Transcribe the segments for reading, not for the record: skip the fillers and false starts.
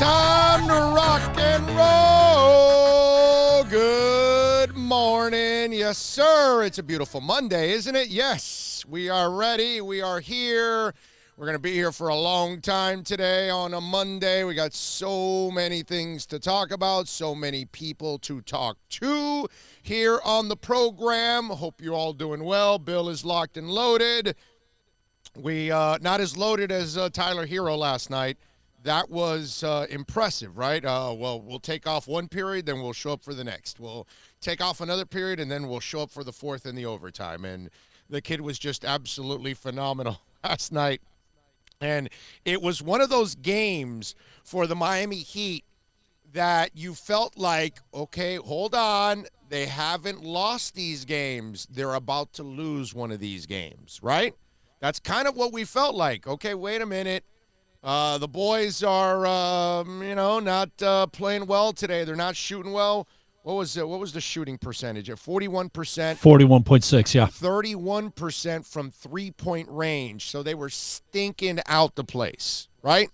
time to rock and roll. Good morning. Yes, sir. It's a beautiful Monday, isn't it? Yes, we are ready. We are here. We're going to be here for a long time today on a Monday. We got so many things to talk about, so many people to talk to here on the program. Hope you're all doing well. Bill is locked and loaded. We not as loaded as Tyler Hero last night. That was impressive, right? Well, we'll take off one period, then we'll show up for the next. We'll take off another period, and then we'll show up for the fourth in the overtime. And the kid was just absolutely phenomenal last night. And it was one of those games for the Miami Heat that you felt like, okay, hold on. They haven't lost these games. They're about to lose one of these games, right? That's kind of what we felt like. Okay, wait a minute. The boys are, not playing well today. They're not shooting well. What was the shooting percentage? At 41%. 41.6, yeah. 31% from three-point range. So they were stinking out the place, right?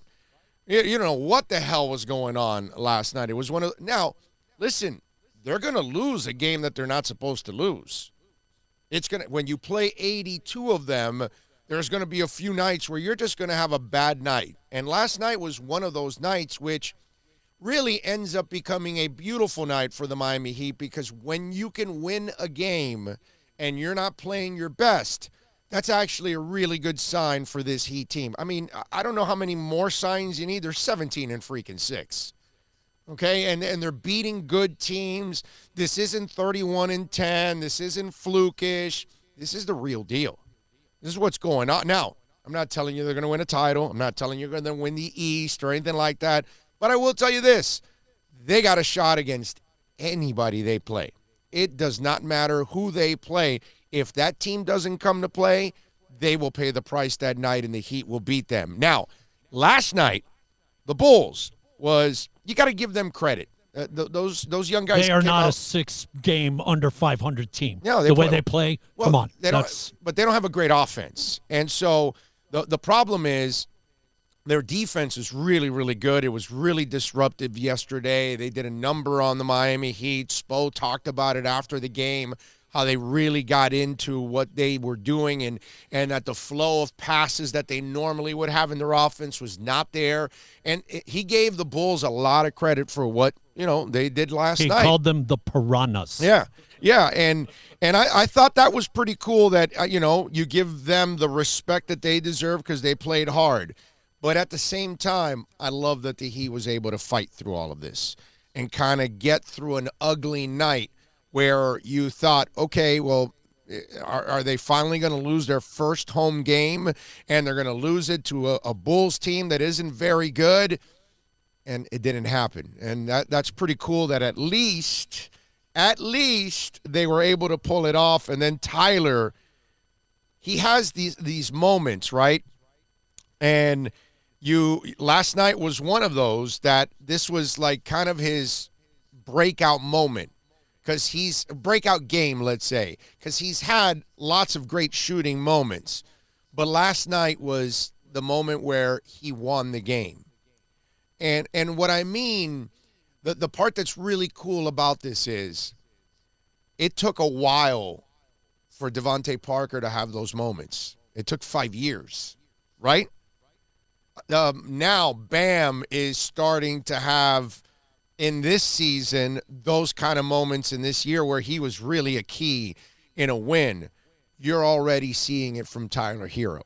You don't know what the hell was going on last night. It was one of – now, listen, they're going to lose a game that they're not supposed to lose. It's going to – when you play 82 of them – there's going to be a few nights where you're just going to have a bad night. And last night was one of those nights which really ends up becoming a beautiful night for the Miami Heat, because when you can win a game and you're not playing your best, that's actually a really good sign for this Heat team. I mean, I don't know how many more signs you need. They're 17 and freaking 6. Okay, and they're beating good teams. This isn't 31 and 10. This isn't flukish. This is the real deal. This is what's going on. Now, I'm not telling you they're going to win a title. I'm not telling you they're going to win the East or anything like that. But I will tell you this. They got a shot against anybody they play. It does not matter who they play. If that team doesn't come to play, they will pay the price that night, and the Heat will beat them. Now, last night, the Bulls was – you got to give them credit. Those young guys. They are not a 6-game under 500 team. Yeah, the way they play, well, come on. But they don't have a great offense. And so the problem is their defense is really, really good. It was really disruptive yesterday. They did a number on the Miami Heat. Spo talked about it after the game, how they really got into what they were doing, and that the flow of passes that they normally would have in their offense was not there. And he gave the Bulls a lot of credit for what they did last night. He called them the Piranhas. Yeah, and I thought that was pretty cool that, you give them the respect that they deserve because they played hard. But at the same time, I love that the Heat was able to fight through all of this and kind of get through an ugly night where you thought, okay, well, are they finally going to lose their first home game, and they're going to lose it to a Bulls team that isn't very good? And it didn't happen. And that's pretty cool that at least they were able to pull it off. And then Tyler, he has these moments, right? And last night was one of those that this was like kind of his breakout moment. Because he's a breakout game, let's say, because he's had lots of great shooting moments. But last night was the moment where he won the game. And what I mean, the part that's really cool about this is it took a while for Devontae Parker to have those moments. It took 5 years, right? Now Bam is starting to have, in this season, those kind of moments in this year where he was really a key in a win. You're already seeing it from Tyler Hero.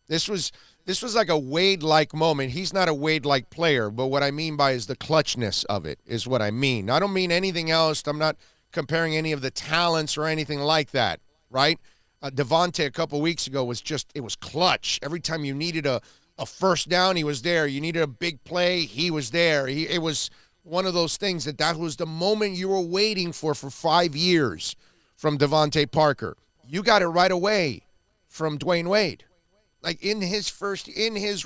This was like a Wade-like moment. He's not a Wade-like player, but what I mean by is the clutchness of it is what I mean. I don't mean anything else. I'm not comparing any of the talents or anything like that, right? Devontae a couple weeks ago was it was clutch. Every time you needed a first down, he was there. You needed a big play, he was there. It was one of those things that was the moment you were waiting for 5 years from Devontae Parker. You got it right away from Dwayne Wade. Like in his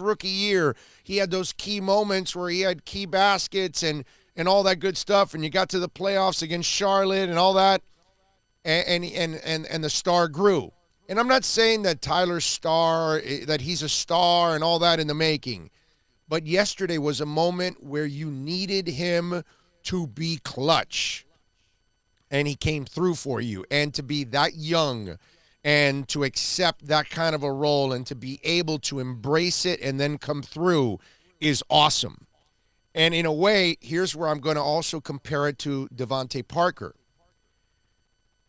rookie year, he had those key moments where he had key baskets and all that good stuff, and you got to the playoffs against Charlotte and all that, and the star grew. And I'm not saying that Tyler's star, that he's a star and all that in the making, But yesterday was a moment where you needed him to be clutch. And he came through for you. And to be that young and to accept that kind of a role and to be able to embrace it and then come through is awesome. And in a way, here's where I'm going to also compare it to Devontae Parker.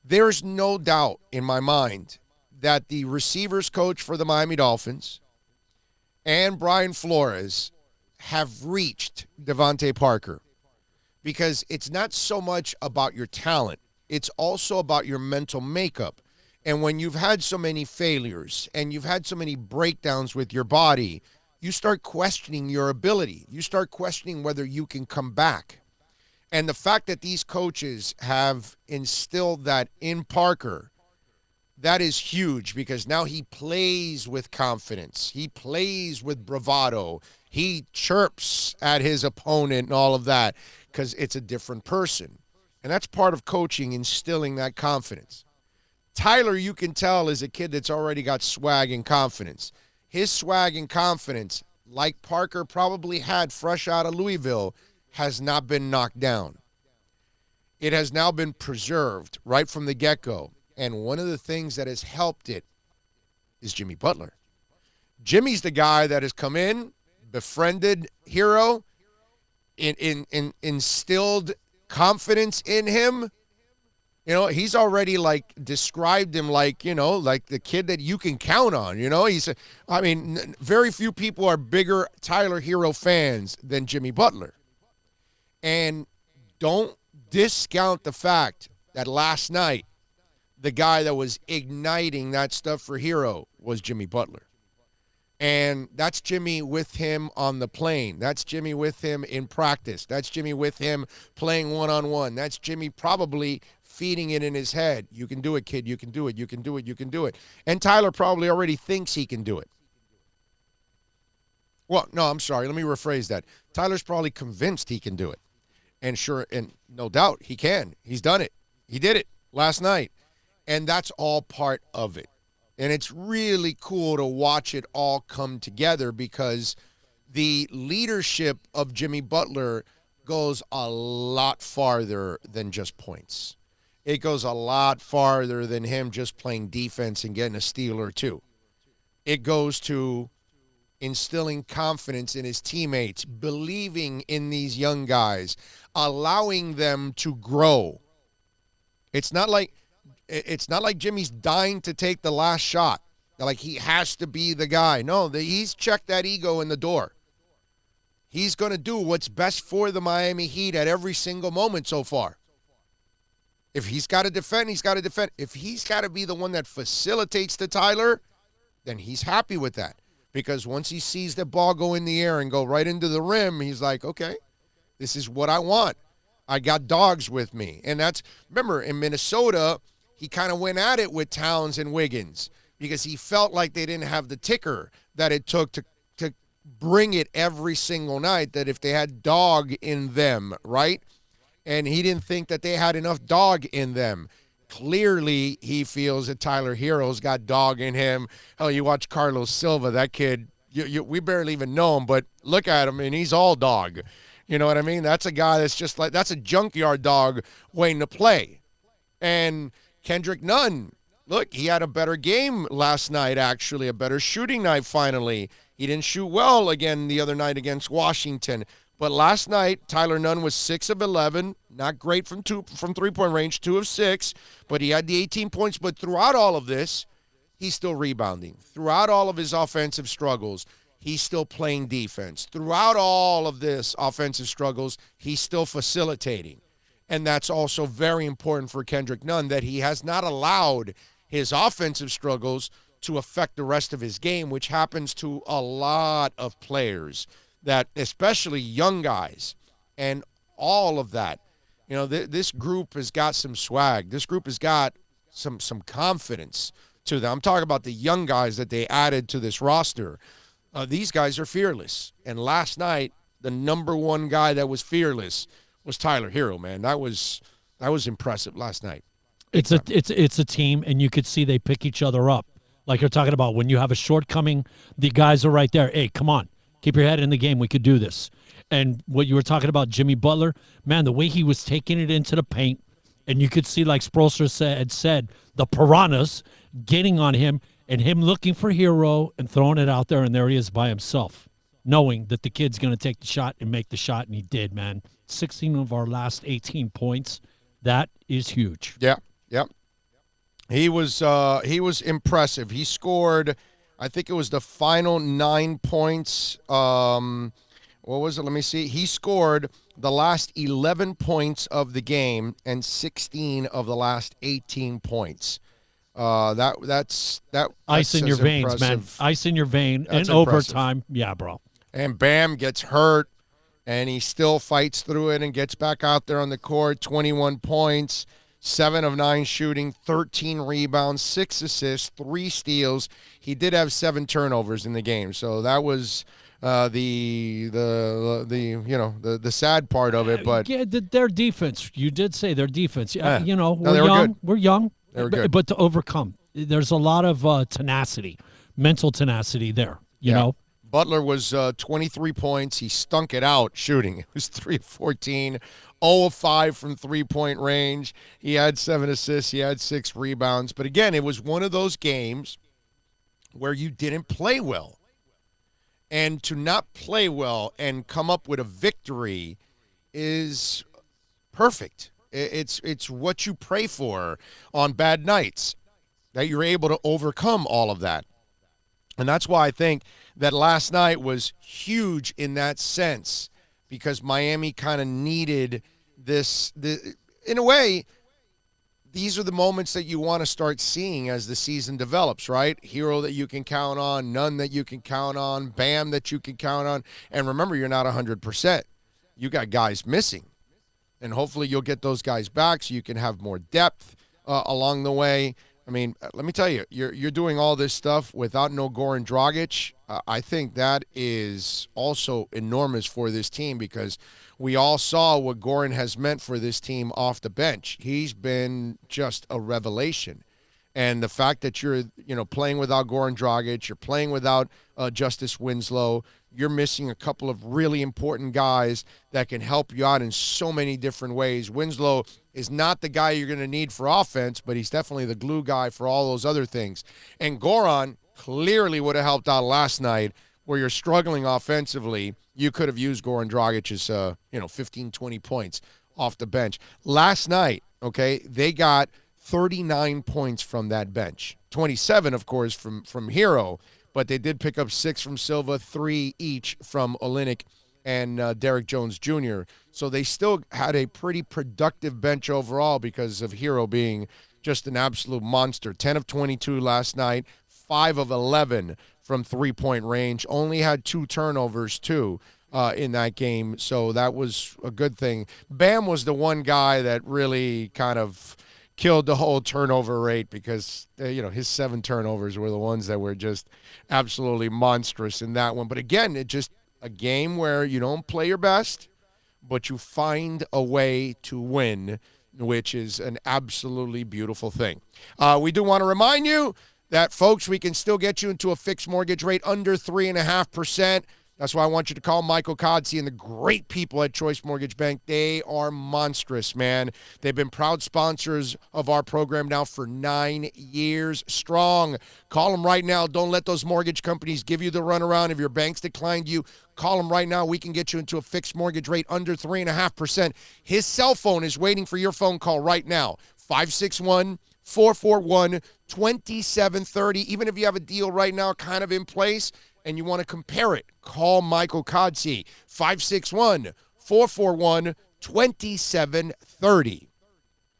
There's no doubt in my mind that the receivers coach for the Miami Dolphins and Brian Flores have reached Devontae Parker, because it's not so much about your talent. It's also about your mental makeup. And when you've had so many failures and you've had so many breakdowns with your body, you start questioning your ability. You start questioning whether you can come back. And the fact that these coaches have instilled that in Parker, that is huge, because now he plays with confidence. He plays with bravado. He chirps at his opponent and all of that, because it's a different person. And that's part of coaching, instilling that confidence. Tyler, you can tell, is a kid that's already got swag and confidence. His swag and confidence, like Parker probably had fresh out of Louisville, has not been knocked down. It has now been preserved right from the get-go. And one of the things that has helped it is Jimmy Butler. Jimmy's the guy that has come in, befriended Hero, instilled confidence in him. You know, he's already, like, described him like, you know, like the kid that you can count on. You know, very few people are bigger Tyler Hero fans than Jimmy Butler. And don't discount the fact that last night, the guy that was igniting that stuff for Hero was Jimmy Butler. And that's Jimmy with him on the plane. That's Jimmy with him in practice. That's Jimmy with him playing one-on-one. That's Jimmy probably feeding it in his head. You can do it, kid. You can do it. You can do it. You can do it. And Tyler probably already thinks he can do it. Well, no, I'm sorry. Let me rephrase that. Tyler's probably convinced he can do it. And sure, and no doubt he can. He's done it. He did it last night. And that's all part of it. And it's really cool to watch it all come together, because the leadership of Jimmy Butler goes a lot farther than just points. It goes a lot farther than him just playing defense and getting a steal or two. It goes to instilling confidence in his teammates, believing in these young guys, allowing them to grow. It's not like Jimmy's dying to take the last shot. Like he has to be the guy. No, he's checked that ego in the door. He's going to do what's best for the Miami Heat at every single moment so far. If he's got to defend, he's got to defend. If he's got to be the one that facilitates to Tyler, then he's happy with that. Because once he sees the ball go in the air and go right into the rim, he's like, okay, this is what I want. I got dogs with me. And that's, remember, in Minnesota, he kind of went at it with Towns and Wiggins because he felt like they didn't have the ticker that it took to bring it every single night, that if they had dog in them, right? And he didn't think that they had enough dog in them. Clearly, he feels that Tyler Hero's got dog in him. Hell, you watch Carlos Silva, that kid, we barely even know him, but look at him, and he's all dog. You know what I mean? That's a guy that's just like, that's a junkyard dog waiting to play. And Kendrick Nunn, look, he had a better game last night, actually, a better shooting night finally. He didn't shoot well again the other night against Washington. But last night, Tyler Nunn was 6 of 11, not great from three-point range, 2 of 6, but he had the 18 points. But throughout all of this, he's still rebounding. Throughout all of his offensive struggles, he's still playing defense. Throughout all of this offensive struggles, he's still facilitating. And that's also very important for Kendrick Nunn, that he has not allowed his offensive struggles to affect the rest of his game, which happens to a lot of players, that especially young guys and all of that. You know, this group has got some swag. This group has got some confidence to them. I'm talking about the young guys that they added to this roster. These guys are fearless. And last night, the number one guy that was fearless was Tyler Hero, man. That was impressive last night. It's a team, and you could see they pick each other up. Like you're talking about, when you have a shortcoming, the guys are right there. Hey, come on. Keep your head in the game. We could do this. And what you were talking about, Jimmy Butler, man, the way he was taking it into the paint, and you could see, like Spoelstra had said, the piranhas getting on him and him looking for Hero and throwing it out there, and there he is by himself, knowing that the kid's going to take the shot and make the shot, and he did, man. 16 of our last 18 points. That is huge. Yeah. He was impressive. He scored, I think it was the final 9 points. What was it? Let me see. He scored the last 11 points of the game and 16 of the last 18 points. That's ice in your veins, man. Ice in your vein in overtime. Yeah, bro. And Bam gets hurt, and he still fights through it and gets back out there on the court. 21 points, 7 of 9 shooting, 13 rebounds, 6 assists, 3 steals. He did have 7 turnovers in the game, so that was the sad part of it. But yeah, their defense. You did say their defense. Yeah. We're they were young. good. We're young. They were good. But to overcome, there's a lot of tenacity, mental tenacity there. You know. Butler was 23 points. He stunk it out shooting. It was 3 of 14, 0 of 5 from three-point range. He had 7 assists. He had 6 rebounds. But again, it was one of those games where you didn't play well. And to not play well and come up with a victory is perfect. It's what you pray for on bad nights, that you're able to overcome all of that. And that's why I think that last night was huge in that sense, because Miami kind of needed this. In a way, these are the moments that you want to start seeing as the season develops, right? Hero that you can count on, none that you can count on, Bam that you can count on. And remember, you're not 100%. You got guys missing. And hopefully you'll get those guys back so you can have more depth along the way. I mean, let me tell you, you're doing all this stuff without no Goran Dragic. I think that is also enormous for this team, because we all saw what Goran has meant for this team off the bench. He's been just a revelation. And the fact that you're, playing without Goran Dragic, you're playing without Justice Winslow, you're missing a couple of really important guys that can help you out in so many different ways. Winslow is not the guy you're going to need for offense, but he's definitely the glue guy for all those other things. And Goran clearly would have helped out last night, where you're struggling offensively. You could have used Goran Dragic's 15, 20 points off the bench. Last night, they got 39 points from that bench. 27, of course, from Hero, but they did pick up 6 from Silva, 3 each from Olynyk and Derek Jones Jr. So they still had a pretty productive bench overall because of Hero being just an absolute monster. 10 of 22 last night, 5 of 11 from three-point range. Only had 2 turnovers, too, in that game, so that was a good thing. Bam was the one guy that really kind of killed the whole turnover rate, because his 7 turnovers were the ones that were just absolutely monstrous in that one. But again, it just a game where you don't play your best, but you find a way to win, which is an absolutely beautiful thing. We do want to remind you that, folks, we can still get you into a fixed mortgage rate under 3.5%. That's why I want you to call Michael Codsey and the great people at Choice Mortgage Bank. They are monstrous, man. They've been proud sponsors of our program now for 9 years strong. Call them right now. Don't let those mortgage companies give you the runaround. If your bank's declined you, call them right now. We can get you into a fixed mortgage rate under 3.5%. His cell phone is waiting for your phone call right now. 561-441-2730. Even if you have a deal right now kind of in place and you want to compare it, call Michael Codsey, 561-441-2730.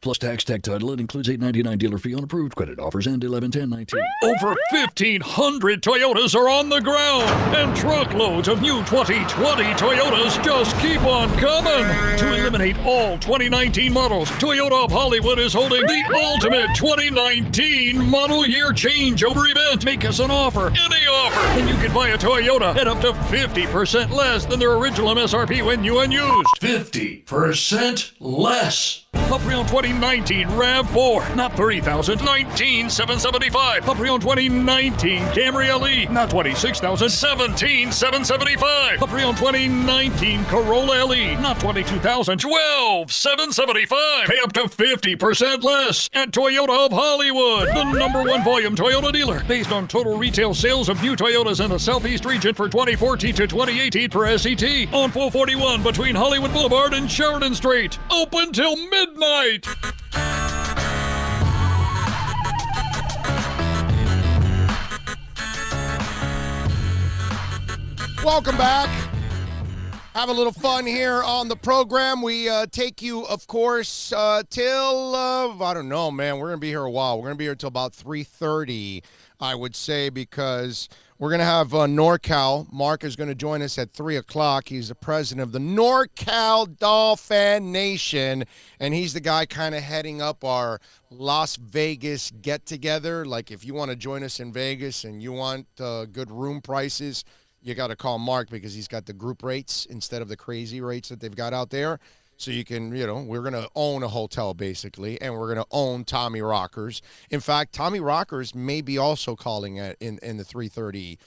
Plus tax, tech title. It includes $8.99 dealer fee on approved credit. Offers end 11/10/19. Over 1,500 Toyotas are on the ground, and truckloads of new 2020 Toyotas just keep on coming. To eliminate all 2019 models, Toyota of Hollywood is holding the ultimate 2019 model year changeover event. Make us an offer, any offer, and you can buy a Toyota at up to 50% less than their original MSRP when new and used. 50% less. A pre-owned 2019 RAV4, not $30,000, $19,775. A pre-owned 2019 Camry LE, not $26,000, $17,775. A pre-owned 2019 Corolla LE, not $22,000, $12,775. Pay up to 50% less at Toyota of Hollywood, the #1 volume Toyota dealer, based on total retail sales of new Toyotas in the Southeast region for 2014 to 2018 per SET, on 441 between Hollywood Boulevard and Sheridan Street. Open till midnight. Welcome back. Have a little fun here on the program. We take you, of course, till, I don't know, man. We're going to be here a while. We're going to be here till about 3:30, I would say, because we're going to have NorCal. Mark is going to join us at 3 o'clock. He's the president of the NorCal Dolphin Nation, and he's the guy kind of heading up our Las Vegas get-together. Like, if you want to join us in Vegas and you want good room prices, you got to call Mark because he's got the group rates instead of the crazy rates that they've got out there. So you can, we're going to own a hotel basically, and we're going to own Tommy Rockers. In fact, Tommy Rockers may be also calling in the 3:30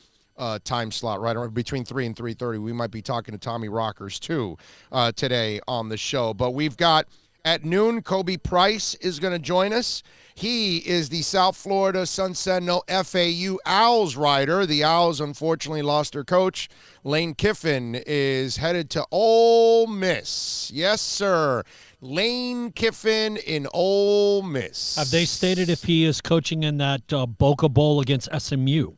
time slot, right around between 3 and 3:30. We might be talking to Tommy Rockers too today on the show. But we've got at noon, Kobe Price is going to join us. He is the South Florida Sun Sentinel FAU Owls writer. The Owls unfortunately lost their coach. Lane Kiffin is headed to Ole Miss. Yes, sir. Lane Kiffin in Ole Miss. Have they stated if he is coaching in that Boca Bowl against SMU?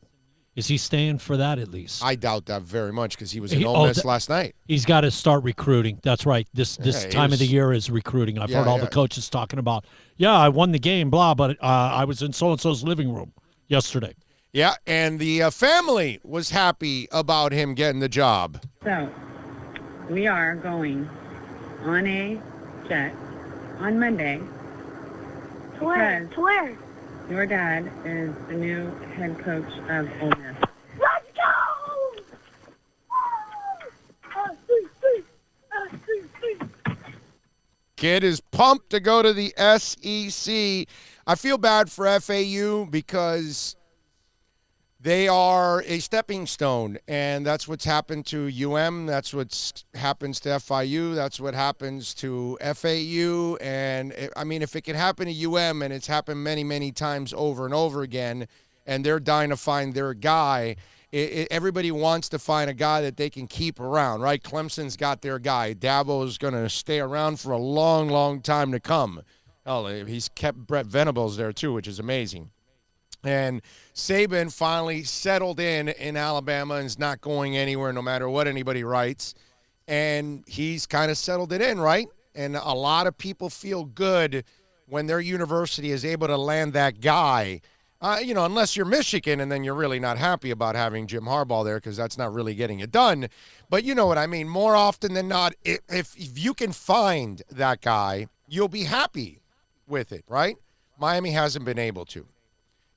Is he staying for that at least? I doubt that very much because he was in Ole Miss last night. He's got to start recruiting. That's right. This time of the year is recruiting. I've heard all the coaches talking about, I won the game, blah, but I was in so-and-so's living room yesterday. Yeah, and the family was happy about him getting the job. So, we are going on a jet on Monday. To where? To where? Your dad is the new head coach of Ole Miss. Let's go! Kid is pumped to go to the SEC. I feel bad for FAU because they are a stepping stone, and that's what's happened to UM. That's what happens to FIU. That's what happens to FAU. And, if it can happen to UM, and it's happened many, many times over and over again, and they're dying to find their guy, everybody wants to find a guy that they can keep around, right? Clemson's got their guy. Dabo's going to stay around for a long, long time to come. Hell, he's kept Brett Venables there, too, which is amazing. And Saban finally settled in Alabama and is not going anywhere no matter what anybody writes. And he's kind of settled it in, right? And a lot of people feel good when their university is able to land that guy. Unless you're Michigan, and then you're really not happy about having Jim Harbaugh there because that's not really getting it done. But you know what I mean. More often than not, if you can find that guy, you'll be happy with it, right? Miami hasn't been able to.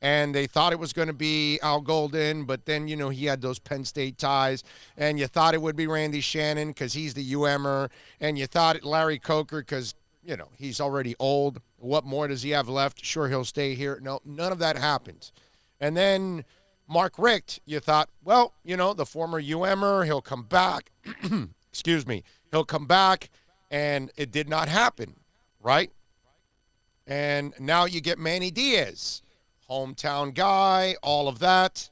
And they thought it was going to be Al Golden, but then, he had those Penn State ties. And you thought it would be Randy Shannon because he's the UMer. And you thought Larry Coker because, he's already old. What more does he have left? Sure, he'll stay here. No, none of that happened. And then Mark Richt, you thought, well, the former UMer, he'll come back. Excuse me. He'll come back. And it did not happen, right? And now you get Manny Diaz. Hometown guy, all of that.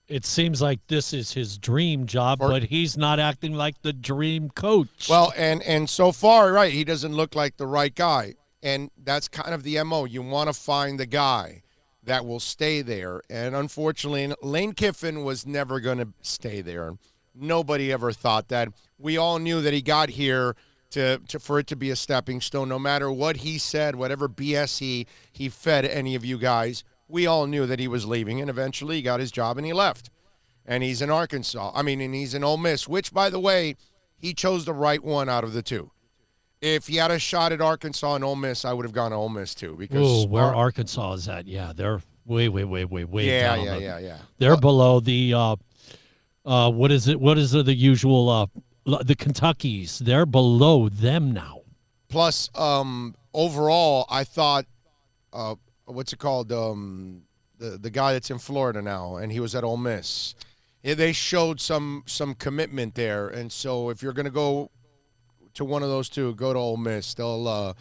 It seems like this is his dream job, but he's not acting like the dream coach. Well, and so far, right, he doesn't look like the right guy. And that's kind of the MO. You want to find the guy that will stay there. And unfortunately, Lane Kiffin was never going to stay there. Nobody ever thought that. We all knew that he got here for it to be a stepping stone, no matter what he said, whatever BS he fed any of you guys, we all knew that he was leaving, and eventually he got his job and he left. And he's in Arkansas. And he's in Ole Miss, which, by the way, he chose the right one out of the two. If he had a shot at Arkansas and Ole Miss, I would have gone to Ole Miss too. Because where Arkansas is at? Yeah, they're way yeah, down. Yeah. They're below the what is it? What is the usual The Kentuckys, they're below them now. Plus, overall, I thought, what's it called? The guy that's in Florida now, and he was at Ole Miss. Yeah, they showed some commitment there, and so if you're going to go to one of those two, go to Ole Miss. They'll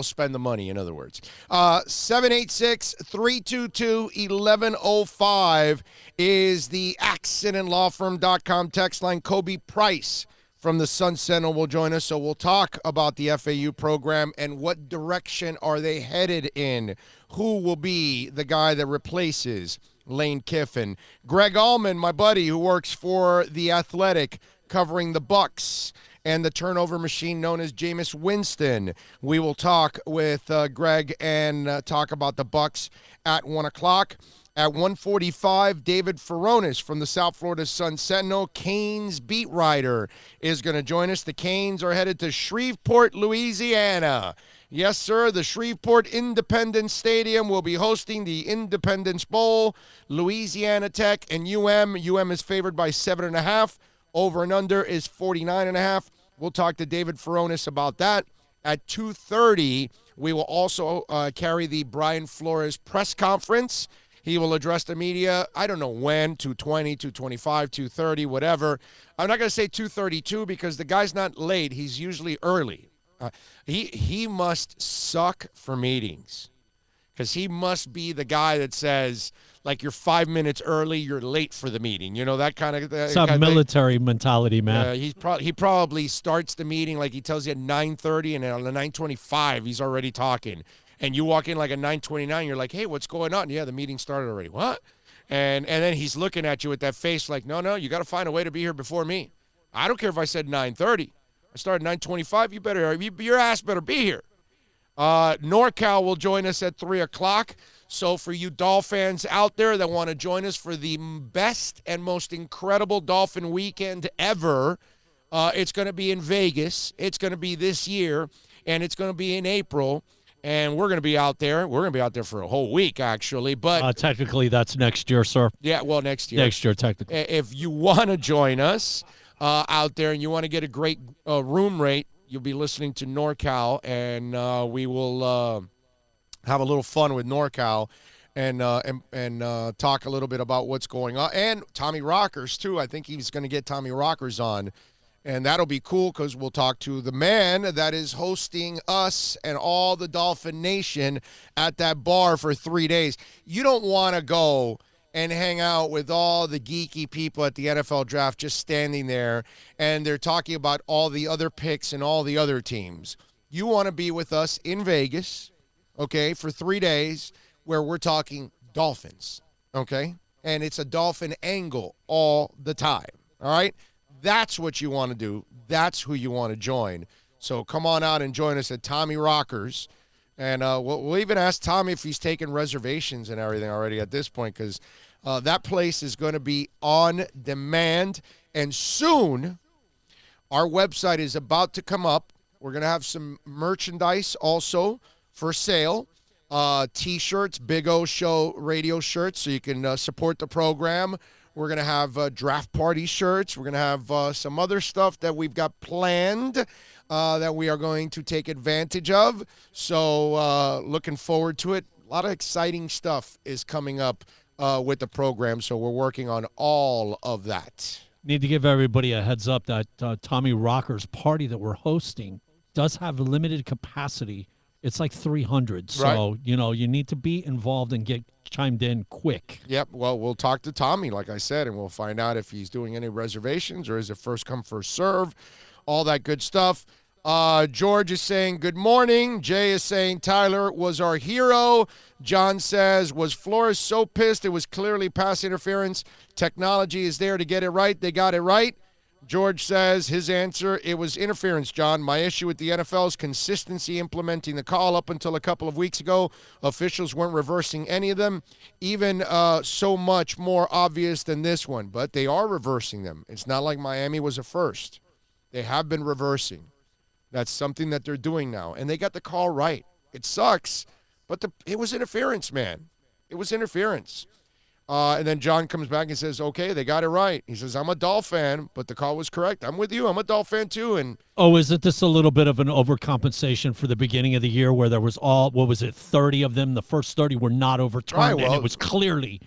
spend the money, in other words. 786-322-1105 is the accidentlawfirm.com text line. Kobe Price from the Sun Sentinel will join us, so we'll talk about the FAU program and what direction are they headed in. Who will be the guy that replaces Lane Kiffin? Greg Allman, my buddy, who works for The Athletic, covering the Bucks and the turnover machine known as Jameis Winston. We will talk with Greg and talk about the Bucks at 1 o'clock. At 1:45, David Furones from the South Florida Sun Sentinel, Canes beat writer, is going to join us. The Canes are headed to Shreveport, Louisiana. Yes, sir, the Shreveport Independence Stadium will be hosting the Independence Bowl. Louisiana Tech and UM. UM is favored by 7.5. Over and under is 49.5. We'll talk to David Furones about that. At 2:30, we will also carry the Brian Flores press conference. He will address the media, I don't know when, 2:20, 2:25, 2:30, whatever. I'm not going to say 2:32 because the guy's not late. He's usually early. He must suck for meetings because he must be the guy that says, like, you're 5 minutes early, you're late for the meeting. You know, that kind of It's a military mentality, man. He probably starts the meeting like he tells you at 9:30, and on the 9:25, he's already talking. And you walk in like at 9:29, you're like, hey, what's going on? Yeah, the meeting started already. What? And then he's looking at you with that face like, no, you got to find a way to be here before me. I don't care if I said 9:30. I started 9:25. Your ass better be here. NorCal will join us at 3 o'clock. So for you Dolphins out there that want to join us for the best and most incredible Dolphin weekend ever, it's going to be in Vegas. It's going to be this year, and it's going to be in April. And we're going to be out there. We're going to be out there for a whole week, actually. But technically, that's next year, sir. Yeah, well, next year. Next year, technically. If you want to join us out there and you want to get a great room rate, you'll be listening to NorCal, and we will have a little fun with NorCal and talk a little bit about what's going on. And Tommy Rockers, too. I think he's going to get Tommy Rockers on. And that'll be cool because we'll talk to the man that is hosting us and all the Dolphin Nation at that bar for 3 days. You don't want to go and hang out with all the geeky people at the NFL draft just standing there and they're talking about all the other picks and all the other teams. You want to be with us in Vegas, okay, for 3 days where we're talking Dolphins, okay? And it's a Dolphin angle all the time, all right? That's what you want to do. That's who you want to join. So come on out and join us at Tommy Rockers. And we'll even ask Tommy if he's taken reservations and everything already at this point because that place is going to be on demand. And soon, our website is about to come up. We're going to have some merchandise also for sale. T-shirts, Big O Show radio shirts so you can support the program. We're going to have draft party shirts. We're going to have some other stuff that we've got planned that we are going to take advantage of. So looking forward to it. A lot of exciting stuff is coming up with the program, so we're working on all of that. Need to give everybody a heads up that Tommy Rocker's party that we're hosting does have a limited capacity. It's like 300. So, right. You need to be involved and get chimed in quick. Yep. Well, we'll talk to Tommy, like I said, and we'll find out if he's doing any reservations or is it first come, first serve, all that good stuff. George is saying, good morning. Jay is saying, Tyler was our hero. John says, was Flores so pissed it was clearly pass interference? Technology is there to get it right. They got it right. George says his answer, it was interference, John. My issue with the NFL is consistency implementing the call. Up until a couple of weeks ago, officials weren't reversing any of them, even so much more obvious than this one. But they are reversing them. It's not like Miami was a first. They have been reversing. That's something that they're doing now. And they got the call right. It sucks, but it was interference, man. It was interference. And then John comes back and says, okay, they got it right. He says, I'm a Dolph fan, but the call was correct. I'm with you. I'm a Dolph fan too. And Oh, isn't this a little bit of an overcompensation for the beginning of the year where there was 30 of them? The first 30 were not overturned, Right, and well- it was clearly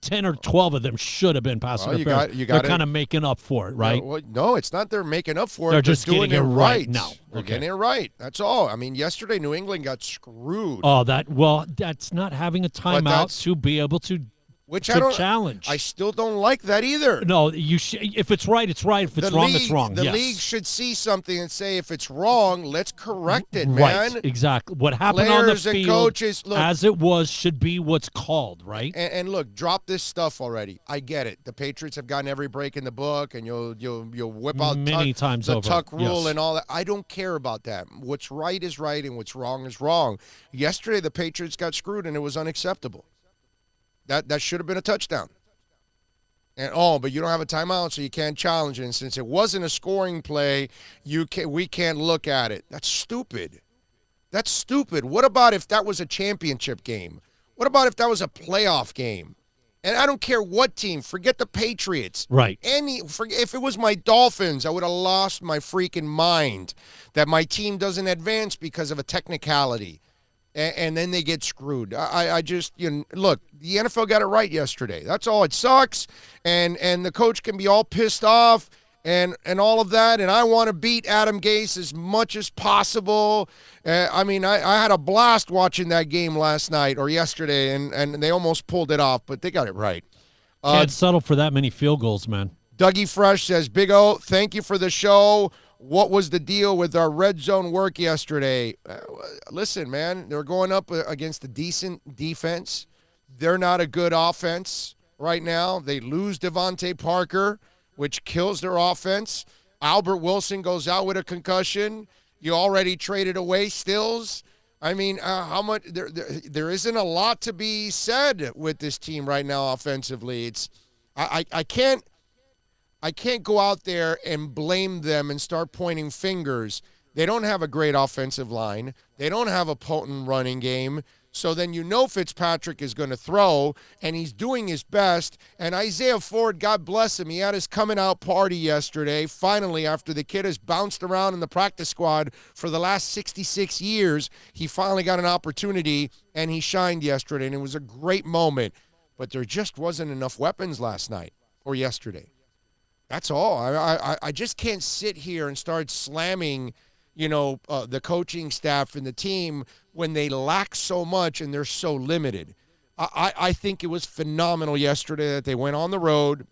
10 or 12 of them should have been pass Well, you interference. got They're it. kind of making up for it, right? No, it's not they're making up for it. They're just doing getting it right now. They're Okay. getting it right. That's all. I mean, yesterday New England got screwed. Oh, that's not having a timeout that's- to be able to which to I don't challenge. I still don't like that either. No, if it's right, it's right. If it's wrong, it's wrong. The Yes. league should see something and say, if it's wrong, let's correct it, Right, man. exactly. What happened on the Players and field, coaches, look, as it was, should be what's called, right? and look, drop this stuff already. I get it. The Patriots have gotten every break in the book, and you'll whip out Many times the over. tuck rule Yes. and all that. I don't care about that. What's right is right, and what's wrong is wrong. Yesterday, the Patriots got screwed, and it was unacceptable. That should have been a touchdown. And but you don't have a timeout, so you can't challenge it. And since it wasn't a scoring play, we can't look at it. That's stupid. That's stupid. What about if that was a championship game? What about if that was a playoff game? And I don't care what team. Forget the Patriots. Right. If it was my Dolphins, I would have lost my freaking mind that my team doesn't advance because of a technicality. And then they get screwed. I just, look, the NFL got it right yesterday. That's all. It sucks, and the coach can be all pissed off and all of that, and I want to beat Adam Gase as much as possible. I mean, I had a blast watching that game last night or yesterday, and they almost pulled it off, but they got it right. Can't settle for that many field goals, man. Dougie Fresh says, Big O, thank you for the show. What was the deal with our red zone work yesterday? Listen, man, they're going up against a decent defense. They're not a good offense right now. They lose Devontae Parker, which kills their offense. Albert Wilson goes out with a concussion. You already traded away Stills. I mean, how much? There isn't a lot to be said with this team right now offensively. I can't go out there and blame them and start pointing fingers. They don't have a great offensive line. They don't have a potent running game. So then Fitzpatrick is going to throw, and he's doing his best. And Isaiah Ford, God bless him, he had his coming out party yesterday, finally, after the kid has bounced around in the practice squad for the last 66 years. He finally got an opportunity, and he shined yesterday, and it was a great moment. But there just wasn't enough weapons last night or yesterday. That's all. I just can't sit here and start slamming, the coaching staff and the team when they lack so much and they're so limited. I think it was phenomenal yesterday that they went on the road.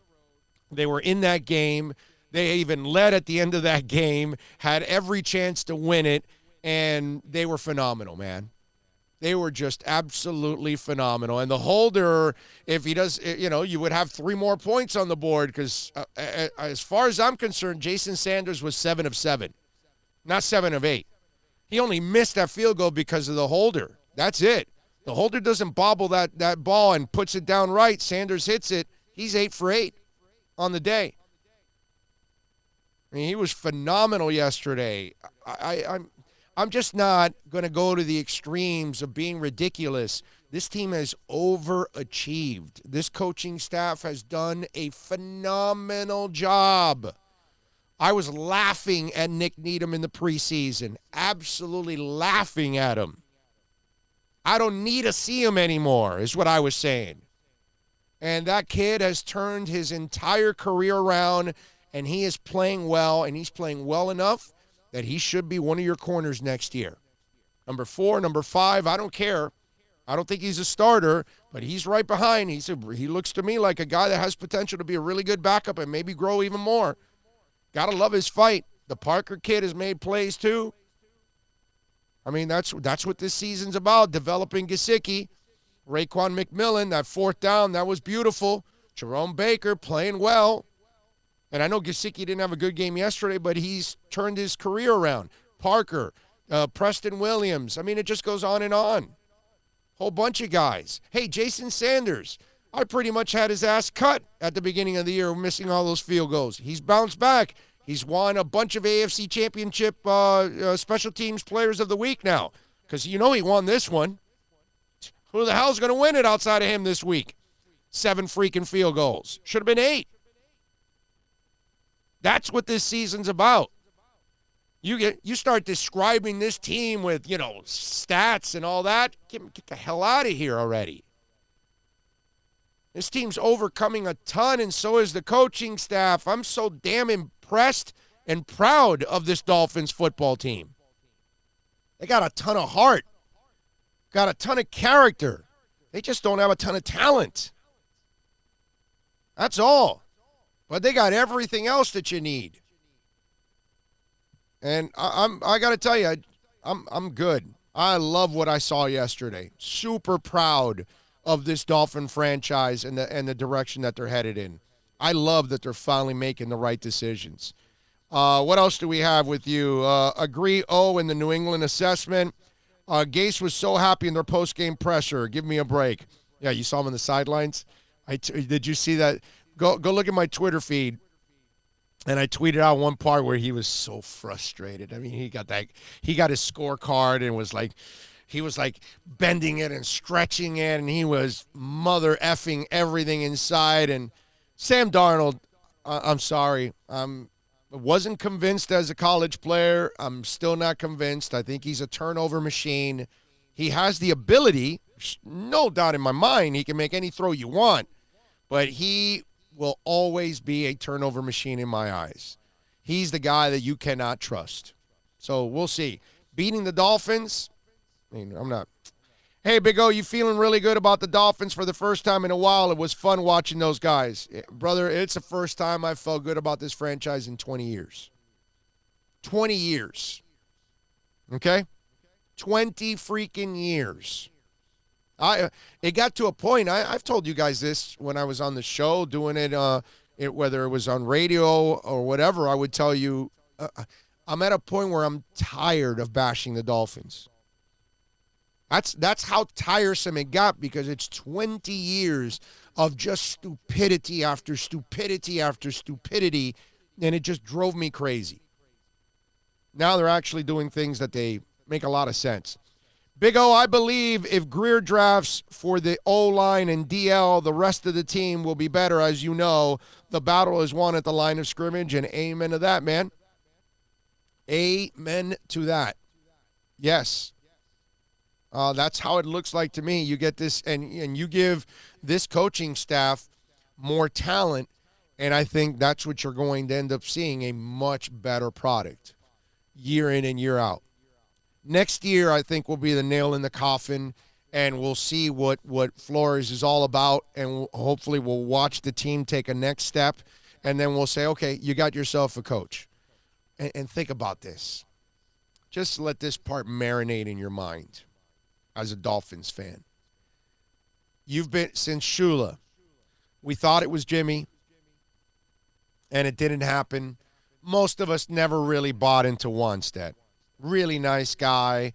They were in that game. They even led at the end of that game, had every chance to win it, and they were phenomenal, man. They were just absolutely phenomenal. And the holder, if he does, you would have 3 more points on the board because as far as I'm concerned, Jason Sanders was 7 of 7, not 7 of 8. He only missed that field goal because of the holder. That's it. The holder doesn't bobble that ball and puts it down right. Sanders hits it. He's 8 for 8 on the day. I mean, he was phenomenal yesterday. I'm just not going to go to the extremes of being ridiculous. This team has overachieved. This coaching staff has done a phenomenal job. I was laughing at Nick Needham in the preseason, absolutely laughing at him. I don't need to see him anymore, is what I was saying. And that kid has turned his entire career around, and he is playing well, and he's playing well enough that he should be one of your corners next year. Number 4, number 5, I don't care. I don't think he's a starter, but he's right behind. He looks to me like a guy that has potential to be a really good backup and maybe grow even more. Got to love his fight. The Parker kid has made plays too. I mean, that's what this season's about, developing Gesicki. Raekwon McMillan, that 4th down, that was beautiful. Jerome Baker playing well. And I know Gesicki didn't have a good game yesterday, but he's turned his career around. Parker, Preston Williams. I mean, it just goes on and on. Whole bunch of guys. Hey, Jason Sanders. I pretty much had his ass cut at the beginning of the year, missing all those field goals. He's bounced back. He's won a bunch of AFC Championship Special Teams Players of the Week now because he won this one. Who the hell's going to win it outside of him this week? 7 freaking field goals. Should have been 8. That's what this season's about. You start describing this team with, stats and all that. Get the hell out of here already. This team's overcoming a ton, and so is the coaching staff. I'm so damn impressed and proud of this Dolphins football team. They got a ton of heart, got a ton of character. They just don't have a ton of talent. That's all. But they got everything else that you need. And I got to tell you, I'm good. I love what I saw yesterday. Super proud of this Dolphin franchise and the direction that they're headed in. I love that they're finally making the right decisions. What else do we have with you? Agree in the New England assessment. Gase was so happy in their post-game presser. Give me a break. Yeah, you saw him on the sidelines? Did you see that? Go look at my Twitter feed. And I tweeted out one part where he was so frustrated. I mean, he got his scorecard and he was bending it and stretching it, and he was mother effing everything inside. And Sam Darnold, I'm sorry, wasn't convinced as a college player. I'm still not convinced. I think he's a turnover machine. He has the ability, no doubt in my mind, he can make any throw you want, but he will always be a turnover machine in my eyes. He's the guy that you cannot trust. So we'll see. Beating the Dolphins, I'm not. Hey, Big O, you feeling really good about the Dolphins for the first time in a while? It was fun watching those guys. Brother, it's the first time I felt good about this franchise in 20 years. 20 years. Okay? 20 freaking years. It got to a point, I've told you guys this when I was on the show, doing it, whether it was on radio or whatever, I would tell you, I'm at a point where I'm tired of bashing the Dolphins. That's how tiresome it got, because it's 20 years of just stupidity after stupidity after stupidity, and it just drove me crazy. Now they're actually doing things that they make a lot of sense. Big O, I believe if Greer drafts for the O-line and DL, the rest of the team will be better. As you know, the battle is won at the line of scrimmage, and amen to that, man. Amen to that. Yes. That's how it looks like to me. You get this, and you give this coaching staff more talent, and I think that's what you're going to end up seeing, a much better product year in and year out. Next year, I think, will be the nail in the coffin, and we'll see what Flores is all about, and hopefully we'll watch the team take a next step, and then we'll say, okay, you got yourself a coach. And think about this. Just let this part marinate in your mind as a Dolphins fan. You've been, since Shula, we thought it was Jimmy, and it didn't happen. Most of us never really bought into Wannstedt. Really nice guy,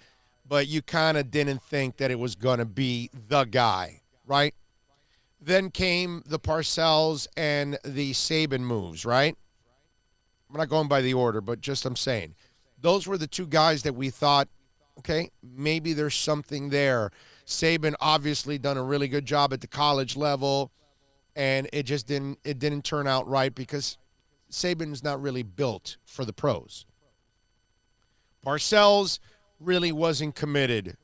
but you kind of didn't think that it was going to be the guy, right? Then came the Parcells and the Saban moves, right? I'm not going by the order, but just I'm saying. Those were the two guys that we thought, okay, maybe there's something there. Saban obviously done a really good job at the college level, and it just didn't turn out right because Saban's not really built for the pros. Parcells really wasn't committed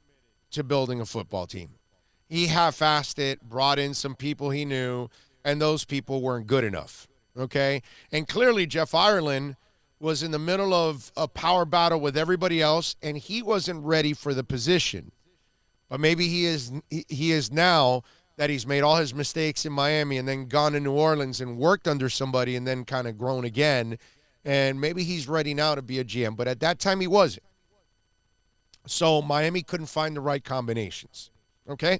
to building a football team. He half-assed it, brought in some people he knew, and those people weren't good enough, okay? And clearly Jeff Ireland was in the middle of a power battle with everybody else, and he wasn't ready for the position. But maybe he is now that he's made all his mistakes in Miami and then gone to New Orleans and worked under somebody and then kind of grown again. And maybe he's ready now to be a GM, but at that time he wasn't. So Miami couldn't find the right combinations, okay?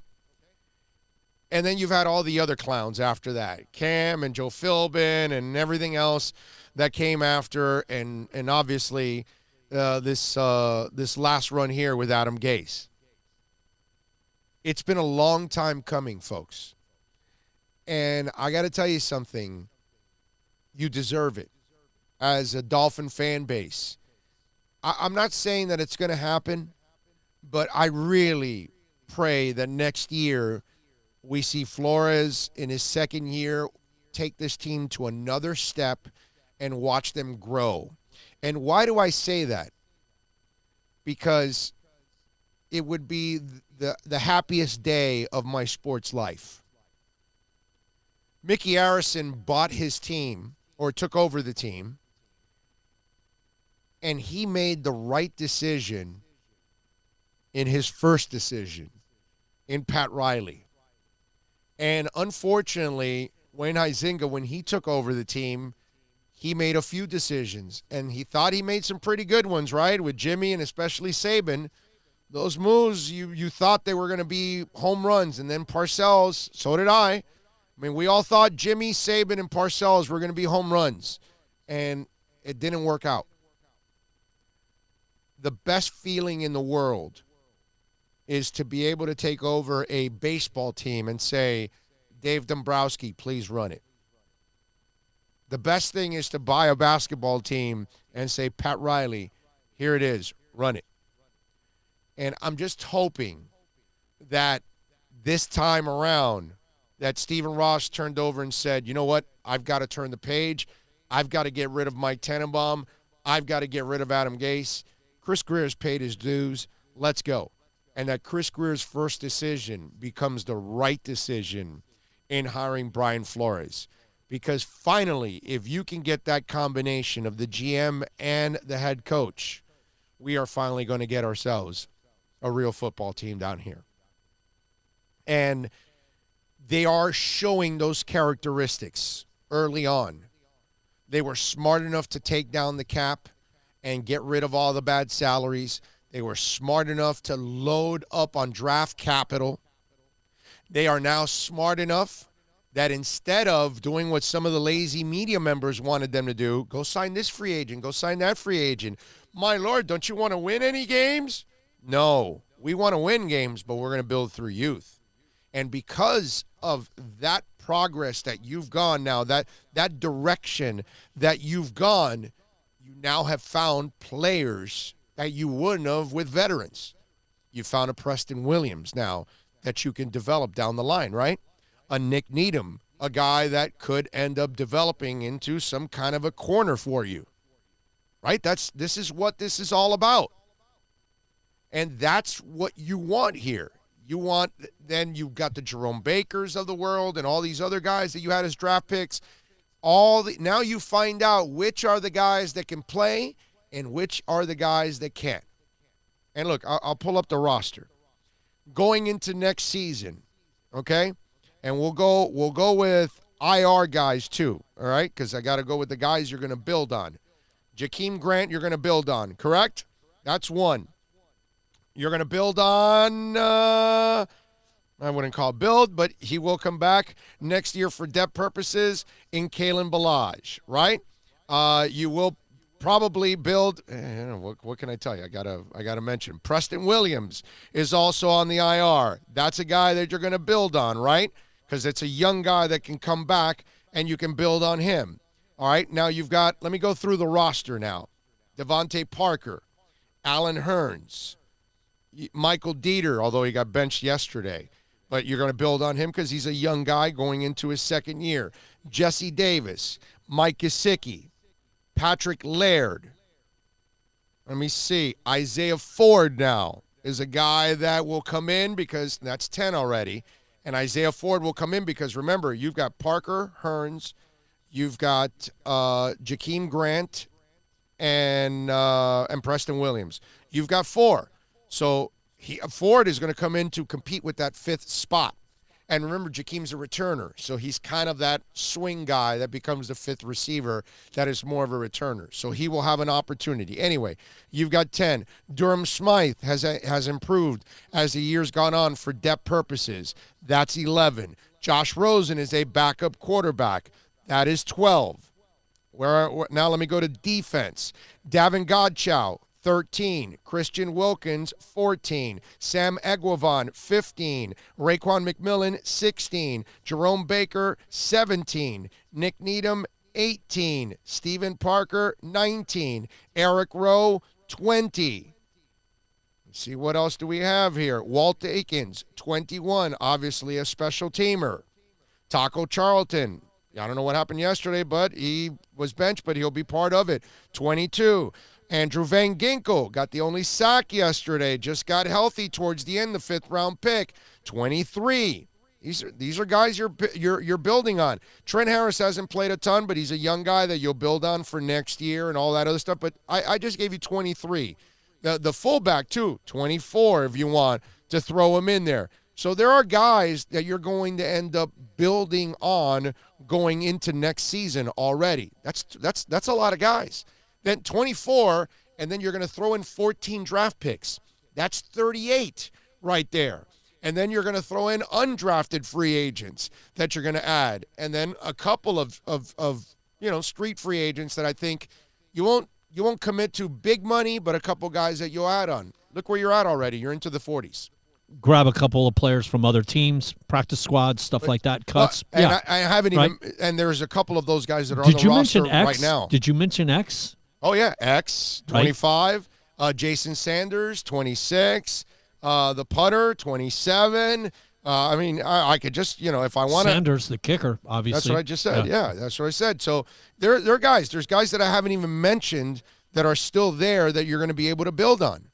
And then you've had all the other clowns after that, Cam and Joe Philbin and everything else that came after, and obviously this last run here with Adam Gase. It's been a long time coming, folks. And I got to tell you something. You deserve it. As a Dolphin fan base, I'm not saying that it's going to happen, but I really pray that next year We see Flores in his second year take this team to another step and watch them grow. And why do I say that? Because it would be the happiest day of my sports life. Mickey Arison bought his team, or took over the team, and he made the right decision in his first decision in Pat Riley. And unfortunately, Wayne Huizenga, when he took over the team, he made a few decisions, and he thought he made some pretty good ones, right, with Jimmy and especially Saban. Those moves, you thought they were going to be home runs, and then Parcells, so did I. I mean, we all thought Jimmy, Saban, and Parcells were going to be home runs, and it didn't work out. The best feeling in the world is to be able to take over a baseball team and say, Dave Dombrowski, please run it. The best thing is to buy a basketball team and say, Pat Riley, here it is, run it. And I'm just hoping that this time around that Stephen Ross turned over and said, you know what, I've got to turn the page. I've got to get rid of Mike Tannenbaum. I've got to get rid of Adam Gase. Chris Greer's paid his dues. Let's go. And that Chris Greer's first decision becomes the right decision in hiring Brian Flores. Because finally, if you can get that combination of the GM and the head coach, we are finally going to get ourselves a real football team down here. And they are showing those characteristics early on. They were smart enough to take down the cap and get rid of all the bad salaries. They were smart enough to load up on draft capital. They are now smart enough that instead of doing what some of the lazy media members wanted them to do, go sign this free agent, go sign that free agent. My Lord, don't you want to win any games? No, we want to win games, but we're going to build through youth. And because of that progress that you've gone now, that direction that you've gone, you now have found players that you wouldn't have with veterans. You found a Preston Williams now that you can develop down the line, right? A Nick Needham, a guy that could end up developing into some kind of a corner for you, right? This is what this is all about. And that's what you want here. You want, then you've got the Jerome Bakers of the world and all these other guys that you had as draft picks. Now you find out which are the guys that can play and which are the guys that can't. And look, I'll pull up the roster. Going into next season, okay? And we'll go with IR guys too, all right? Because I got to go with the guys you're going to build on. Jakeem Grant, you're going to build on, correct? That's one. You're going to build on, I wouldn't call it build, but he will come back next year for depth purposes in Kalen Ballage, right? You will probably build, what can I tell you? I gotta mention. Preston Williams is also on the IR. That's a guy that you're going to build on, right? Because it's a young guy that can come back and you can build on him. All right, now you've got, let me go through the roster now. Devontae Parker, Alan Hearns, Michael Dieter, although he got benched yesterday. But you're going to build on him because he's a young guy going into his second year. Jesse Davis, Mike Gesicki, Patrick Laird. Let me see. Isaiah Ford now is a guy that will come in because that's 10 already. And Isaiah Ford will come in because, remember, you've got Parker Hearns, you've got Jakeem Grant, and Preston Williams. You've got four. So Ford is going to come in to compete with that fifth spot. And remember, Jakeem's a returner, so he's kind of that swing guy that becomes the fifth receiver that is more of a returner. So he will have an opportunity. Anyway, you've got 10. Durham Smythe has improved as the year's gone on for depth purposes. That's 11. Josh Rosen is a backup quarterback. That is 12. Now let me go to defense. Davin Godchow, 13. Christian Wilkins, 14. Sam Eguavon, 15. Raekwon McMillan, 16. Jerome Baker, 17. Nick Needham, 18. Stephen Parker, 19. Eric Rowe, 20. See, what else do we have here? Walt Aikens, 21, obviously a special teamer. Taco Charlton, I don't know what happened yesterday, but he was benched, but he'll be part of it. 22. Andrew Van Ginkel got the only sack yesterday, just got healthy towards the end, the 5th-round pick. 23. These are guys you're building on. Trent Harris hasn't played a ton, but he's a young guy that you'll build on for next year and all that other stuff. But I just gave you 23. The fullback, too, 24 if you want to throw him in there. So there are guys that you're going to end up building on going into next season already. That's a lot of guys. Then 24, and then you're going to throw in 14 draft picks. That's 38 right there. And then you're going to throw in undrafted free agents that you're going to add. And then a couple of street free agents that I think you won't commit to big money, but a couple guys that you'll add on. Look where you're at already. You're into the 40s. Grab a couple of players from other teams, practice squads, stuff like that, cuts. And I haven't even – and there's a couple of those guys that are on the roster right now. Did you mention X? Oh, yeah, X, 25. Right. Jason Sanders, 26. The putter, 27. I could just, if I want to. Sanders, the kicker, obviously. That's what I just said. Yeah, that's what I said. So there are guys. There's guys that I haven't even mentioned that are still there that you're going to be able to build on.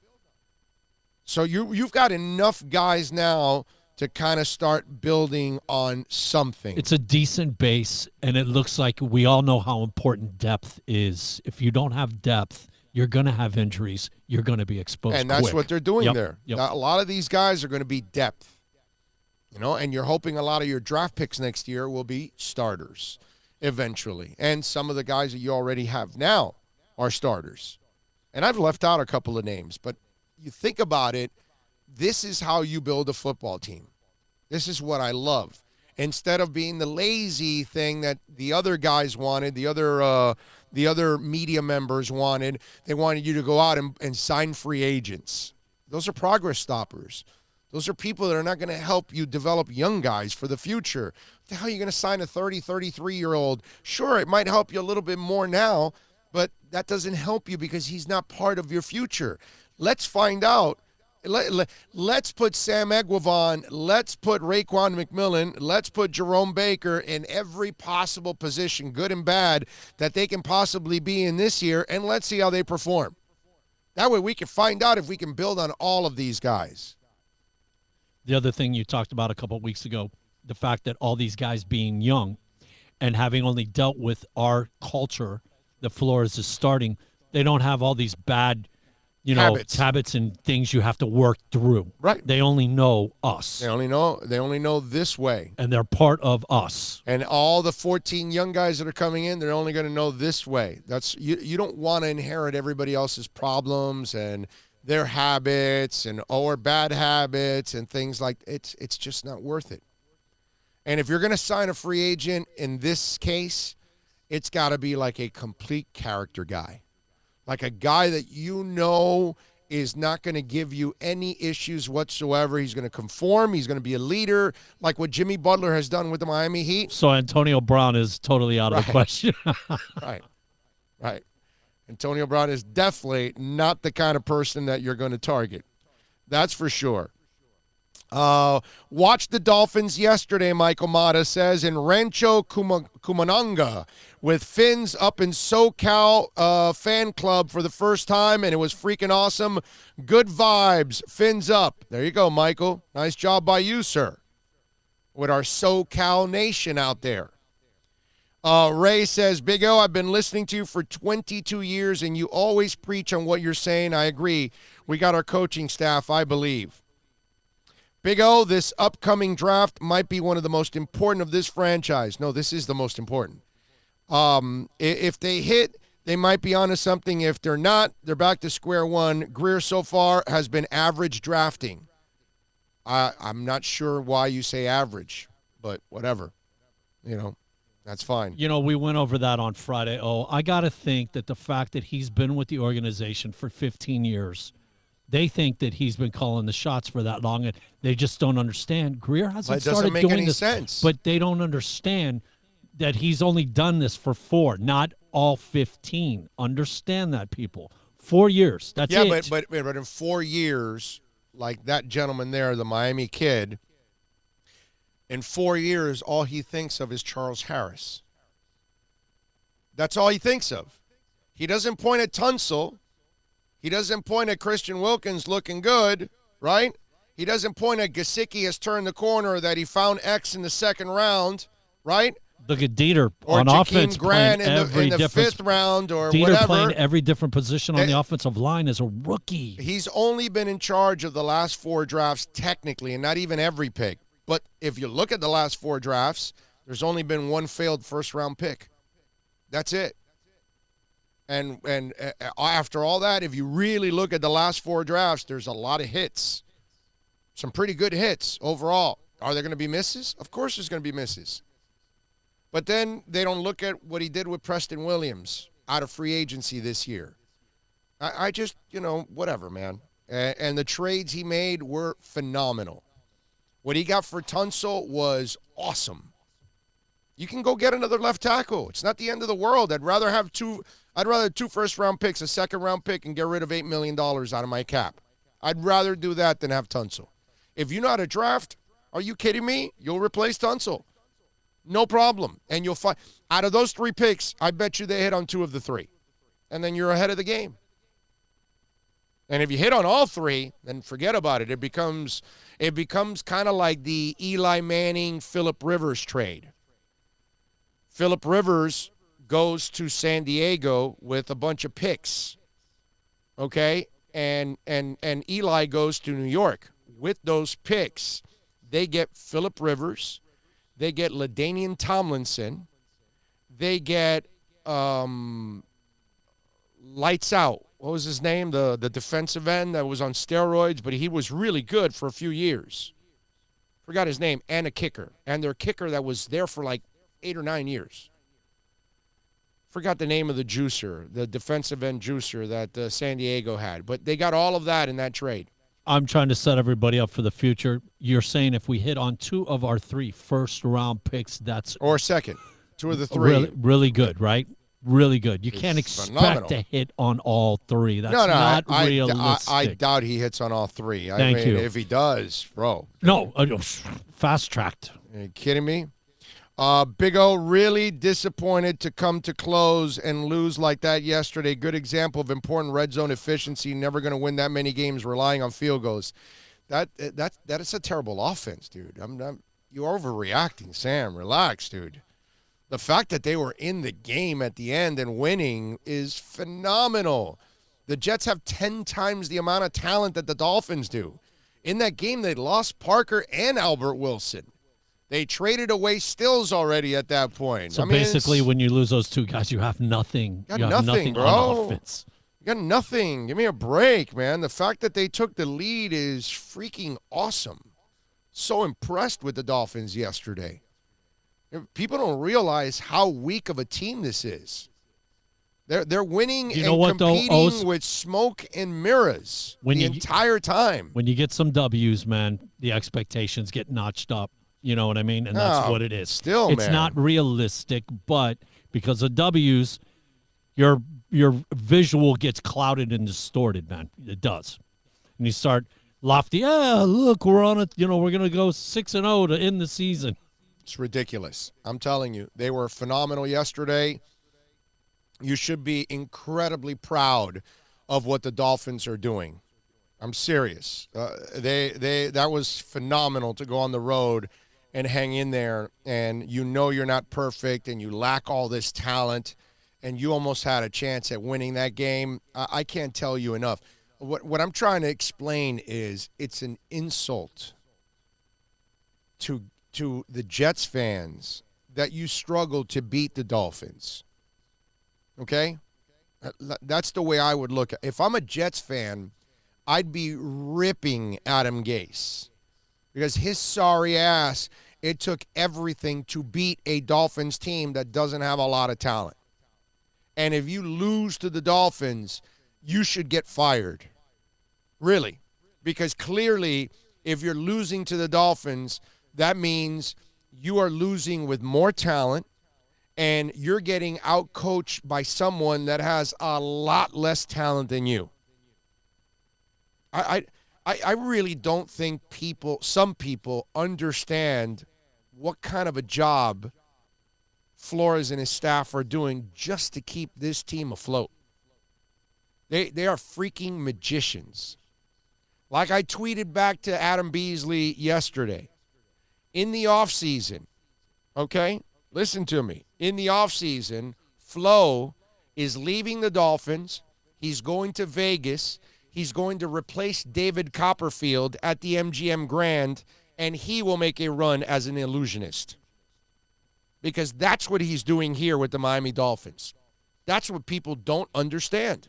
So you've got enough guys now to kind of start building on something. It's a decent base, and it looks like we all know how important depth is. If you don't have depth, you're going to have injuries. You're going to be exposed And that's quick. what they're doing there. Yep. A lot of these guys are going to be depth. And you're hoping a lot of your draft picks next year will be starters eventually. And some of the guys that you already have now are starters. And I've left out a couple of names, but you think about it, this is how you build a football team. This is what I love. Instead of being the lazy thing that the other guys wanted, the other media members wanted, they wanted you to go out and sign free agents. Those are progress stoppers. Those are people that are not going to help you develop young guys for the future. What the hell are you going to sign a 30, 33-year-old? Sure, it might help you a little bit more now, but that doesn't help you because he's not part of your future. Let's find out. Let's put Sam Eguavoen, let's put Raekwon McMillan, let's put Jerome Baker in every possible position, good and bad, that they can possibly be in this year, and let's see how they perform. That way we can find out if we can build on all of these guys. The other thing you talked about a couple of weeks ago, the fact that all these guys being young and having only dealt with our culture, the Flores is starting, they don't have all these bad habits and things you have to work through. Right. They only know us. They only know this way. And they're part of us. And all the 14 young guys that are coming in, they're only going to know this way. That's you don't want to inherit everybody else's problems and their habits or bad habits and things like it's just not worth it. And if you're going to sign a free agent in this case, it's got to be like a complete character guy. Like a guy that is not going to give you any issues whatsoever. He's going to conform. He's going to be a leader, like what Jimmy Butler has done with the Miami Heat. So Antonio Brown is totally out of the question. Right. Antonio Brown is definitely not the kind of person that you're going to target. That's for sure. Watched the Dolphins yesterday, Michael Mata says, in Rancho Cucamonga with Fins up in SoCal fan club for the first time, and it was freaking awesome. Good vibes. Fins up. There you go, Michael. Nice job by you, sir, with our SoCal nation out there. Ray says, Big O, I've been listening to you for 22 years, and you always preach on what you're saying. I agree. We got our coaching staff, I believe. Big O, this upcoming draft might be one of the most important of this franchise. No, this is the most important. If they hit, they might be onto something. If they're not, they're back to square one. Greer so far has been average drafting. I'm not sure why you say average, but whatever. That's fine. We went over that on Friday. I got to think that the fact that he's been with the organization for 15 years, they think that he's been calling the shots for that long, and they just don't understand. Greer hasn't started doing this, sense. But they don't understand that he's only done this for 4, not all 15. Understand that, people. 4 years. That's Yeah, it. but in 4 years, like that gentleman there, the Miami kid, in 4 years, all he thinks of is Charles Harris. That's all he thinks of. He doesn't point at Tunsil. He doesn't point at Christian Wilkins looking good, right? He doesn't point at Gesicki has turned the corner, that he found X in the second round, right? Look at Dieter Or on Jakeem offense Grant playing every in the different fifth round or Dieter whatever. playing every different position on the offensive line as a rookie. He's only been in charge of the last 4 drafts technically, and not even every pick. But if you look at the last 4 drafts, there's only been one failed first-round pick. That's it. And after all that, if you really look at the last 4 drafts, there's a lot of hits. Some pretty good hits overall. Are there going to be misses? Of course there's going to be misses. But then they don't look at what he did with Preston Williams out of free agency this year. I just, whatever, man. And the trades he made were phenomenal. What he got for Tunsil was awesome. You can go get another left tackle. It's not the end of the world. I'd rather have 2 first-round picks, a second-round pick, and get rid of $8 million out of my cap. I'd rather do that than have Tunsil. If you know how to draft, are you kidding me? You'll replace Tunsil. No problem. And you'll find out of those 3 picks, I bet you they hit on 2 of the 3. And then you're ahead of the game. And if you hit on all 3, then forget about it. It becomes kind of like the Eli Manning, Phillip Rivers trade. Phillip Rivers goes to San Diego with a bunch of picks. Okay? And Eli goes to New York with those picks. They get Phillip Rivers. They get LaDainian Tomlinson. They get Lights Out. What was his name? The defensive end that was on steroids, but he was really good for a few years. Forgot his name. And a kicker. And their kicker that was there for like 8 or 9 years. Forgot the name of the juicer, the defensive end juicer that San Diego had. But they got all of that in that trade. I'm trying to set everybody up for the future. You're saying if we hit on 2 of our 3 first-round picks, that's or second, 2 of the 3, really, really good, right? Really good. You It's can't expect phenomenal. to hit on all 3. That's no, not I realistic. doubt he hits on all 3. Thank you. If he does, bro. No, fast-tracked. Are you kidding me? Big O really disappointed to come to close and lose like that yesterday. Good example of important red zone efficiency. Never going to win that many games relying on field goals. That is a terrible offense, dude. You're overreacting, Sam. Relax, dude. The fact that they were in the game at the end and winning is phenomenal. The Jets have 10 times the amount of talent that the Dolphins do. In that game, they lost Parker and Albert Wilson. They traded away Stills already at that point. So basically, when you lose those 2 guys, you have nothing. Got you have nothing, bro. on offense. You got nothing. Give me a break, man. The fact that they took the lead is freaking awesome. So impressed with the Dolphins yesterday. People don't realize how weak of a team this is. They're winning and competing with smoke and mirrors the entire time. When you get some W's, man, the expectations get notched up. You know what I mean? And that's what it is. It's not realistic, but because of W's, your visual gets clouded and distorted, man. It does. And you start lofty, look, we're on it. We're going to go 6-0 to end the season. It's ridiculous. I'm telling you, they were phenomenal yesterday. You should be incredibly proud of what the Dolphins are doing. I'm serious. That was phenomenal to go on the road and hang in there, and you're not perfect, and you lack all this talent, and you almost had a chance at winning that game. I can't tell you enough. What I'm trying to explain is it's an insult to the Jets fans that you struggled to beat the Dolphins. Okay? That's the way I would look at it. If I'm a Jets fan, I'd be ripping Adam Gase because his sorry ass, it took everything to beat a Dolphins team that doesn't have a lot of talent. And if you lose to the Dolphins, you should get fired. Really. Because clearly, if you're losing to the Dolphins, that means you are losing with more talent and you're getting outcoached by someone that has a lot less talent than you. I really don't think some people understand what kind of a job Flores and his staff are doing just to keep this team afloat. They are freaking magicians. Like I tweeted back to Adam Beasley yesterday. In the offseason, okay, listen to me. In the offseason, Flo is leaving the Dolphins. He's going to Vegas. He's going to replace David Copperfield at the MGM Grand, and he will make a run as an illusionist. Because that's what he's doing here with the Miami Dolphins. That's what people don't understand.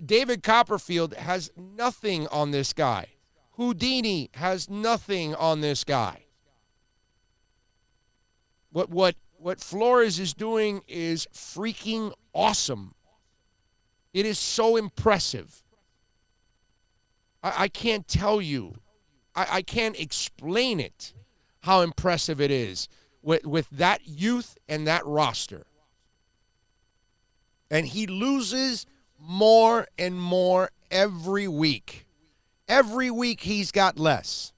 David Copperfield has nothing on this guy. Houdini has nothing on this guy. What Flores is doing is freaking awesome. It is so impressive. I can't tell you. I can't explain it, how impressive it is with that youth and that roster. And he loses more and more every week. Every week he's got less.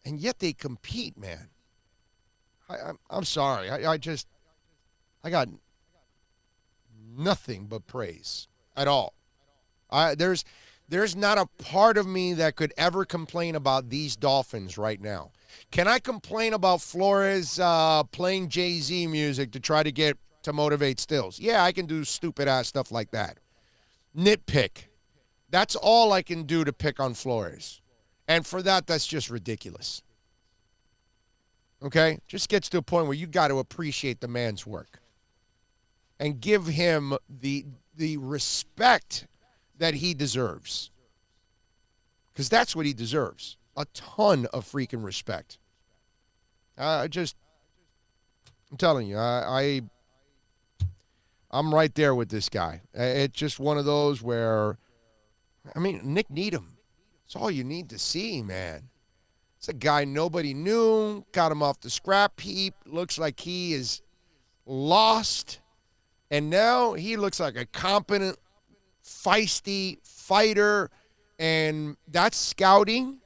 And yet they compete, man. I'm sorry. I got nothing but praise at all. There's not a part of me that could ever complain about these Dolphins right now. Can I complain about Flores playing Jay-Z music to try to motivate Stills? Yeah, I can do stupid-ass stuff like that. Nitpick. That's all I can do to pick on Flores. And for that's just ridiculous. Okay? Just gets to a point where you got to appreciate the man's work and give him the respect that he deserves. Because that's what he deserves. A ton of freaking respect. I'm telling you, I'm right there with this guy. It's just one of those where, Nick Needham, it's all you need to see, man. It's a guy nobody knew, got him off the scrap heap, looks like he is lost, and now he looks like a competent, feisty fighter, and that's scouting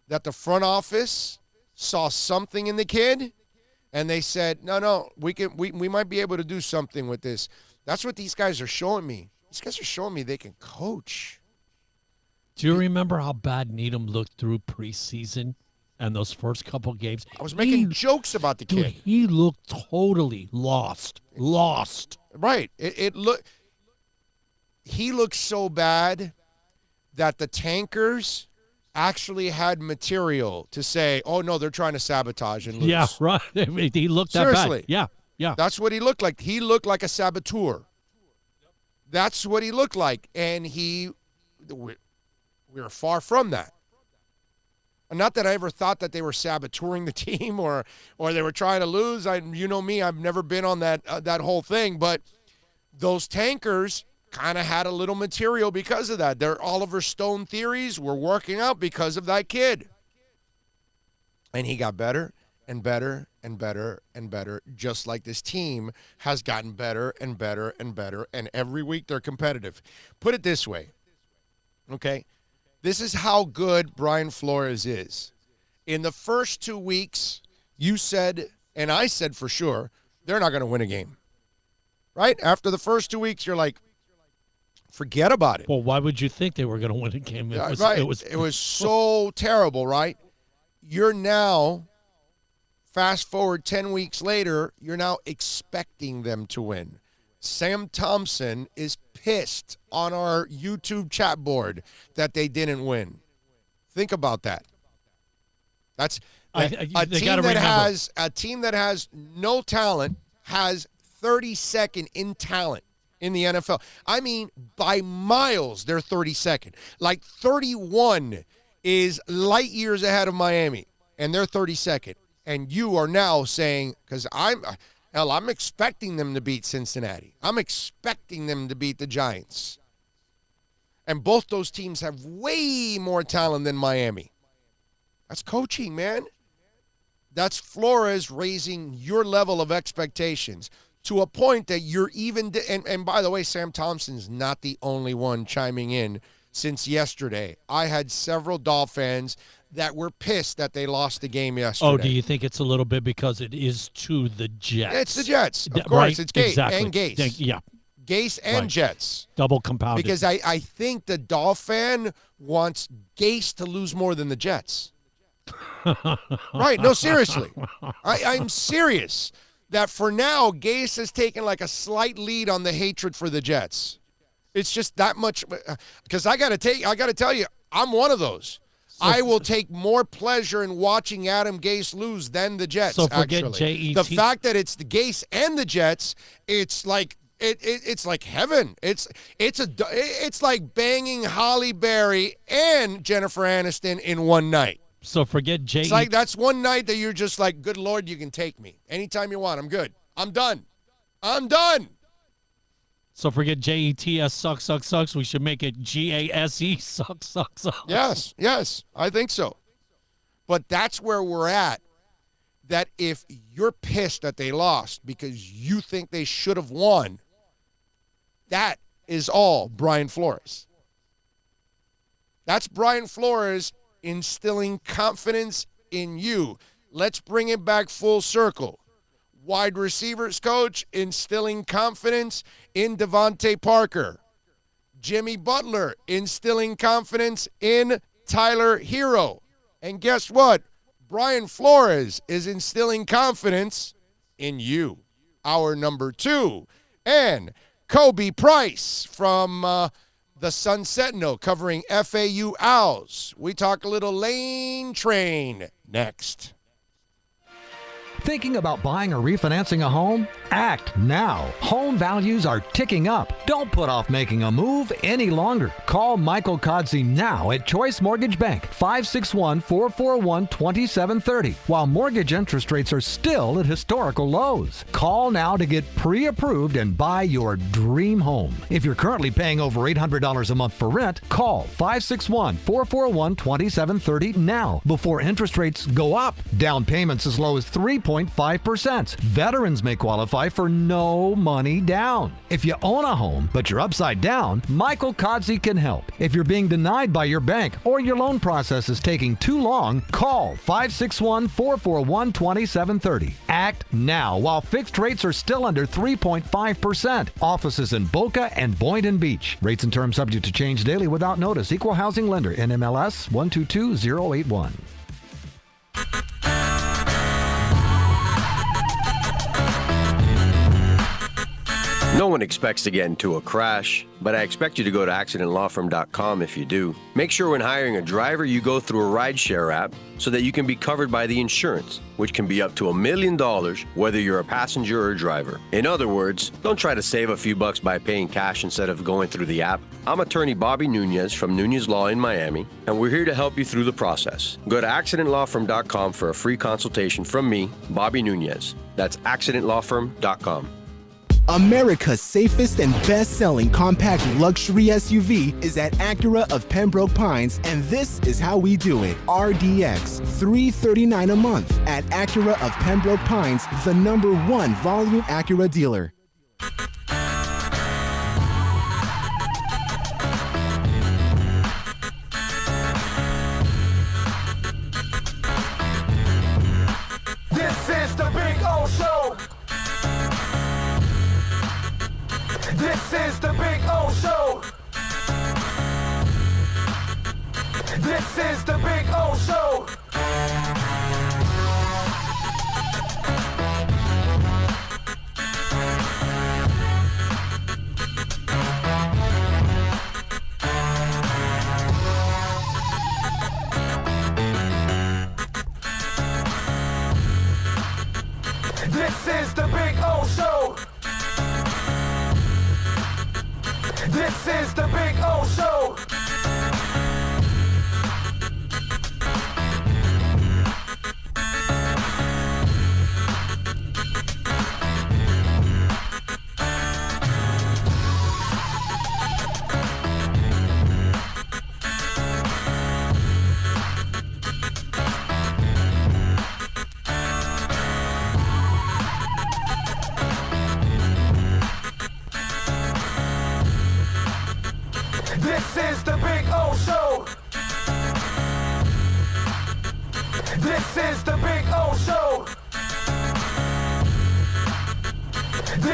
that the front office saw something in the kid, and they said, no, we might be able to do something with this. That's what these guys are showing me. These guys are showing me they can coach. Do you remember how bad Needham looked through preseason and those first couple games? I was making jokes about the kid. Dude, he looked totally lost. Right. He looked so bad that the tankers actually had material to say, oh, no, they're trying to sabotage and lose. Yeah, right. He looked that Seriously. bad. Yeah. That's what he looked like. He looked like a saboteur. That's what he looked like. And we were far from that. Not that I ever thought that they were saboteuring the team or they were trying to lose. You know me, I've never been on that whole thing. But those tankers kind of had a little material because of that. Their Oliver Stone theories were working out because of that kid. And he got better and better and better and better, just like this team has gotten better and better and better. And every week they're competitive. Put it this way, okay? This is how good Brian Flores is. In the first 2 weeks, you said, and I said for sure, they're not going to win a game. Right? After the first 2 weeks, you're like, forget about it. Well, why would you think they were going to win a game? It was so terrible, right? You're now, fast forward 10 weeks later, you're now expecting them to win. Sam Thompson is pissed on our YouTube chat board that they didn't win. Think about that. That's a team that has no talent has 32nd in talent in the NFL. I mean, by miles, they're 32nd. Like 31 is light years ahead of Miami, and they're 32nd. And you are now saying, because I'm expecting them to beat Cincinnati. I'm expecting them to beat the Giants. And both those teams have way more talent than Miami. That's coaching, man. That's Flores raising your level of expectations to a point that you're even and by the way, Sam Thompson's not the only one chiming in since yesterday. I had several Dolphins that were pissed that they lost the game yesterday. Oh, do you think it's a little bit because it is to the Jets? It's the Jets. Of course, right? it's Gase Exactly. and Gase. Yeah. Gase and Right. Jets. Double compounded. Because I think the Dolphin wants Gase to lose more than the Jets. Right. No, seriously. I'm serious that for now, Gase has taken like a slight lead on the hatred for the Jets. It's just that much. Because I got to tell you, I'm one of those. I will take more pleasure in watching Adam Gase lose than the Jets. So forget actually. JET. The fact that it's the Gase and the Jets, it's like it's like heaven. It's like banging Halle Berry and Jennifer Aniston in one night. So forget JET. It's like that's one night that you're just like, good Lord, you can take me anytime you want. I'm good. I'm done. So forget JETS sucks. We should make it GASE sucks. Yes, I think so. But that's where we're at. That if you're pissed that they lost because you think they should have won, that is all Brian Flores. That's Brian Flores instilling confidence in you. Let's bring it back full circle. Wide receivers coach instilling confidence in Devontae Parker. Jimmy Butler instilling confidence in Tyler Hero. And guess what? Brian Flores is instilling confidence in you, our number 2. And Kobe Price from the Sun Sentinel covering FAU Owls. We talk a little Lane Train next. Thinking about buying or refinancing a home? Act now. Home values are ticking up. Don't put off making a move any longer. Call Michael Kodsey now at Choice Mortgage Bank, 561-441-2730, while mortgage interest rates are still at historical lows. Call now to get pre-approved and buy your dream home. If you're currently paying over $800 a month for rent, call 561-441-2730 now before interest rates go up. Down payments as low as 3.5%. Veterans may qualify for no money down. If you own a home, but you're upside down, Michael Kodsey can help. If you're being denied by your bank or your loan process is taking too long, call 561-441-2730. Act now while fixed rates are still under 3.5%. Offices in Boca and Boynton Beach. Rates and terms subject to change daily without notice. Equal housing lender. NMLS 122081. No one expects to get into a crash, but I expect you to go to accidentlawfirm.com if you do. Make sure when hiring a driver, you go through a rideshare app so that you can be covered by the insurance, which can be up to $1 million whether you're a passenger or a driver. In other words, don't try to save a few bucks by paying cash instead of going through the app. I'm attorney Bobby Nunez from Nunez Law in Miami, and we're here to help you through the process. Go to accidentlawfirm.com for a free consultation from me, Bobby Nunez. That's accidentlawfirm.com. America's safest and best-selling compact luxury SUV is at Acura of Pembroke Pines, and this is how we do it. RDX, $339 a month at Acura of Pembroke Pines, the #1 volume Acura dealer. This is the Big O Show. This is the Big O Show. This is the Big O Show. This is the Big O Show. This is the Big O Show.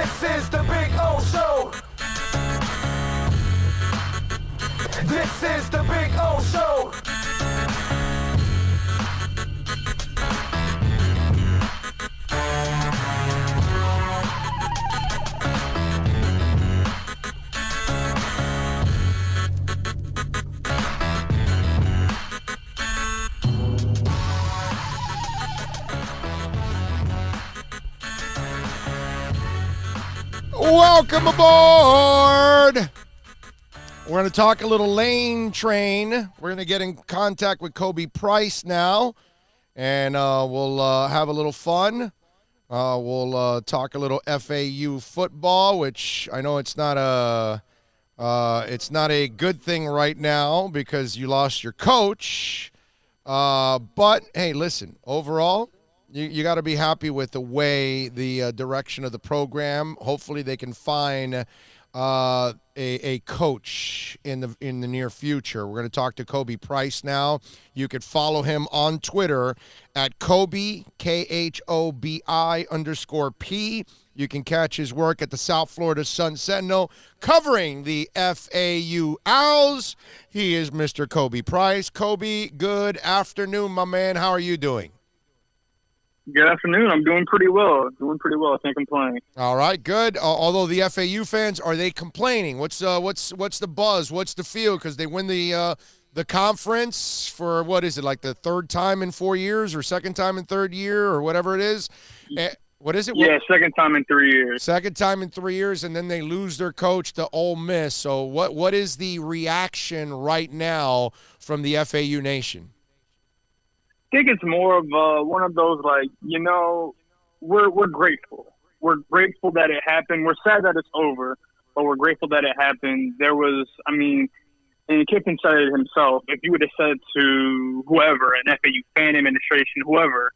This is the Big O Show. This is the Big O Show. Welcome aboard. We're going to talk a little Lane Train. We're going to get in contact with Kobe Price now, and we'll have a little fun. We'll talk a little FAU football, which I know it's not a good thing right now because you lost your coach. But hey, listen, overall, you got to be happy with the way the direction of the program. Hopefully, they can find a coach in the near future. We're going to talk to Kobe Price now. You could follow him on Twitter at Kobe KHOBI_P. You can catch his work at the South Florida Sun Sentinel covering the FAU Owls. He is Mr. Kobe Price. Kobe, good afternoon, my man. How are you doing? Good afternoon. I'm doing pretty well. I can't complain. All right, good. Although the FAU fans, are they complaining? What's the buzz? What's the feel? Because they win the conference for, what is it, like the third time in 4 years or second time in third year or whatever it is? What is it? Yeah, second time in 3 years. Second time in 3 years, and then they lose their coach to Ole Miss. So what is the reaction right now from the FAU Nation? I think it's more of one of those, like, you know, we're grateful. We're grateful that it happened. We're sad that it's over, but we're grateful that it happened. There was, I mean, and Kiffin said it himself, if you would have said to whoever, an FAU fan administration, whoever,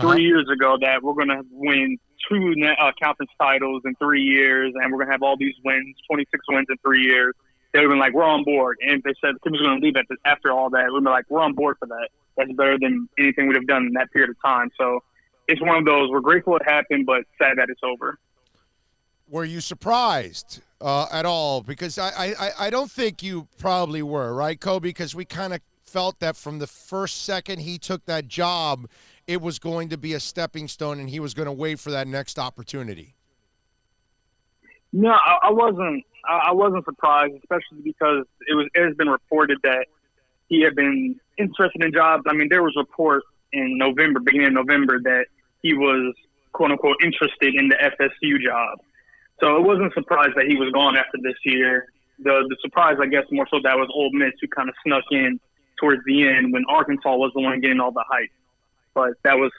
3 years ago that we're going to win 2 conference titles in 3 years and we're going to have all these wins, 26 wins in 3 years, they would have been like, we're on board. And if they said the team was going to leave after all that, we would be like, we're on board for that. That's better than anything we'd have done in that period of time. So it's one of those, we're grateful it happened, but sad that it's over. Were you surprised at all? Because I don't think you probably were, right, Kobe? Because we kind of felt that from the first second he took that job, it was going to be a stepping stone and he was going to wait for that next opportunity. No, I wasn't. I wasn't surprised, especially because it has been reported that he had been interested in jobs. I mean, there was reports in November, beginning of November, that he was quote unquote interested in the FSU job. So it wasn't surprised that he was gone after this year. The surprise, I guess, more so that was Ole Miss, who kind of snuck in towards the end when Arkansas was the one getting all the hype. But that was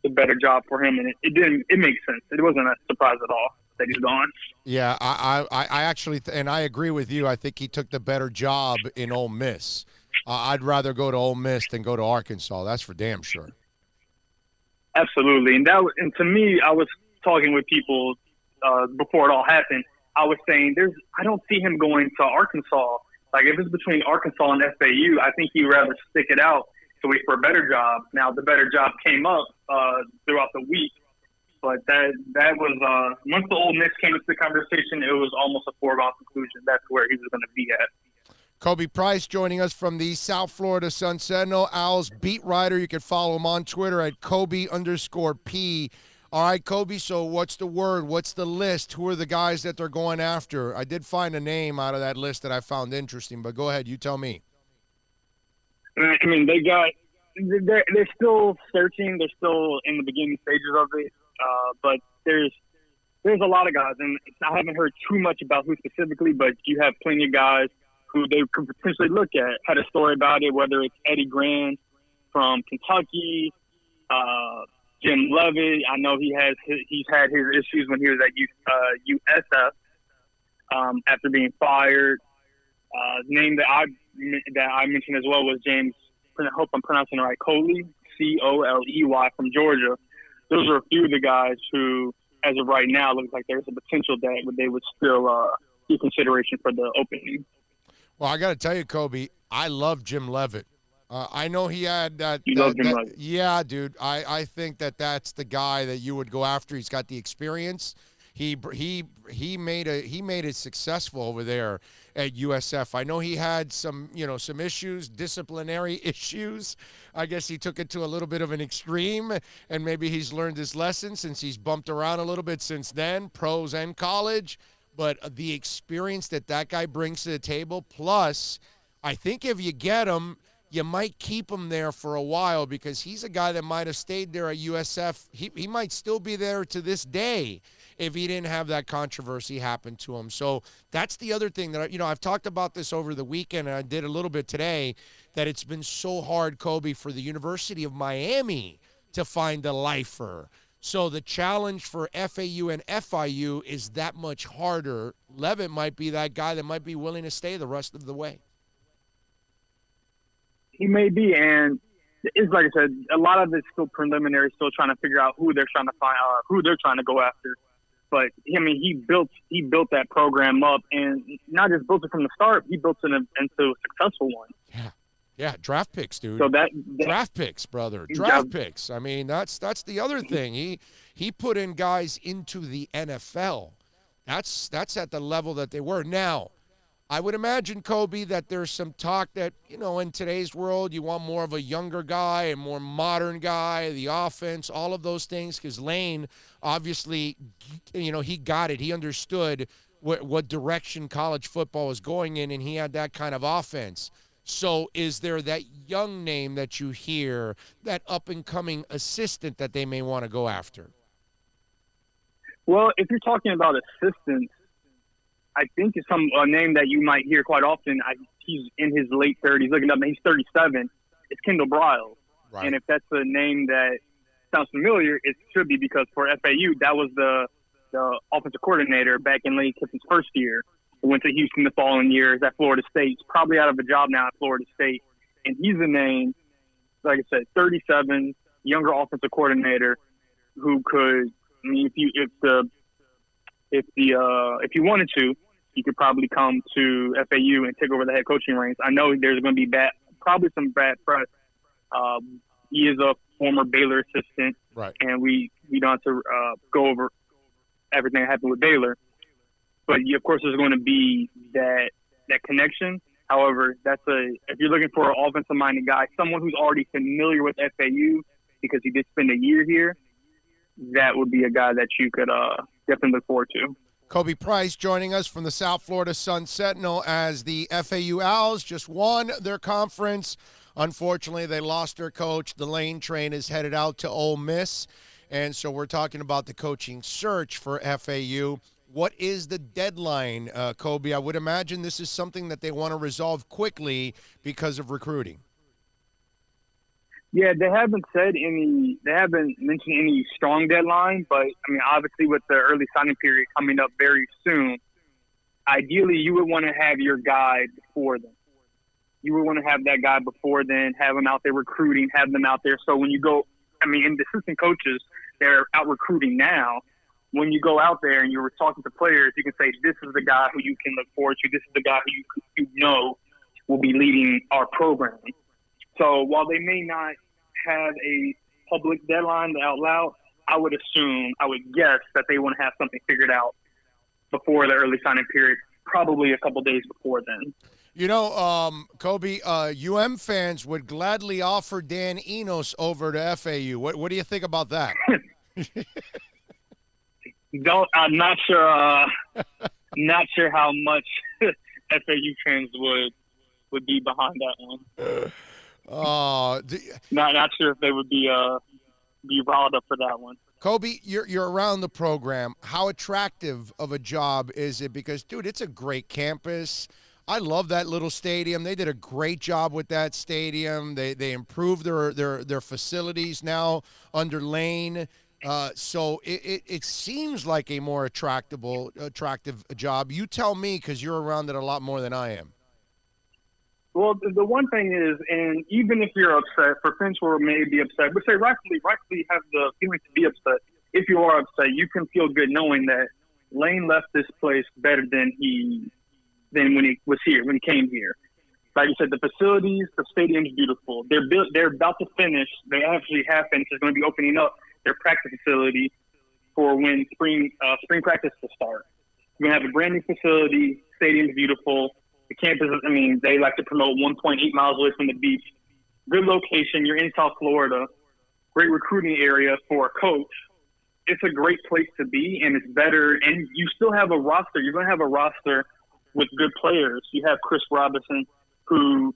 the better job for him, and it makes sense. It wasn't a surprise at all that he's gone. Yeah, I actually, and I agree with you. I think he took the better job in Ole Miss. I'd rather go to Ole Miss than go to Arkansas. That's for damn sure. Absolutely, and to me, I was talking with people before it all happened. I was saying, I don't see him going to Arkansas. Like, if it's between Arkansas and FAU, I think he'd rather stick it out to wait for a better job. Now, the better job came up throughout the week. But that was once the Ole Miss came into the conversation, it was almost a foregone conclusion. That's where he was going to be at. Kobe Price joining us from the South Florida Sun Sentinel, Owls beat writer. You can follow him on Twitter at Kobe_P. All right, Kobe, so what's the word? What's the list? Who are the guys that they're going after? I did find a name out of that list that I found interesting, but go ahead. You tell me. I mean, they're still searching. They're still in the beginning stages of it. But there's a lot of guys, and I haven't heard too much about who specifically, but you have plenty of guys who they could potentially look at. Had a story about it, whether it's Eddie Gran from Kentucky, Jim Levitt. I know he's had his issues when he was at USF after being fired. Name that I mentioned as well was James. I hope I'm pronouncing it right. Coley, Coley from Georgia. Those are a few of the guys who, as of right now, looks like there's a potential that they would still give consideration for the opening. Well, I got to tell you, Kobe, I love Jim Levitt. I know he had that. You loved him, right? Yeah, dude. I think that's the guy that you would go after. He's got the experience. He made it successful over there at USF. I know he had some issues, disciplinary issues. I guess he took it to a little bit of an extreme, and maybe he's learned his lesson since he's bumped around a little bit since then, pros and college. But the experience that guy brings to the table, plus I think if you get him, you might keep him there for a while because he's a guy that might have stayed there at USF. He might still be there to this day if he didn't have that controversy happen to him. So that's the other thing that, I've talked about this over the weekend, and I did a little bit today, that it's been so hard, Kobe, for the University of Miami to find a lifer. So the challenge for FAU and FIU is that much harder. Levitt might be that guy that might be willing to stay the rest of the way. He may be, and it's like I said, a lot of it's still preliminary, still trying to figure out who they're trying to find, who they're trying to go after. But I mean, he built that program up, and not just built it from the start, he built it into a successful one. Yeah, draft picks, dude. So that draft picks, brother, draft picks. I mean, that's the other thing. He put in guys into the NFL. That's at the level that they were. Now, I would imagine, Kobe, that there's some talk that, in today's world, you want more of a younger guy, a more modern guy, the offense, all of those things, because Lane, obviously, he got it. He understood what direction college football was going in, and he had that kind of offense. So is there that young name that you hear, that up-and-coming assistant that they may want to go after? Well, if you're talking about assistants, I think it's a name that you might hear quite often. He's in his late 30s. Looking up, he's 37. It's Kendall Briles. Right. And if that's a name that sounds familiar, it should be because for FAU, that was the offensive coordinator back in Lane Kiffin's first year. He went to Houston the following year. Is at Florida State. He's probably out of a job now at Florida State. And he's a name, like I said, 37, younger offensive coordinator who could, I mean, if you wanted to, he could probably come to FAU and take over the head coaching reins. I know there's going to be probably some bad press. He is a former Baylor assistant, right? And we don't have to go over everything that happened with Baylor. But of course, there's going to be that connection. However, if you're looking for an offensive-minded guy, someone who's already familiar with FAU because he did spend a year here, that would be a guy that you could definitely look forward to. Kobe Price joining us from the South Florida Sun-Sentinel as the FAU Owls just won their conference. Unfortunately, they lost their coach. The Lane train is headed out to Ole Miss. And so we're talking about the coaching search for FAU. What is the deadline, Kobe? I would imagine this is something that they want to resolve quickly because of recruiting. Yeah, they haven't mentioned any strong deadline, but I mean, obviously with the early signing period coming up very soon, ideally you would want to have your guy before then. You would want to have that guy before then, have them out there recruiting, have them out there. So when you go, I mean, and the assistant coaches, they're out recruiting now. When you go out there and you're talking to players, you can say, this is the guy who you can look forward to. This is the guy who you know will be leading our program. So while they may not have a public deadline out loud, I would guess that they want to have something figured out before the early signing period, probably a couple days before then. Kobe, fans would gladly offer Dan Enos over to FAU. What do you think about that? I'm not sure. Not sure how much FAU fans would be behind that one. Not sure if they would be riled up for that one. Kobe, you're around the program. How attractive of a job is it? Because, dude, it's a great campus. I love that little stadium. They did a great job with that stadium. They improved their facilities now under Lane. So it seems like a more attractive job. You tell me, because you're around it a lot more than I am. Well, the one thing is, and even if you're upset, for fans who may be upset, but say rightfully have the feeling to be upset. If you are upset, you can feel good knowing that Lane left this place better than when he came here. like you said, the facilities, the stadium's beautiful. They're about to finish. They actually have finished. They're going to be opening up their practice facility for when spring practice will start. We're going to have a brand new facility. Stadium's beautiful. The campus, I mean, they like to promote 1.8 miles away from the beach. Good location. You're in South Florida. Great recruiting area for a coach. It's a great place to be, and it's better. And you still have a roster. You're going to have a roster with good players. You have Chris Robinson, who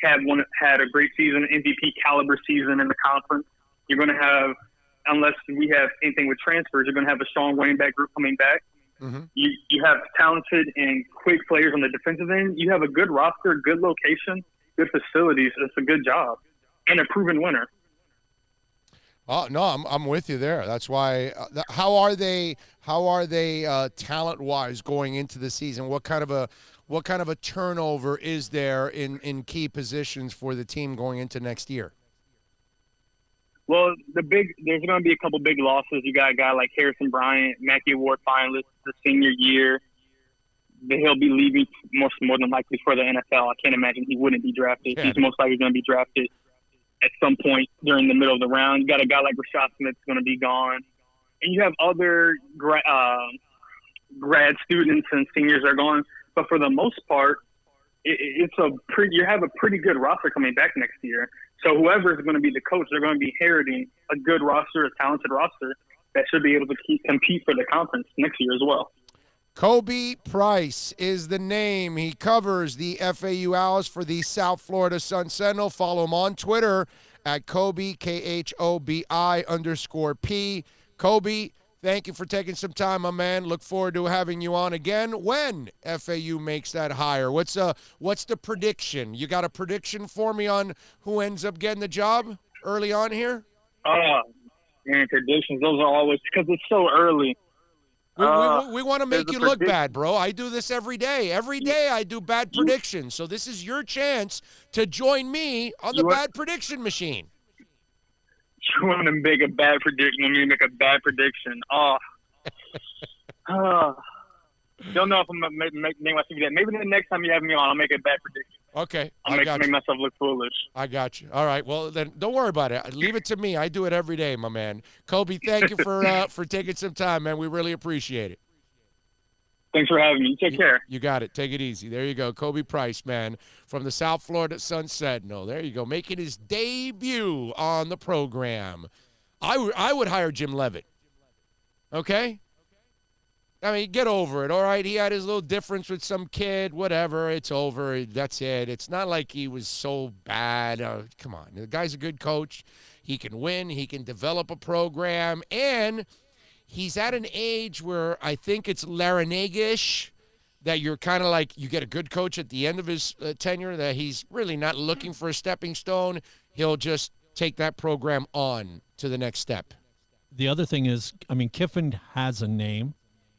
had a great season, MVP caliber season in the conference. You're going to have, unless we have anything with transfers, you're going to have a strong running back group coming back. Mm-hmm. You have talented and quick players on the defensive end. You have a good roster, good location, good facilities. It's a good job, and a proven winner. Oh no, I'm with you there. That's why. How are they talent wise going into the season? What kind of a turnover is there in key positions for the team going into next year? Well, there's going to be a couple big losses. You got a guy like Harrison Bryant, Mackey Award finalist the senior year. He'll be leaving more than likely for the NFL. I can't imagine he wouldn't be drafted. Yeah. He's most likely going to be drafted at some point during the middle of the round. You got a guy like Rashad Smith's going to be gone. And you have other grad students and seniors are gone. But for the most part, you have a pretty good roster coming back next year. So whoever is going to be the coach, they're going to be inheriting a good roster, a talented roster that should be able to compete for the conference next year as well. Kobe Price is the name. He covers the FAU Owls for the South Florida Sun Sentinel. Follow him on Twitter at Kobe, KHOBI_P. Kobe, thank you for taking some time, my man. Look forward to having you on again when FAU makes that hire. What's the prediction? You got a prediction for me on who ends up getting the job early on here? Man, predictions, those are always, because it's so early. We want to make you look bad, bro. I do this every day. Every day I do bad predictions. So this is your chance to join me on the bad prediction machine. You want to make a bad prediction? Let me make a bad prediction. Don't know if I'm going to make my CV that. Maybe the next time you have me on, I'll make a bad prediction. Okay. I'll make myself look foolish. I got you. All right. Well, then don't worry about it. Leave it to me. I do it every day, my man. Kobe, thank you for taking some time, man. We really appreciate it. Thanks for having me. Take care. You got it. Take it easy. There you go. Kobe Price, man, from the South Florida Sun Sentinel. There you go. Making his debut on the program. I would hire Jim Leavitt. Okay? I mean, get over it, all right? He had his little difference with some kid, whatever. It's over. That's it. It's not like he was so bad. Come on. The guy's a good coach. He can win. He can develop a program. And he's at an age where I think it's Larranaga-ish, that you're kind of like, you get a good coach at the end of his tenure, that he's really not looking for a stepping stone. He'll just take that program on to the next step. The other thing is, I mean, Kiffin has a name.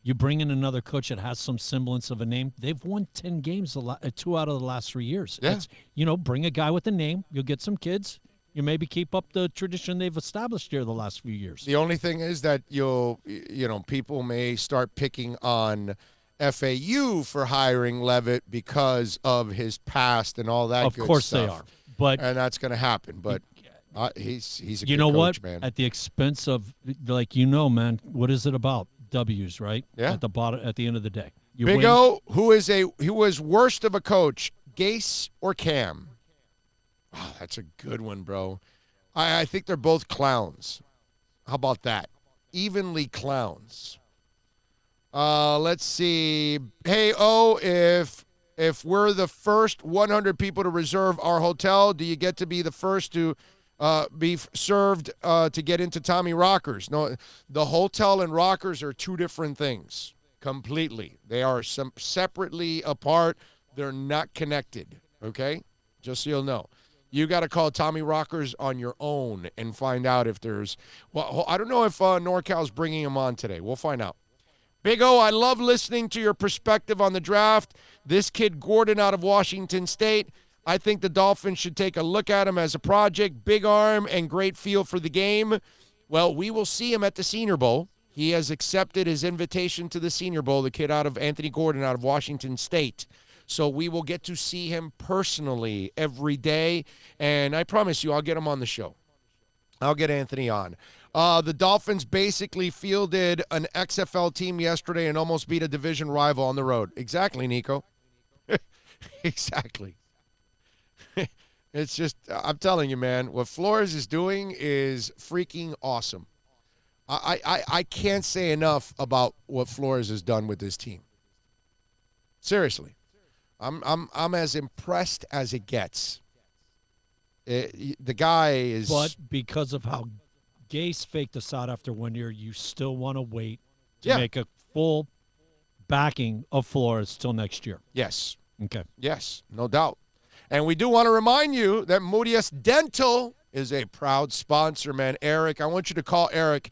You bring in another coach that has some semblance of a name. They've won 10 games, 2 out of the last 3 years. Yeah. Bring a guy with a name. You'll get some kids. You maybe keep up the tradition they've established here the last few years. The only thing is that people may start picking on FAU for hiring Leavitt because of his past and all that good stuff. Of course they are. And that's going to happen. But he's a good coach, man. At the expense of, man, what is it about? W's, right? Yeah. At the end of the day. Big O, who is worst of a coach, Gase or Cam? Oh, that's a good one, bro. I think they're both clowns. How about that? Evenly clowns. Let's see. Hey, O, if we're the first 100 people to reserve our hotel, do you get to be the first to be served to get into Tommy Rockers? No, the hotel and Rockers are two different things completely. They are separately apart. They're not connected, okay? Just so you'll know. You got to call Tommy Rockers on your own and find out if there's – well, I don't know if NorCal's bringing him on today. We'll find out. Big O, I love listening to your perspective on the draft. This kid Gordon out of Washington State – I think the Dolphins should take a look at him as a project, big arm, and great feel for the game. Well, we will see him at the Senior Bowl. He has accepted his invitation to the Senior Bowl, the kid Anthony Gordon out of Washington State. So we will get to see him personally every day. And I promise you, I'll get him on the show. I'll get Anthony on. The Dolphins basically fielded an XFL team yesterday and almost beat a division rival on the road. Exactly, Nico. Exactly. It's just, I'm telling you, man, what Flores is doing is freaking awesome. I can't say enough about what Flores has done with this team. Seriously. I'm as impressed as it gets. The guy is... But because of how Gase faked us out after 1 year, you still want to wait to make a full backing of Flores till next year. Yes. Okay. Yes, no doubt. And we do want to remind you that Moodius Dental is a proud sponsor, man. Eric, I want you to call Eric.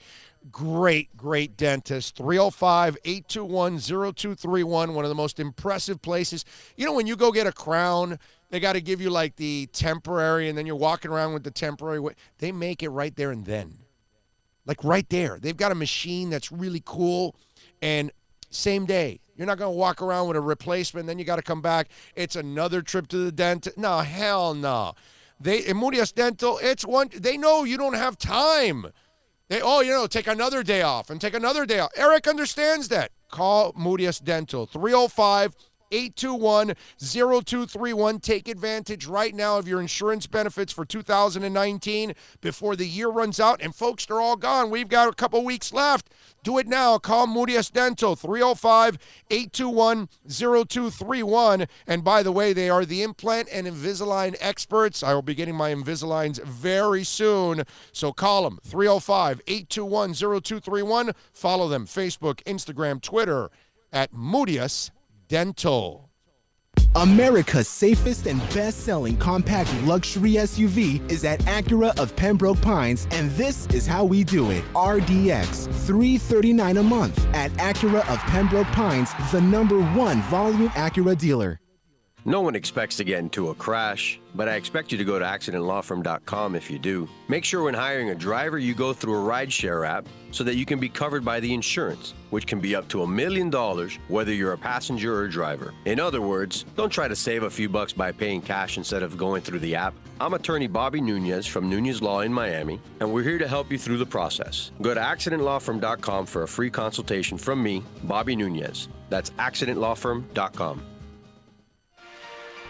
Great dentist. 305-821-0231, one of the most impressive places. You know, when you go get a crown, they got to give you like the temporary, and then you're walking around with the temporary. They make it right there and then. Like right there. They've got a machine that's really cool, and same day. You're not going to walk around with a replacement, then you got to come back. It's another trip to the dentist. No, hell no. In Moodius Dental, they know you don't have time. Take another day off and take another day off. Eric understands that. Call Moodius Dental, 305-821-0231. Take advantage right now of your insurance benefits for 2019 before the year runs out. And folks, they're all gone. We've got a couple weeks left. Do it now. Call Moodius Dental, 305-821-0231. And by the way, they are the implant and Invisalign experts. I will be getting my Invisaligns very soon. So call them, 305-821-0231. Follow them, Facebook, Instagram, Twitter, at Moodius Dental. America's safest and best-selling compact luxury SUV is at Acura of Pembroke Pines, and this is how we do it. RDX, $339 a month at Acura of Pembroke Pines, the #1 volume Acura dealer. No one expects to get into a crash, but I expect you to go to accidentlawfirm.com if you do. Make sure when hiring a driver, you go through a rideshare app so that you can be covered by the insurance, which can be up to $1 million whether you're a passenger or a driver. In other words, don't try to save a few bucks by paying cash instead of going through the app. I'm attorney Bobby Nunez from Nunez Law in Miami, and we're here to help you through the process. Go to accidentlawfirm.com for a free consultation from me, Bobby Nunez. That's accidentlawfirm.com.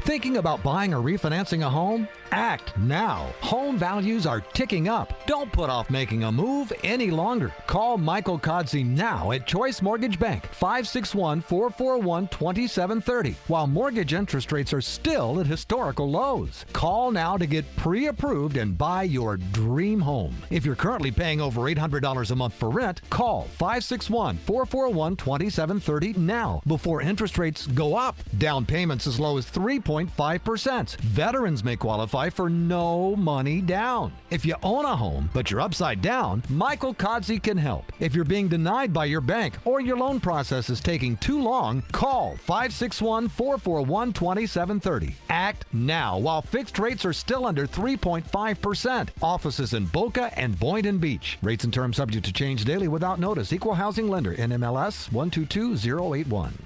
Thinking about buying or refinancing a home? Act now. Home values are ticking up. Don't put off making a move any longer. Call Michael Kodzie now at Choice Mortgage Bank, 561-441-2730, while mortgage interest rates are still at historical lows. Call now to get pre-approved and buy your dream home. If you're currently paying over $800 a month for rent, call 561-441-2730 now before interest rates go up. Down payments as low as 3.5%. Veterans may qualify for no money down. If you own a home, but you're upside down, Michael Kodzie can help. If you're being denied by your bank or your loan process is taking too long, call 561-441-2730. Act now while fixed rates are still under 3.5%. Offices in Boca and Boynton Beach. Rates and terms subject to change daily without notice. Equal housing lender. NMLS 122081.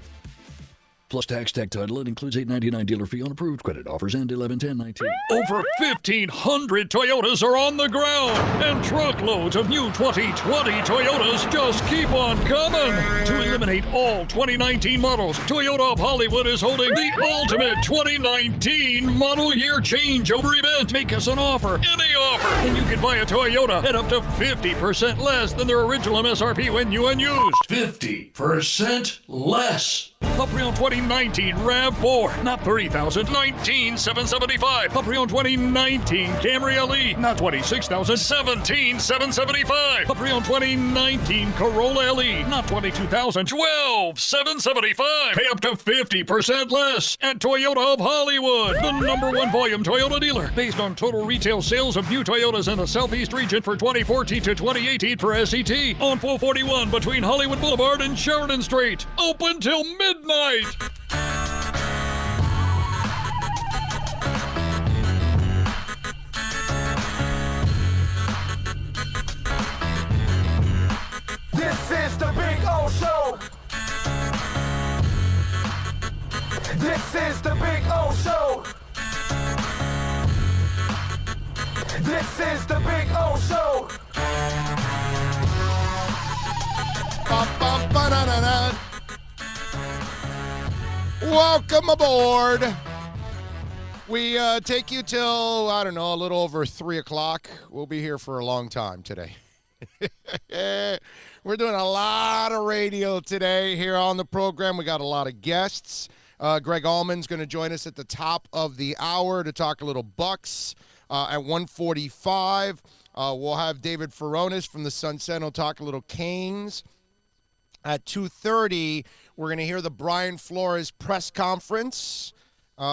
Plus tax, tech title. It includes $8.99 dealer fee on approved credit. Offers end 11/10/19. Over 1,500 Toyotas are on the ground, and truckloads of new 2020 Toyotas just keep on coming. To eliminate all 2019 models, Toyota of Hollywood is holding the ultimate 2019 model year changeover event. Make us an offer, any offer, and you can buy a Toyota at up to 50% less than their original MSRP when new and used. 50% less. A pre-owned 2019 RAV4, not $30,000, $19,775. A pre-owned 2019 Camry LE, not $26,000, $17,775. A pre-owned 2019 Corolla LE, not $22,000, $12,775. Pay up to 50% less at Toyota of Hollywood, the #1 volume Toyota dealer, based on total retail sales of new Toyotas in the Southeast region for 2014 to 2018 per SCT, on 441 between Hollywood Boulevard and Sheridan Street. Open till midnight. This is the Big O Show. This is the Big O Show. This is the Big O Show. Ba-ba-ba-da-da-da. Welcome aboard. We take you till, I don't know, a little over 3 o'clock. We'll be here for a long time today. We're doing a lot of radio today here on the program. We got a lot of guests. Greg Allman's going to join us at the top of the hour to talk a little Bucks at 1:45. We'll have David Furones from the Sun Sentinel talk a little Canes. At 2:30, we're going to hear the Brian Flores press conference.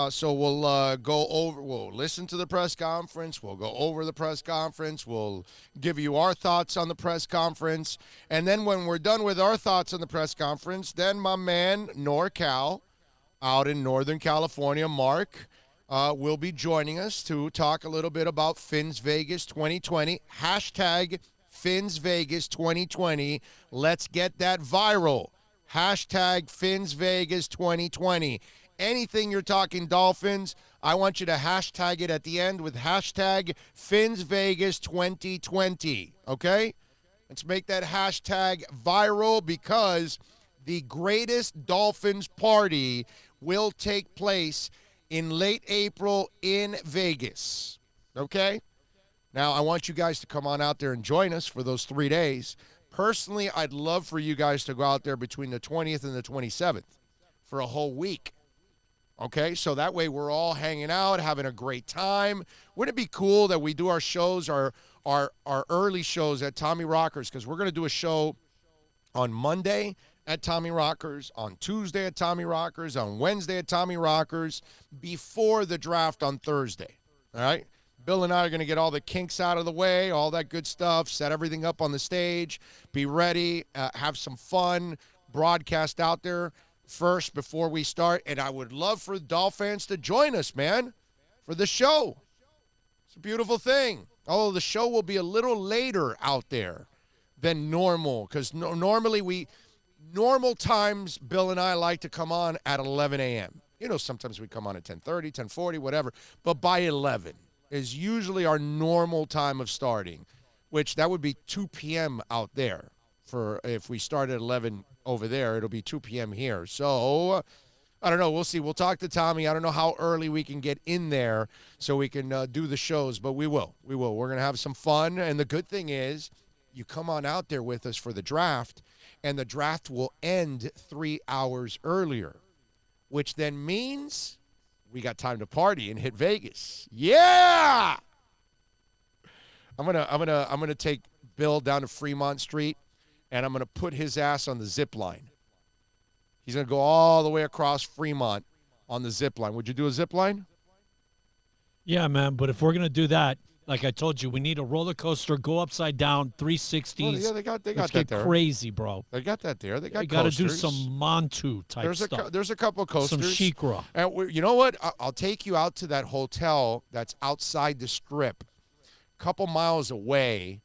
So we'll listen to the press conference. We'll go over the press conference. We'll give you our thoughts on the press conference. And then when we're done with our thoughts on the press conference, then my man, NorCal, out in Northern California, Mark, will be joining us to talk a little bit about Fins Vegas 2020. Hashtag Fins Vegas 2020. Let's get that viral. Hashtag Fins Vegas 2020. Anything you're talking Dolphins, I want you to hashtag it at the end with hashtag Fins Vegas 2020, okay? Let's make that hashtag viral because the greatest Dolphins party will take place in late April in Vegas, okay? Now, I want you guys to come on out there and join us for those 3 days. Personally, I'd love for you guys to go out there between the 20th and the 27th for a whole week. Okay, so that way we're all hanging out, having a great time. Wouldn't it be cool that we do our shows, our early shows at Tommy Rockers? Because we're going to do a show on Monday at Tommy Rockers, on Tuesday at Tommy Rockers, on Wednesday at Tommy Rockers, before the draft on Thursday. All right? Bill and I are going to get all the kinks out of the way, all that good stuff, set everything up on the stage, be ready, have some fun, broadcast out there first before we start. And I would love for Dolphins to join us, man, for the show. It's a beautiful thing. Although the show will be a little later out there than normal, because normally normal times, Bill and I like to come on at 11 a.m. You know, sometimes we come on at 10:30, 10:40, whatever. But by 11 is usually our normal time of starting, which that would be 2 p.m. out there. For if we start at 11 over there, it'll be 2 p.m. here. So, I don't know. We'll see. We'll talk to Tommy. I don't know how early we can get in there so we can do the shows, but we will. We will. We're going to have some fun. And the good thing is you come on out there with us for the draft, and the draft will end 3 hours earlier, which then means we got time to party and hit Vegas. Yeah! I'm gonna take Bill down to Fremont Street, and I'm going to put his ass on the zip line. He's going to go all the way across Fremont on the zip line. Would you do a zip line? Yeah, man, but if we're going to do that, like I told you, we need a roller coaster, go upside down, 360s. Well, yeah, they got Let's that get there. crazy, bro. They got that there. They got You got to do coasters. some Montu type stuff. There's a couple of coasters. Some Sheikra. And you know what? I'll take you out to that hotel that's outside the Strip, a couple miles away.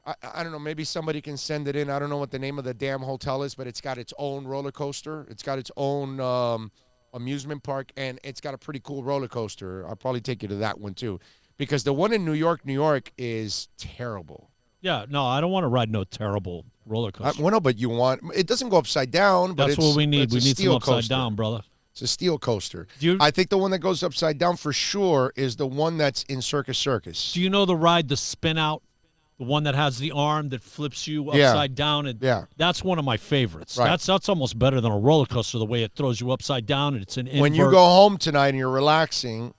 I don't know, maybe somebody can send it in. I don't know what the name of the damn hotel is, but it's got its own roller coaster. It's got its own amusement park, and it's got a pretty cool roller coaster. I'll probably take you to that one, too, because the one in New York is terrible. Yeah, no, I don't want to ride no terrible roller coaster. Well, no, but you want – it doesn't go upside down. But That's what we need. It's We a need some steel upside coaster. down, brother. It's a steel coaster. I think the one that goes upside down for sure is the one that's in Circus Circus. Do you know the ride, the spin out? The one that has the arm that flips you upside down. And that's one of my favorites. Right. That's almost better than a roller coaster, the way it throws you upside down and it's an invert. When you go home tonight and you're relaxing,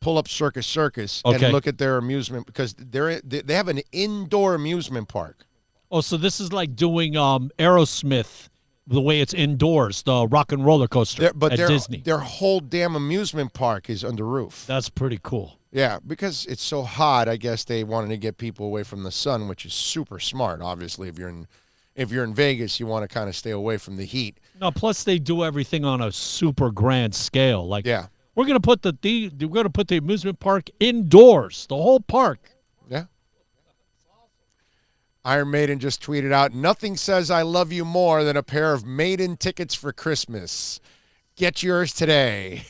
pull up Circus Circus and look at their amusement, because they have an indoor amusement park. Oh, so this is like doing Aerosmith, the way it's indoors, the rock and roller coaster at Disney. Their whole damn amusement park is under roof. That's pretty cool. Yeah, because it's so hot, I guess they wanted to get people away from the sun, which is super smart. Obviously, if you're in Vegas, you want to kind of stay away from the heat. No, plus they do everything on a super grand scale. Like, we're gonna put the amusement park indoors, the whole park. Yeah. Iron Maiden just tweeted out, "Nothing says I love you more than a pair of Maiden tickets for Christmas." Get yours today.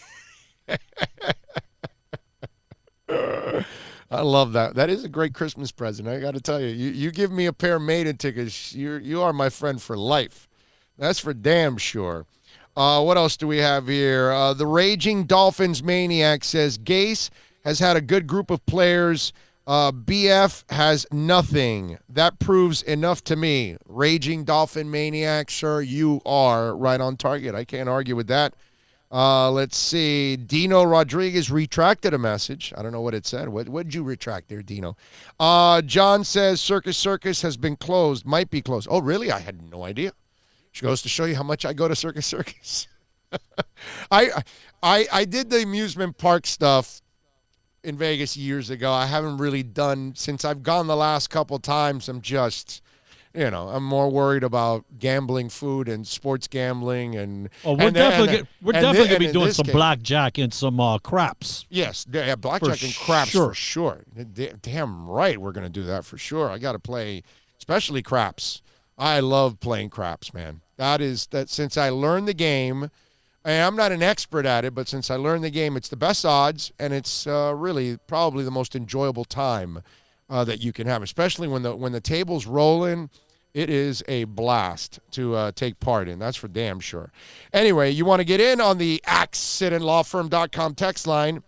I love that. That is a great Christmas present. I got to tell you, you give me a pair of Maiden tickets, you are my friend for life. That's for damn sure. What else do we have here? The Raging Dolphins Maniac says, Gase has had a good group of players. BF has nothing. That proves enough to me. Raging Dolphin Maniac, sir, you are right on target. I can't argue with that. Let's see. Dino Rodriguez retracted a message. I don't know what it said. What did you retract there, Dino? John says Circus has been closed. Might be closed. Oh, really? I had no idea. Which goes to show you how much I go to Circus. I did the amusement park stuff in Vegas years ago. I haven't really done, since I've gone the last couple times, I'm just, I'm more worried about gambling food and sports gambling. And we're definitely going to be doing some blackjack and some craps. Yes, yeah, blackjack and craps for sure. Damn right we're going to do that for sure. I got to play, especially craps. I love playing craps, man. That since I learned the game, and I'm not an expert at it, but since I learned the game, it's the best odds, and it's really probably the most enjoyable time that you can have, especially when the table's rolling. It is a blast to take part in. That's for damn sure. Anyway, you want to get in on the accidentlawfirm.com text line.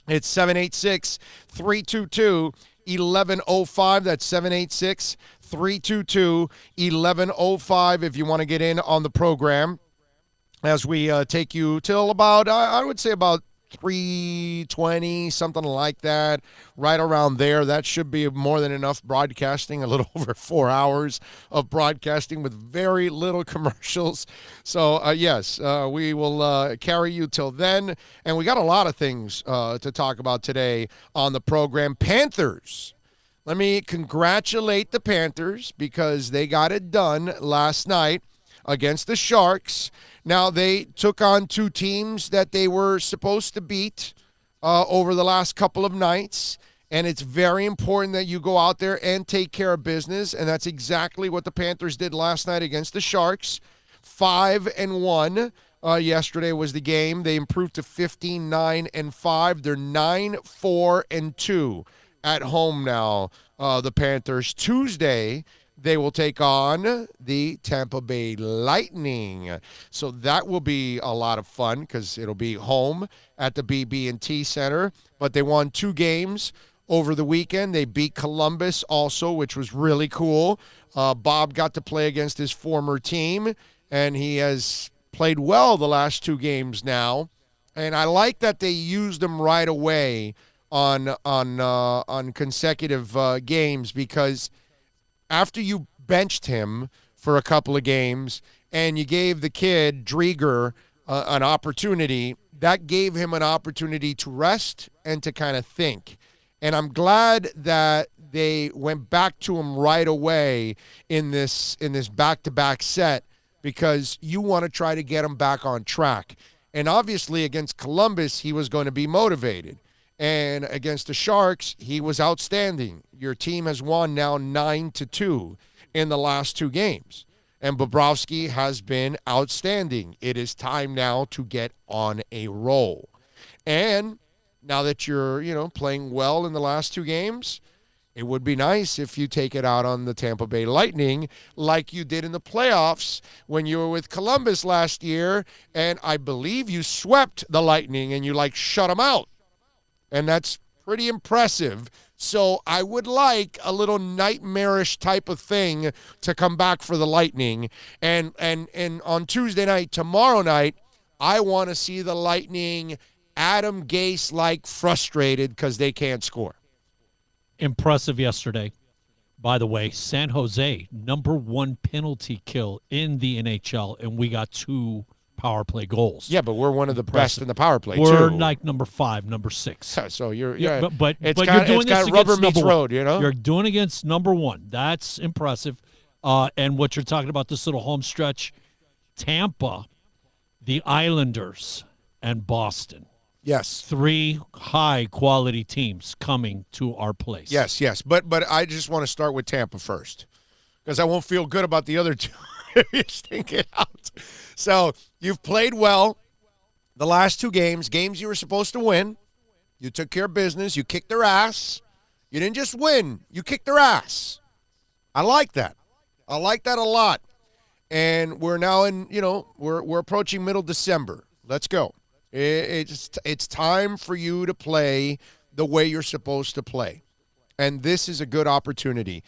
It's 786-322-1105. That's 786-322-1105 if you want to get in on the program as we take you till about, I would say about 3:20, something like that, right around there. That should be more than enough broadcasting, a little over 4 hours of broadcasting with very little commercials. So, yes, we will carry you till then. And we got a lot of things to talk about today on the program. Panthers. Let me congratulate the Panthers because they got it done last night against the Sharks. Now, they took on two teams that they were supposed to beat over the last couple of nights, and it's very important that you go out there and take care of business, and that's exactly what the Panthers did last night against the Sharks. 5-1 yesterday was the game. They improved to 15-9-5. They're 9-4-2 at home now, the Panthers. Tuesday, they will take on the Tampa Bay Lightning. So that will be a lot of fun because it'll be home at the BB&T Center. But they won 2 games over the weekend. They beat Columbus also, which was really cool. Bob got to play against his former team, and he has played well the last 2 games now. And I like that they used him right away on consecutive games because after you benched him for a couple of games and you gave the kid, Drieger, an opportunity, that gave him an opportunity to rest and to kind of think. And I'm glad that they went back to him right away in this back-to-back set because you want to try to get him back on track. And obviously against Columbus, he was going to be motivated. And against the Sharks, he was outstanding. Your team has won now 9-2 in the last 2 games. And Bobrovsky has been outstanding. It is time now to get on a roll. And now that you're, playing well in the last 2 games, it would be nice if you take it out on the Tampa Bay Lightning like you did in the playoffs when you were with Columbus last year. And I believe you swept the Lightning and you shut them out. And that's pretty impressive. So I would like a little nightmarish type of thing to come back for the Lightning. And on Tuesday night, tomorrow night, I want to see the Lightning Adam Gase-like frustrated because they can't score. Impressive yesterday. By the way, San Jose, #1 penalty kill in the NHL, and we got 2 power play goals. Yeah, but we're one of the best in the power play, we're too. like number 5, number 6. So you're but it's you're got, doing it's this got rubber against meets number road, 1. You're doing against number 1. That's impressive. And what you're talking about, this little home stretch, Tampa, the Islanders, and Boston. Yes. 3 high-quality teams coming to our place. Yes. But I just want to start with Tampa first because I won't feel good about the other 2 if you stink it out. So you've played well. the last 2 games you were supposed to win. You took care of business. You kicked their ass. You didn't just win. You kicked their ass. I like that. I like that a lot. And we're now in, we're approaching middle December. Let's go. It's time for you to play the way you're supposed to play. And this is a good opportunity.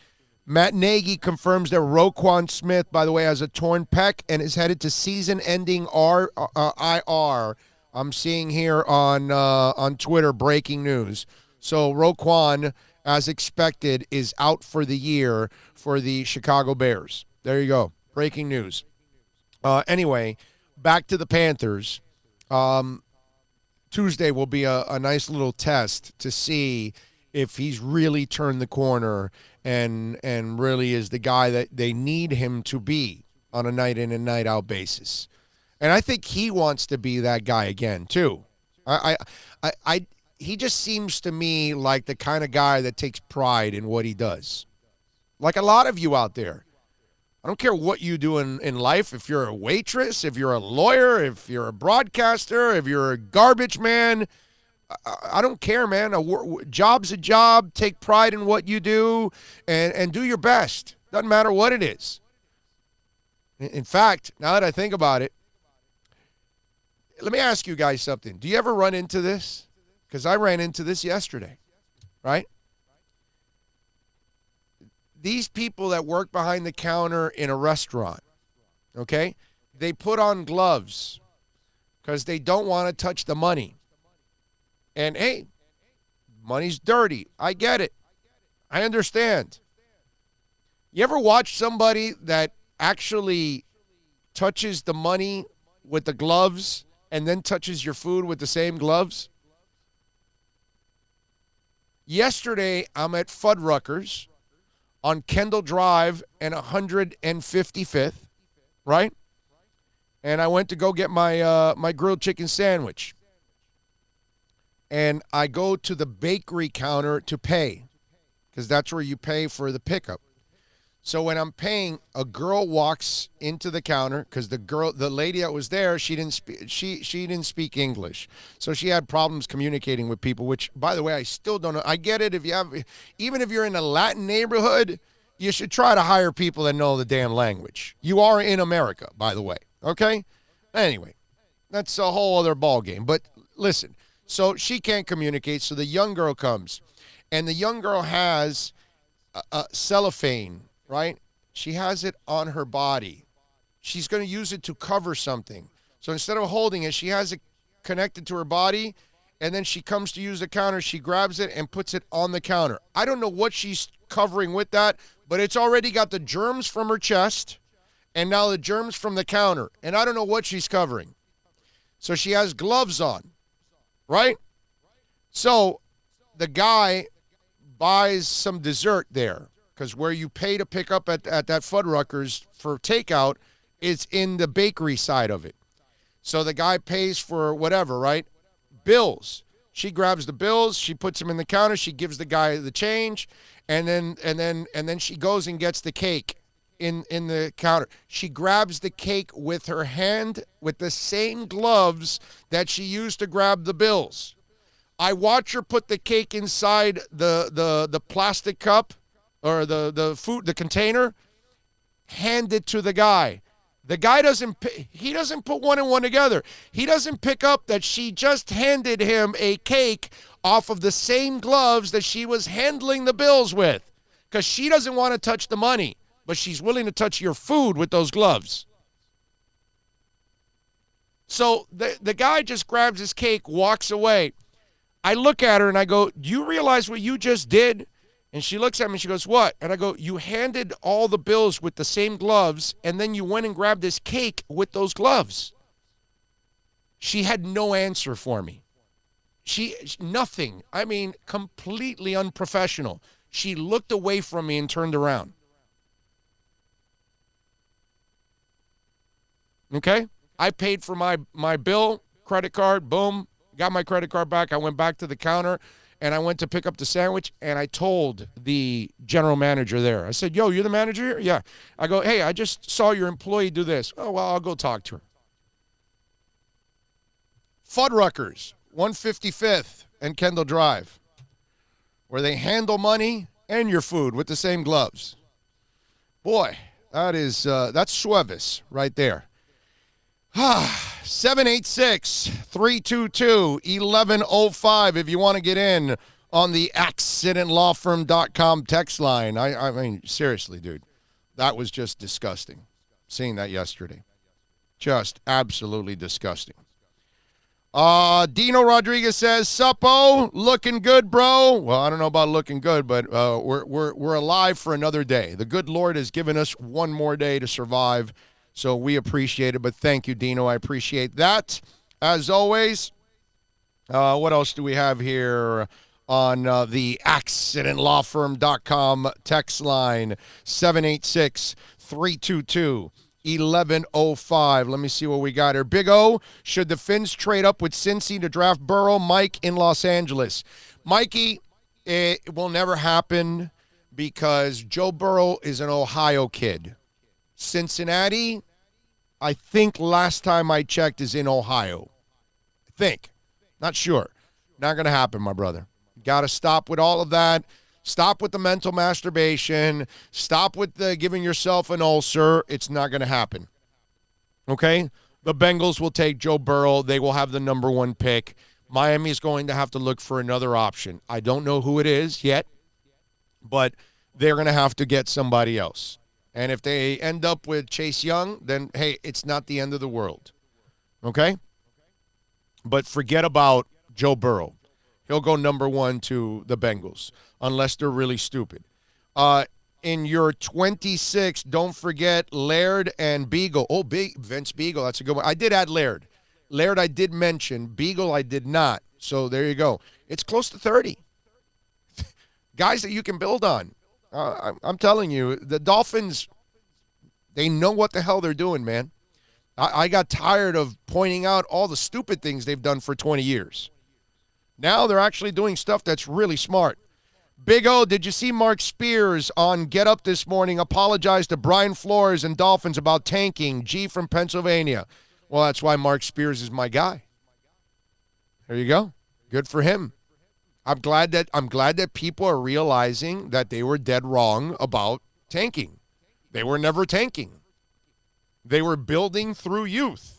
Matt Nagy confirms that Roquan Smith, by the way, has a torn pec and is headed to season-ending IR. I'm seeing here on Twitter, breaking news. So Roquan, as expected, is out for the year for the Chicago Bears. There you go. Breaking news. Anyway, back to the Panthers. Tuesday will be a nice little test to see if he's really turned the corner and really is the guy that they need him to be on a night in and night out basis. And I think he wants to be that guy again too. He just seems to me like the kind of guy that takes pride in what he does. Like a lot of you out there. I don't care what you do in life. If you're a waitress, if you're a lawyer, if you're a broadcaster, if you're a garbage man, I don't care, man. A job's a job. Take pride in what you do and do your best. Doesn't matter what it is. In fact, now that I think about it, let me ask you guys something. Do you ever run into this? Because I ran into this yesterday, right? These people that work behind the counter in a restaurant, okay, they put on gloves because they don't want to touch the money. And, hey, money's dirty. I get it. I understand. You ever watch somebody that actually touches the money with the gloves and then touches your food with the same gloves? Yesterday, I'm at Fuddruckers on Kendall Drive and 155th, right? And I went to go get my grilled chicken sandwich. And I go to the bakery counter to pay because that's where you pay for the pickup. So when I'm paying, a girl walks into the counter because the lady that was there, she didn't speak English. So she had problems communicating with people, which, by the way, I still don't know. I get it. Even if you're in a Latin neighborhood, you should try to hire people that know the damn language. You are in America, by the way. Okay? Anyway, that's a whole other ballgame. But listen. So she can't communicate, so the young girl comes. And the young girl has a cellophane, right? She has it on her body. She's going to use it to cover something. So instead of holding it, she has it connected to her body, and then she comes to use the counter. She grabs it and puts it on the counter. I don't know what she's covering with that, but it's already got the germs from her chest and now the germs from the counter. And I don't know what she's covering. So she has gloves on. Right? So the guy buys some dessert there because where you pay to pick up at that Fuddruckers for takeout is in the bakery side of it. So the guy pays for whatever, right? Bills. She grabs the bills, she puts them in the counter, she gives the guy the change, and then she goes and gets the cake in the counter. She grabs the cake with her hand with the same gloves that she used to grab the bills. I watch her put the cake inside the plastic cup or the container, hand it to the guy. The guy doesn't put one and one together. He doesn't pick up that she just handed him a cake off of the same gloves that she was handling the bills with because she doesn't want to touch the money. But she's willing to touch your food with those gloves. So the guy just grabs his cake, walks away. I look at her and I go, do you realize what you just did? And she looks at me and she goes, what? And I go, you handed all the bills with the same gloves and then you went and grabbed this cake with those gloves. She had no answer for me. Nothing. I mean, completely unprofessional. She looked away from me and turned around. Okay? I paid for my bill, credit card, boom, got my credit card back. I went back to the counter, and I went to pick up the sandwich, and I told the general manager there. I said, yo, you're the manager here? Yeah. I go, hey, I just saw your employee do this. Oh, well, I'll go talk to her. Fuddruckers, 155th and Kendall Drive, where they handle money and your food with the same gloves. Boy, that's Suevis right there. 786-322-1105 if you want to get in on the accidentlawfirm.com text line. I mean, seriously, dude, that was just disgusting. Seeing that yesterday. Just absolutely disgusting. Dino Rodriguez says, Suppo, looking good, bro. Well, I don't know about looking good, but we're alive for another day. The good Lord has given us one more day to survive, so we appreciate it. But thank you, Dino. I appreciate that. As always, what else do we have here on the accidentlawfirm.com text line? 786-322-1105. Let me see what we got here. Big O, should the Finns trade up with Cincy to draft Burrow? Mike in Los Angeles. Mikey, it will never happen because Joe Burrow is an Ohio kid. Cincinnati, I think last time I checked, is in Ohio. I think. Not sure. Not going to happen, my brother. Got to stop with all of that. Stop with the mental masturbation. Stop with the giving yourself an ulcer. It's not going to happen. Okay? The Bengals will take Joe Burrow. They will have the number one pick. Miami is going to have to look for another option. I don't know who it is yet, but they're going to have to get somebody else. And if they end up with Chase Young, then, hey, it's not the end of the world. Okay? But forget about Joe Burrow. He'll go number one to the Bengals, unless they're really stupid. In your 26, don't forget Laird and Beagle. Oh, Vince Beagle, that's a good one. I did add Laird. Laird I did mention. Beagle I did not. So there you go. It's close to 30. Guys that you can build on. I'm telling you, the Dolphins, they know what the hell they're doing, man. I got tired of pointing out all the stupid things they've done for 20 years. Now they're actually doing stuff that's really smart. Big O, did you see Mark Spears on Get Up this morning apologize to Brian Flores and Dolphins about tanking? G from Pennsylvania. Well, that's why Mark Spears is my guy. There you go. Good for him. I'm glad that people are realizing that they were dead wrong about tanking. They were never tanking. They were building through youth.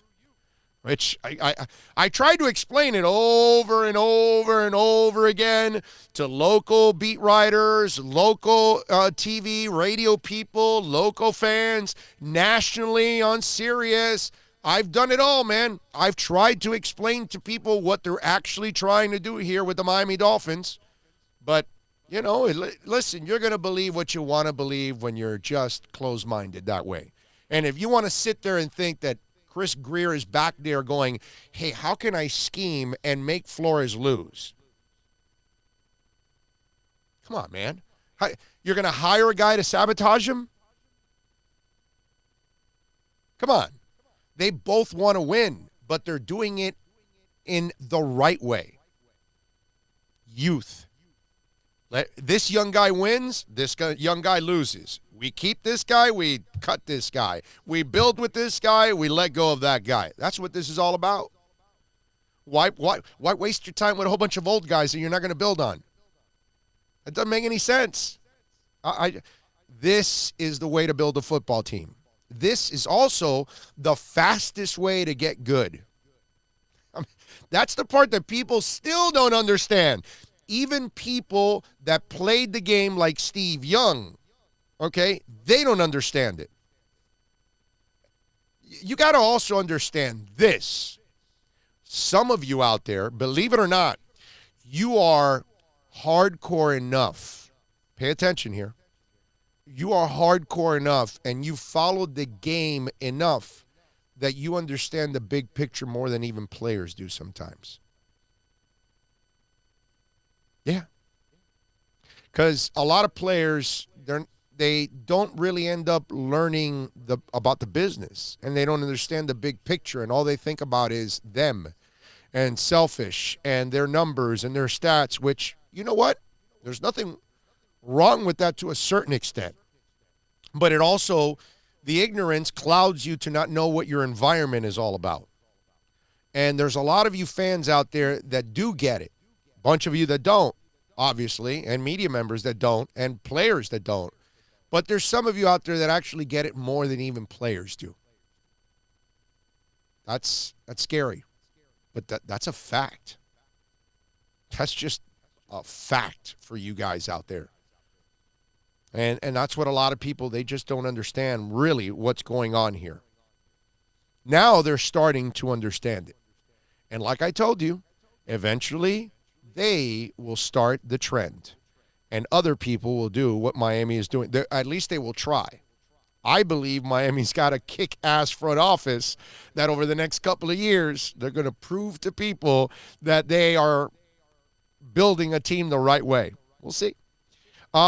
Which I tried to explain it over and over and over again to local beat writers, local TV, radio people, local fans, nationally on Sirius. I've done it all, man. I've tried to explain to people what they're actually trying to do here with the Miami Dolphins. But, you know, listen, you're going to believe what you want to believe when you're just closed-minded that way. And if you want to sit there and think that Chris Grier is back there going, hey, how can I scheme and make Flores lose? Come on, man. You're going to hire a guy to sabotage him? Come on. They both want to win, but they're doing it in the right way. Youth. This young guy wins, this young guy loses. We keep this guy, we cut this guy. We build with this guy, we let go of that guy. That's what this is all about. Why waste your time with a whole bunch of old guys that you're not going to build on? It doesn't make any sense. This is the way to build a football team. This is also the fastest way to get good. That's the part that people still don't understand. Even people that played the game like Steve Young, okay, they don't understand it. You got to also understand this. Some of you out there, believe it or not, you are hardcore enough. Pay attention here. You are hardcore enough and you followed the game enough that you understand the big picture more than even players do sometimes. Yeah. Because a lot of players, they don't really end up learning about the business, and they don't understand the big picture, and all they think about is them and selfish and their numbers and their stats, which, you know what? There's nothing wrong with that to a certain extent. But it also, the ignorance clouds you to not know what your environment is all about. And there's a lot of you fans out there that do get it. A bunch of you that don't, obviously, and media members that don't, and players that don't. But there's some of you out there that actually get it more than even players do. That's scary. But that's a fact. That's just a fact for you guys out there. And that's what a lot of people, they just don't understand really what's going on here. Now they're starting to understand it. And like I told you, eventually they will start the trend. And other people will do what Miami is doing. At least they will try. I believe Miami's got a kick-ass front office that over the next couple of years, they're going to prove to people that they are building a team the right way. We'll see.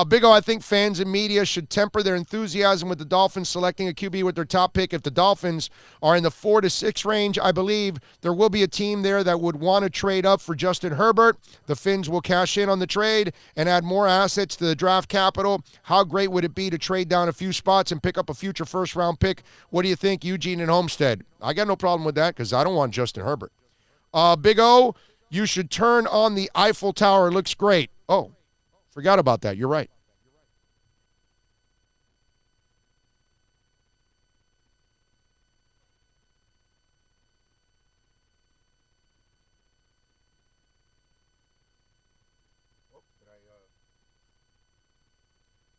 Big O, I think fans and media should temper their enthusiasm with the Dolphins selecting a QB with their top pick. If the Dolphins are in the 4 to 6 range, I believe there will be a team there that would want to trade up for Justin Herbert. The Fins will cash in on the trade and add more assets to the draft capital. How great would it be to trade down a few spots and pick up a future first-round pick? What do you think, Eugene and Homestead? I got no problem with that because I don't want Justin Herbert. Big O, you should turn on the Eiffel Tower. It looks great. Oh. Forgot about that. You're right.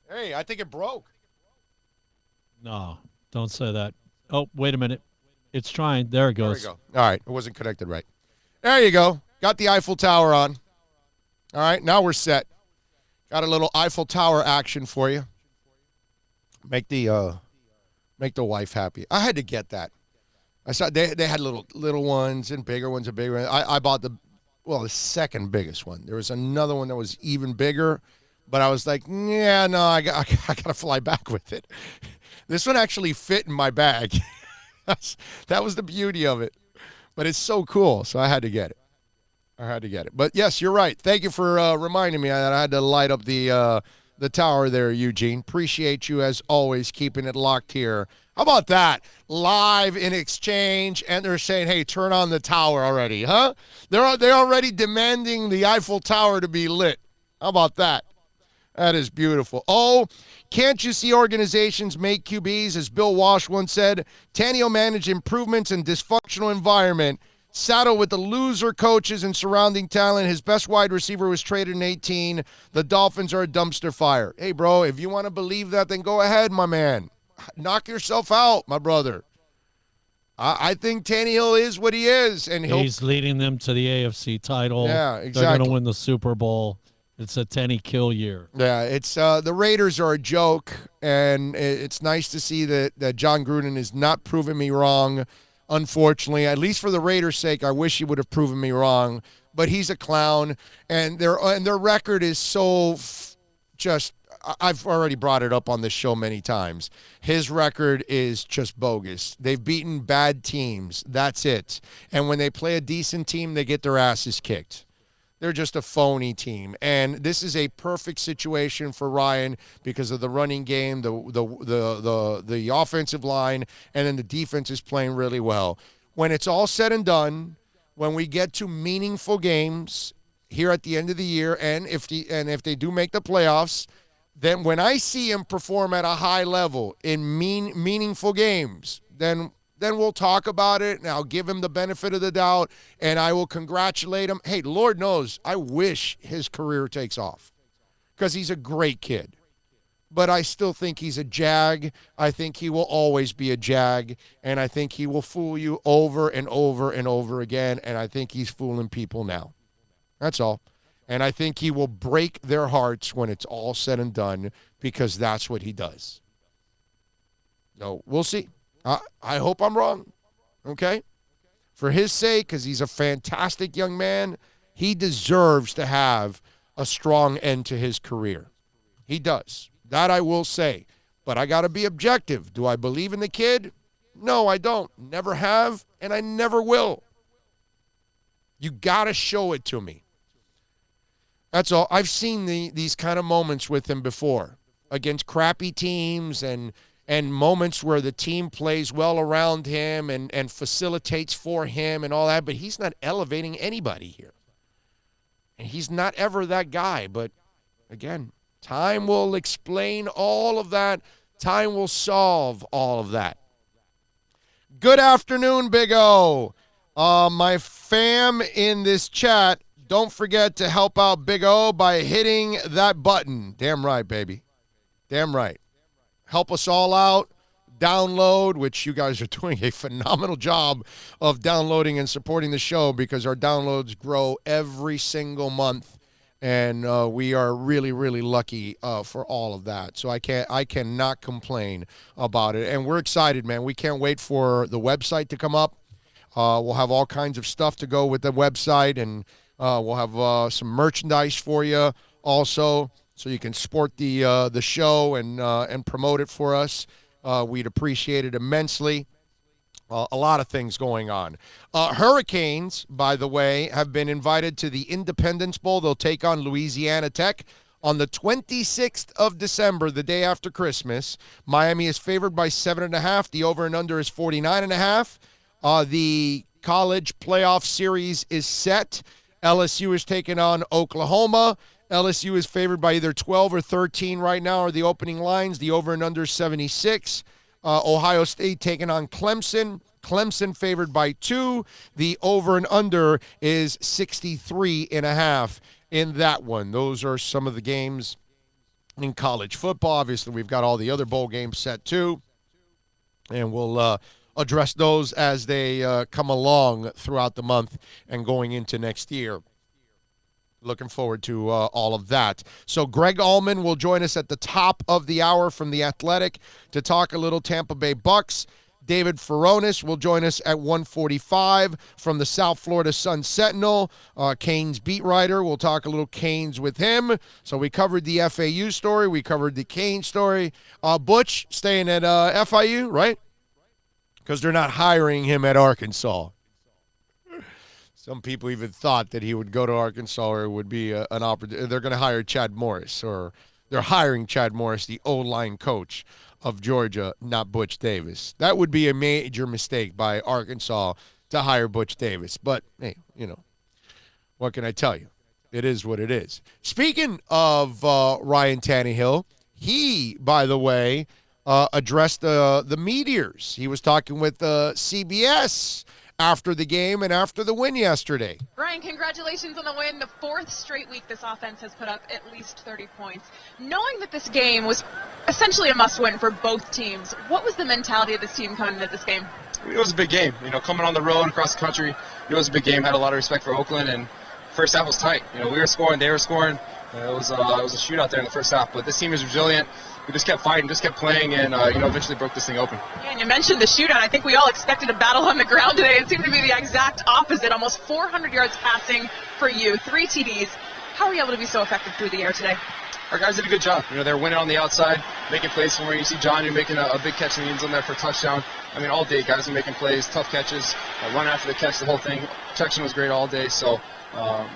Hey, I think it broke. No, don't say that. Oh, wait a minute. It's trying. There it goes. There we go. All right. It wasn't connected right. There you go. Got the Eiffel Tower on. All right. Now we're set. Got a little Eiffel Tower action for you. Make the wife happy. I had to get that. I saw they had little ones and bigger ones and bigger ones. I bought the second biggest one. There was another one that was even bigger, but I was like, yeah, no, I got to fly back with it. This one actually fit in my bag. That was the beauty of it. But it's so cool, so I had to get it. But, yes, you're right. Thank you for reminding me that I had to light up the tower there, Eugene. Appreciate you, as always, keeping it locked here. How about that? Live in exchange, and they're saying, hey, turn on the tower already, huh? They're already demanding the Eiffel Tower to be lit. How about that? That is beautiful. Oh, can't you see organizations make QBs? As Bill Walsh once said, Tannehill managed improvements in dysfunctional environment. Saddled with the loser coaches and surrounding talent, his best wide receiver was traded in 2018. The Dolphins are a dumpster fire. Hey, bro, if you want to believe that, then go ahead, my man. Knock yourself out, my brother. I think Tannehill is what he is. And he's leading them to the AFC title. Yeah, exactly. They're going to win the Super Bowl. It's a Tenny kill year. Yeah, it's the Raiders are a joke, and it's nice to see that John Gruden is not proving me wrong. Unfortunately, at least for the Raiders' sake, I wish he would have proven me wrong. But he's a clown, and their record is so just. I've already brought it up on this show many times. His record is just bogus. They've beaten bad teams. That's it. And when they play a decent team, they get their asses kicked. They're just a phony team. And this is a perfect situation for Ryan because of the running game, the offensive line, and then the defense is playing really well. When it's all said and done, when we get to meaningful games here at the end of the year, and if they do make the playoffs, then when I see him perform at a high level in meaningful games, then we'll talk about it, and I'll give him the benefit of the doubt, and I will congratulate him. Hey, Lord knows, I wish his career takes off because he's a great kid. But I still think he's a Jag. I think he will always be a Jag, and I think he will fool you over and over and over again, and I think he's fooling people now. That's all. And I think he will break their hearts when it's all said and done because that's what he does. So we'll see. I hope I'm wrong, okay? For his sake, because he's a fantastic young man, he deserves to have a strong end to his career. He does. That I will say. But I got to be objective. Do I believe in the kid? No, I don't. Never have, and I never will. You got to show it to me. That's all. I've seen these kind of moments with him before against crappy teams, and and moments where the team plays well around him and facilitates for him and all that, but he's not elevating anybody here. And he's not ever that guy. But, again, time will explain all of that. Time will solve all of that. Good afternoon, Big O. My fam in this chat, don't forget to help out Big O by hitting that button. Damn right, baby. Damn right. Help us all out. Download, which you guys are doing a phenomenal job of downloading and supporting the show, because our downloads grow every single month, and we are really, really lucky for all of that. So I cannot complain about it, and we're excited, man. We can't wait for the website to come up. We'll have all kinds of stuff to go with the website, and we'll have some merchandise for you also, so you can support the show and promote it for us. We'd appreciate it immensely. A lot of things going on. Hurricanes, by the way, have been invited to the Independence Bowl. They'll take on Louisiana Tech on the 26th of December, the day after Christmas. Miami is favored by 7.5. The over and under is 49.5. The college playoff series is set. LSU is taking on Oklahoma. LSU is favored by either 12 or 13 right now, are the opening lines. The over and under 76. Ohio State taking on Clemson. Clemson favored by 2. The over and under is 63.5 in that one. Those are some of the games in college football. Obviously, we've got all the other bowl games set too, and we'll address those as they come along throughout the month and going into next year. Looking forward to all of that. So Greg Allman will join us at the top of the hour from The Athletic to talk a little Tampa Bay Bucks. David Furones will join us at 1:45 from the South Florida Sun-Sentinel. Canes beat writer. We'll talk a little Canes with him. So we covered the FAU story. We covered the Canes story. Butch staying at FIU, right? Because they're not hiring him at Arkansas. Some people even thought that he would go to Arkansas, or it would be an opportunity. They're going to hire Chad Morris, or they're hiring Chad Morris, the O-line coach of Georgia, not Butch Davis. That would be a major mistake by Arkansas to hire Butch Davis. But, hey, what can I tell you? It is what it is. Speaking of Ryan Tannehill, he, by the way, addressed the Meteors. He was talking with CBS after the game and after the win yesterday. Ryan, congratulations on the win. The 4th straight week this offense has put up at least 30 points. Knowing that this game was essentially a must-win for both teams, what was the mentality of this team coming into this game? It was a big game. Coming on the road across the country, it was a big game. Had a lot of respect for Oakland, and first half was tight. We were scoring, they were scoring. It was a shootout there in the first half, but this team is resilient. We just kept fighting, just kept playing, and eventually broke this thing open. Yeah, and you mentioned the shootout. I think we all expected a battle on the ground today. It seemed to be the exact opposite. Almost 400 yards passing for you, 3 TDs. How were you able to be so effective through the air today? Our guys did a good job. They're winning on the outside, making plays somewhere. You see John, you're making a big catch in the end zone there for a touchdown. All day, guys are making plays, tough catches, run after the catch, the whole thing. Protection was great all day, so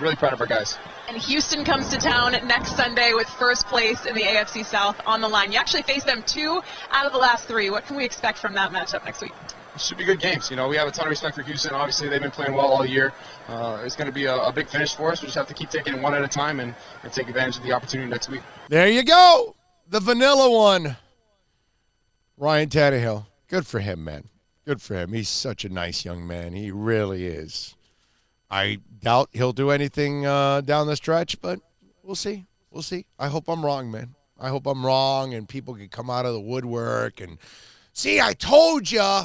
really proud of our guys. And Houston comes to town next Sunday with first place in the AFC South on the line. You actually face them 2 out of the last 3. What can we expect from that matchup next week? It should be good games. We have a ton of respect for Houston. Obviously, they've been playing well all year. It's going to be a big finish for us. We just have to keep taking it one at a time and take advantage of the opportunity next week. There you go. The vanilla one. Ryan Tannehill. Good for him, man. Good for him. He's such a nice young man. He really is. I doubt he'll do anything down the stretch, but we'll see. We'll see. I hope I'm wrong, man. I hope I'm wrong and people can come out of the woodwork and see, I told you.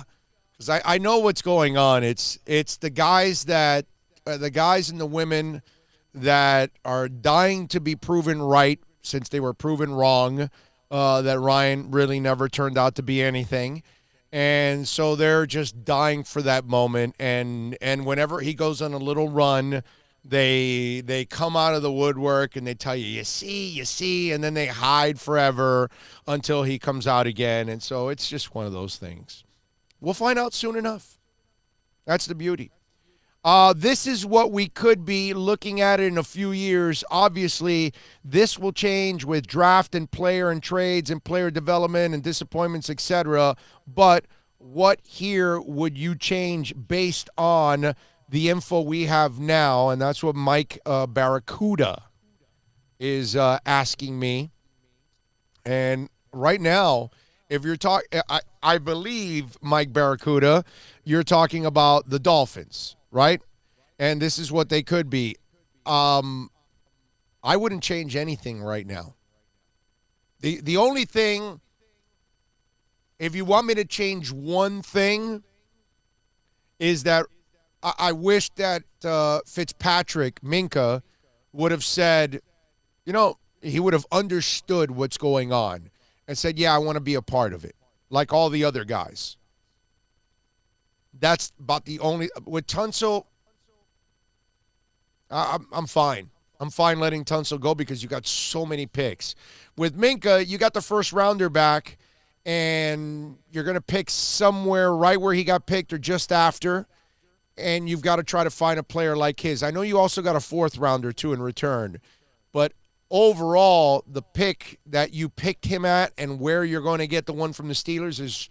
Because I know what's going on. It's the guys that the guys and the women that are dying to be proven right since they were proven wrong, that Ryan really never turned out to be anything. And so they're just dying for that moment. And whenever he goes on a little run, they come out of the woodwork and they tell you, you see, and then they hide forever until he comes out again. And so it's just one of those things. We'll find out soon enough. That's the beauty. This is what we could be looking at in a few years. Obviously, this will change with draft and player and trades and player development and disappointments, etc. But what here would you change based on the info we have now? And that's what Mike Barracuda is asking me. And right now, if you're talking, I believe, Mike Barracuda, you're talking about the Dolphins, right? And this is what they could be. I wouldn't change anything right now. The only thing, if you want me to change one thing, is that I wish that Fitzpatrick, Minkah, would have said, he would have understood what's going on and said, yeah, I want to be a part of it, like all the other guys. That's about the only – with Tunsil, I'm fine. I'm fine letting Tunsil go because you got so many picks. With Minkah, you got the first rounder back, and you're going to pick somewhere right where he got picked or just after, and you've got to try to find a player like his. I know you also got a fourth rounder, too, in return, but overall, the pick that you picked him at and where you're going to get the one from the Steelers is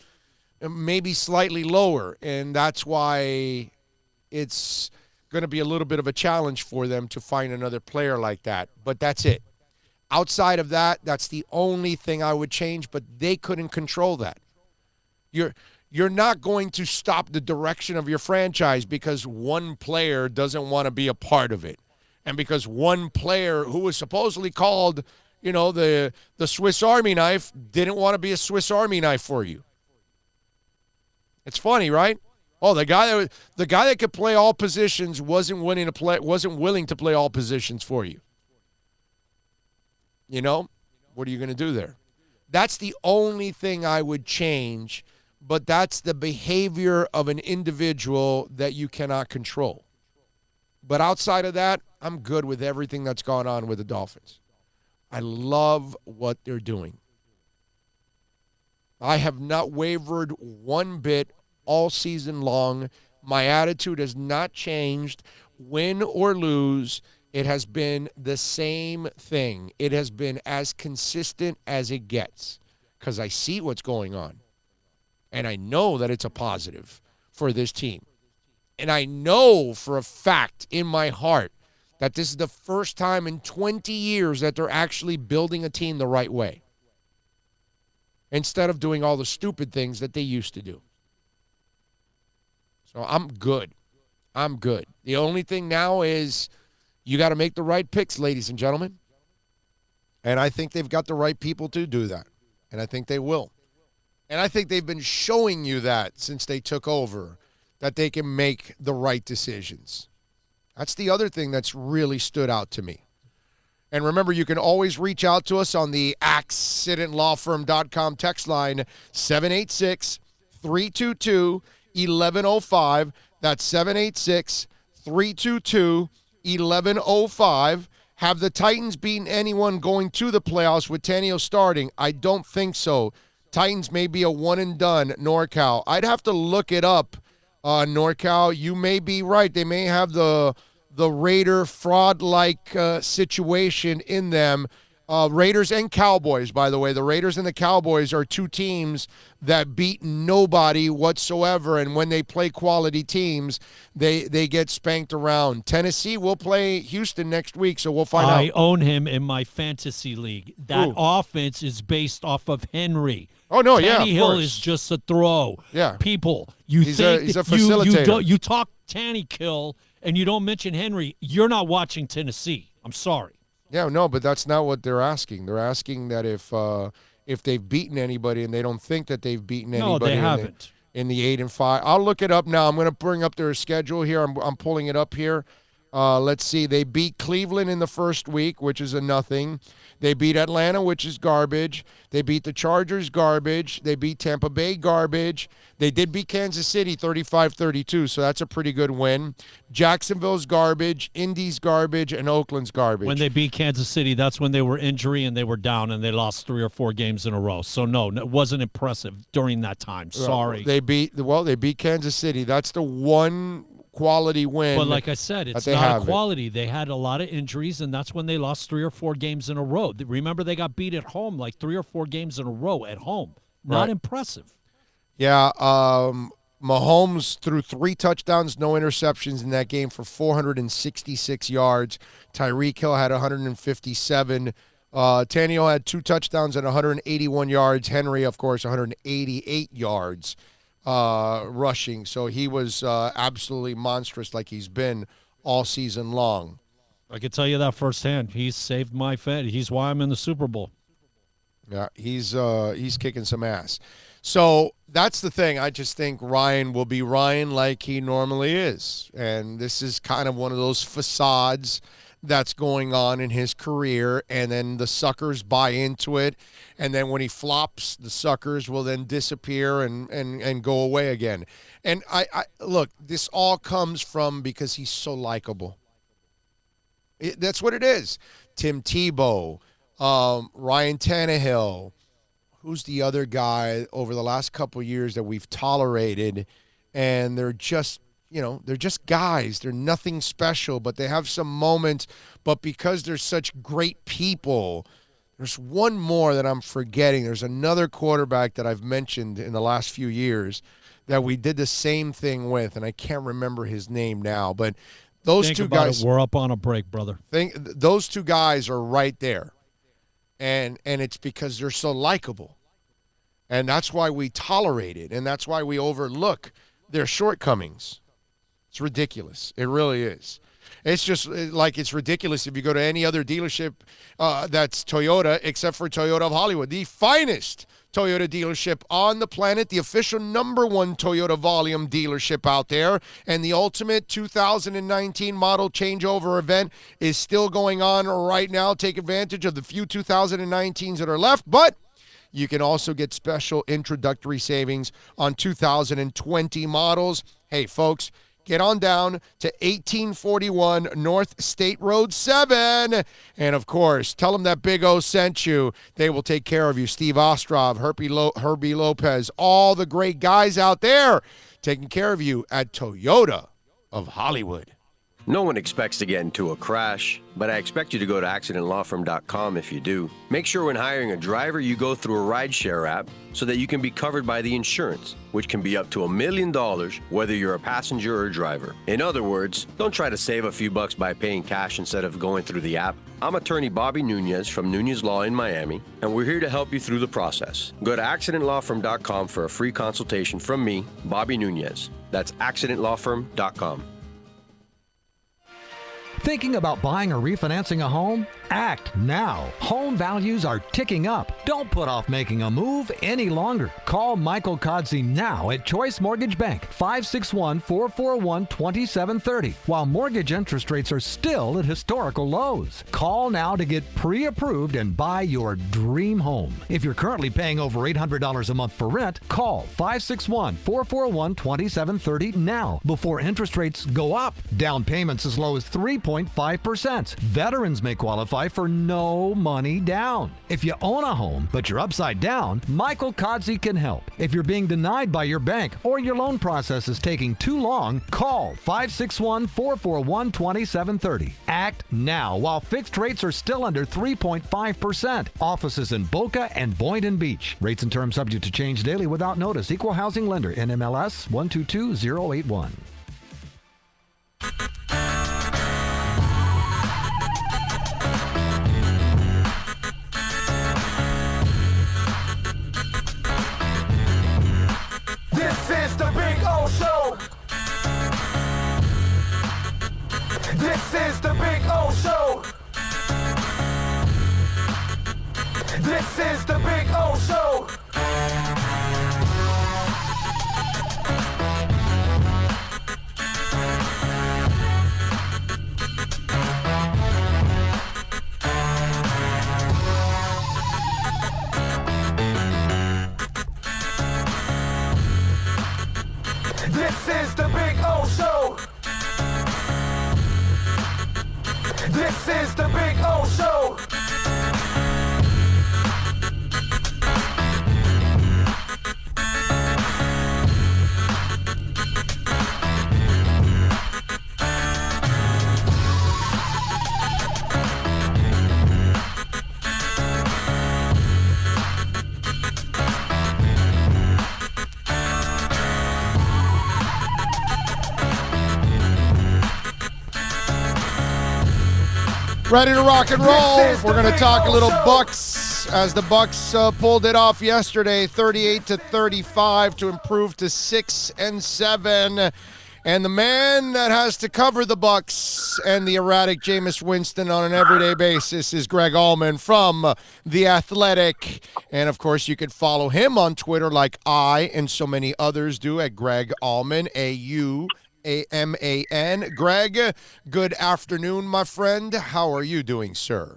maybe slightly lower, and that's why it's going to be a little bit of a challenge for them to find another player like that. But that's it. Outside of that, that's the only thing I would change, but they couldn't control that. You're not going to stop the direction of your franchise because one player doesn't want to be a part of it. And because one player who was supposedly called, the Swiss Army knife didn't want to be a Swiss Army knife for you. It's funny, right? Oh, the guy that could play all positions wasn't willing to play all positions for you. What are you going to do there? That's the only thing I would change, but that's the behavior of an individual that you cannot control. But outside of that, I'm good with everything that's gone on with the Dolphins. I love what they're doing. I have not wavered one bit all season long. My attitude has not changed. Win or lose, it has been the same thing. It has been as consistent as it gets because I see what's going on. And I know that it's a positive for this team. And I know for a fact in my heart that this is the first time in 20 years that they're actually building a team the right way instead of doing all the stupid things that they used to do. So I'm good. I'm good. The only thing now is you got to make the right picks, ladies and gentlemen. And I think they've got the right people to do that. And I think they will. And I think they've been showing you that since they took over, that they can make the right decisions. That's the other thing that's really stood out to me. And remember, you can always reach out to us on the accidentlawfirm.com text line, 786-322-1105. That's 786-322-1105. Have the Titans beaten anyone going to the playoffs with Tannehill starting? I don't think so. Titans may be a one-and-done, NorCal. I'd have to look it up, NorCal. You may be right. They may have the Raider fraud-like situation in them. Raiders and Cowboys, by the way. The Raiders and the Cowboys are two teams that beat nobody whatsoever, and when they play quality teams, they get spanked around. Tennessee will play Houston next week, so we'll find out. I own him in my fantasy league. That offense is based off of Henry. Oh, no, yeah, of Tannehill course. is just a throw. Yeah. People, He's a facilitator. You talk Tannehill and you don't mention Henry, you're not watching Tennessee. I'm sorry. Yeah, no, but that's not what they're asking. They're asking that if they've beaten anybody, and they don't think that they've beaten anybody. No, they haven't. In the 8-5. I'll look it up now. I'm going to bring up their schedule here. I'm pulling it up here. Let's see. They beat Cleveland in the first week, which is a nothing. They beat Atlanta, which is garbage. They beat the Chargers, garbage. They beat Tampa Bay, garbage. They did beat Kansas City 35-32, so that's a pretty good win. Jacksonville's garbage, Indy's garbage, and Oakland's garbage. When they beat Kansas City, that's when they were injury and they were down and they lost 3 or 4 games in a row. So, no, it wasn't impressive during that time. Sorry. They beat Kansas City. That's the one quality win. But like I said, it's not a quality. They had a lot of injuries, and that's when they lost 3 or 4 games in a row. Remember, they got beat at home like 3 or 4 games in a row at home. Not impressive. Yeah, Mahomes threw 3 touchdowns, no interceptions in that game for 466 yards. Tyreek Hill had 157. Tannehill had 2 touchdowns and 181 yards. Henry, of course, 188 yards rushing. So he was absolutely monstrous like he's been all season long. I can tell you that firsthand. He's saved my Fed. He's why I'm in the Super Bowl. Yeah, he's kicking some ass. So that's the thing. I just think Ryan will be Ryan like he normally is. And this is kind of one of those facades that's going on in his career, and then the suckers buy into it, and then when he flops, the suckers will then disappear and go away again. And I look, this all comes from because he's so likable. That's what it is. Tim Tebow, Ryan Tannehill, who's the other guy over the last couple of years that we've tolerated, and they're just they're just guys. They're nothing special, but they have some moments. But because they're such great people, there's one more that I'm forgetting. There's another quarterback that I've mentioned in the last few years that we did the same thing with, and I can't remember his name now. But those two guys, we're up on a break, brother. Those 2 guys are right there, and it's because they're so likable, and that's why we tolerate it, and that's why we overlook their shortcomings. It's ridiculous. It really is. It's just like it's ridiculous if you go to any other dealership that's Toyota, except for Toyota of Hollywood, the finest Toyota dealership on the planet, the official #1 Toyota volume dealership out there, and the ultimate 2019 model changeover event is still going on right now. Take advantage of the few 2019s that are left, but you can also get special introductory savings on 2020 models. Hey, folks, get on down to 1841 North State Road 7. And, of course, tell them that Big O sent you. They will take care of you. Steve Ostrov, Herbie Lopez, all the great guys out there taking care of you at Toyota of Hollywood. No one expects to get into a crash, but I expect you to go to accidentlawfirm.com if you do. Make sure when hiring a driver, you go through a rideshare app so that you can be covered by the insurance, which can be up to $1 million, whether you're a passenger or a driver. In other words, don't try to save a few bucks by paying cash instead of going through the app. I'm attorney Bobby Nunez from Nunez Law in Miami, and we're here to help you through the process. Go to accidentlawfirm.com for a free consultation from me, Bobby Nunez. That's accidentlawfirm.com. Thinking about buying or refinancing a home? Act now. Home values are ticking up. Don't put off making a move any longer. Call Michael Kodzie now at Choice Mortgage Bank, 561-441-2730, while mortgage interest rates are still at historical lows. Call now to get pre-approved and buy your dream home. If you're currently paying over $800 a month for rent, call 561-441-2730 now before interest rates go up. Down payments as low as 3.5%. Veterans may qualify for no money down. If you own a home, but you're upside down, Michael Kodzie can help. If you're being denied by your bank or your loan process is taking too long, call 561-441-2730. Act now while fixed rates are still under 3.5%. Offices in Boca and Boynton Beach. Rates and terms subject to change daily without notice. Equal housing lender. NMLS 122081. This is the Big O Show. This is the Big O Show. This is the Big O Show. This is the Big O Show. This is the Big O Show. Ready to rock and roll. We're going to talk a little Bucks as the Bucks pulled it off yesterday, 38-35 to improve to 6-7. And the man that has to cover the Bucks and the erratic Jameis Winston on an everyday basis is Greg Allman from The Athletic. And, of course, you can follow him on Twitter like I and so many others do at Greg Allman, AUAMAN. Greg, good afternoon, my friend. How are you doing, sir?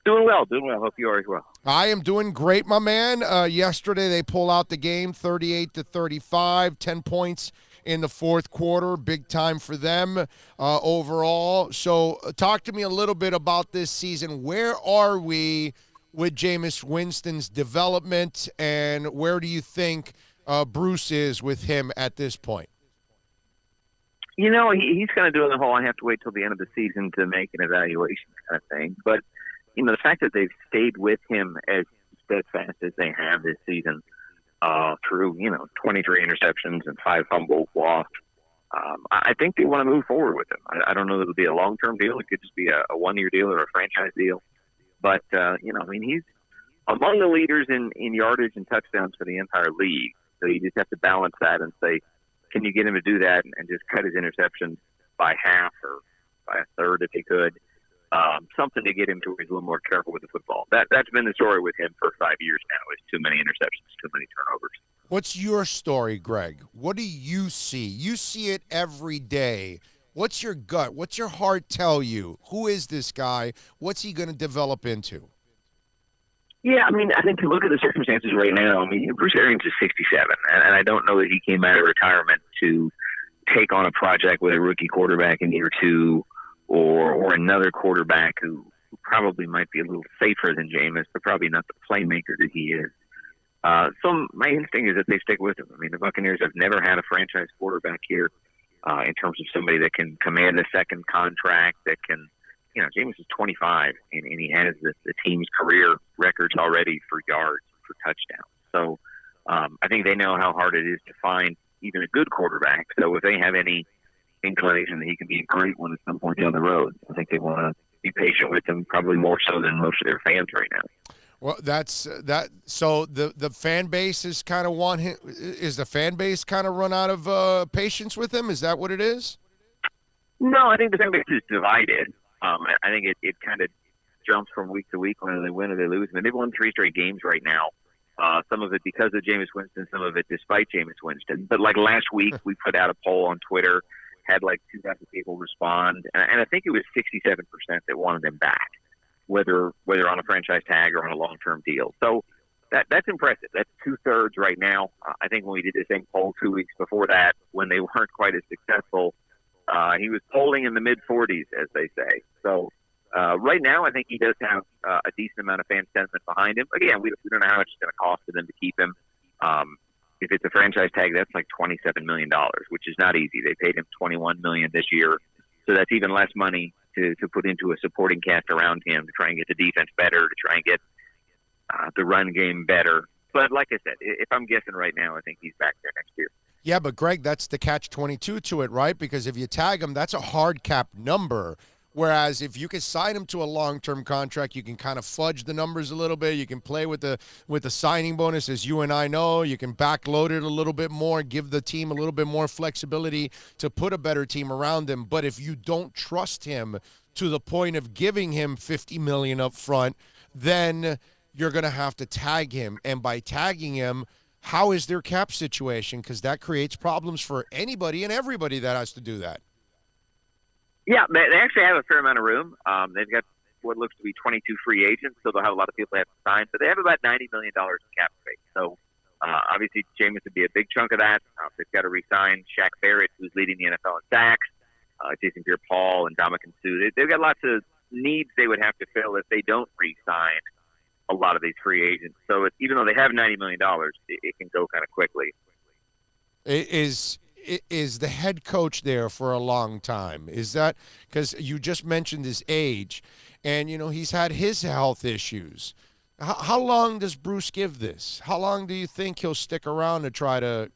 Doing well. Hope you are as well. I am doing great, my man. Yesterday they pull out the game 38-35, 10 points in the fourth quarter. Big time for them overall. So talk to me a little bit about this season. Where are we with Jameis Winston's development, and where do you think Bruce is with him at this point? You know, he's kind of doing the whole I have to wait till the end of the season to make an evaluation kind of thing. But, you know, the fact that they've stayed with him as steadfast as they have this season through, 23 interceptions and 5 fumbles lost, I think they want to move forward with him. I don't know that it'll be a long-term deal. It could just be a one-year deal or a franchise deal. But, he's among the leaders in yardage and touchdowns for the entire league. So you just have to balance that and say, can you get him to do that and just cut his interceptions by half or by a third if he could? Something to get him to where he's a little more careful with the football. That's been the story with him for 5 years now, is too many interceptions, too many turnovers. What's your story, Greg? What do you see? You see it every day. What's your gut? What's your heart tell you? Who is this guy? What's he going to develop into? Yeah, I mean, I think to look at the circumstances right now, Bruce Arians is 67, and I don't know that he came out of retirement to take on a project with a rookie quarterback in year 2 or another quarterback who probably might be a little safer than Jameis, but probably not the playmaker that he is. So my instinct is that they stick with him. I mean, the Buccaneers have never had a franchise quarterback here in terms of somebody that can command a second contract, that can, Jameis is 25, and he has the team's career records already for yards, for touchdowns. So I think they know how hard it is to find even a good quarterback. So if they have any inclination that he can be a great one at some point down the road, I think they want to be patient with him, probably more so than most of their fans right now. Well, that's that. So the fan base is kind of want him. Is the fan base kind of run out of patience with him? Is that what it is? No, I think the fan base is divided. I think it kind of jumps from week to week, whether they win or they lose. I mean, they've won 3 straight games right now. Some of it because of Jameis Winston, some of it despite Jameis Winston. But like last week, we put out a poll on Twitter, had like 2,000 people respond, and I think it was 67% that wanted him back, whether on a franchise tag or on a long-term deal. So that's impressive. That's 2/3 right now. I think when we did the same poll 2 weeks before that, when they weren't quite as successful, he was polling in the mid-40s, as they say. So right now, I think he does have a decent amount of fan sentiment behind him. Again, we don't know how much it's going to cost for them to keep him. If it's a franchise tag, that's like $27 million, which is not easy. They paid him $21 million this year, so that's even less money to put into a supporting cast around him to try and get the defense better, to try and get the run game better. But like I said, if I'm guessing right now, I think he's back there next year. Yeah, but Greg, that's the catch-22 to it, right? Because if you tag him, that's a hard cap number. Whereas if you can sign him to a long-term contract, you can kind of fudge the numbers a little bit. You can play with the signing bonus, as you and I know. You can backload it a little bit more, give the team a little bit more flexibility to put a better team around him. But if you don't trust him to the point of giving him $50 million up front, then you're going to have to tag him. And by tagging him, how is their cap situation? Because that creates problems for anybody and everybody that has to do that. Yeah, they actually have a fair amount of room. They've got what looks to be 22 free agents, so they'll have a lot of people they have to sign. But they have about $90 million in cap space. So obviously Jameis would be a big chunk of that. They've got to re-sign Shaq Barrett, who's leading the NFL in sacks, Jason Pierre-Paul, and Ndamukong Suh. They've got lots of needs they would have to fill if they don't re-sign a lot of these free agents. So even though they have $90 million, it can go kind of quickly. Is the head coach there for a long time? Is that because you just mentioned his age, and he's had his health issues? How long does Bruce give this? How long do you think he'll stick around to try to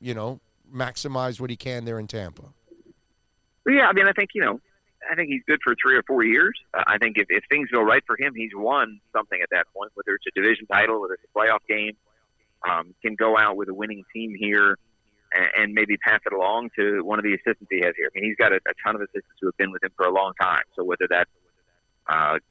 maximize what he can there in Tampa? Yeah, I mean, I think I think he's good for 3 or 4 years. I think if things go right for him, he's won something at that point, whether it's a division title, whether it's a playoff game, can go out with a winning team here and maybe pass it along to one of the assistants he has here. I mean, he's got a ton of assistants who have been with him for a long time. So whether that's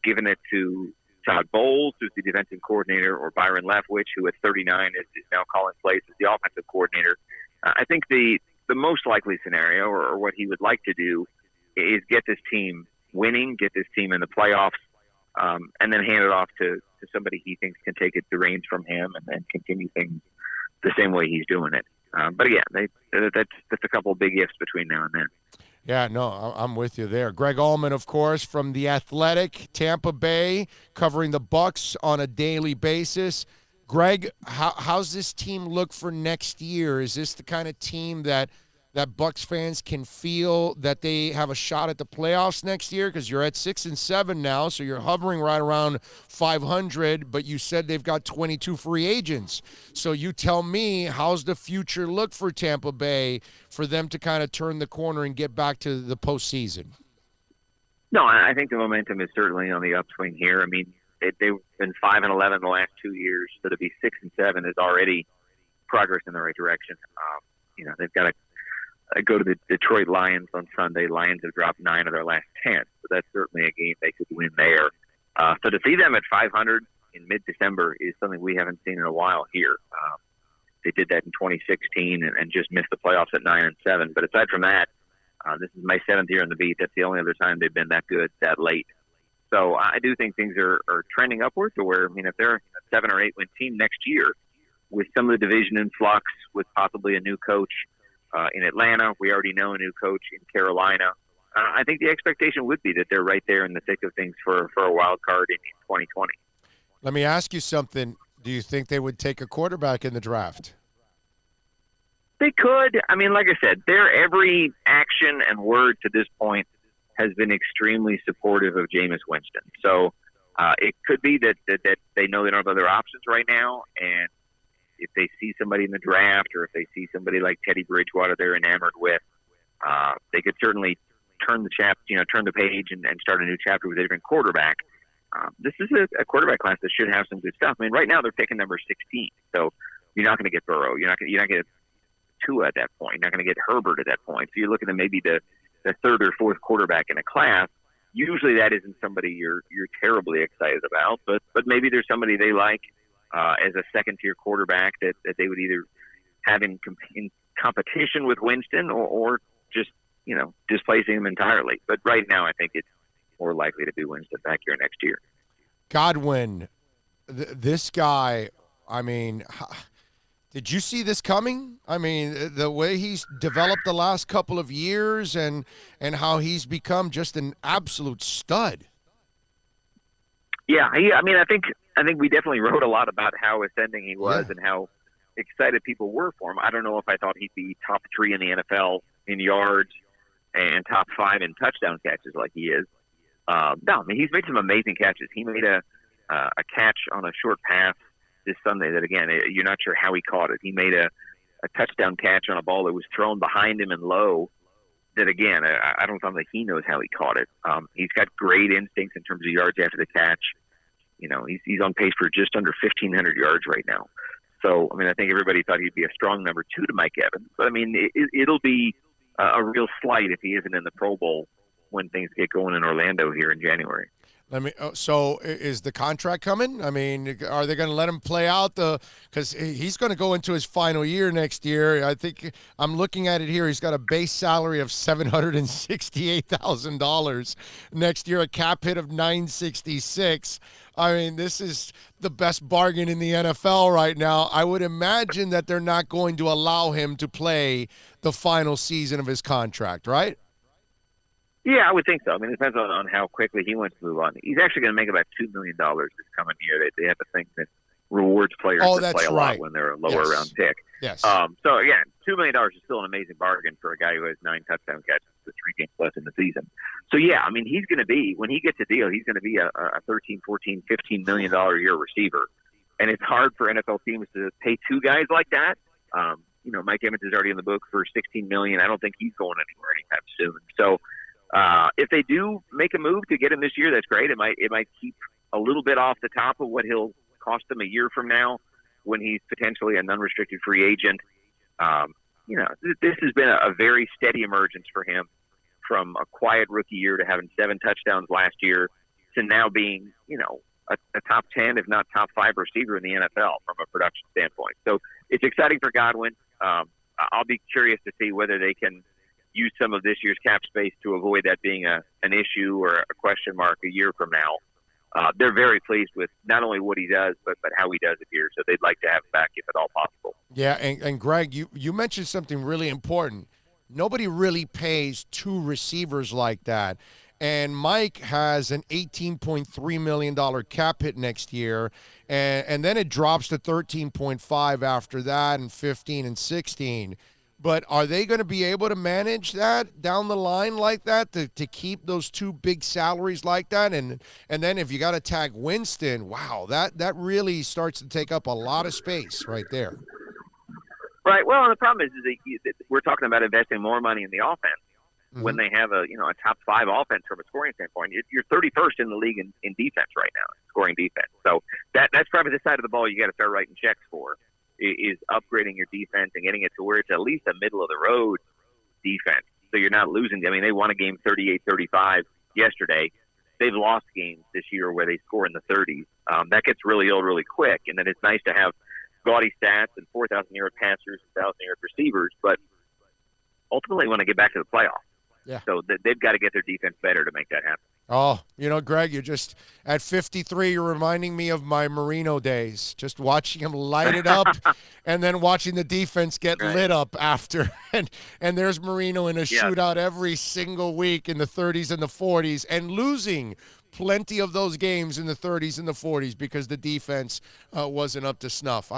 giving it to Todd Bowles, who's the defensive coordinator, or Byron Leftwich, who at 39 is now calling plays as the offensive coordinator, I think the most likely scenario, or what he would like to do, is get this team winning, get this team in the playoffs, and then hand it off to somebody he thinks can take the reins from him and then continue things the same way he's doing it. But again, that's a couple of big ifs between now and then. Yeah, no, I'm with you there. Greg Allman, of course, from The Athletic, Tampa Bay, covering the Bucs on a daily basis. Greg, how's this team look for next year? Is this the kind of team that Bucs fans can feel that they have a shot at the playoffs next year? Because you're at 6-7 now, so you're hovering right around 500, but you said they've got 22 free agents. So you tell me, how's the future look for Tampa Bay for them to kind of turn the corner and get back to the postseason? No, I think the momentum is certainly on the upswing here. I mean, they've been 5-11 the last 2 years, so to be 6-7 is already progress in the right direction. They've got to go to the Detroit Lions on Sunday. Lions have dropped 9 of their last 10, so that's certainly a game they could win there. So to see them at 500 in mid-December is something we haven't seen in a while here. They did that in 2016 and just missed the playoffs at 9-7. But aside from that, this is my 7th year on the beat. That's the only other time they've been that good that late. So I do think things are trending upward to where, if they're a 7 or 8 win team next year, with some of the division in flux, with possibly a new coach in Atlanta, we already know a new coach in Carolina. I think the expectation would be that they're right there in the thick of things for a wild card in 2020. Let me ask you something. Do you think they would take a quarterback in the draft? They could. Like I said, their every action and word to this point has been extremely supportive of Jameis Winston. So it could be that they know they don't have other options right now, and if they see somebody in the draft or if they see somebody like Teddy Bridgewater they're enamored with, they could certainly turn the page and start a new chapter with a different quarterback. This is a quarterback class that should have some good stuff. Right now they're picking number 16, so you're not going to get Burrow. You're not going to get Tua at that point. You're not going to get Herbert at that point. So you're looking at maybe the third or fourth quarterback in a class. Usually that isn't somebody you're terribly excited about, but maybe there's somebody they like as a second-tier quarterback that they would either have in competition with Winston or just, displacing him entirely. But right now I think it's more likely to be Winston back here next year. Godwin, this guy, did you see this coming? The way he's developed the last couple of years and how he's become just an absolute stud. Yeah, I think we definitely wrote a lot about how ascending he was and how excited people were for him. I don't know if I thought he'd be top 3 in the NFL in yards and top 5 in touchdown catches like he is. No, he's made some amazing catches. He made a catch on a short pass this Sunday that, again, you're not sure how he caught it. He made a touchdown catch on a ball that was thrown behind him and low that, again, I don't think he knows how he caught it. He's got great instincts in terms of yards after the catch. He's on pace for just under 1,500 yards right now. So, I think everybody thought he'd be a strong number 2 to Mike Evans. But, it'll be a real slight if he isn't in the Pro Bowl when things get going in Orlando here in January. So is the contract coming? Are they going to let him play out because he's going to go into his final year next year. I think I'm looking at it here. He's got a base salary of $768,000 next year, a cap hit of $966. This is the best bargain in the NFL right now. I would imagine that they're not going to allow him to play the final season of his contract, right? Yeah, I would think so. It depends on how quickly he wants to move on. He's actually going to make about $2 million this coming year. They have a thing that rewards players that play a lot when they're a lower round pick. Yes. So, again, $2 million is still an amazing bargain for a guy who has 9 touchdown catches with 3 games left in the season. So, yeah, he's going to be, when he gets a deal, he's going to be a $13, $14, $15 million a year receiver. And it's hard for NFL teams to pay 2 guys like that. Mike Evans is already in the book for $16 million. I don't think he's going anywhere anytime soon. So, If they do make a move to get him this year, that's great. It might keep a little bit off the top of what he'll cost them a year from now when he's potentially an unrestricted free agent. This has been a very steady emergence for him from a quiet rookie year to having 7 touchdowns last year to now being, a top 10, if not top 5 receiver in the NFL from a production standpoint. So it's exciting for Godwin. I'll be curious to see whether they can use some of this year's cap space to avoid that being an issue or a question mark a year from now. They're very pleased with not only what he does, but how he does it here. So they'd like to have him back if at all possible. Yeah, and Greg, you mentioned something really important. Nobody really pays 2 receivers like that. And Mike has an $18.3 million cap hit next year, and then it drops to 13.5 after that, and 15 and 16. But are they going to be able to manage that down the line like that to keep those 2 big salaries like that? And then if you got to tag Winston, wow, that really starts to take up a lot of space right there. Right. Well, and the problem is that we're talking about investing more money in the offense. When they have a top 5 offense from a scoring standpoint. You're 31st in the league in defense right now, scoring defense. So that's probably the side of the ball you got to start writing checks for, is upgrading your defense and getting it to where it's at least a middle of the road defense. So you're not losing. I mean, they won a game 38-35 yesterday. They've lost games this year where they score in the 30s. That gets really old really quick. And then it's nice to have gaudy stats and 4,000-yard passers and 1,000-yard receivers, but ultimately want to get back to the playoffs. Yeah. So they've got to get their defense better to make that happen. Oh, Greg, you're just at 53. You're reminding me of my Marino days. Just watching him light it up, and then watching the defense get lit up after. And there's Marino in a shootout every single week in the 30s and the 40s, and losing plenty of those games in the 30s and the 40s because the defense wasn't up to snuff.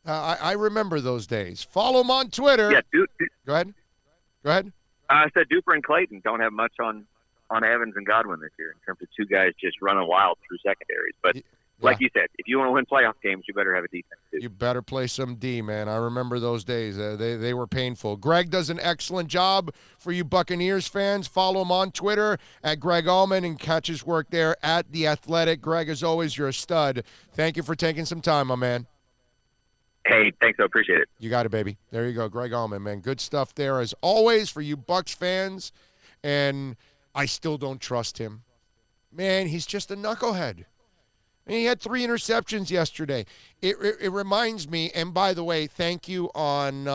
I remember those days. Follow him on Twitter. Yeah, Go ahead. I said Duper and Clayton don't have much on Evans and Godwin this year in terms of 2 guys just running wild through secondaries. But like you said, if you want to win playoff games, you better have a defense too. You better play some D, man. I remember those days. They were painful. Greg does an excellent job for you Buccaneers fans. Follow him on Twitter at Greg Allman and catch his work there at The Athletic. Greg, as always, you're a stud. Thank you for taking some time, my man. Hey, thanks. I appreciate it. You got it, baby. There you go. Greg Allman, man. Good stuff there as always for you Bucs fans. And I still don't trust him. Man, he's just a knucklehead. And he had 3 interceptions yesterday. It reminds me, and by the way, thank you on,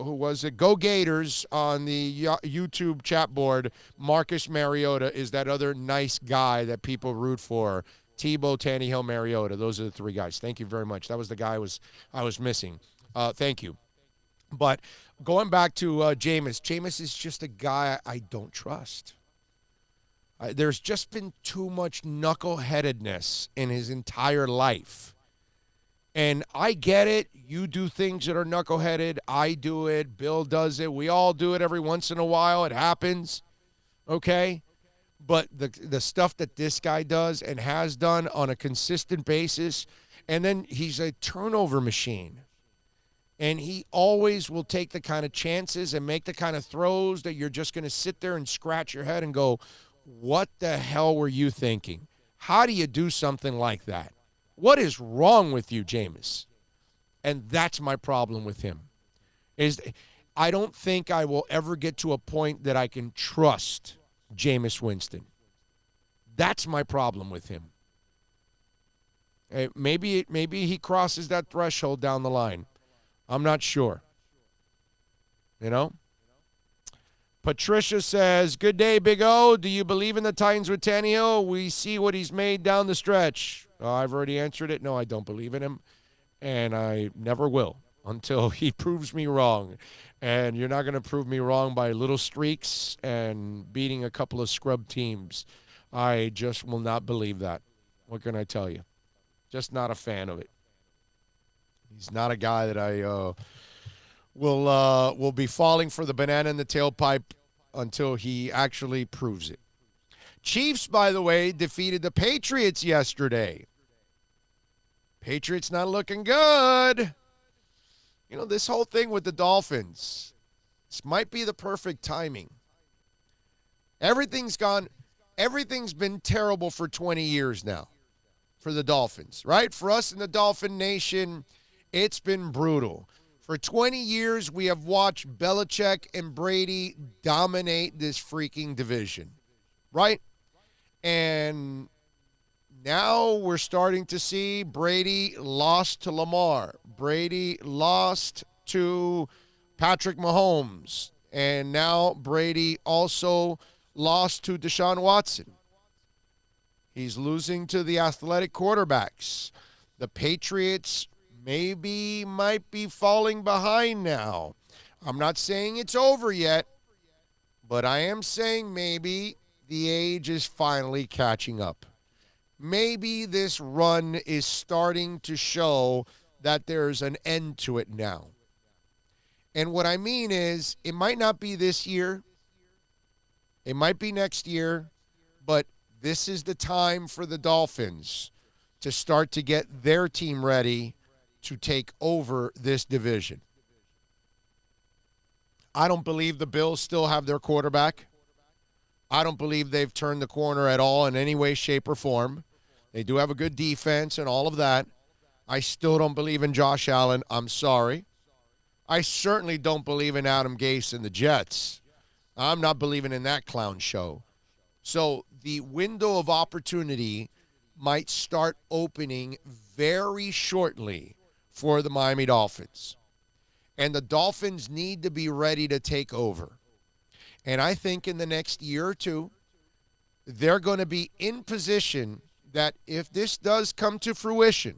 who was it? Go Gators on the YouTube chat board. Marcus Mariota is that other nice guy that people root for. Tebow, Tannehill, Mariota. Those are the 3 guys. Thank you very much. That was the guy I was missing. Thank you. But going back to Jameis. Jameis is just a guy I don't trust. There's just been too much knuckleheadedness in his entire life. And I get it. You do things that are knuckleheaded. I do it. Bill does it. We all do it every once in a while. It happens. Okay? But the stuff that this guy does and has done on a consistent basis, and then he's a turnover machine. And he always will take the kind of chances and make the kind of throws that you're just going to sit there and scratch your head and go, what the hell were you thinking? How do you do something like that? What is wrong with you, Jameis? And that's my problem with him. Is I don't think I will ever get to a point that I can trust Jameis Winston. That's my problem with him. Maybe he crosses that threshold down the line. I'm not sure. Patricia says, good day, Big O. Do you believe in the Titans with Tannehill? We see what he's made down the stretch. I've already answered it. No, I don't believe in him, and I never will until he proves me wrong. And you're not going to prove me wrong by little streaks and beating a couple of scrub teams. I just will not believe that. What can I tell you? Just not a fan of it. He's not a guy that I will be falling for the banana in the tailpipe until he actually proves it. Chiefs, by the way, defeated the Patriots yesterday. Patriots not looking good. This whole thing with the Dolphins, this might be the perfect timing. Everything's been terrible for 20 years now for the Dolphins, right? For us in the Dolphin Nation, it's been brutal. For 20 years, we have watched Belichick and Brady dominate this freaking division, right? And now we're starting to see Brady lost to Lamar. Brady lost to Patrick Mahomes. And now Brady also lost to Deshaun Watson. He's losing to the athletic quarterbacks. The Patriots might be falling behind now. I'm not saying it's over yet, but I am saying maybe the age is finally catching up. Maybe this run is starting to show that there's an end to it now. And what I mean is, it might not be this year. It might be next year, but this is the time for the Dolphins to start to get their team ready to take over this division. I don't believe the Bills still have their quarterback. I don't believe they've turned the corner at all in any way, shape, or form. They do have a good defense and all of that. I still don't believe in Josh Allen. I'm sorry. I certainly don't believe in Adam Gase and the Jets. I'm not believing in that clown show. So the window of opportunity might start opening very shortly for the Miami Dolphins. And the Dolphins need to be ready to take over. And I think in the next year or two, they're going to be in position that if this does come to fruition,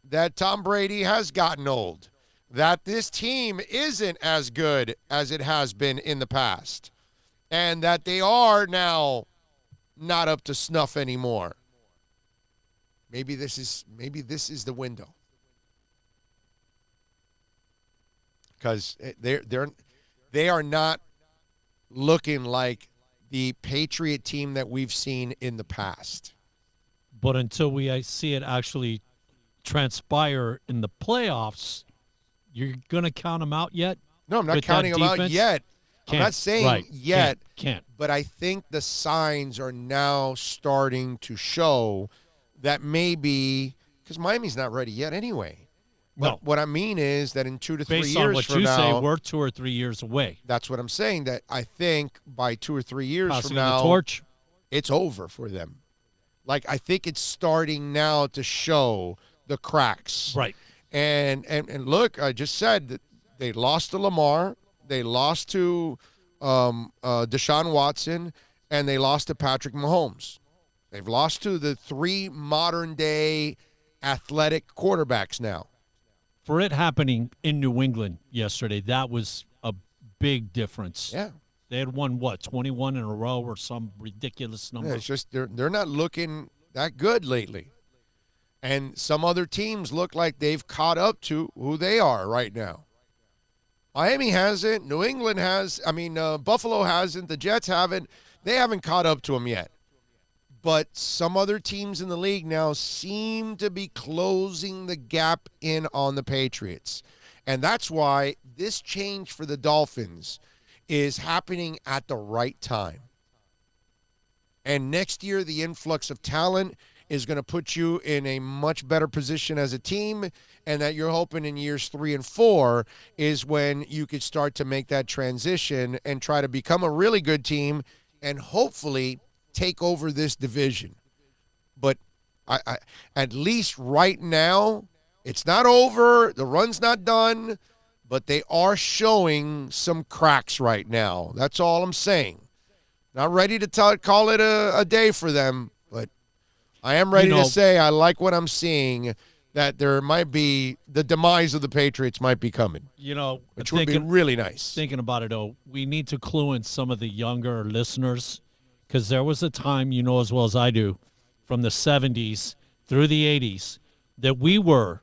that Tom Brady has gotten old, that this team isn't as good as it has been in the past, and that they are now not up to snuff anymore. Maybe this is the window. Because they are not looking like the Patriot team that we've seen in the past. But until we see it actually transpire in the playoffs, you're going to count them out yet? No, I'm not counting them out yet. I'm not saying yet. Can't. But I think the signs are now starting to show that maybe, because Miami's not ready yet anyway. No. What I mean is that in 2 to 3 years Based on what from you now, say, we're 2 or 3 years away. That's what I'm saying, that I think by 2 or 3 years Passing from now, the torch. It's over for them. Like, I think it's starting now to show the cracks. Right. And look, I just said that they lost to Lamar, they lost to Deshaun Watson, and they lost to Patrick Mahomes. They've lost to the 3 modern-day athletic quarterbacks now. For it happening in New England yesterday, that was a big difference. Yeah. They had won, 21 in a row or some ridiculous number. Yeah, it's just they're not looking that good lately. And some other teams look like they've caught up to who they are right now. Miami hasn't. New England has. Buffalo hasn't. The Jets haven't. They haven't caught up to them yet. But some other teams in the league now seem to be closing the gap in on the Patriots. And that's why this change for the Dolphins is happening at the right time. And next year, the influx of talent is going to put you in a much better position as a team, and that you're hoping in years 3 and 4 is when you could start to make that transition and try to become a really good team and hopefully take over this division. But I at least right now, it's not over. The run's not done, but they are showing some cracks right now. That's all I'm saying. Not ready to call it a day for them, but I am ready to say I like what I'm seeing, that there might be the demise of the Patriots might be coming. Which would be really nice. Thinking about it, though, we need to clue in some of the younger listeners, because there was a time, as well as I do, from the 70s through the 80s, that we were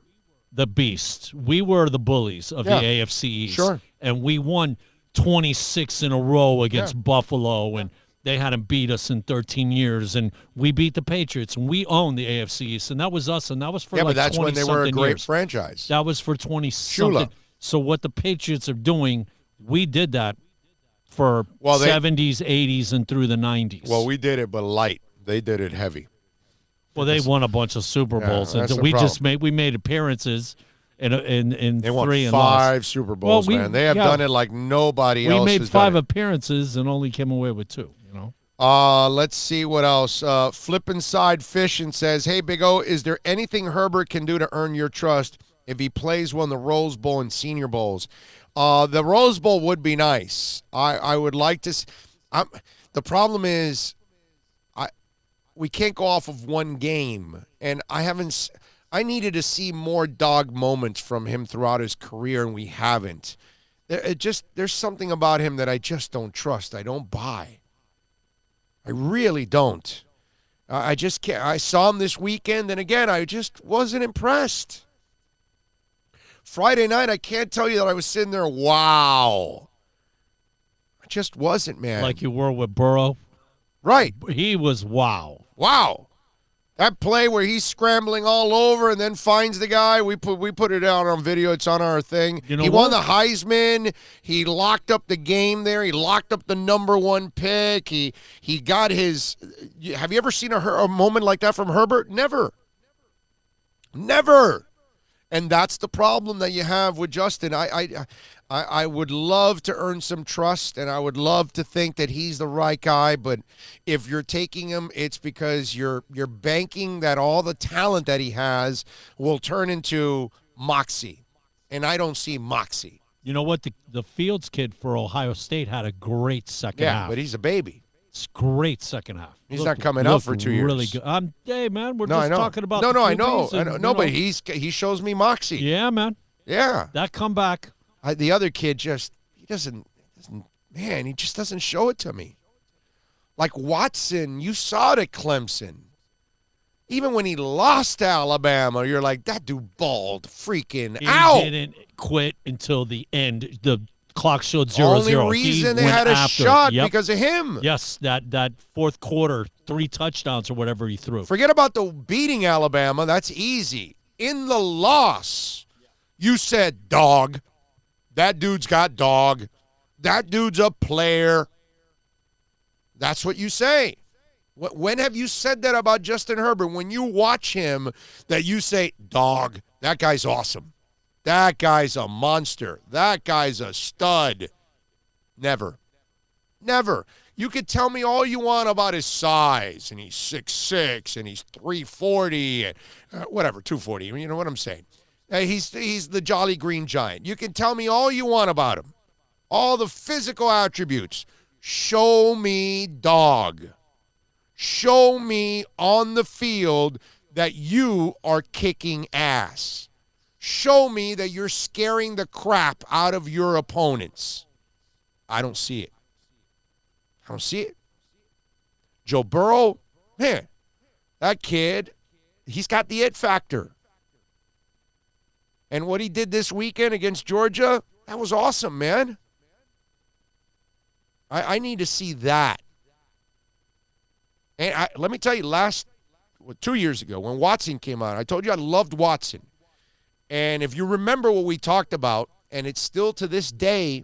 the beast. We were the bullies of the AFC East. Sure. And we won 26 in a row against Buffalo, and they hadn't beat us in 13 years, and we beat the Patriots, and we owned the AFC East, and that was us, and that was for but that's when they were a great years. franchise. That was for 20-something. So what the Patriots are doing, we did that for Well, 70s, 80s, and through the 90s. Well, we did it, but light. They did it heavy. Well, they won a bunch of Super Bowls, and that's the we problem. just made appearances in They won three and 5 lost. Super Bowls, Well, man. They have done it like nobody else We made has 5 done it. appearances and only came away with 2. You know. Let's see what else. Flippin' Side Fishing says, "Hey, Big O, is there anything Herbert can do to earn your trust if he plays well in the Rose Bowl and Senior Bowls?" The Rose Bowl would be nice. I would like to. The problem is, we can't go off of one game, and I needed to see more dog moments from him throughout his career, and we haven't. There's something about him that I just don't trust. I don't buy. I really don't. I just can't. I saw him this weekend, and again, I just wasn't impressed. Friday night, I can't tell you that I was sitting there, wow. I just wasn't, man. Like you were with Burrow. Right. He was wow. Wow. That play where he's scrambling all over and then finds the guy, we put it out on video. It's on our thing. You know he won what? the Heisman. He locked up the game there. He locked up the #1 pick. He got his. Have you ever seen a moment like that from Herbert? Never. Never. And that's the problem that you have with Justin. I would love to earn some trust, and I would love to think that he's the right guy. But if you're taking him, it's because you're banking that all the talent that he has will turn into moxie, and I don't see moxie. You know what? The Fields kid for Ohio State had a great second half. Yeah, but he's a baby. It's great second half. He's not coming out for 2 years. Really good. Hey, man, we're No, I just know. talking about No, the I know. QBs and, No, you know. but he shows me moxie. Yeah, man. Yeah. That comeback. The other kid he doesn't, man, he just doesn't show it to me. Like Watson, you saw it at Clemson. Even when he lost to Alabama, you're like, that dude balled freaking out. He didn't quit until the end. The clock showed 0-0. Only reason they had a shot because of him. Yes, that fourth quarter, 3 touchdowns or whatever he threw. Forget about the beating Alabama. That's easy. In the loss, you said, dog. That dude's got dog. That dude's a player. That's what you say. When have you said that about Justin Herbert? When you watch him, that you say, dog, that guy's awesome. That guy's a monster. That guy's a stud. Never. Never. You could tell me all you want about his size, and he's 6'6", and he's 340, and whatever, 240. You know what I'm saying? He's the Jolly Green Giant. You can tell me all you want about him. All the physical attributes. Show me dog. Show me on the field that you are kicking ass. Show me that you're scaring the crap out of your opponents. I don't see it. I don't see it. Joe Burrow, man, that kid, he's got the it factor. And what he did this weekend against Georgia, that was awesome, man. I need to see that. And let me tell you, 2 years ago when Watson came out, I told you I loved Watson. And if you remember what we talked about, and it's still to this day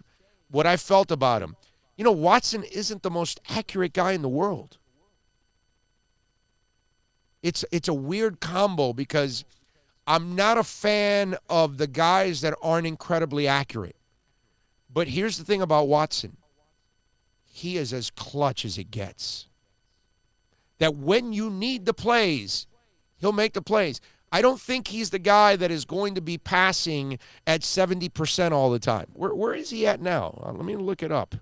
what I felt about him, you know, Watson isn't the most accurate guy in the world. It's a weird combo because I'm not a fan of the guys that aren't incredibly accurate. But here's the thing about Watson. He is as clutch as it gets. That when you need the plays, he'll make the plays. I don't think he's the guy that is going to be passing at 70% all the time. Where is he at now? Let me look it up.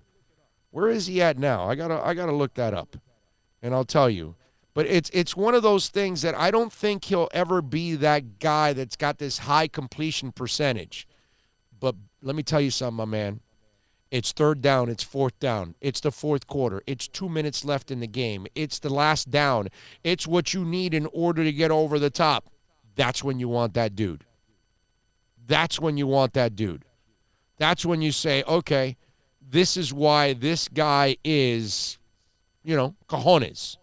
Where is he at now? I gotta look that up, and I'll tell you. But it's one of those things that I don't think he'll ever be that guy that's got this high completion percentage. But let me tell you something, my man. It's third down. It's fourth down. It's the fourth quarter. It's 2 minutes left in the game. It's the last down. It's what you need in order to get over the top. That's when you want that dude. That's when you want that dude. That's when you say, okay, this is why this guy is, cojones.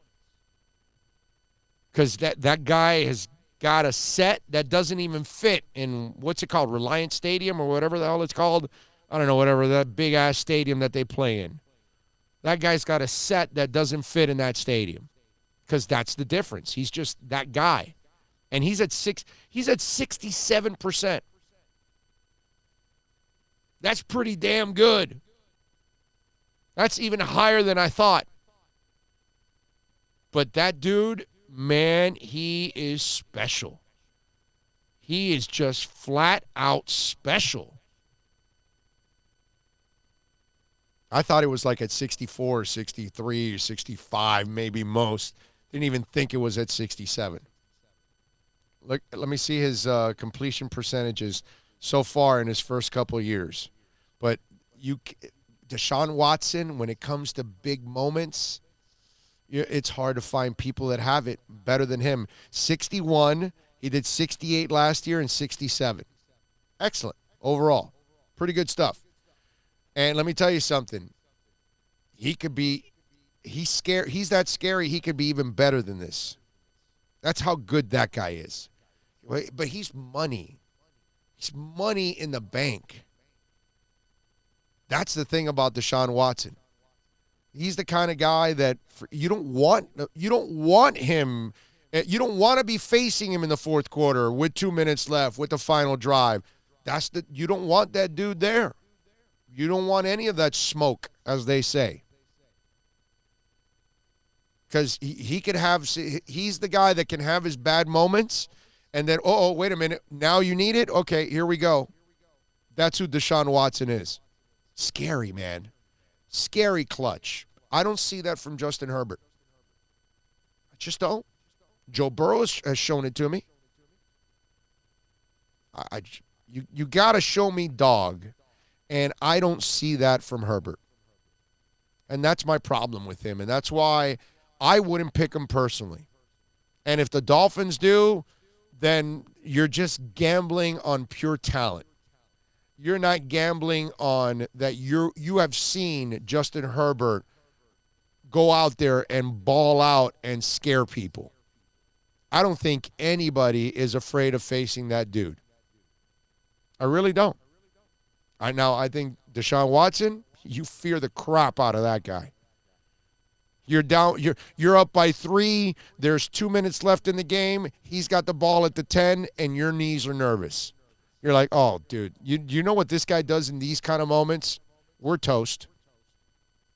Because that guy has got a set that doesn't even fit in, what's it called, Reliance Stadium or whatever the hell it's called? I don't know, whatever, that big-ass stadium that they play in. That guy's got a set that doesn't fit in that stadium because that's the difference. He's just that guy. And he's at 67%. That's pretty damn good. That's even higher than I thought. But that dude, man, he is special. He is just flat out special. I thought it was like at 64, 63, 65, maybe most. Didn't even think it was at 67. Look, let me see his completion percentages so far in his first couple of years. But Deshaun Watson, when it comes to big moments, it's hard to find people that have it better than him. 61, he did 68 last year and 67. Excellent overall. Pretty good stuff. And let me tell you something. He's that scary, he could be even better than this. That's how good that guy is. But he's money. He's money in the bank. That's the thing about Deshaun Watson. He's the kind of guy that you don't want him. You don't want to be facing him in the fourth quarter with 2 minutes left with the final drive. You don't want that dude there. You don't want any of that smoke, as they say. Because he's the guy that can have his bad moments and then, wait a minute, now you need it? Okay, here we go. That's who Deshaun Watson is. Scary, man. Scary clutch. I don't see that from Justin Herbert. I just don't. Joe Burrow has shown it to me. You got to show me dog, and I don't see that from Herbert. And that's my problem with him, and that's why I wouldn't pick him personally. And if the Dolphins do, then you're just gambling on pure talent. You're not gambling on that you have seen Justin Herbert go out there and ball out and scare people. I don't think anybody is afraid of facing that dude. I really don't. I think Deshaun Watson, you fear the crap out of that guy. You're down. You're up by 3. There's 2 minutes left in the game. He's got the ball at the 10, and your knees are nervous. You're like, oh, dude, you know what this guy does in these kind of moments? We're toast.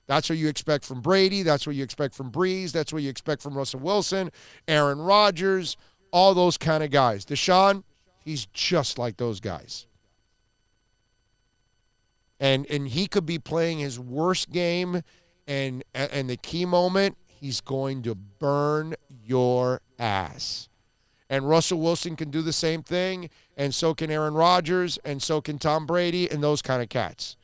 That's what you expect from Brady. That's what you expect from Breeze. That's what you expect from Russell Wilson, Aaron Rodgers, all those kind of guys. Deshaun, he's just like those guys. And he could be playing his worst game, and the key moment, he's going to burn your ass. And Russell Wilson can do the same thing, and so can Aaron Rodgers, and so can Tom Brady, and those kind of cats.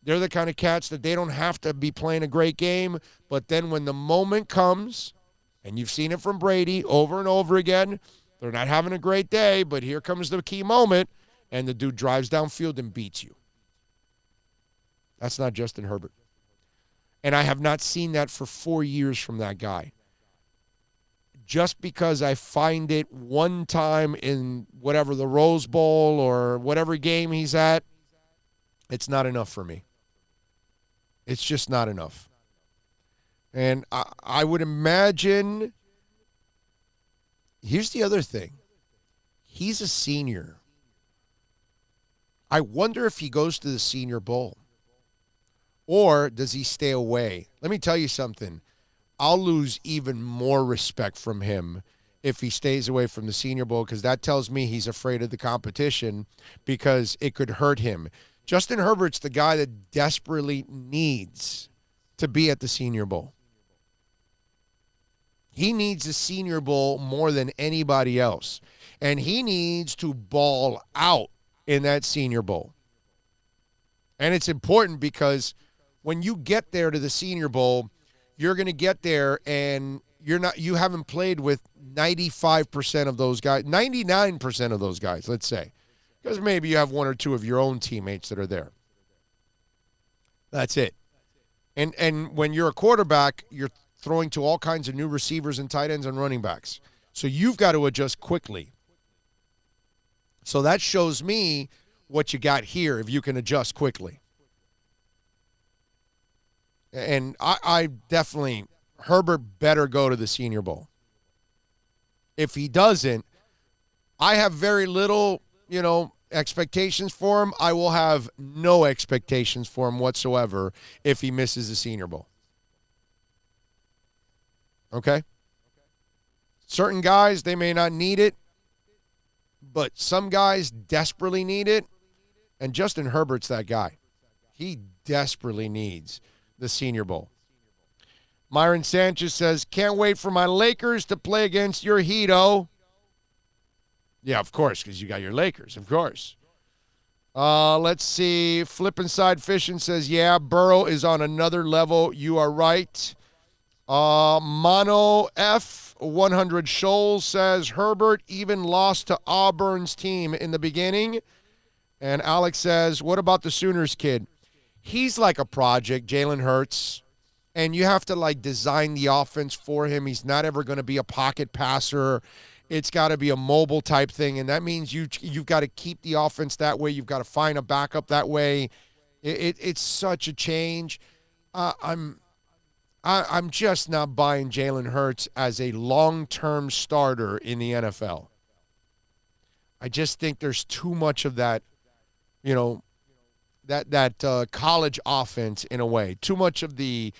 They're the kind of cats that they don't have to be playing a great game, but then when the moment comes, and you've seen it from Brady over and over again, they're not having a great day, but here comes the key moment, and the dude drives downfield and beats you. That's not Justin Herbert. And I have not seen that for 4 years from that guy. Just because I find it one time in whatever, the Rose Bowl or whatever game he's at, it's not enough for me. It's just not enough. And I would imagine, here's the other thing. He's a senior. I wonder if he goes to the Senior Bowl. Or does he stay away? Let me tell you something. I'll lose even more respect from him if he stays away from the Senior Bowl, because that tells me he's afraid of the competition because it could hurt him. Justin Herbert's the guy that desperately needs to be at the Senior Bowl. He needs the Senior Bowl more than anybody else. And he needs to ball out in that Senior Bowl. And it's important because when you get there to the Senior Bowl, you're going to get there and you haven't played with 95% of those guys, 99% of those guys, let's say. Because maybe you have one or two of your own teammates that are there. That's it. And when you're a quarterback, you're throwing to all kinds of new receivers and tight ends and running backs. So you've got to adjust quickly. So that shows me what you got here if you can adjust quickly. And I definitely, Herbert better go to the Senior Bowl. If he doesn't, I have very little, expectations for him. I will have no expectations for him whatsoever if he misses the Senior Bowl. Okay? Certain guys, they may not need it, but some guys desperately need it, and Justin Herbert's that guy. He desperately needs the Senior Bowl. Myron Sanchez says, can't wait for my Lakers to play against your Heat-O. Yeah, of course, because you got your Lakers, of course. Let's see. Flippin' Side Fishing says, yeah, Burrow is on another level. You are right. Mono F 100 Shoals says, Herbert even lost to Auburn's team in the beginning. And Alex says, what about the Sooners kid? He's like a project, Jalen Hurts. And you have to, design the offense for him. He's not ever going to be a pocket passer. It's got to be a mobile type thing, and that means you've got to keep the offense that way. You've got to find a backup that way. It's such a change. I'm just not buying Jalen Hurts as a long-term starter in the NFL. I just think there's too much of that, that college offense in a way. Too much of the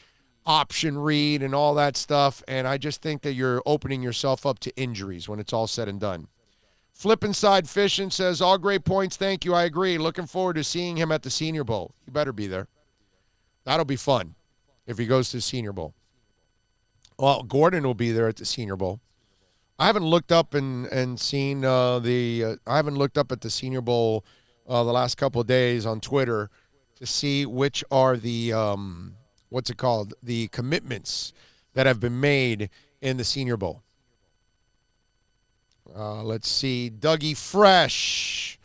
option read and all that stuff, and I just think that you're opening yourself up to injuries when it's all said and done. Flippin' Side Fishing says, all great points, thank you, I agree. Looking forward to seeing him at the Senior Bowl. He better be there. That'll be fun if he goes to the Senior Bowl. Well, Gordon will be there at the Senior Bowl. I haven't looked up and seen I haven't looked up at the Senior Bowl the last couple of days on Twitter to see which are the the commitments that have been made in the Senior Bowl. Let's see. Dougie Fresh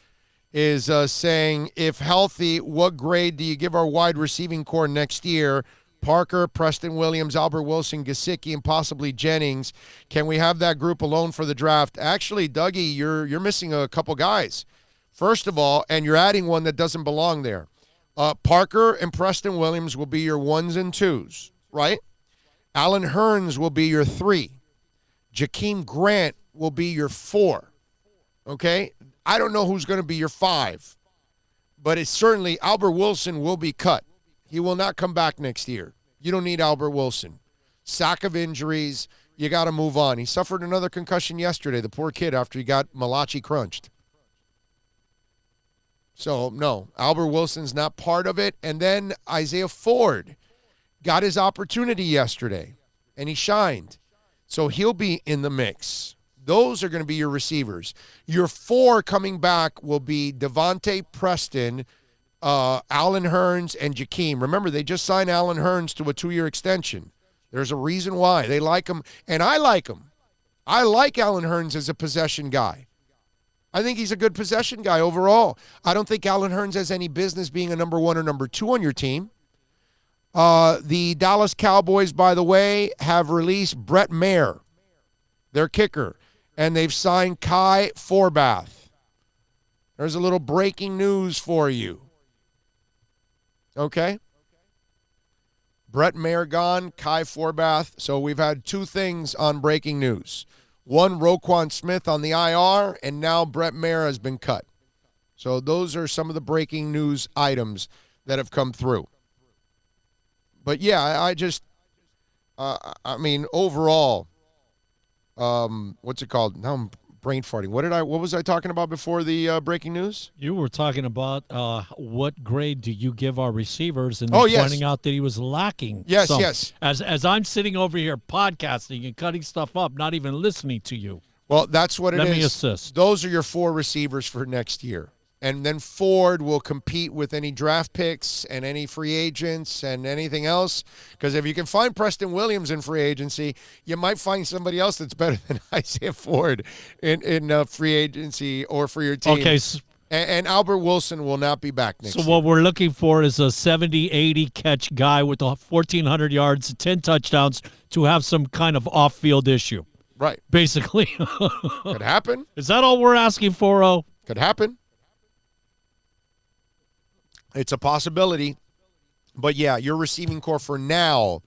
is saying, if healthy, what grade do you give our wide receiving core next year? Parker, Preston Williams, Albert Wilson, Gesicki, and possibly Jennings. Can we have that group alone for the draft? Actually, Dougie, you're missing a couple guys. First of all, and you're adding one that doesn't belong there. Parker and Preston Williams will be your 1s and 2s, right? Allen Hurns will be your 3. Jakeem Grant will be your 4, okay? I don't know who's going to be your 5, but it's certainly Albert Wilson will be cut. He will not come back next year. You don't need Albert Wilson. Sack of injuries, you got to move on. He suffered another concussion yesterday, the poor kid, after he got Malachi crunched. So, no, Albert Wilson's not part of it. And then Isaiah Ford got his opportunity yesterday, and he shined. So he'll be in the mix. Those are going to be your receivers. Your 4 coming back will be Devontae Preston, Allen Hurns, and Jakeem. Remember, they just signed Allen Hurns to a 2-year extension. There's a reason why. They like him, and I like him. I like Allen Hurns as a possession guy. I think he's a good possession guy overall. I don't think Allen Hurns has any business being a number 1 or number 2 on your team. The Dallas Cowboys, by the way, have released Brett Maher, their kicker, and they've signed Kai Forbath. There's a little breaking news for you. Okay? Brett Maher gone, Kai Forbath. So we've had 2 things on breaking news. One, Roquan Smith on the IR, and now Brett Maher has been cut. So those are some of the breaking news items that have come through. But, yeah, I just overall, what's it called? Now I'm brain farting. What was I talking about before the breaking news? You were talking about what grade do you give our receivers, and yes. pointing out that he was lacking. Yes, some. yes. As I'm sitting over here podcasting and cutting stuff up, not even listening to you. Well, that's what it is. Let me assist. Those are your 4 receivers for next year. And then Ford will compete with any draft picks and any free agents and anything else. Because if you can find Preston Williams in free agency, you might find somebody else that's better than Isaiah Ford in free agency or for your team. Okay. And Albert Wilson will not be back next year. So what we're looking for is a 70, 80 catch guy with 1,400 yards, 10 touchdowns to have some kind of off-field issue. Right. Basically. Could happen. Is that all we're asking for, O? Could happen. It's a possibility. But, yeah, your receiving core for now,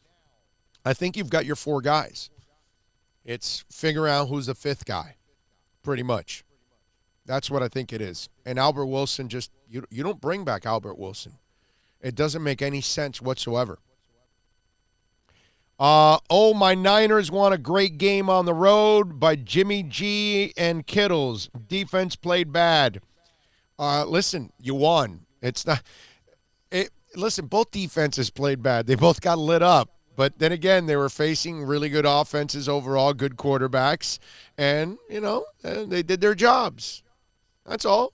I think you've got your 4 guys. It's figure out who's the 5th guy, pretty much. That's what I think it is. And Albert Wilson just you don't bring back Albert Wilson. It doesn't make any sense whatsoever. My Niners won a great game on the road by Jimmy G and Kittles. Defense played bad. Listen, you won. It's not. Listen, both defenses played bad. They both got lit up. But then again, they were facing really good offenses overall, good quarterbacks, and, they did their jobs. That's all.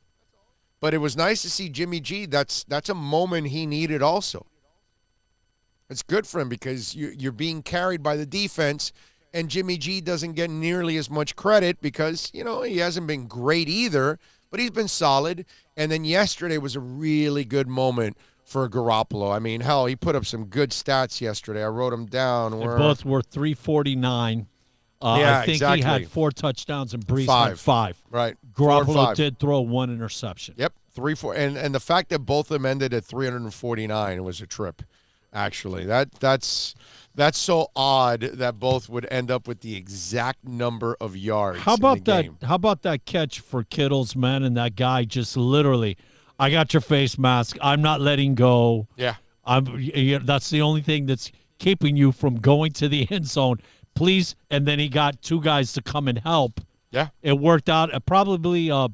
But it was nice to see Jimmy G. That's a moment he needed also. It's good for him because you're being carried by the defense, and Jimmy G doesn't get nearly as much credit because, he hasn't been great either, but he's been solid. And then yesterday was a really good moment for Garoppolo. I mean, hell, he put up some good stats yesterday. I wrote them down. They both were 349. I think exactly. He had 4 touchdowns and Brees 5. had 5. Right. Garoppolo did throw 1 interception. Yep, 3, 4. And the fact that both of them ended at 349 was a trip, actually. That's so odd that both would end up with the exact number of yards. How about in the game. How about that catch for Kittles, man, and that guy just literally – I got your face mask. I'm not letting go. Yeah. That's the only thing that's keeping you from going to the end zone. Please. And then he got 2 guys to come and help. Yeah. It worked out. Probably a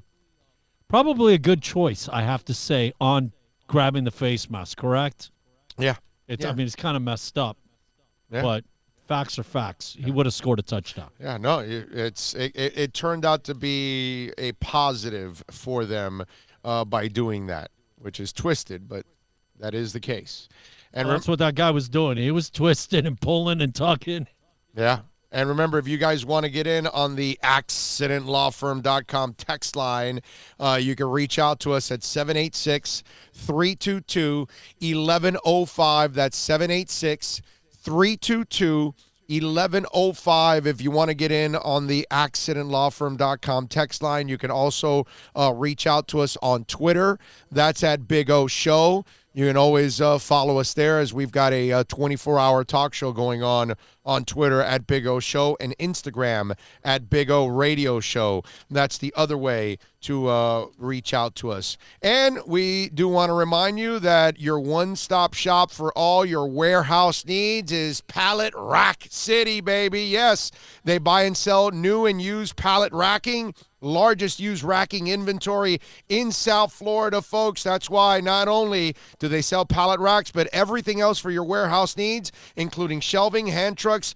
good choice, I have to say, on grabbing the face mask, correct? Yeah. I mean, it's kind of messed up. Yeah. But facts are facts. He would have scored a touchdown. Yeah, no, it turned out to be a positive for them by doing that, which is twisted, but that is the case. And that's what that guy was doing. He was twisting and pulling and tucking. Yeah. And remember, if you guys want to get in on the accidentlawfirm.com text line, you can reach out to us at 786-322-1105. That's 786-322-1105. If you want to get in on the accidentlawfirm.com text line, you can also reach out to us on Twitter. That's at Big O Show. You can always follow us there, as we've got a 24-hour talk show going on Twitter at Big O Show and Instagram at Big O Radio Show. That's the other way to reach out to us. And we do want to remind you that your one-stop shop for all your warehouse needs is Pallet Rack City, baby. Yes, they buy and sell new and used pallet racking. Largest used racking inventory in South Florida, folks. That's why not only do they sell pallet racks, but everything else for your warehouse needs, including shelving, hand trucks,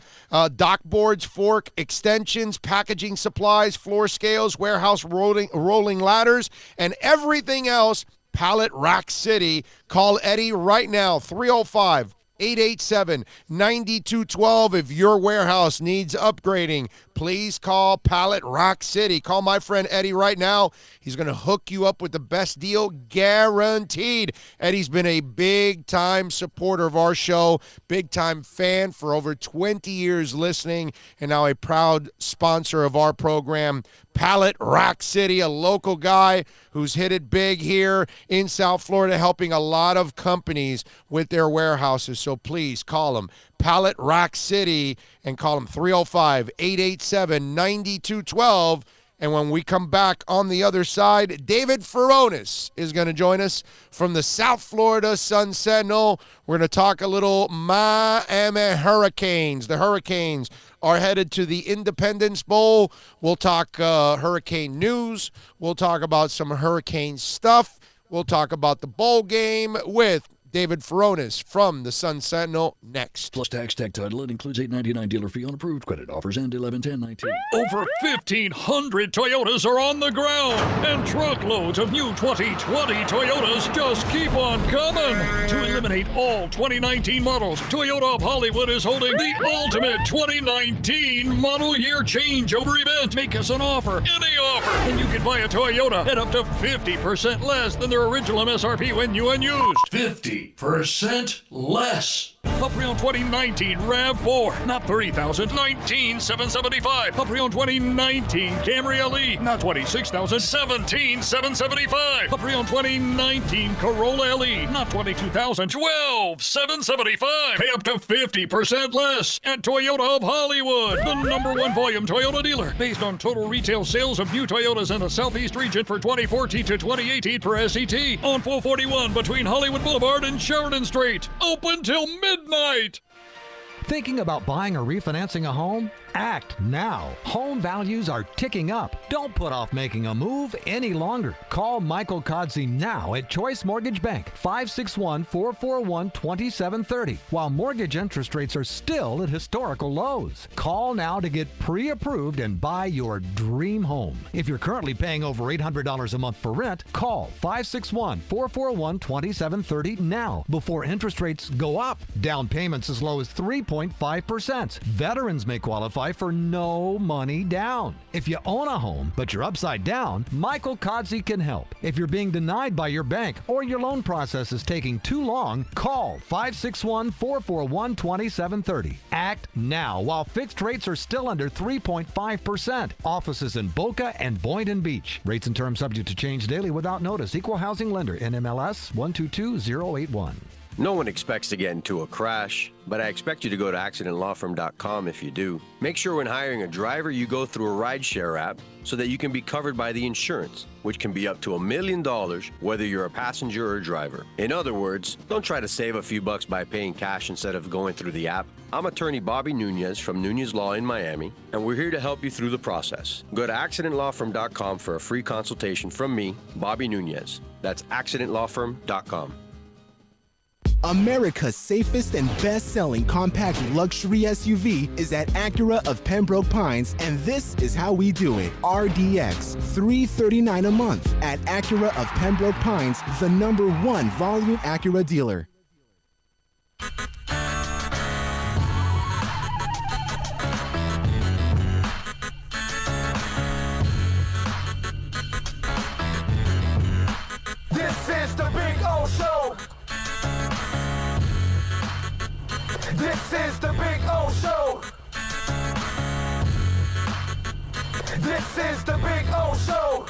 dock boards, fork extensions, packaging supplies, floor scales, warehouse rolling ladders, and everything else. Pallet Rack City. Call Eddie right now, 305-887-9212. If your warehouse needs upgrading, please call Pallet Rack City. Call my friend Eddie right now. He's going to hook you up with the best deal, guaranteed. Eddie's been a big-time supporter of our show, big-time fan for over 20 years listening, and now a proud sponsor of our program. Pallet Rack City, a local guy who's hit it big here in South Florida, helping a lot of companies with their warehouses. So please call him, Pallet Rack City, and call him 305-887-9212. And when we come back on the other side, David Furones is going to join us from the South Florida Sun Sentinel. We're going to talk a little Miami Hurricanes. The Hurricanes are headed to the Independence Bowl. We'll talk hurricane news. We'll talk about some hurricane stuff. We'll talk about the bowl game with David Furones from the Sun Sentinel next. Plus tax, tech title. It includes $8.99 dealer fee on approved credit offers and 11/10/19. Over 1,500 Toyotas are on the ground, and truckloads of new 2020 Toyotas just keep on coming. To eliminate all 2019 models, Toyota of Hollywood is holding the ultimate 2019 model year changeover event. Make us an offer, any offer, and you can buy a Toyota at up to 50% less than their original MSRP when new and used. 50. 50% less. A pre-owned 2019 RAV4, not $30,000, $19,775. A pre-owned 2019 Camry LE, not $26,000, $17,775. A pre-owned 2019 Corolla LE, not $22,000, $12,775. Pay up to 50% less at Toyota of Hollywood, the #1 volume Toyota dealer, based on total retail sales of new Toyotas in the Southeast region for 2014 to 2018 per SET, on 441 between Hollywood Boulevard and Sheridan Street. Open till midnight. Thinking about buying or refinancing a home? Act now. Home values are ticking up. Don't put off making a move any longer. Call Michael Kodzie now at Choice Mortgage Bank, 561-441-2730, while mortgage interest rates are still at historical lows. Call now to get pre-approved and buy your dream home. If you're currently paying over $800 a month for rent, call 561-441-2730 now before interest rates go up. Down payments as low as 3.5%. Veterans may qualify for no money down. If you own a home, but you're upside down, Michael Kodzie can help. If you're being denied by your bank or your loan process is taking too long, call 561-441-2730. Act now while fixed rates are still under 3.5%. Offices in Boca and Boynton Beach. Rates and terms subject to change daily without notice. Equal housing lender. NMLS 122081. No one expects to get into a crash, but I expect you to go to accidentlawfirm.com if you do. Make sure when hiring a driver, you go through a rideshare app so that you can be covered by the insurance, which can be up to $1 million whether you're a passenger or a driver. In other words, don't try to save a few bucks by paying cash instead of going through the app. I'm attorney Bobby Nunez from Nunez Law in Miami, and we're here to help you through the process. Go to accidentlawfirm.com for a free consultation from me, Bobby Nunez. That's accidentlawfirm.com. America's safest and best-selling compact luxury SUV is at Acura of Pembroke Pines, and this is how we do it. RDX, $339 a month at Acura of Pembroke Pines, the #1 volume Acura dealer. This is the Big O Show. This is the Big O Show. This is the Big O Show.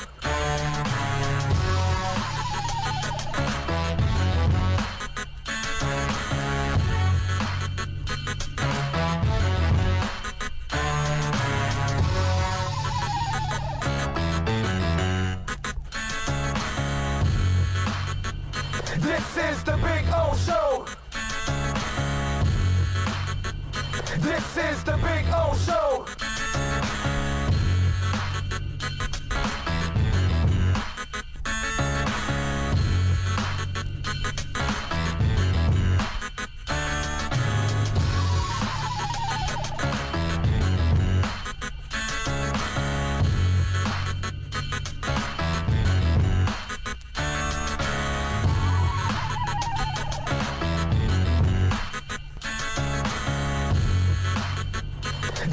This is the Big O Show. This is the Big O Show.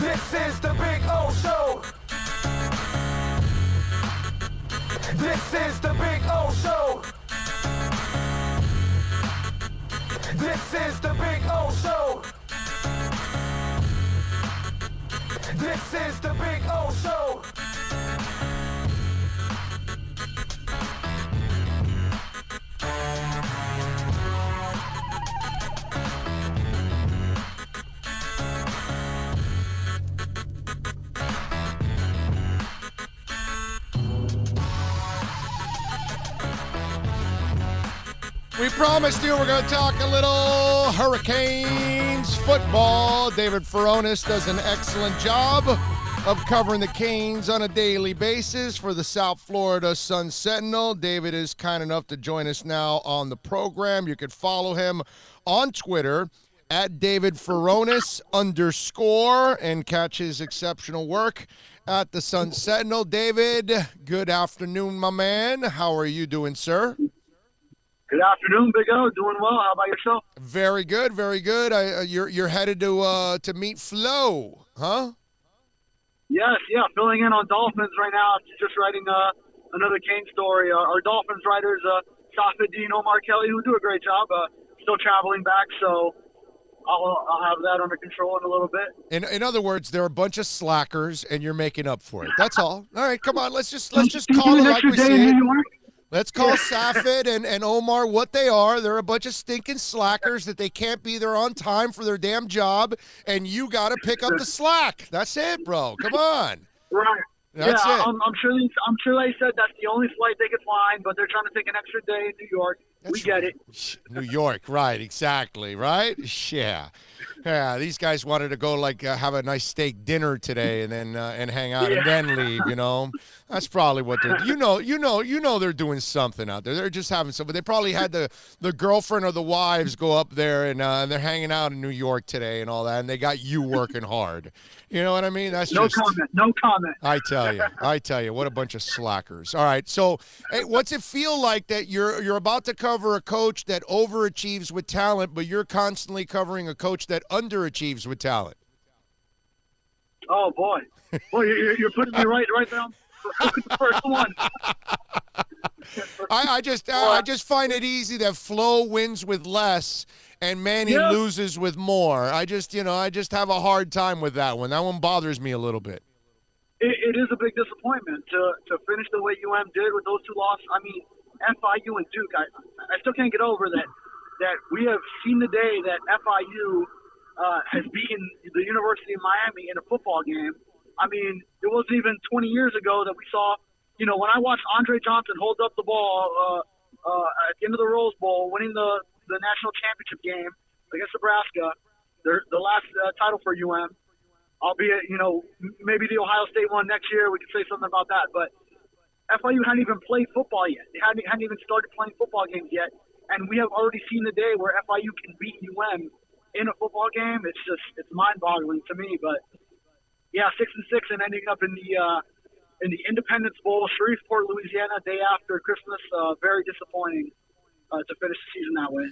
This is the Big O Show. This is the Big O Show. This is the Big O Show. This is the Big O Show. We promised you we're going to talk a little Hurricanes football. David Furones does an excellent job of covering the Canes on a daily basis for the South Florida Sun-Sentinel. David is kind enough to join us now on the program. You could follow him on Twitter at David Furones _ and catch his exceptional work at the Sun-Sentinel. David, good afternoon, my man. How are you doing, sir? Good afternoon, Big O. Doing well. How about yourself? Very good, very good. You're headed to meet Flo, huh? Yes, yeah. Filling in on Dolphins right now. Just writing another Kane story. Our Dolphins writers, Safedin, Omar Kelly, who do a great job. still traveling back, so I'll have that under control in a little bit. In other words, they're a bunch of slackers, and you're making up for it. That's all. All right, come on. Let's just Can call you it an like extra we day see in it. New York? Let's call Safed and Omar what they are. They're a bunch of stinking slackers that they can't be there on time for their damn job, and you got to pick up the slack. That's it, bro. Come on. Right. That's yeah, it. I'm sure they said that's the only flight they could find, but they're trying to take an extra day in New York. We get it. New York, right, exactly, right? Yeah. Yeah, these guys wanted to go have a nice steak dinner today and then and hang out and then leave, you know. That's probably what they're you know they're doing something out there. They're just having something. They probably had the girlfriend or the wives go up there and they're hanging out in New York today and all that, and they got you working hard. You know what I mean? That's No just comment. No comment. I tell you, what a bunch of slackers. All right, so hey, what's it feel like that you're about to cover a coach that overachieves with talent, but you're constantly covering a coach that underachieves with talent? Oh boy, you're putting me right down the first one. I just find it easy that Flo wins with less and Manny loses with more. I just have a hard time with that one. That one bothers me a little bit. It is a big disappointment to finish the way UM did with those two losses. I mean, FIU and Duke. I still can't get over that we have seen the day that FIU has beaten the University of Miami in a football game. I mean, it wasn't even 20 years ago that we saw, when I watched Andre Johnson hold up the ball at the end of the Rose Bowl, winning the national championship game against Nebraska, the last title for UM, albeit, maybe the Ohio State one next year, we could say something about that. But FIU hadn't even played football yet. They hadn't even started playing football games yet. And we have already seen the day where FIU can beat UM in a football game. It's mind-boggling to me. But yeah, 6-6 and ending up in the Independence Bowl, Shreveport, Louisiana, day after Christmas. Very disappointing to finish the season that way.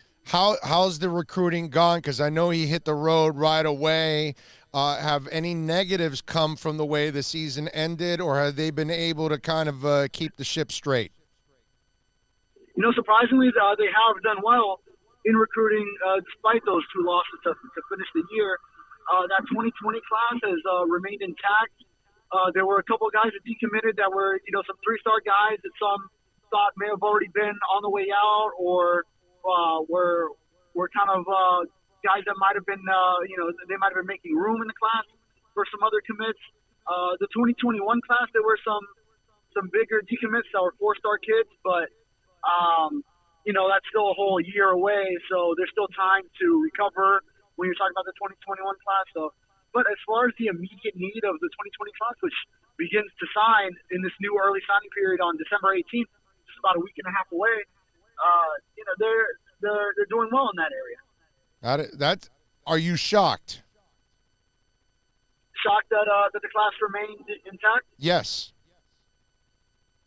How's the recruiting gone? Because I know he hit the road right away. Have any negatives come from the way the season ended, or have they been able to kind of keep the ship straight? Surprisingly, they have done well in recruiting despite those two losses to finish the year. That 2020 class has remained intact. There were a couple of guys that decommitted that were, some three-star guys that some thought may have already been on the way out, or were kind of guys that might have been, they might have been making room in the class for some other commits. The 2021 class, there were some bigger decommits that were four-star kids, but that's still a whole year away, so there's still time to recover when you're talking about the 2021 class. So, but as far as the immediate need of the 2020 class, which begins to sign in this new early signing period on December 18th, just about a week and a half away, they're doing well in that area. Are you shocked? Shocked that the class remained intact? Yes.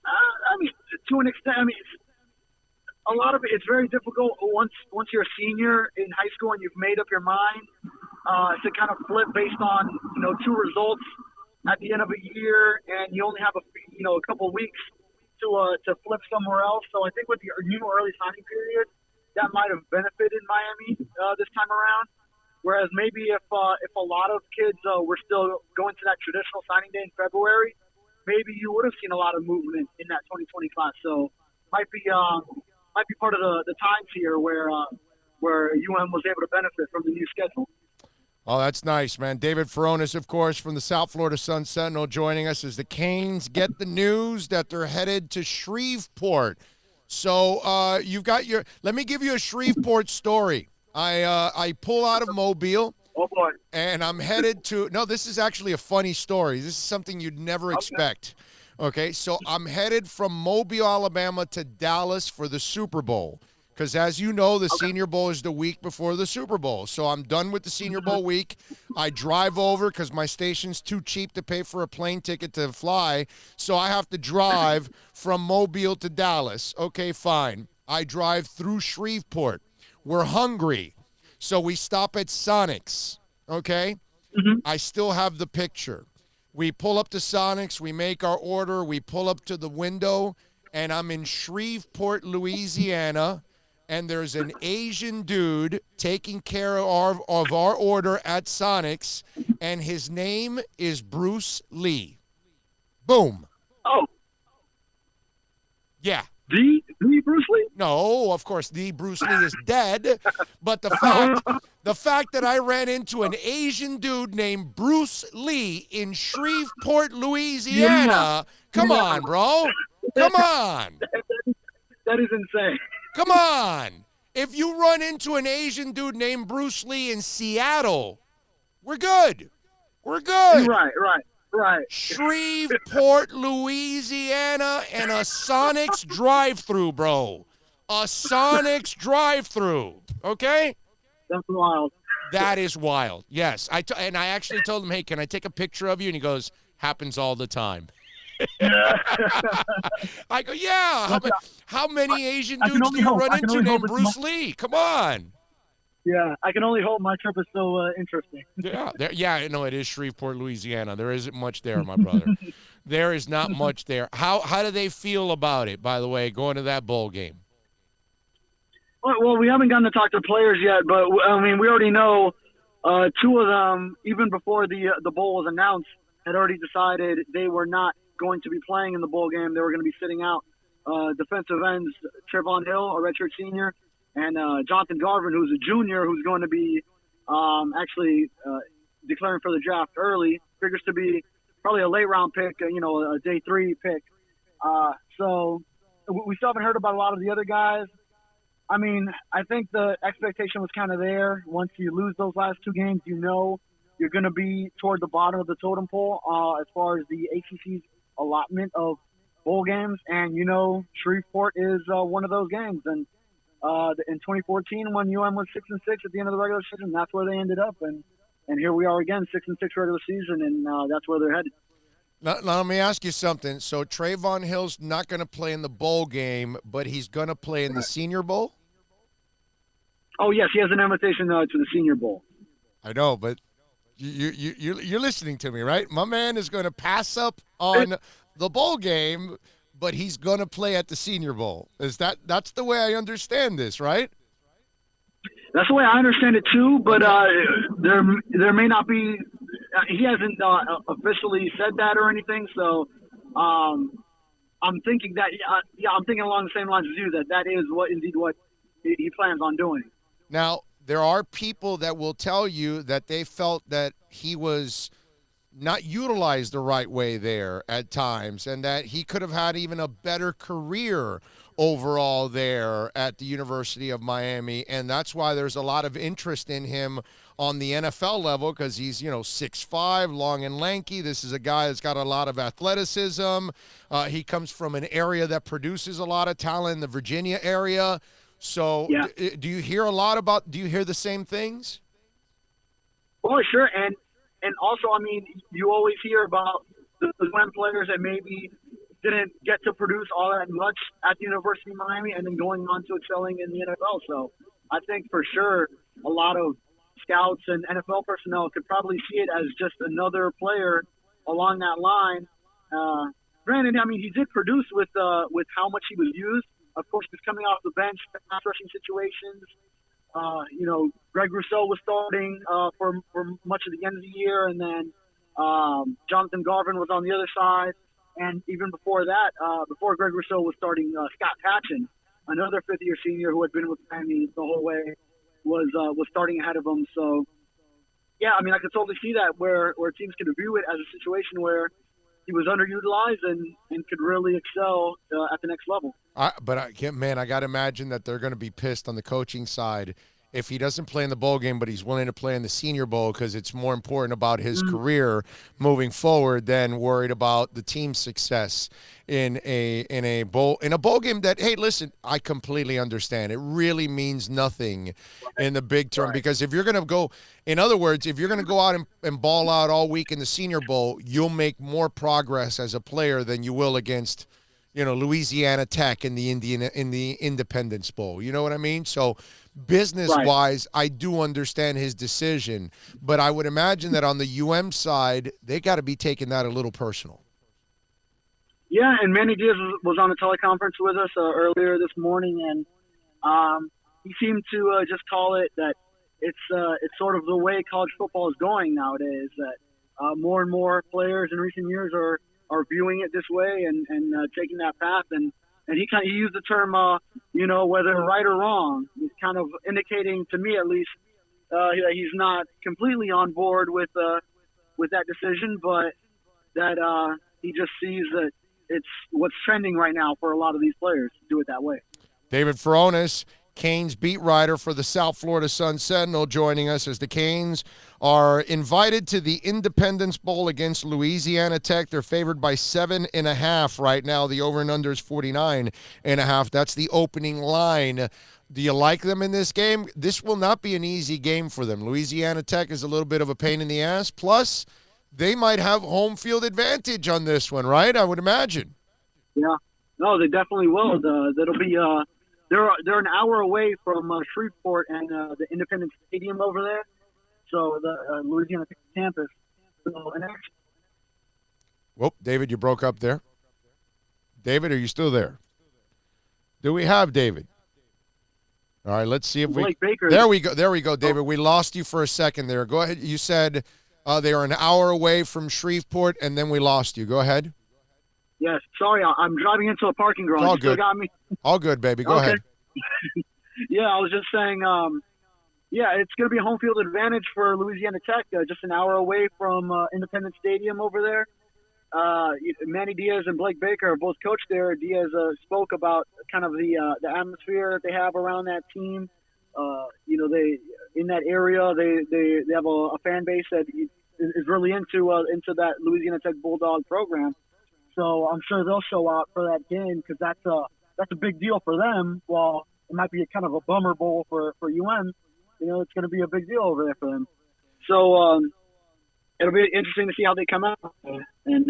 I mean, to an extent. I mean, a lot of it's very difficult once you're a senior in high school and you've made up your mind to kind of flip based on two results at the end of a year, and you only have a couple of weeks to flip somewhere else. So I think with the new early signing period, that might have benefited Miami this time around. Whereas maybe if a lot of kids were still going to that traditional signing day in February, maybe you would have seen a lot of movement in that 2020 class. So might be part of the times here where UM was able to benefit from the new schedule. Oh, that's nice, man. David Furones, of course, from the South Florida Sun Sentinel, joining us as the Canes get the news that they're headed to Shreveport. So you've got let me give you a Shreveport story. I pull out of Mobile. Oh, boy. And I'm headed to – no, this is actually a funny story. This is something you'd never expect. Okay, so I'm headed from Mobile, Alabama to Dallas for the Super Bowl because, as you know, the Senior Bowl is the week before the Super Bowl. So I'm done with the Senior Bowl week. I drive over because my station's too cheap to pay for a plane ticket to fly, so I have to drive from Mobile to Dallas. Okay, fine. I drive through Shreveport. We're hungry, so we stop at Sonic's, okay? I still have the picture. We pull up to Sonic's, we make our order, we pull up to the window, and I'm in Shreveport, Louisiana, and there's an Asian dude taking care of our order at Sonic's, and his name is Bruce Lee. Boom. Oh. Yeah. The Bruce Lee? No, of course, the Bruce Lee is dead. But the fact that I ran into an Asian dude named Bruce Lee in Shreveport, Louisiana. Come on, bro. Come on. That is insane. Come on. If you run into an Asian dude named Bruce Lee in Seattle, we're good. We're good. Right. Shreveport, Louisiana, and a Sonic's drive-through, bro. A Sonic's drive-through. Okay? That's wild. That is wild. Yes. And I actually told him, hey, can I take a picture of you? And he goes, happens all the time. I go, yeah. How many Asian dudes do you run into named Bruce Lee? Come on. Yeah, I can only hope my trip is so interesting. Yeah, no, it is Shreveport, Louisiana. There isn't much there, my brother. There is not much there. How do they feel about it, by the way, going to that bowl game? Well, we haven't gotten to talk to players yet, but, I mean, we already know two of them, even before the bowl was announced, had already decided they were not going to be playing in the bowl game. They were going to be sitting out. Defensive ends Trevon Hill, a redshirt senior, and Jonathan Garvin, who's a junior, who's going to be actually declaring for the draft early. Figures to be probably a late-round pick, a day 3 pick. So we still haven't heard about a lot of the other guys. I mean, I think the expectation was kind of there. Once you lose those last 2 games, you're going to be toward the bottom of the totem pole as far as the ACC's allotment of bowl games. And, Shreveport is one of those games. And in 2014, when UM was 6-6 at the end of the regular season, that's where they ended up. And here we are again, 6-6 regular season, and that's where they're headed. Now, let me ask you something. So Trevon Hill's not going to play in the bowl game, but he's going to play in the Senior Bowl? Oh, yes, he has an invitation to the Senior Bowl. I know, but you're listening to me, right? My man is going to pass up on the bowl game, but he's going to play at the Senior Bowl. That's the way I understand this, right? That's the way I understand it too, but there may not be. He hasn't officially said that or anything, so I'm thinking that. I'm thinking along the same lines as you, that is what he plans on doing. Now, there are people that will tell you that they felt that he was not utilized the right way there at times, and that he could have had even a better career overall there at the University of Miami, and that's why there's a lot of interest in him on the NFL level, because he's 6'5", long and lanky. This is a guy that's got a lot of athleticism. He comes from an area that produces a lot of talent in the Virginia area. So yeah. Do you hear the same things? Well, sure, and also, I mean, you always hear about the UM players that maybe didn't get to produce all that much at the University of Miami and then going on to excelling in the NFL. So I think for sure a lot of scouts and NFL personnel could probably see it as just another player along that line. Granted, I mean, he did produce with how much he was used. Of course, he's coming off the bench, pass rushing situations. Greg Rousseau was starting for much of the end of the year, and then Jonathan Garvin was on the other side. And even before that, before Greg Rousseau was starting, Scott Patchen, another fifth-year senior who had been with Miami the whole way, was starting ahead of him. So, yeah, I mean, I could totally see that where teams could view it as a situation where he was underutilized and could really excel at the next level. I got to imagine that they're going to be pissed on the coaching side if he doesn't play in the bowl game, but he's willing to play in the Senior Bowl because it's more important about his career moving forward than worried about the team's success in a bowl game that, hey, listen, I completely understand. It really means nothing in the big term, because if you're going to go, in other words, if you're going to go out and ball out all week in the Senior Bowl, you'll make more progress as a player than you will against Louisiana Tech in the Independence Bowl. You know what I mean? So business-wise, I do understand his decision, but I would imagine that on the UM side, they got to be taking that a little personal. Yeah, and Manny Diaz was on a teleconference with us earlier this morning, and he seemed to just call it that it's sort of the way college football is going nowadays. That more and more players in recent years are viewing it this way and taking that path. And he used the term, whether right or wrong. He's kind of indicating to me, at least, that he's not completely on board with that decision, but that he just sees that it's what's trending right now for a lot of these players to do it that way. David Furones, Canes beat writer for the South Florida Sun-Sentinel, joining us as the Canes are invited to the Independence Bowl against Louisiana Tech. They're favored by 7.5 right now. The over and under is 49.5. That's the opening line. Do you like them in this game? This will not be an easy game for them. Louisiana Tech is a little bit of a pain in the ass. Plus, they might have home field advantage on this one, right? I would imagine. Yeah. No, they definitely will. That'll be they're an hour away from Shreveport and the Independence Stadium over there. So the Louisiana Tech campus. So, Whoop, David, you broke up there. David, are you still there? Do we have David? All right, let's see if Blake Baker. There we go, David. We lost you for a second there. Go ahead. You said they are an hour away from Shreveport, and then we lost you. Go ahead. Yes, sorry, I'm driving into a parking garage. All you still good. got me? All good, baby. Go ahead. Yeah, I was just saying, it's going to be a home field advantage for Louisiana Tech, just an hour away from Independence Stadium over there. Manny Diaz and Blake Baker are both coached there. Diaz spoke about kind of the atmosphere that they have around that team. They in that area they have a fan base that is really into that Louisiana Tech Bulldog program. So I'm sure they'll show out for that game because that's a big deal for them. While it might be a kind of a bummer bowl for UM, it's going to be a big deal over there for them. So it'll be interesting to see how they come out and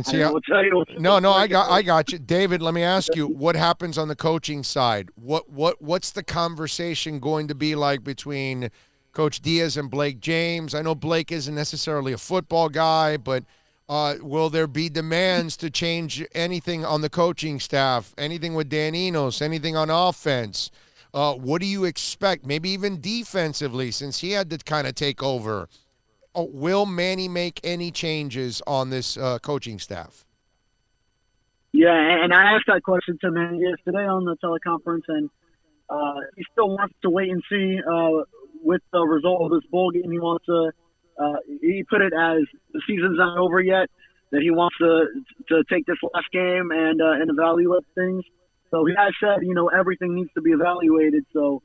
see how. I got you, David. Let me ask you, what happens on the coaching side? What's the conversation going to be like between Coach Diaz and Blake James? I know Blake isn't necessarily a football guy, but will there be demands to change anything on the coaching staff, anything with Dan Enos, anything on offense? What do you expect, maybe even defensively, since he had to kind of take over? Will Manny make any changes on this coaching staff? Yeah, and I asked that question to Manny yesterday on the teleconference, and he still wants to wait and see with the result of this bowl game. He wants to he put it as the season's not over yet, that he wants to take this last game and evaluate things. So he has said, everything needs to be evaluated. So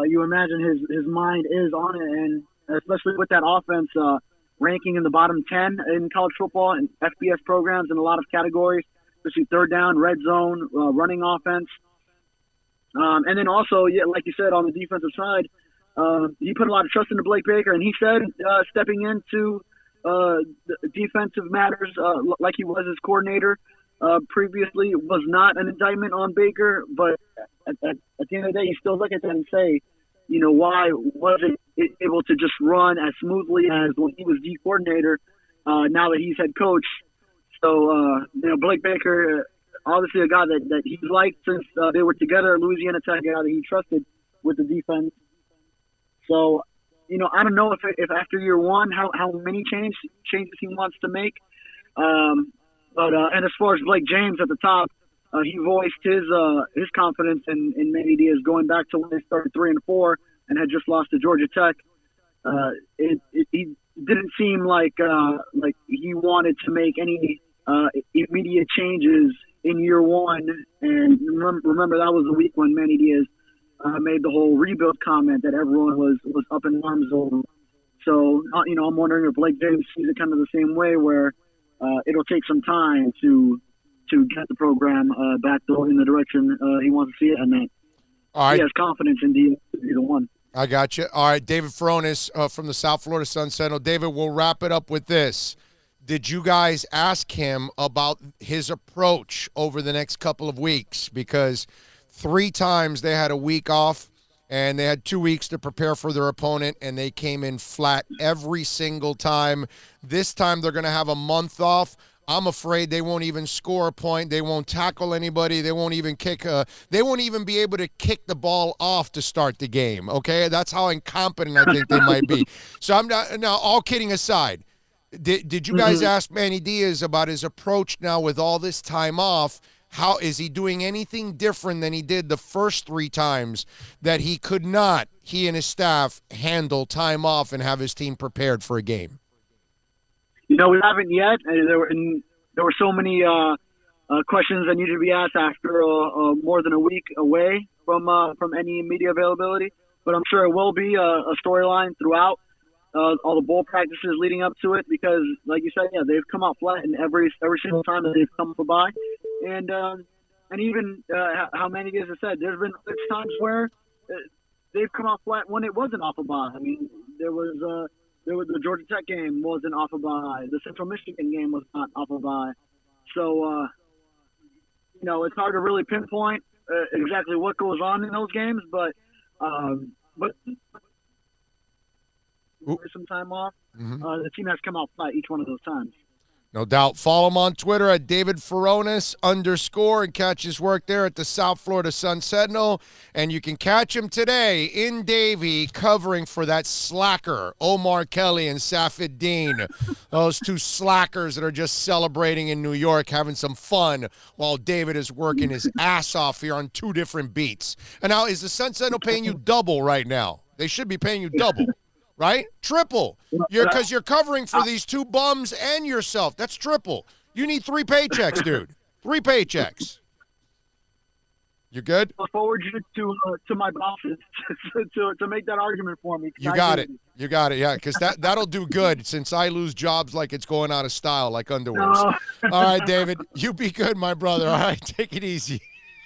you imagine his mind is on it, and especially with that offense ranking in the bottom 10 in college football and FBS programs in a lot of categories, especially third down, red zone, running offense. And then also, like you said, on the defensive side, he put a lot of trust into Blake Baker, and he said stepping into defensive matters like he was his coordinator previously was not an indictment on Baker, but at the end of the day, you still look at that and say, why wasn't it able to just run as smoothly as when he was D coordinator now that he's head coach? So, Blake Baker, obviously a guy that he's liked since they were together at Louisiana Tech, a guy that he trusted with the defense. So, I don't know if after year one, how many changes he wants to make. And as far as Blake James at the top, he voiced his confidence in Manny Diaz going back to when they started 3-4 and had just lost to Georgia Tech. It didn't seem like he wanted to make any immediate changes in year one. And remember that was the week when Manny Diaz made the whole rebuild comment that everyone was up in arms over. So I'm wondering if Blake James sees it kind of the same way, where it'll take some time to get the program back in the direction he wants to see it, and that he has confidence in Diaz to be the one. I got you. All right, David Furones from the South Florida Sun-Sentinel. David, we'll wrap it up with this. Did you guys ask him about his approach over the next couple of weeks? Because 3 times they had a week off, and they had 2 weeks to prepare for their opponent, and they came in flat every single time. This time they're going to have a month off. I'm afraid they won't even score a point. They won't tackle anybody. They won't even they won't even be able to kick the ball off to start the game. Okay, that's how incompetent I think they might be. So I'm not. Now, all kidding aside, did you guys ask Manny Diaz about his approach now with all this time off? How is he doing anything different than he did the first 3 times that he and his staff, handle time off and have his team prepared for a game? We haven't yet. There were so many questions that needed to be asked after more than a week away from any media availability. But I'm sure it will be a storyline throughout all the bowl practices leading up to it, because, like you said, they've come out flat in every single time that they've come by, and even how Manny Diaz has said, there's been times where they've come out flat when it wasn't off a bye. I mean, there was the Georgia Tech game wasn't off a bye. The Central Michigan game was not off a bye. So, it's hard to really pinpoint exactly what goes on in those games, but some time off, the team has come out flat each one of those times. No doubt. Follow him on Twitter at David Furones _ and catch his work there at the South Florida Sun Sentinel. And you can catch him today in Davie covering for that slacker, Omar Kelly and Safid Deen. Those 2 slackers that are just celebrating in New York, having some fun while David is working his ass off here on 2 different beats. And now, is the Sun Sentinel paying you double right now? They should be paying you double. Right? Triple. Because you're covering for these 2 bums and yourself. That's triple. You need 3 paychecks, dude. 3 paychecks. You good? I'll forward you to my bosses to make that argument for me. You got it. You got it, yeah, because that'll do good since I lose jobs like it's going out of style, like underwears. All right, David, you be good, my brother. All right, take it easy.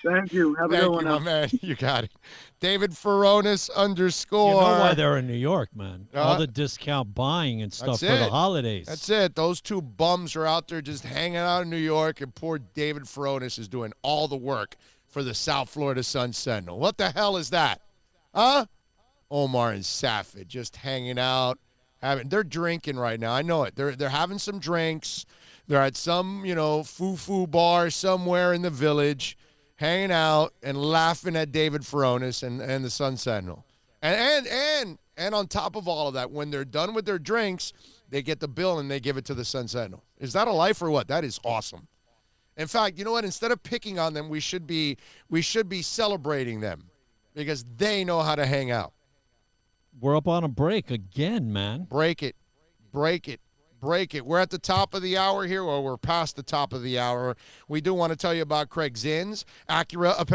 Thank you. Have a good one. My man. You got it. David Furones _ You know why they're in New York, man. All the discount buying and stuff for the holidays. That's it. Those 2 bums are out there just hanging out in New York, and poor David Furones is doing all the work for the South Florida Sun Sentinel. What the hell is that? Huh? Omar and Safid just hanging out. They're drinking right now. I know it. They're having some drinks. They're at some, foo-foo bar somewhere in the village, hanging out and laughing at David Furones and the Sun Sentinel. And on top of all of that, when they're done with their drinks, they get the bill and they give it to the Sun Sentinel. Is that a life or what? That is awesome. In fact, you know what? Instead of picking on them, we should be celebrating them because they know how to hang out. We're up on a break again, man. Break it. We're at the top of the hour here, or we're past the top of the hour. We do want to tell you about Craig Zins, Acura of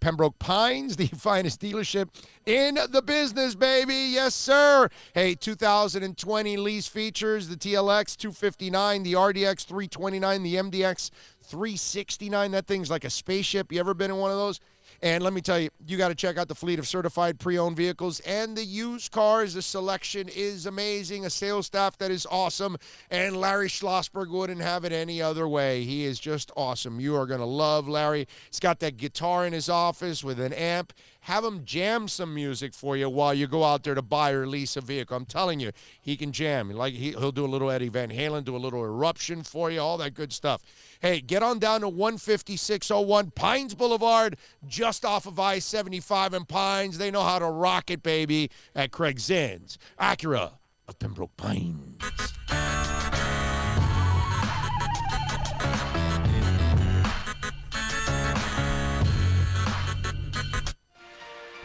Pembroke Pines, the finest dealership in the business, baby. Yes, sir. Hey, 2020 lease features, the TLX 259, the RDX 329, the MDX 369. That thing's like a spaceship. You ever been in one of those? And let me tell you, you got to check out the fleet of certified pre-owned vehicles and the used cars. The selection is amazing. A sales staff that is awesome. And Larry Schlossberg wouldn't have it any other way. He is just awesome. You are going to love Larry. He's got that guitar in his office with an amp. Have him jam some music for you while you go out there to buy or lease a vehicle. I'm telling you, he can jam. Like he'll do a little Eddie Van Halen, do a little Eruption for you, all that good stuff. Hey, get on down to 15601 Pines Boulevard, just off of I-75 in Pines. They know how to rock it, baby, at Craig Zins, Acura of Pembroke Pines.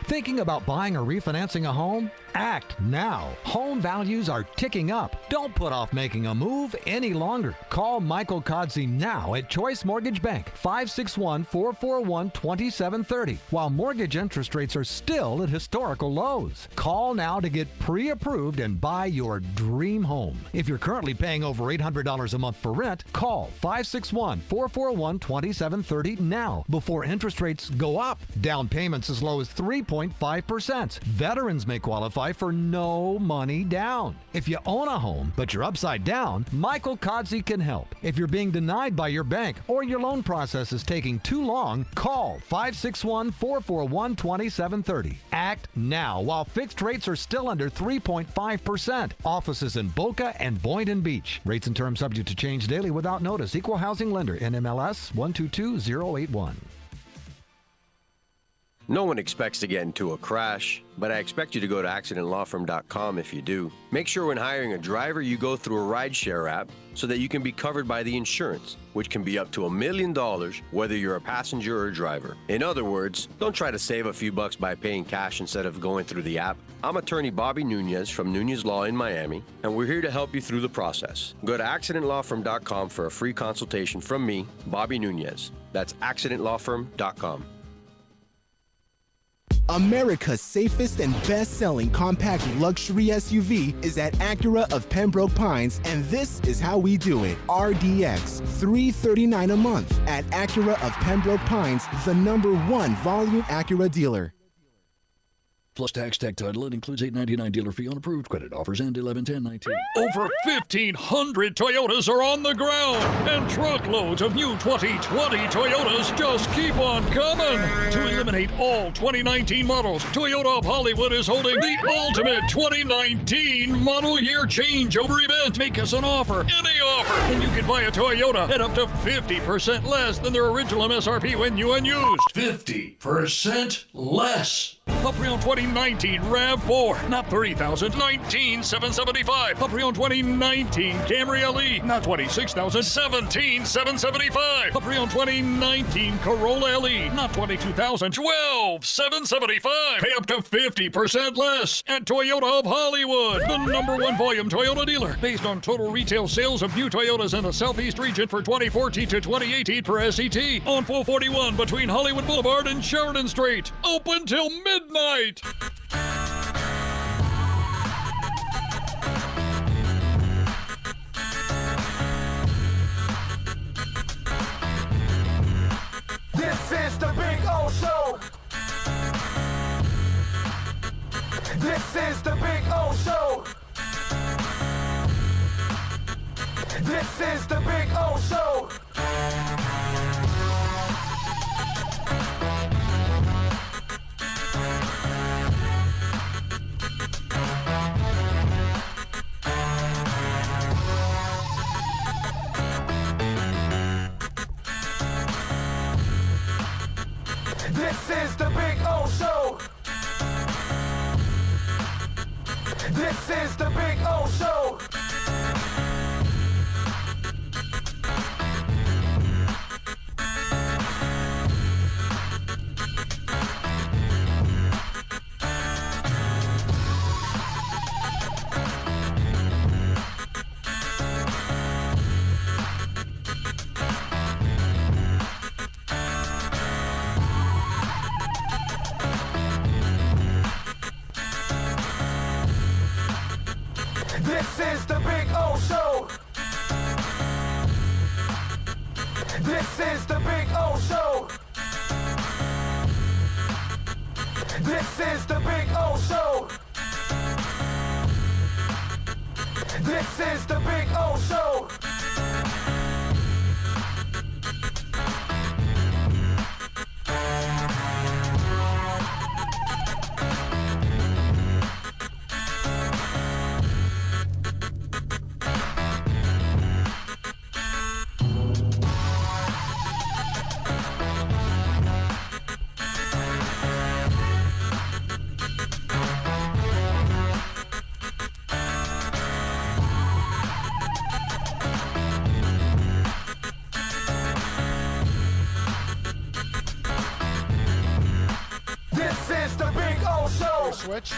Thinking about buying or refinancing a home? Act now. Home values are ticking up. Don't put off making a move any longer. Call Michael Kodsey now at Choice Mortgage Bank, 561-441-2730, while mortgage interest rates are still at historical lows. Call now to get pre-approved and buy your dream home. If you're currently paying over $800 a month for rent, call 561-441-2730 now before interest rates go up. Down payments as low as 3.5% 3.5%. Veterans may qualify for no money down. If you own a home, but you're upside down, Michael Kodzie can help. If you're being denied by your bank or your loan process is taking too long, call 561-441-2730. Act now while fixed rates are still under 3.5%. Offices in Boca and Boynton Beach. Rates and terms subject to change daily without notice. Equal housing lender. NMLS 122081. No one expects to get into a crash, but I expect you to go to accidentlawfirm.com if you do. Make sure when hiring a driver, you go through a rideshare app so that you can be covered by the insurance, which can be up to $1 million whether you're a passenger or a driver. In other words, don't try to save a few bucks by paying cash instead of going through the app. I'm attorney Bobby Nunez from Nunez Law in Miami, and we're here to help you through the process. Go to accidentlawfirm.com for a free consultation from me, Bobby Nunez. That's accidentlawfirm.com. America's safest and best-selling compact luxury SUV is at Acura of Pembroke Pines, and this is how we do it. RDX, $339 a month at Acura of Pembroke Pines, the #1 volume Acura dealer. Plus tax, tech title. It includes $8.99 dealer fee on approved credit. Offers end 11/10/19. Over 1,500 Toyotas are on the ground, and truckloads of new 2020 Toyotas just keep on coming. To eliminate all 2019 models, Toyota of Hollywood is holding the ultimate 2019 model year changeover event. Make us an offer, any offer, and you can buy a Toyota at up to 50% less than their original MSRP when new and used. 50% less. A pre-owned 2019 RAV4, not $30,000, $19,775. A pre-owned 2019 Camry LE, not $26,000, $17,775. A pre-owned 2019 Corolla LE, not $22,000, $12,775. Pay up to 50% less at Toyota of Hollywood, the #1 volume Toyota dealer, based on total retail sales of new Toyotas in the Southeast region for 2014 to 2018 per SCT, on 441 between Hollywood Boulevard and Sheridan Street. Open till midnight. This is the Big O Show. This is the Big O Show. This is the Big O Show. This is the Big O Show. This is the Big O Show. This is the Big O Show. This is the Big O Show. This is the Big O Show. This is the Big O Show. This is the Big O Show. Switch.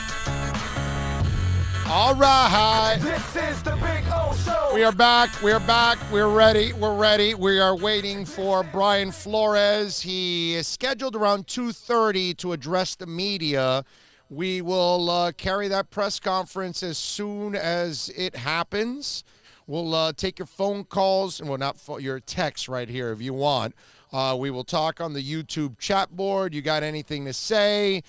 All right. This is the Big O Show. We are back. We're back. We're ready. We're ready. We are waiting for Brian Flores. He is scheduled around 2:30 to address the media. We will carry that press conference as soon as it happens. We'll take your phone calls, and well, not your texts right here if you want. We will talk on the YouTube chat board. You got anything to say?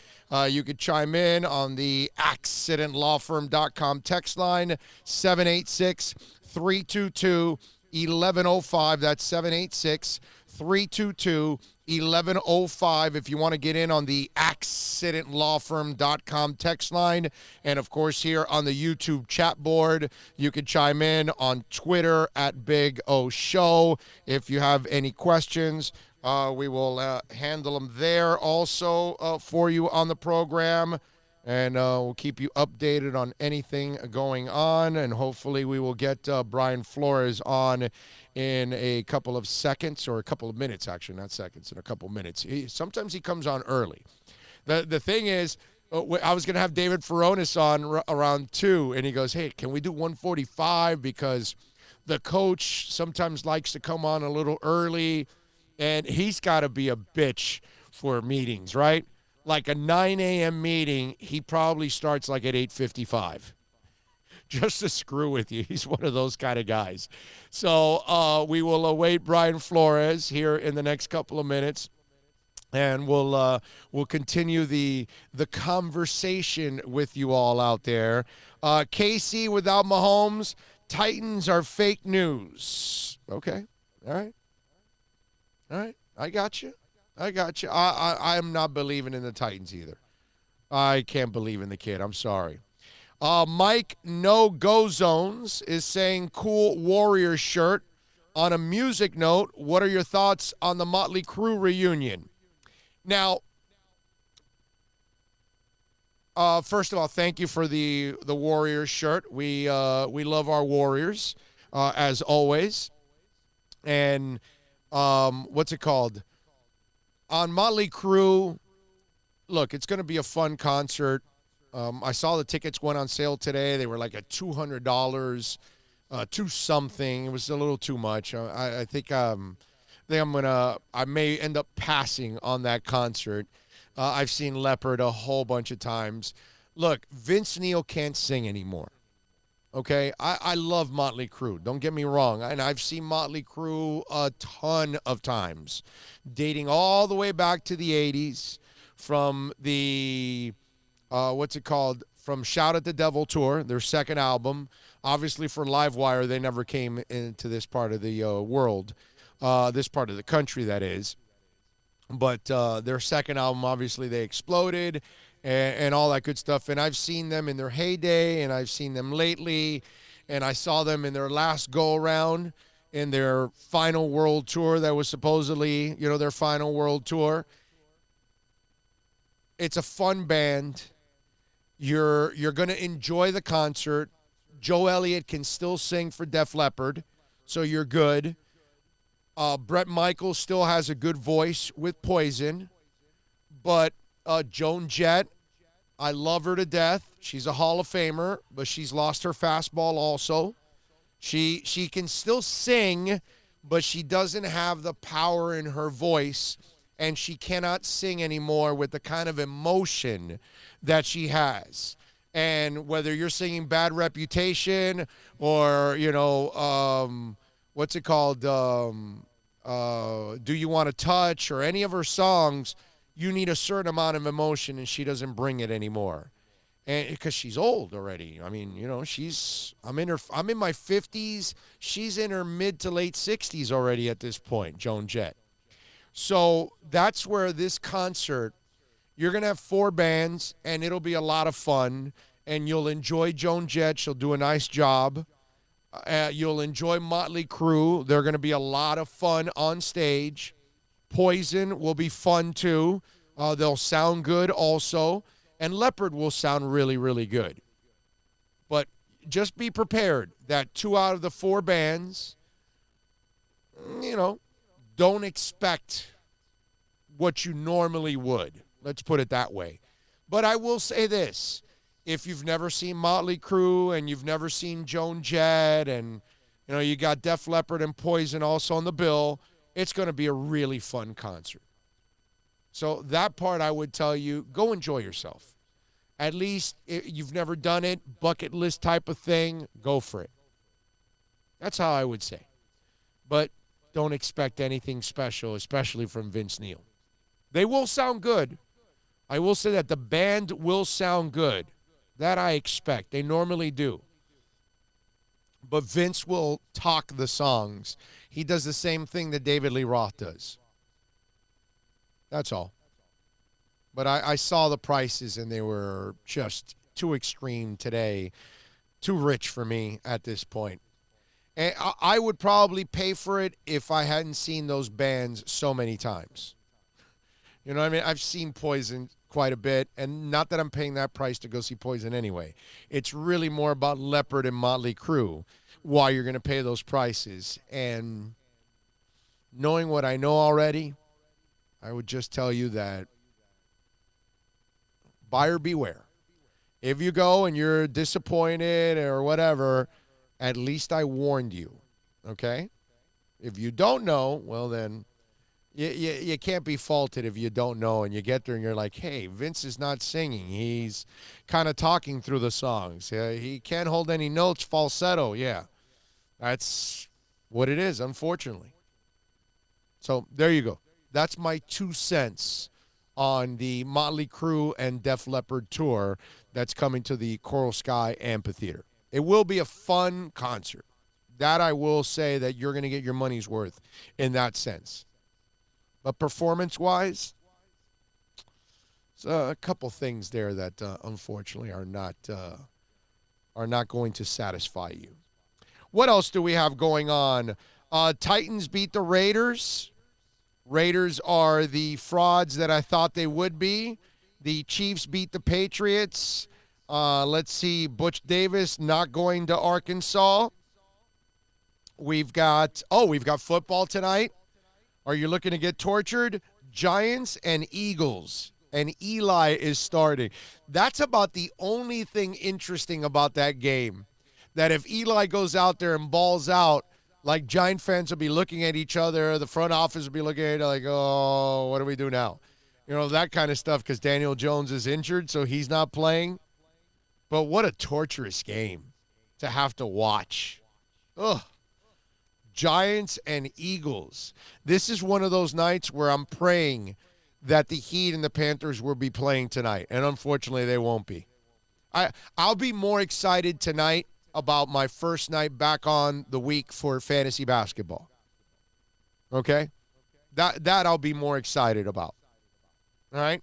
You could chime in on the accidentlawfirm.com text line, 786-322-1105. That's 786-322-1105 if you want to get in on the accidentlawfirm.com text line. And, of course, here on the YouTube chat board, you can chime in on Twitter at Big O Show. If you have any questions, we will handle them there also for you on the program. And we'll keep you updated on anything going on. And hopefully we will get Brian Flores on in a couple of seconds, or a couple of minutes, actually, not seconds, in a couple of minutes. Sometimes he comes on early. The thing is, I was going to have David Furones on around 2, and he goes, hey, can we do 1:45? Because the coach sometimes likes to come on a little early, and he's got to be a bitch for meetings, right? Like a 9 a.m. meeting, he probably starts like at 8:55. Just to screw with you. He's one of those kind of guys. So we will await Brian Flores here in the next couple of minutes, and we'll continue the conversation with you all out there. KC without Mahomes, Titans are fake news. Okay. All right. I got you. I'm not believing in the Titans either. I can't believe in the kid. I'm sorry. Mike No Go Zones is saying cool Warriors shirt. On a music note, what are your thoughts on the Motley Crue reunion? Now, first of all, thank you for the Warriors shirt. We love our Warriors as always. And what's it called? On Motley Crue, look, it's going to be a fun concert. I saw the tickets went on sale today. They were like at $200 to something. It was a little too much. I think I may end up passing on that concert. I've seen Leopard a whole bunch of times. Look, Vince Neil can't sing anymore. Okay, I love Motley Crue. Don't get me wrong. And I've seen Motley Crue a ton of times, dating all the way back to the 80s from the, from Shout at the Devil Tour, their second album. Obviously for Livewire, they never came into this part of the world, this part of the country, that is. But their second album, obviously, they exploded. And all that good stuff. And I've seen them in their heyday, and I've seen them lately, and I saw them in their last go-around in their final world tour that was supposedly, their final world tour. It's a fun band. You're going to enjoy the concert. Joe Elliott can still sing for Def Leppard, so you're good. Bret Michaels still has a good voice with Poison, but Joan Jett, I love her to death. She's a Hall of Famer, but she's lost her fastball also. She can still sing, but she doesn't have the power in her voice, and she cannot sing anymore with the kind of emotion that she has. And whether you're singing Bad Reputation or, what's it called, Do You Want to Touch, or any of her songs, you need a certain amount of emotion, and she doesn't bring it anymore, and because she's old already. I mean, I'm in my 50s. She's in her mid to late 60s already at this point, Joan Jett. So that's where this concert, you're gonna have 4 bands, and it'll be a lot of fun, and you'll enjoy Joan Jett. She'll do a nice job. You'll enjoy Motley Crue. They're gonna be a lot of fun on stage. Poison will be fun, too. They'll sound good also. And Leopard will sound really, really good. But just be prepared that 2 out of the 4 bands, don't expect what you normally would. Let's put it that way. But I will say this. If you've never seen Motley Crue and you've never seen Joan Jett, and, you got Def Leppard and Poison also on the bill, it's going to be a really fun concert. So that part, I would tell you, go enjoy yourself. At least if you've never done it, bucket list type of thing, go for it. That's how I would say. But don't expect anything special, especially from Vince Neil. They will sound good. I will say that the band will sound good. That I expect. They normally do. But Vince will talk the songs. He does the same thing that David Lee Roth does. That's all. But I saw the prices, and they were just too extreme today. Too rich for me at this point. And I would probably pay for it if I hadn't seen those bands so many times. You know what I mean? I've seen Poison quite a bit, and not that I'm paying that price to go see Poison anyway. It's really more about Leppard and Motley Crue why you're going to pay those prices. And knowing what I know already, I would just tell you that buyer beware. If you go and you're disappointed or whatever, at least I warned you, okay? If you don't know, well then, you can't be faulted if you don't know and you get there and you're like, hey, Vince is not singing. He's kind of talking through the songs. He can't hold any notes, falsetto. Yeah, that's what it is, unfortunately. So there you go. That's my 2 cents on the Motley Crue and Def Leppard tour that's coming to the Coral Sky Amphitheater. It will be a fun concert. That I will say that you're going to get your money's worth in that sense. But performance-wise, there's a couple things there that unfortunately are not going to satisfy you. What else do we have going on? Titans beat the Raiders. Raiders are the frauds that I thought they would be. The Chiefs beat the Patriots. Let's see, Butch Davis not going to Arkansas. We've got football tonight. Are you looking to get tortured? Giants and Eagles. And Eli is starting. That's about the only thing interesting about that game. That if Eli goes out there and balls out, like Giant fans will be looking at each other. The front office will be looking at it like, oh, what do we do now? You know, that kind of stuff because Daniel Jones is injured, so he's not playing. But what a torturous game to have to watch. Ugh. Giants and Eagles. This is one of those nights where I'm praying that the Heat and the Panthers will be playing tonight, and unfortunately they won't be. I'll be more excited tonight about my first night back on the week for fantasy basketball. Okay? That I'll be more excited about. All right?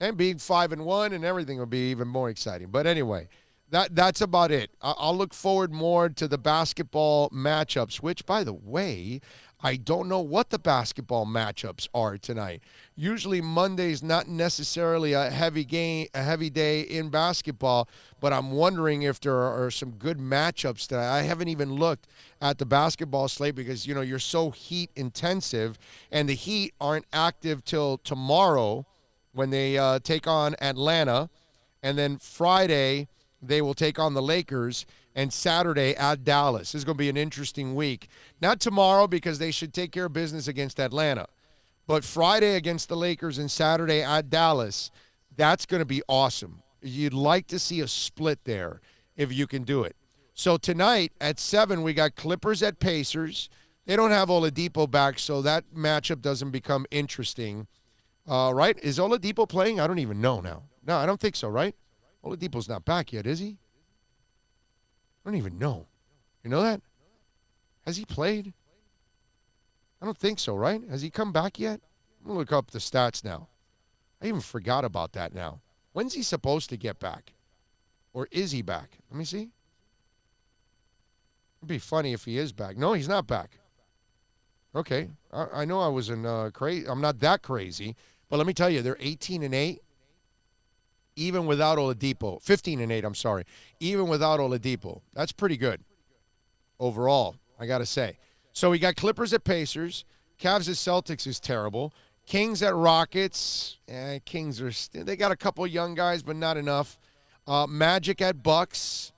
And being 5-1 and everything will be even more exciting. But anyway, that's about it. I'll look forward more to the basketball matchups, which, by the way, I don't know what the basketball matchups are tonight. Usually Monday's not necessarily a heavy day in basketball, but I'm wondering if there are some good matchups tonight. I haven't even looked at the basketball slate because, you know, you're so Heat intensive, and the Heat aren't active till tomorrow when they take on Atlanta, and then Friday they will take on the Lakers, and Saturday at Dallas. This is going to be an interesting week. Not tomorrow because they should take care of business against Atlanta, but Friday against the Lakers and Saturday at Dallas, that's going to be awesome. You'd like to see a split there if you can do it. So tonight at 7, we got Clippers at Pacers. They don't have Oladipo back, so that matchup doesn't become interesting. Right? Is Oladipo playing? I don't even know now. No, I don't think so, right? Oladipo's not back yet, is he? I don't even know. You know that? Has he played? I don't think so, right? Has he come back yet? I'm going to look up the stats now. I even forgot about that now. When's he supposed to get back? Or is he back? Let me see. It'd be funny if he is back. No, he's not back. Okay. I know I was crazy. I'm not that crazy. But let me tell you, they're 18-8. Even without Oladipo. 15-8, I'm sorry. Even without Oladipo. That's pretty good overall, I got to say. So we got Clippers at Pacers. Cavs at Celtics is terrible. Kings at Rockets. Kings they got a couple young guys, but not enough. Magic at Bucks.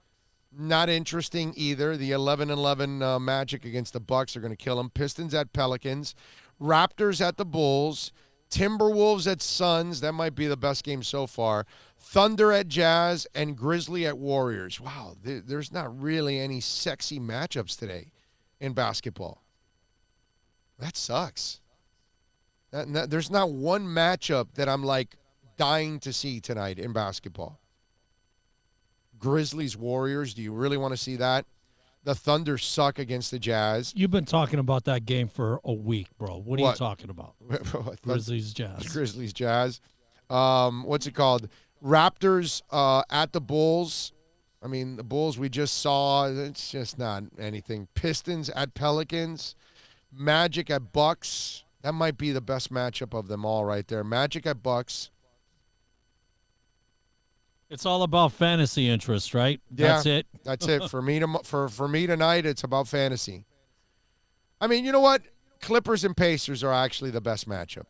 Not interesting either. The 11-11 Magic against the Bucks are going to kill them. Pistons at Pelicans. Raptors at the Bulls. Timberwolves at Suns. That might be the best game so far. Thunder at Jazz and Grizzly at Warriors. Wow, there's not really any sexy matchups today in basketball. That sucks. There's not one matchup that I'm like dying to see tonight in basketball. Grizzlies, Warriors, do you really want to see that? The Thunder suck against the Jazz. You've been talking about that game for a week, bro. What are you talking about? Grizzlies, Jazz. Grizzlies, Jazz. What's it called? Raptors at the Bulls. I mean, the Bulls we just saw, it's just not anything. Pistons at Pelicans. Magic at Bucks. That might be the best matchup of them all right there. Magic at Bucks. It's all about fantasy interest, right? Yeah, That's it. That's it. For me tonight, it's about fantasy. I mean, you know what? Clippers and Pacers are actually the best matchup.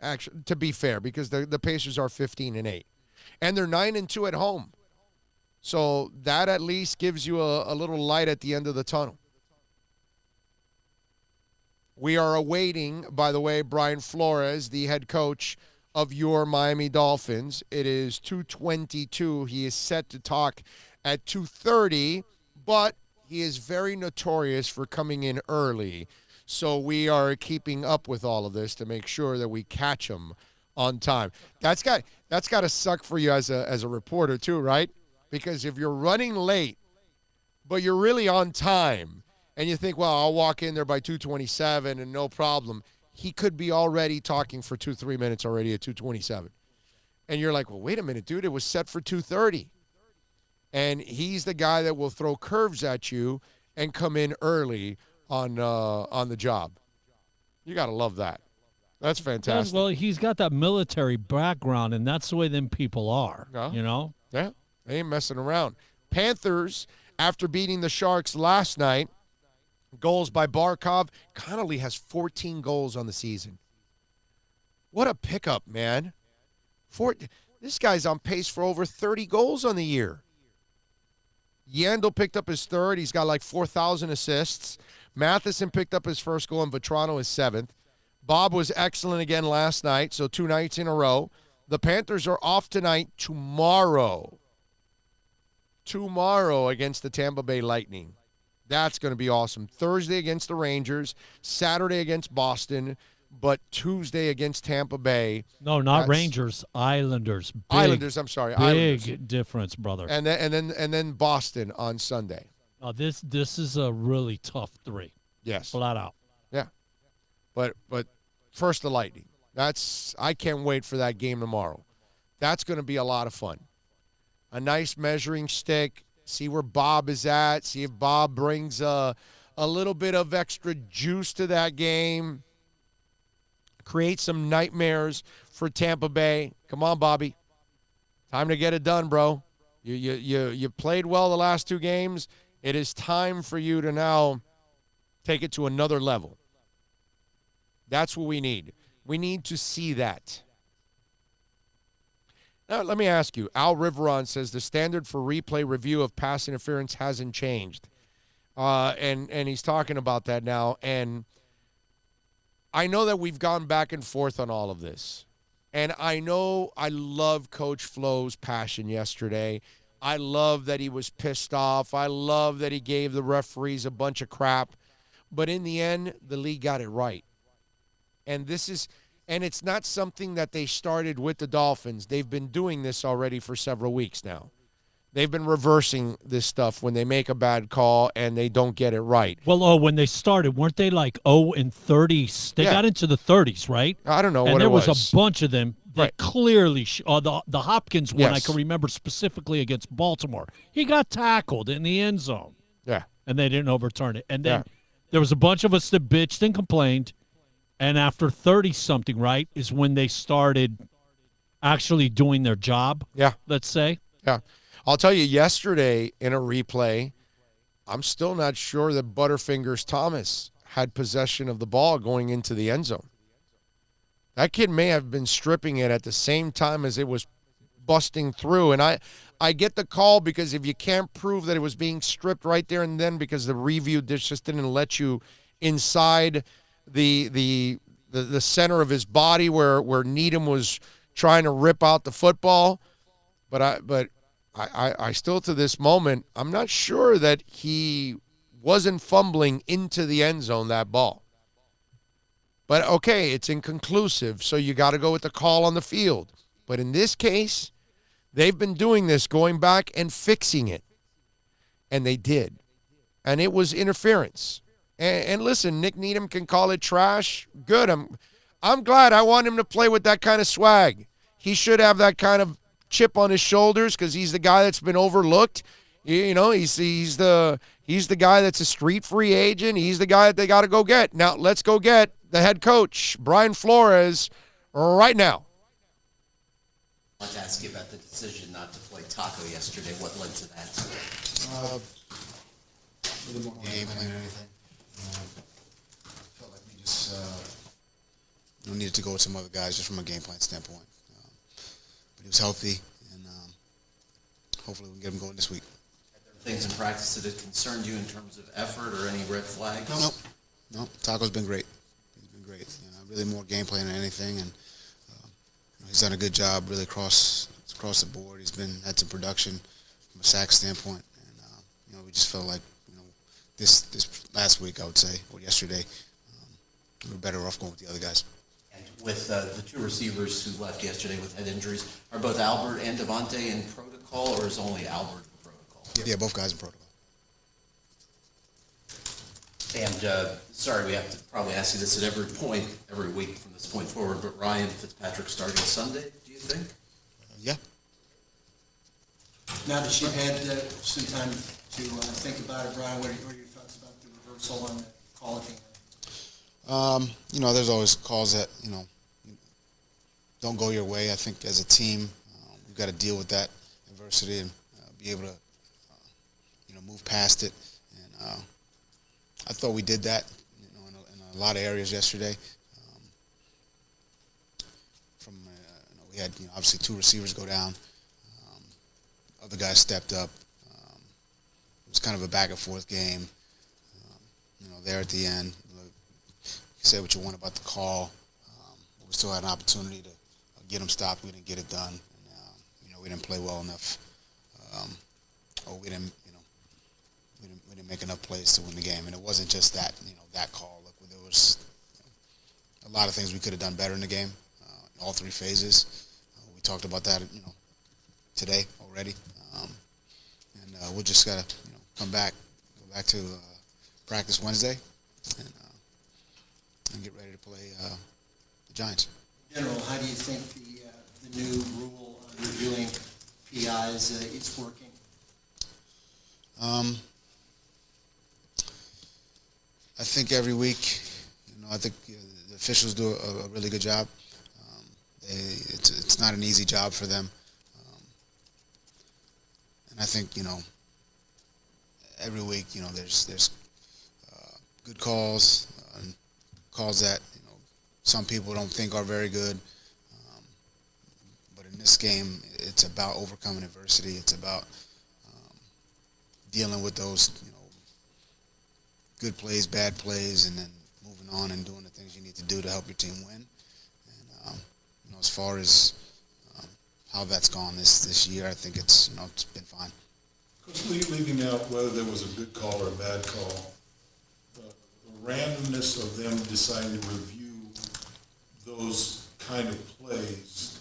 Actually, to be fair, because the Pacers are 15-8. And they're 9-2 at home. So that at least gives you a little light at the end of the tunnel. We are awaiting, by the way, Brian Flores, the head coach of your Miami Dolphins. It is 2:22. He is set to talk at 2:30, but he is very notorious for coming in early. So we are keeping up with all of this to make sure that we catch him on time. That's got to suck for you as a reporter too, right? Because if you're running late, but you're really on time, and you think, well, I'll walk in there by 2:27 and no problem. He could be already talking for 2-3 minutes already at 2:27. And you're like, well, wait a minute, dude. It was set for 2:30. And he's the guy that will throw curves at you and come in early on the job. You got to love that. That's fantastic. Well, he's got that military background, and that's the way them people are, you know? Yeah, they ain't messing around. Panthers, after beating the Sharks last night, goals by Barkov. Connolly has 14 goals on the season. What a pickup, man. This guy's on pace for over 30 goals on the year. Yandel picked up his third. He's got like 4,000 assists. Matheson picked up his first goal, and Vetrano his seventh. Bob was excellent again last night, so 2 nights in a row. The Panthers are off tonight, tomorrow against the Tampa Bay Lightning. That's going to be awesome. Thursday against the Rangers, Saturday against Boston, but Tuesday against Tampa Bay. No, not Rangers, Islanders. Islanders, I'm sorry. Big difference, brother. And then Boston on Sunday. Now this is a really tough 3. Yes. Flat out. Yeah. But first the Lightning. I can't wait for that game tomorrow. That's going to be a lot of fun. A nice measuring stick. See where Bob is at. See if Bob brings a little bit of extra juice to that game. Create some nightmares for Tampa Bay. Come on, Bobby. Time to get it done, bro. You played well the last 2 games. It is time for you to now take it to another level. That's what we need. We need to see that. Now, let me ask you. Al Riveron says the standard for replay review of pass interference hasn't changed. And he's talking about that now. And I know that we've gone back and forth on all of this. And I know I love Coach Flo's passion yesterday. I love that he was pissed off. I love that he gave the referees a bunch of crap. But in the end, the league got it right. And it's not something that they started with the Dolphins. They've been doing this already for several weeks now. They've been reversing this stuff when they make a bad call and they don't get it right. Well, when they started, weren't they like 0-30? They got into the 30s, right? I don't know and what it was. There was a bunch of them that clearly the Hopkins one I can remember specifically against Baltimore. He got tackled in the end zone. Yeah. And they didn't overturn it. And then there was a bunch of us that bitched and complained. And after 30-something, right, is when they started actually doing their job, let's say. Yeah. I'll tell you, yesterday in a replay, I'm still not sure that Butterfingers Thomas had possession of the ball going into the end zone. That kid may have been stripping it at the same time as it was busting through. And I get the call because if you can't prove that it was being stripped right there and then because the review just didn't let you inside the center of his body where Needham was trying to rip out the football. But I still to this moment, I'm not sure that he wasn't fumbling into the end zone, that ball. But, okay, it's inconclusive, so you got to go with the call on the field. But in this case, they've been doing this, going back and fixing it. And they did. And it was interference. And listen, Nick Needham can call it trash. Good. I'm glad. I want him to play with that kind of swag. He should have that kind of chip on his shoulders because he's the guy that's been overlooked. You know, he's the guy that's a street free agent. He's the guy that they got to go get. Now, let's go get the head coach, Brian Flores, right now. I'd like to ask you about the decision not to play Taco yesterday. What led to that? A little more game plan and everything. Felt like we just needed to go with some other guys just from a game plan standpoint. But he was healthy, and hopefully we can get him going this week. Things in practice that have concerned you in terms of effort or any red flags? No. Taco's been great. He's been great. Really more game plan than anything, and he's done a good job really across the board. He's had some production from a sack standpoint, and we just felt like this last week, I would say, or yesterday, we were better off going with the other guys. And with the two receivers who left yesterday with head injuries, are both Albert and Devontae in protocol, or is only Albert in protocol? Yeah, both guys in protocol. And sorry, we have to probably ask you this at every point, every week from this point forward, but Ryan Fitzpatrick starting Sunday, do you think? Yeah. Now that you've had some time to think about it, Brian, what are your thoughts about the reversal on the call at the end? There's always calls that, don't go your way. I think as a team, we've got to deal with that adversity and be able to, move past it. And I thought we did that, in a lot of areas yesterday. We had obviously two receivers go down. Other guys stepped up. It was kind of a back and forth game. There at the end, you say what you want about the call. We still had an opportunity to get them stopped. We didn't get it done. And, we didn't play well enough. Or we didn't make enough plays to win the game. And it wasn't just that, that call. Look, there was a lot of things we could have done better in the game, in all three phases. We talked about that, today already. And we'll just got to, go back to practice Wednesday and get ready to play the Giants. In general, how do you think the new rule on reviewing PIs is working? I think every week, I think the officials do a really good job. It's not an easy job for them. And I think, every week, there's good calls, and calls that, some people don't think are very good. But in this game, it's about overcoming adversity. It's about dealing with those, good plays, bad plays, and then moving on and doing the things you need to do to help your team win. And, as far as how that's gone this year, I think it's been fine. Coach, leaving out whether there was a good call or a bad call, the randomness of them deciding to review those kind of plays,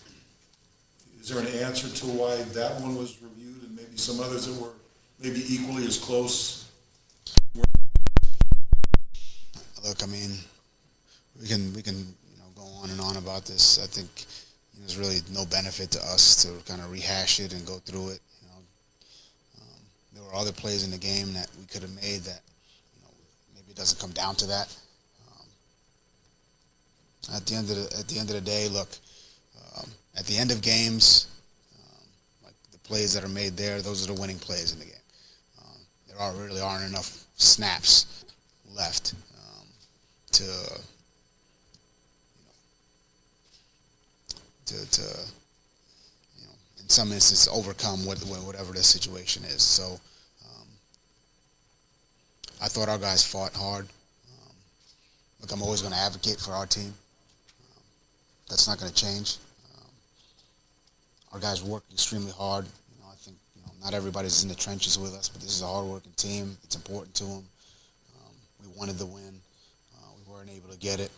is there an answer to why that one was reviewed and maybe some others that were maybe equally as close? Look, I mean, we can go on and on about this. I think there's really no benefit to us to kind of rehash it and go through it. There were other plays in the game that we could have made that maybe it doesn't come down to that. At the end of the day, look, at the end of games, like the plays that are made there, those are the winning plays in the game. There really aren't enough snaps left to in some instances overcome whatever the situation is. So I thought our guys fought hard. Look, I'm always going to advocate for our team. That's not going to change. Our guys work extremely hard. I think not everybody's in the trenches with us, but this is a hard-working team. It's important to them. We wanted the win. We weren't able to get it.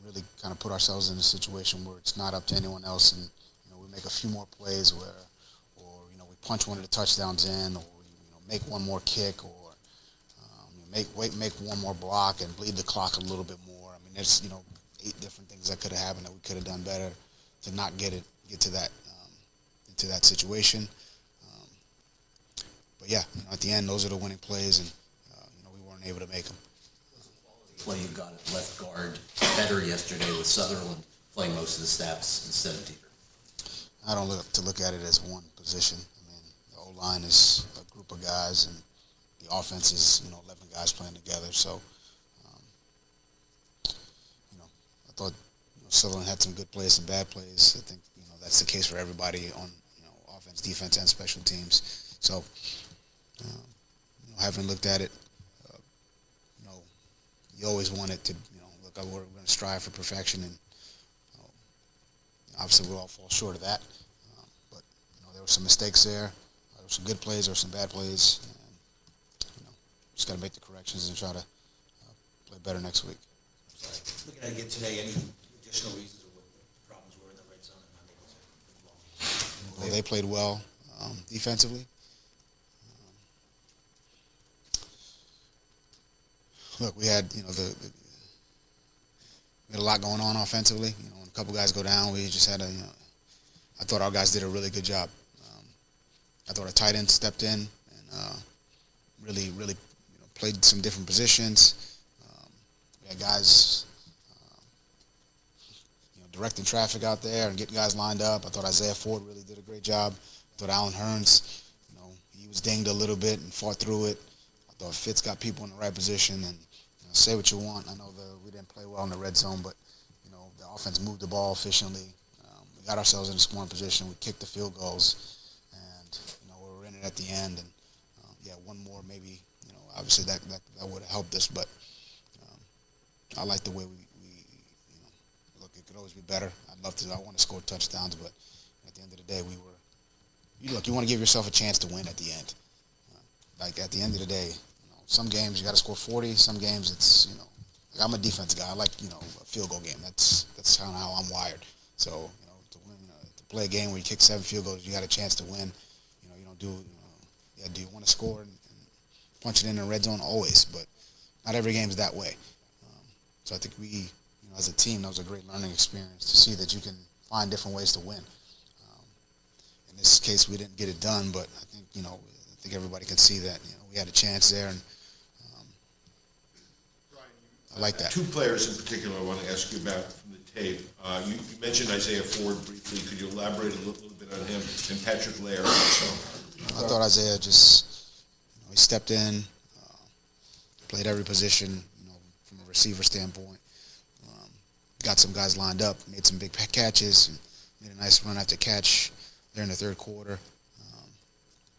really kind of put ourselves in a situation where it's not up to anyone else, and we make a few more plays or we punch one of the touchdowns in, or make one more kick, or make one more block and bleed the clock a little bit more. I mean, there's 8 different things that could have happened that we could have done better to not get to that into that situation. But yeah, at the end, those are the winning plays, and we weren't able to make them. Play you got at left guard better yesterday with Sutherland playing most of the snaps instead of Dieter. I don't look at it as one position. I mean, the O-line is a group of guys, and the offense is 11 guys playing together. So, I thought Sutherland had some good plays, some bad plays. I think that's the case for everybody on offense, defense, and special teams. So, having looked at it, you always want it to, look, we're going to strive for perfection, and obviously we all fall short of that. But there were some mistakes there. There were some good plays, there were some bad plays, and just got to make the corrections and try to play better next week. Looking at it again today, any additional reasons of what the problems were in the red zone and not able to move the ball? Well, they played well defensively. Look, we had we had a lot going on offensively. When a couple guys go down, we just had I thought our guys did a really good job. I thought our tight end stepped in and really played some different positions. We had guys directing traffic out there and getting guys lined up. I thought Isaiah Ford really did a great job. I thought Alan Hearns, he was dinged a little bit and fought through it. I thought Fitz got people in the right position, and say what you want. I know we didn't play well in the red zone, but the offense moved the ball efficiently. We got ourselves in a scoring position. We kicked the field goals, and we were in it at the end. And one more maybe. Obviously that would have helped us, but I like the way we look. It could always be better. I want to score touchdowns, but at the end of the day, you want to give yourself a chance to win at the end. Like at the end of the day. Some games you got to score 40. Some games it's like I'm a defense guy. I like a field goal game. That's kind of how I'm wired. So to win, to play a game where you kick 7 field goals, you got a chance to win. You don't do. Do you want to score and punch it in the red zone? Always, but not every game is that way. So I think we, as a team, that was a great learning experience to see that you can find different ways to win. In this case, we didn't get it done, but I think everybody can see that we had a chance there, and I like that. 2 players in particular I want to ask you about from the tape. You mentioned Isaiah Ford briefly. Could you elaborate a little bit on him, and Patrick Lair also? I thought Isaiah just, he stepped in, played every position, from a receiver standpoint. Got some guys lined up, made some big catches, and made a nice run after catch there in the third quarter.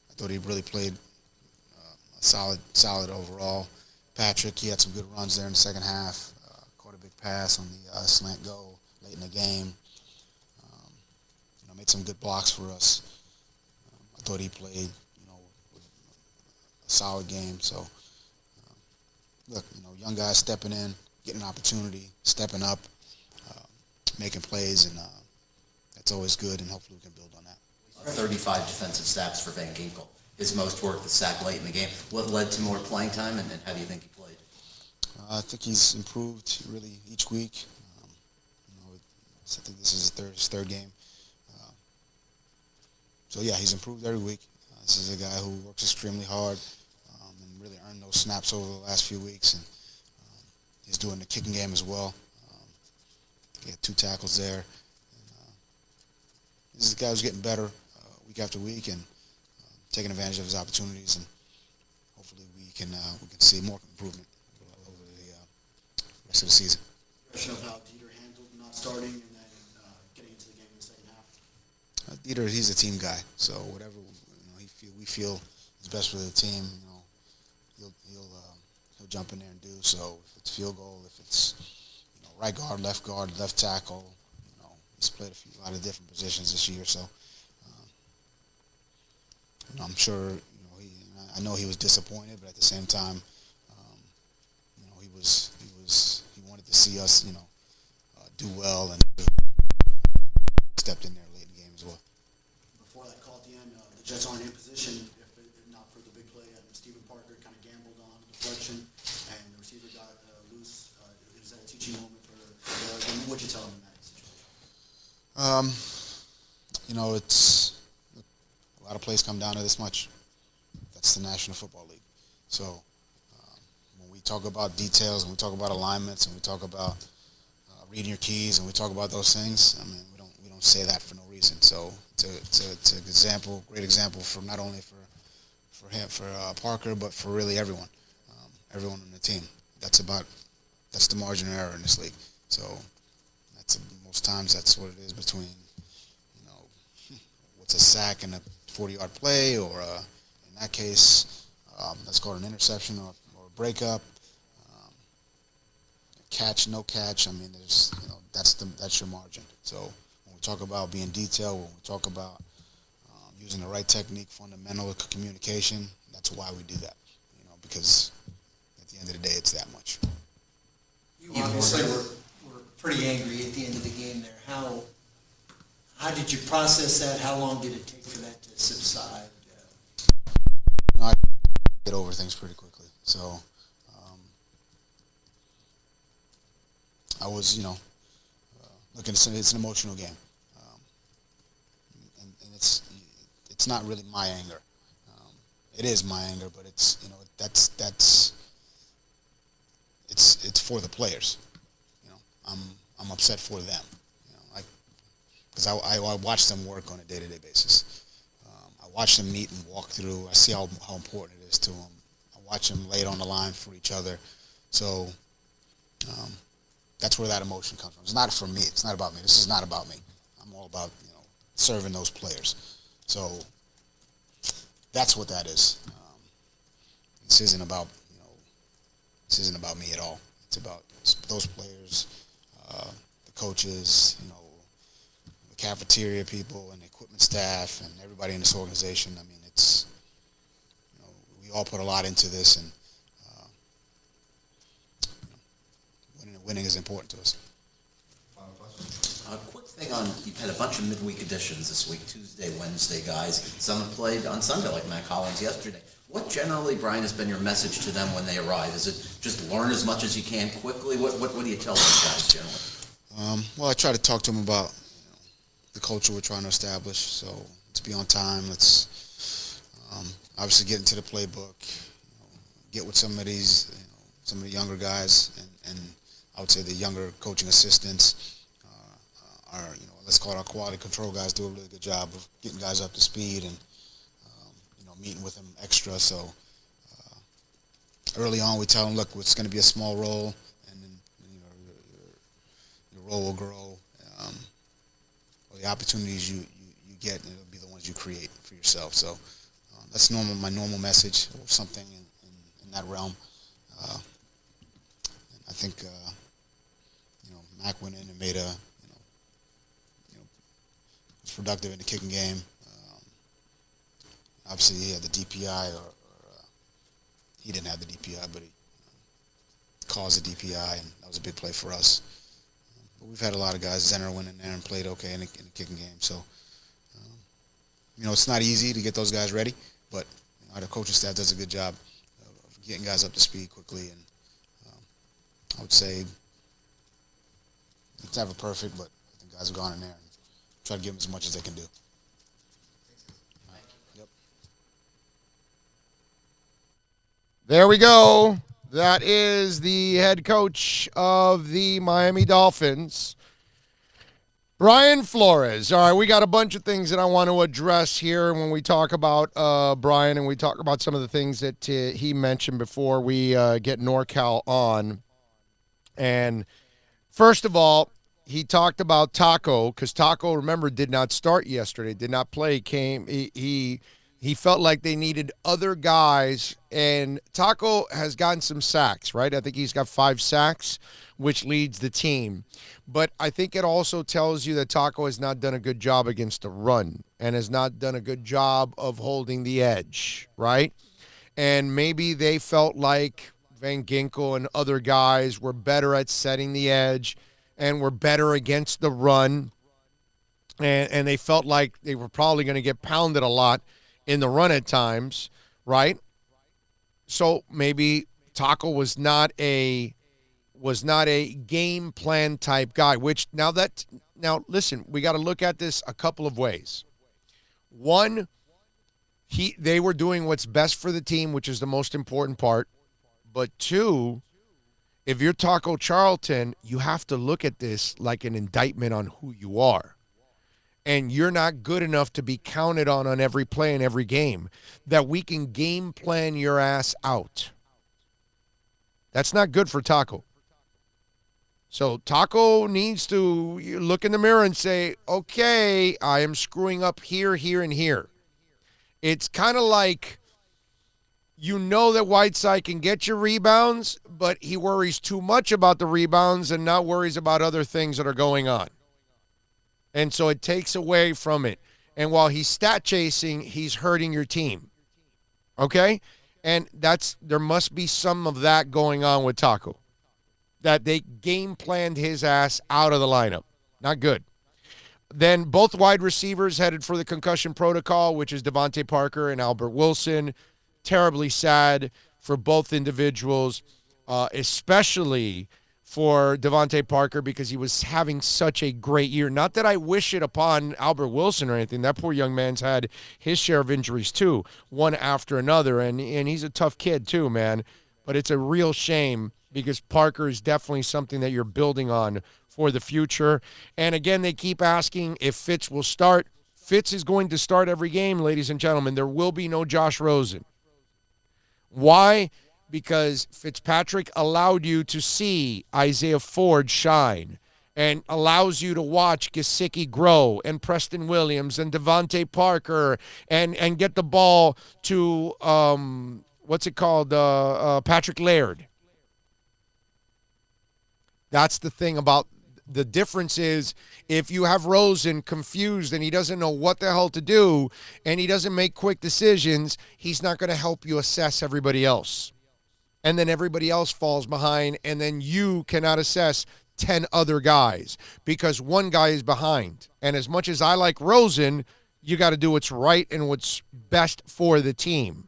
I thought he really played solid overall. Patrick, he had some good runs there in the second half. Caught a big pass on the slant go late in the game. Made some good blocks for us. I thought he played, a solid game. So, look, young guys stepping in, getting an opportunity, stepping up, making plays, and that's always good, and hopefully we can build on that. 35 defensive snaps for Van Ginkel. His most work was sacked late in the game. What led to more playing time, and how do you think he played? I think he's improved really each week. I think this is his third game. So yeah, he's improved every week. This is a guy who works extremely hard and really earned those snaps over the last few weeks, and he's doing the kicking game as well. He had 2 tackles there. And, this is a guy who's getting better week after week, and taking advantage of his opportunities, and hopefully we can see more improvement over the rest of the season. Question of how Dieter handled not starting and then getting into the game in the second half. Dieter, he's a team guy, so whatever we feel is best for the team, he'll jump in there and do. So if it's field goal, if it's right guard, left tackle, he's played a lot of different positions this year, so. I'm sure, I know he was disappointed, but at the same time, he wanted to see us, do well, and stepped in there late in the game as well. Before that call at the end, the Jets aren't in position if not for the big play. Stephen Parker kind of gambled on the deflection, and the receiver got loose. Is that a teaching moment for what'd you tell him in that situation? It's a lot of plays come down to this much. That's the National Football League. So when we talk about details, and we talk about alignments, and we talk about reading your keys, and we talk about those things, I mean, we don't say that for no reason. So it's an example, great example for not only for him, for Parker, but for really everyone on the team. That's the margin of error in this league. So most times that's what it is between, what's a sack and a 40-yard play, or in that case, that's called an interception or a breakup. Catch, no catch. I mean, there's that's your margin. So when we talk about being detailed, when we talk about using the right technique, fundamental communication, that's why we do that. Because at the end of the day, it's that much. You obviously were pretty angry at the end of the game there. How did you process that? How long did it take for that to subside? I get over things pretty quickly. So I was, looking. It's an emotional game, and it's not really my anger. It is my anger, but it's it's for the players. I'm upset for them. Because I watch them work on a day-to-day basis. I watch them meet and walk through. I see how important it is to them. I watch them lay it on the line for each other. So that's where that emotion comes from. It's not for me. It's not about me. This is not about me. I'm all about serving those players. So that's what that is. This isn't about me at all. It's about those players, the coaches, the cafeteria people and the equipment staff and everybody in this organization. I mean, it's, we all put a lot into this, and winning is important to us. A quick thing on, you've had a bunch of midweek editions this week, Tuesday, Wednesday guys. Some have played on Sunday, like Matt Collins yesterday. What generally, Brian, has been your message to them when they arrive? Is it just learn as much as you can quickly? What do you tell those guys generally? Well, I try to talk to them about the culture we're trying to establish. So let's be on time. Let's obviously get into the playbook. Get with some of these, some of the younger guys, and I would say the younger coaching assistants. Our, let's call it our quality control guys, do a really good job of getting guys up to speed and meeting with them extra. So early on, we tell them, look, it's going to be a small role, and then your role will grow. Or the opportunities you get, and it'll be the ones you create for yourself. So that's my normal message, or something in that realm. And I think Mac went in and made was productive in the kicking game. Obviously, he had the DPI, or he didn't have the DPI, but he caused the DPI, and that was a big play for us. But we've had a lot of guys. Zenner went in there and played okay in the kicking game. So, it's not easy to get those guys ready, but our coaching staff does a good job of getting guys up to speed quickly. And I would say it's never perfect, but I think guys have gone in there and try to give them as much as they can do. There we go. That is the head coach of the Miami Dolphins, Brian Flores. All right, we got a bunch of things that I want to address here when we talk about Brian, and we talk about some of the things that he mentioned before we get NorCal on. And first of all, he talked about Taco, because Taco, remember, did not start yesterday, did not play. He felt like they needed other guys, and Taco has gotten some sacks, right? I think he's got 5 sacks, which leads the team. But I think it also tells you that Taco has not done a good job against the run and has not done a good job of holding the edge, right? And maybe they felt like Van Ginkel and other guys were better at setting the edge and were better against the run. And they felt like they were probably going to get pounded a lot in the run at times, right? So maybe Taco was not a game plan type guy, which now listen, we got to look at this a couple of ways. One, they were doing what's best for the team, which is the most important part. But two, if you're Taco Charlton, you have to look at this like an indictment on who you are. And you're not good enough to be counted on every play in every game, that we can game plan your ass out. That's not good for Taco. So Taco needs to look in the mirror and say, okay, I am screwing up here, here, and here. It's kind of like, you know that Whiteside can get your rebounds, but he worries too much about the rebounds and not worries about other things that are going on. And so it takes away from it. And while he's stat chasing, he's hurting your team. Okay? And there must be some of that going on with Taco. That they game planned his ass out of the lineup. Not good. Then both wide receivers headed for the concussion protocol, which is Devontae Parker and Albert Wilson. Terribly sad for both individuals, especially for Devontae Parker, because he was having such a great year. Not that I wish it upon Albert Wilson or anything. That poor young man's had his share of injuries too, one after another, and he's a tough kid too, man. But it's a real shame, because Parker is definitely something that you're building on for the future. And again, they keep asking if Fitz will start. Fitz is going to start every game, ladies and gentlemen. There will be no Josh Rosen. Why? Because Fitzpatrick allowed you to see Isaiah Ford shine, and allows you to watch Gesicki grow, and Preston Williams and Devontae Parker, and get the ball to, Patrick Laird. That's the thing about the difference is, if you have Rosen confused and he doesn't know what the hell to do and he doesn't make quick decisions, he's not going to help you assess everybody else. And then everybody else falls behind, and then you cannot assess 10 other guys because one guy is behind. And as much as I like Rosen, you got to do what's right and what's best for the team.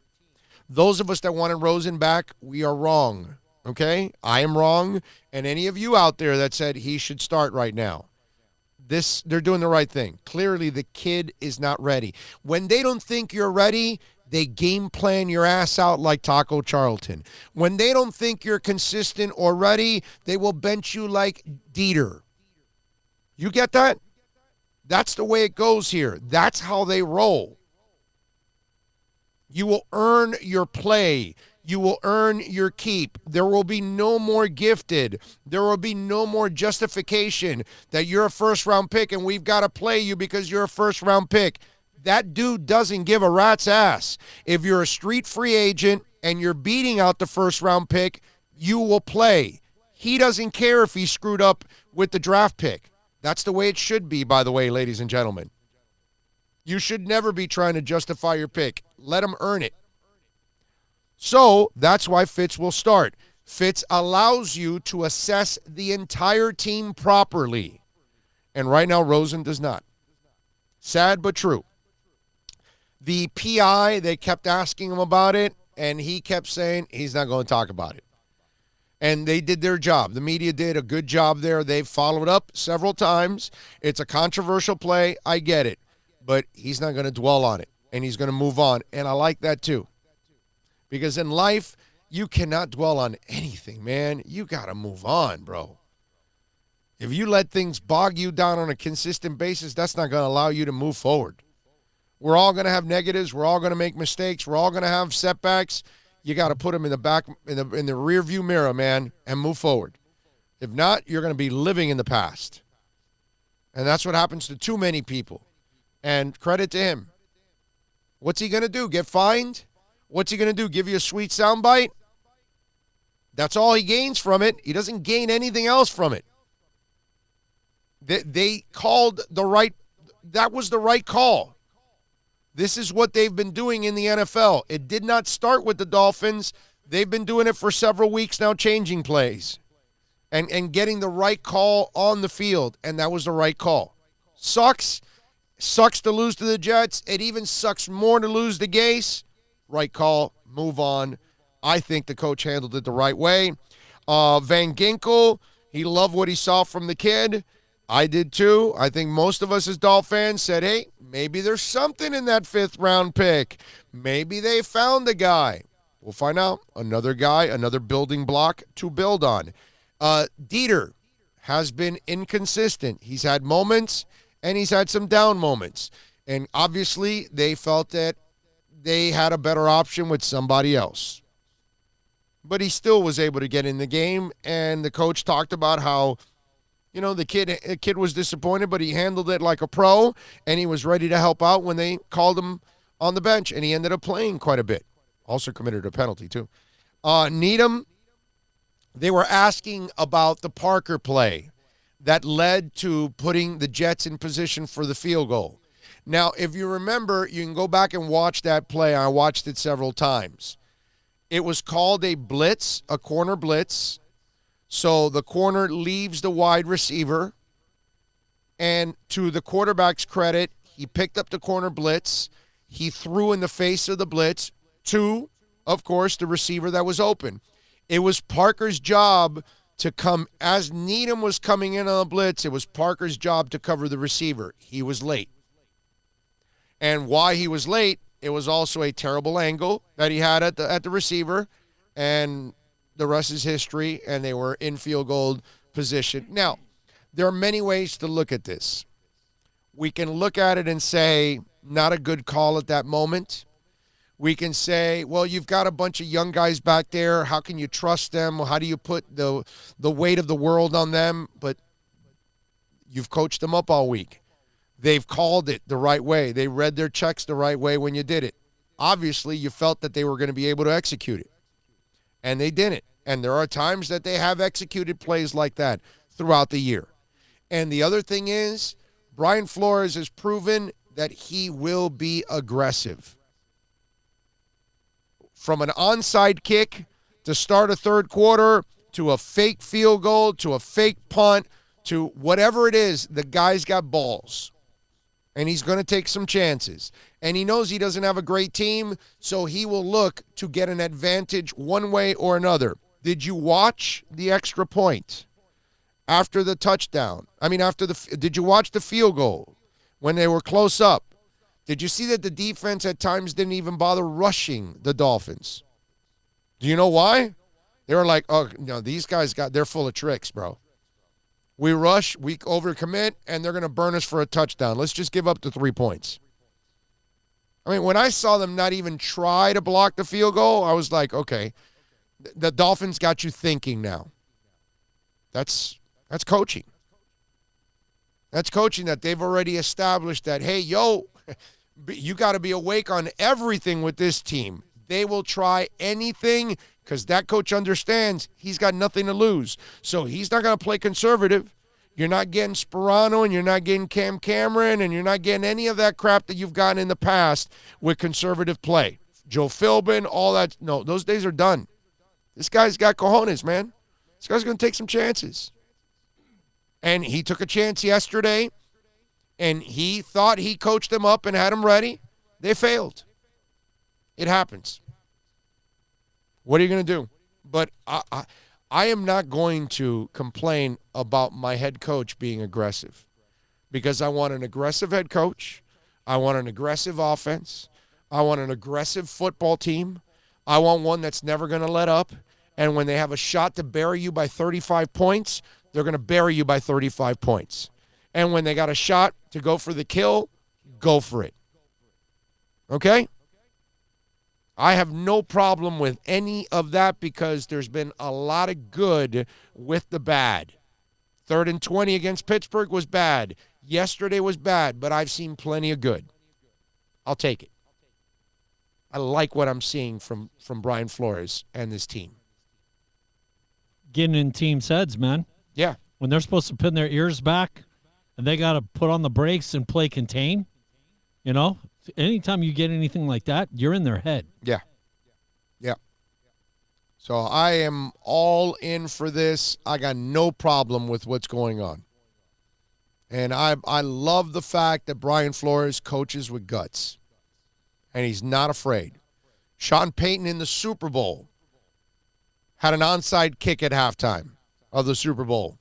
Those of us that wanted Rosen back, we are wrong. Okay? I am wrong. And any of you out there that said he should start right now, they're doing the right thing. Clearly, the kid is not ready. When they don't think you're ready, they game plan your ass out like Taco Charlton. When they don't think you're consistent or ready, they will bench you like Dieter. You get that? That's the way it goes here. That's how they roll. You will earn your play. You will earn your keep. There will be no more gifted. There will be no more justification that you're a first-round pick and we've got to play you because you're a first-round pick. That dude doesn't give a rat's ass. If you're a street free agent and you're beating out the first-round pick, you will play. He doesn't care if he screwed up with the draft pick. That's the way it should be, by the way, ladies and gentlemen. You should never be trying to justify your pick. Let him earn it. So that's why Fitz will start. Fitz allows you to assess the entire team properly. And right now, Rosen does not. Sad but true. The PI, they kept asking him about it, and he kept saying he's not going to talk about it. And they did their job. The media did a good job there. They've followed up several times. It's a controversial play. I get it. But he's not going to dwell on it, and he's going to move on. And I like that too. Because in life, you cannot dwell on anything, man. You got to move on, bro. If you let things bog you down on a consistent basis, that's not going to allow you to move forward. We're all going to have negatives. We're all going to make mistakes. We're all going to have setbacks. You got to put them in the back, in the rear view mirror, man, and move forward. If not, you're going to be living in the past. And that's what happens to too many people. And credit to him. What's he going to do? Get fined? What's he going to do? Give you a sweet soundbite? That's all he gains from it. He doesn't gain anything else from it. They called the right, that was the right call. This is what they've been doing in the NFL. It did not start with the Dolphins. They've been doing it for several weeks now, changing plays. and getting the right call on the field, and that was the right call. Sucks to lose to the Jets. It even sucks more to lose to Gase. Right call, move on. I think the coach handled it the right way. Van Ginkel, he loved what he saw from the kid. I did too. I think most of us as Dolph fans said, hey, maybe there's something in that 5th-round pick. Maybe they found a guy. We'll find out. Another guy, another building block to build on. Dieter has been inconsistent. He's had moments, and he's had some down moments. And obviously, they felt that they had a better option with somebody else. But he still was able to get in the game, and the coach talked about how, the kid was disappointed, but he handled it like a pro, and he was ready to help out when they called him on the bench, and he ended up playing quite a bit. Also committed a penalty, too. Needham, they were asking about the Parker play that led to putting the Jets in position for the field goal. Now, if you remember, you can go back and watch that play. I watched it several times. It was called a blitz, a corner blitz. So the corner leaves the wide receiver. And to the quarterback's credit, he picked up the corner blitz. He threw in the face of the blitz to, of course, the receiver that was open. It was Parker's job to come, as Needham was coming in on the blitz, it was Parker's job to cover the receiver. He was late. And why he was late, it was also a terrible angle that he had at the receiver, and the rest is history, and they were in field goal position. Now, there are many ways to look at this. We can look at it and say, not a good call at that moment. We can say, well, you've got a bunch of young guys back there. How can you trust them? How do you put the weight of the world on them? But you've coached them up all week. They've called it the right way. They read their checks the right way when you did it. Obviously, you felt that they were going to be able to execute it, and they didn't. And there are times that they have executed plays like that throughout the year. And the other thing is, Brian Flores has proven that he will be aggressive. From an onside kick to start a third quarter, to a fake field goal, to a fake punt, to whatever it is, the guy's got balls. And he's going to take some chances. And he knows he doesn't have a great team, so he will look to get an advantage one way or another. Did you watch the extra point after the touchdown? Did you watch the field goal when they were close up? Did you see that the defense at times didn't even bother rushing the Dolphins? Do you know why? They were like, oh, no, these guys they're full of tricks, bro. We rush, we overcommit, and they're going to burn us for a touchdown. Let's just give up the 3 points. I mean, when I saw them not even try to block the field goal, I was like, okay, the Dolphins got you thinking now. That's coaching. That's coaching that they've already established that, hey, you got to be awake on everything with this team. They will try anything because that coach understands he's got nothing to lose. So he's not going to play conservative. You're not getting Sperano, and you're not getting Cam Cameron, and you're not getting any of that crap that you've gotten in the past with conservative play. Joe Philbin, all that. No, those days are done. This guy's got cojones, man. This guy's going to take some chances. And he took a chance yesterday, and he thought he coached them up and had them ready. They failed. It happens. What are you going to do? But I am not going to complain about my head coach being aggressive, because I want an aggressive head coach. I want an aggressive offense. I want an aggressive football team. I want one that's never going to let up. And when they have a shot to bury you by 35 points, they're going to bury you by 35 points. And when they got a shot to go for the kill, go for it. Okay? I have no problem with any of that because there's been a lot of good with the bad. 3rd and 20 against Pittsburgh was bad. Yesterday was bad, but I've seen plenty of good. I'll take it. I like what I'm seeing from Brian Flores and this team. Getting in teams' heads, man. Yeah. When they're supposed to pin their ears back and they got to put on the brakes and play contain, anytime you get anything like that, you're in their head. Yeah. Yeah. So I am all in for this. I got no problem with what's going on. And I love the fact that Brian Flores coaches with guts. And he's not afraid. Sean Payton in the Super Bowl had an onside kick at halftime of the Super Bowl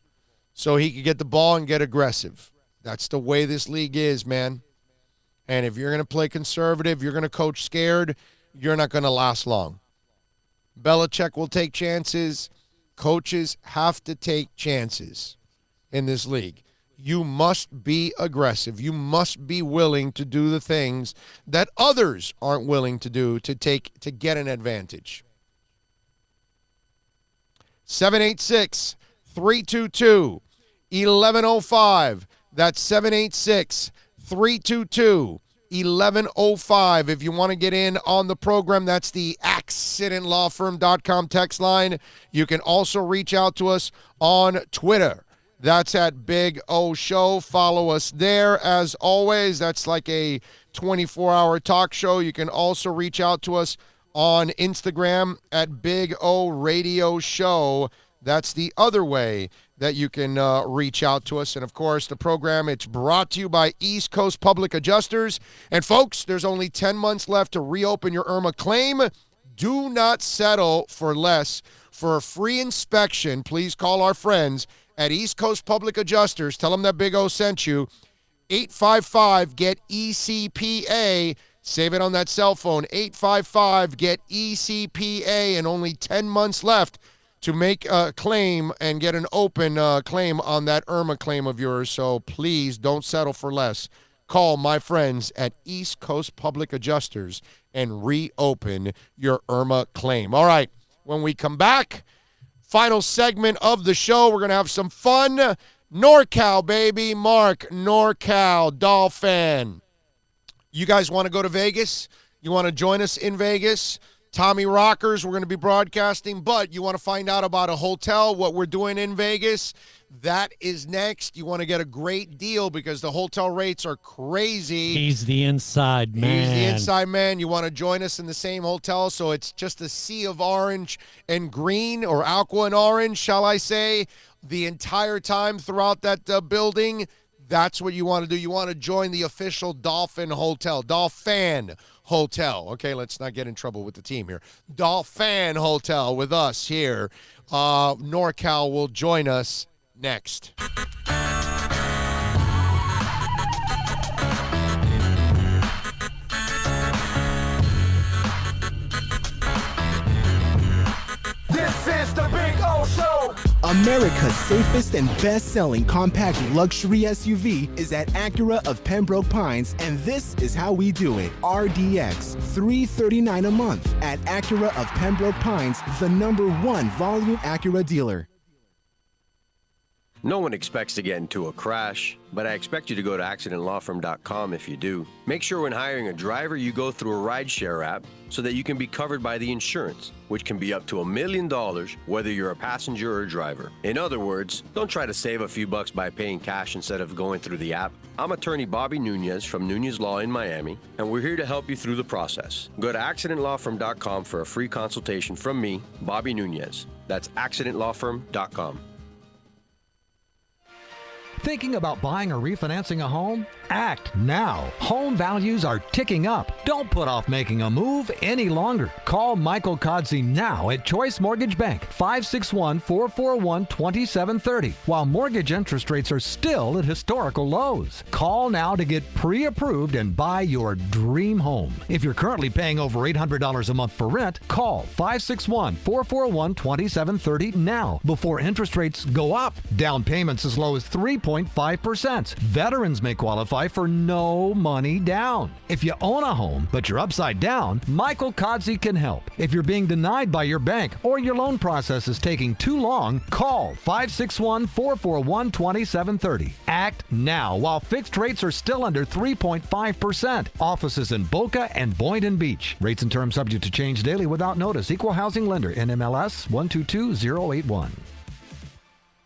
so he could get the ball and get aggressive. That's the way this league is, man. And if you're going to play conservative, you're going to coach scared, you're not going to last long. Belichick will take chances. Coaches have to take chances in this league. You must be aggressive. You must be willing to do the things that others aren't willing to do to get an advantage. 786-322-1105. That's 786-322-1105. If you want to get in on the program, that's the accidentlawfirm.com text line. You can also reach out to us on Twitter. That's at Big O Show. Follow us there. As always, that's like a 24-hour talk show. You can also reach out to us on Instagram at Big O Radio Show. That's the other way that you can reach out to us. And, of course, the program, it's brought to you by East Coast Public Adjusters. And, folks, there's only 10 months left to reopen your IRMA claim. Do not settle for less. For a free inspection, please call our friends at East Coast Public Adjusters. Tell them that Big O sent you. 855-GET-ECPA. Save it on that cell phone. 855-GET-ECPA. And only 10 months left to make a claim and get an open claim on that IRMA claim of yours. So please don't settle for less. Call my friends at East Coast Public Adjusters and reopen your IRMA claim. All right, when we come back, final segment of the show, we're going to have some fun. NorCal, baby. Mark, NorCal, Dolphin. You guys want to go to Vegas? You want to join us in Vegas? Tommy Rockers, we're going to be broadcasting, but you want to find out about a hotel, what we're doing in Vegas, that is next. You want to get a great deal because the hotel rates are crazy. He's the inside man. He's the inside man. You want to join us in the same hotel, so it's just a sea of orange and green, or aqua and orange, shall I say, the entire time throughout that building. That's what you want to do. You want to join the official Dolphin Hotel, Dolphin Hotel. Okay, let's not get in trouble with the team here. Dolphin Hotel with us here. NorCal will join us next. This is the Big O Show. America's safest and best-selling compact luxury SUV is at Acura of Pembroke Pines, and this is how we do it. RDX, $339 a month at Acura of Pembroke Pines, the #1 volume Acura dealer. No one expects to get into a crash, but I expect you to go to accidentlawfirm.com if you do. Make sure when hiring a driver, you go through a rideshare app so that you can be covered by the insurance, which can be up to $1 million, whether you're a passenger or a driver. In other words, don't try to save a few bucks by paying cash instead of going through the app. I'm attorney Bobby Nunez from Nunez Law in Miami, and we're here to help you through the process. Go to accidentlawfirm.com for a free consultation from me, Bobby Nunez. That's accidentlawfirm.com. Thinking about buying or refinancing a home? Act now. Home values are ticking up. Don't put off making a move any longer. Call Michael Kodzie now at Choice Mortgage Bank, 561-441-2730, while mortgage interest rates are still at historical lows. Call now to get pre-approved and buy your dream home. If you're currently paying over $800 a month for rent, call 561-441-2730 now before interest rates go up. Down payments as low as 3.5%. Veterans may qualify for no money down. If you own a home, but you're upside down, Michael Kodzie can help. If you're being denied by your bank or your loan process is taking too long, call 561-441-2730. Act now while fixed rates are still under 3.5%. Offices in Boca and Boynton Beach. Rates and terms subject to change daily without notice. Equal housing lender. NMLS 122081.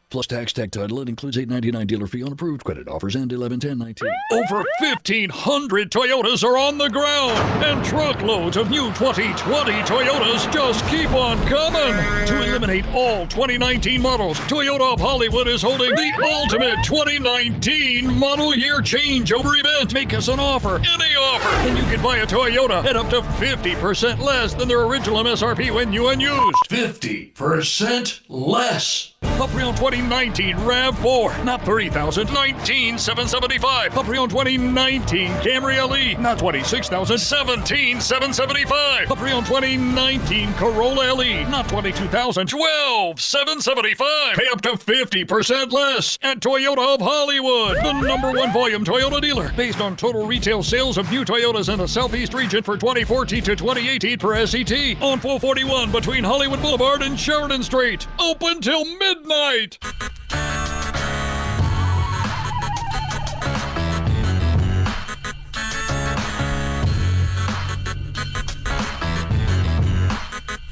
Plus tax, tech title. It includes $8.99 dealer fee on approved credit offers and 11/10/19. Over 1,500 Toyotas are on the ground, and truckloads of new 2020 Toyotas just keep on coming. To eliminate all 2019 models, Toyota of Hollywood is holding the ultimate 2019 model year changeover event. Make us an offer, any offer, and you can buy a Toyota at up to 50% less than their original MSRP when new and used. 50% less. A pre-owned 2019 RAV4, not $30,000, $19,775. A pre-owned 2019 Camry LE, not $26,000, $17,775. A pre-owned 2019 Corolla LE, not $22,000, $12,775. Pay up to 50% less at Toyota of Hollywood, the #1 volume Toyota dealer, based on total retail sales of new Toyotas in the Southeast region for 2014 to 2018 per SET, on 441 between Hollywood Boulevard and Sheridan Street. Open till midnight.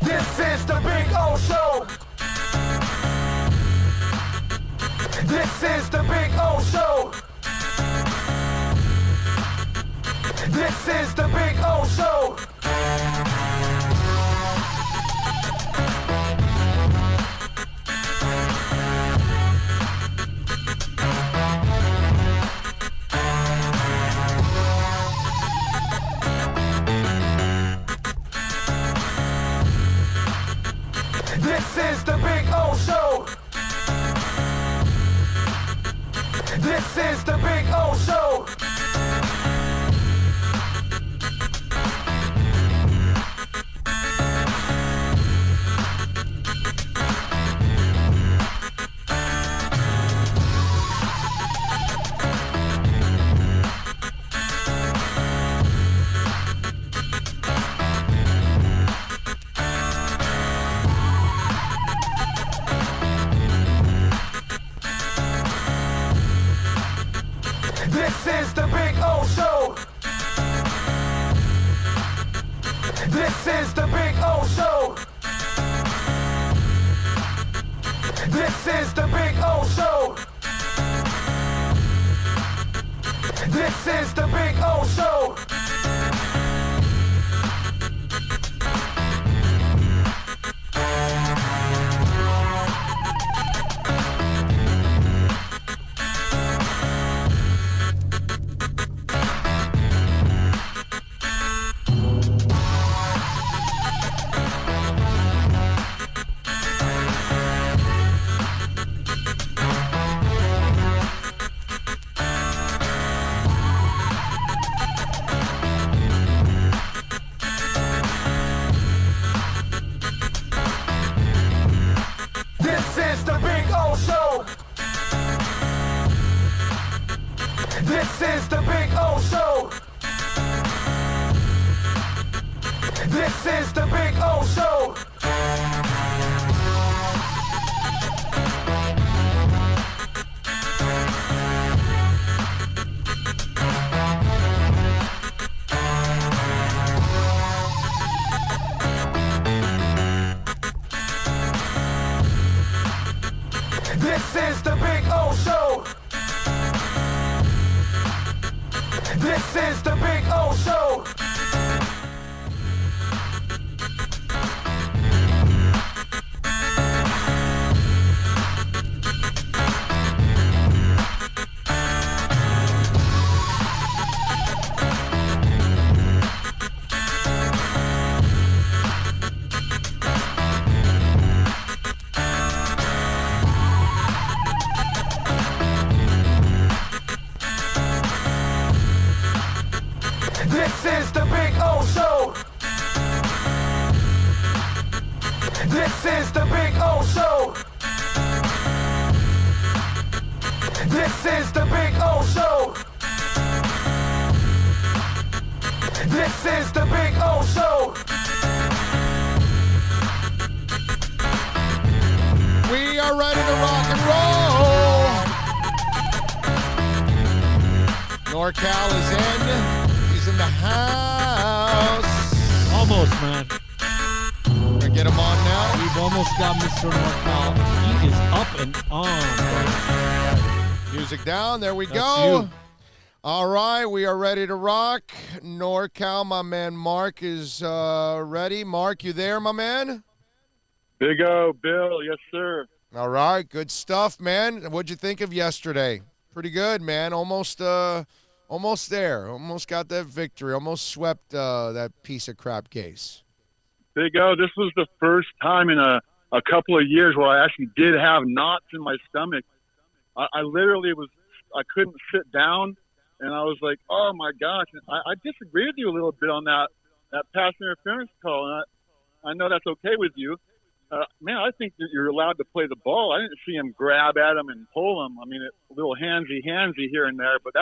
This is the Big O Show. This is the Big O Show. This is the Big O Show. This is the Big O Show. This is the Big O Show. This is the Big O Show. This is the Big O Show. This is the Big O Show. This is the Big O Show. This is the Big O Show. This is the Big O Show. This is the Big O Show. This is the Big O Show. This is the Big O Show. This is the Big O Show. This is the Big O Show. This is the Big O Show. This is the Big O Show. We are ready to rock and roll. NorCal is in. He's in the house. Almost, man. We're get him on now? We've almost got Mr. NorCal. He is up and on. Music down. There we That's go. you. All right, we are ready to rock. NorCal, my man Mark is ready. Mark, you there, my man? Big O, Bill, yes, sir. All right, good stuff, man. What'd you think of yesterday? Pretty good, man. Almost there. Almost got that victory. Almost swept that piece of crap case. Big O, this was the first time in a couple of years where I actually did have knots in my stomach. I literally I couldn't sit down, and I was like, oh, my gosh. And I disagree with you a little bit on that pass interference call, and I know that's okay with you. Man, I think that you're allowed to play the ball. I didn't see him grab at him and pull him. I mean, a little handsy here and there, but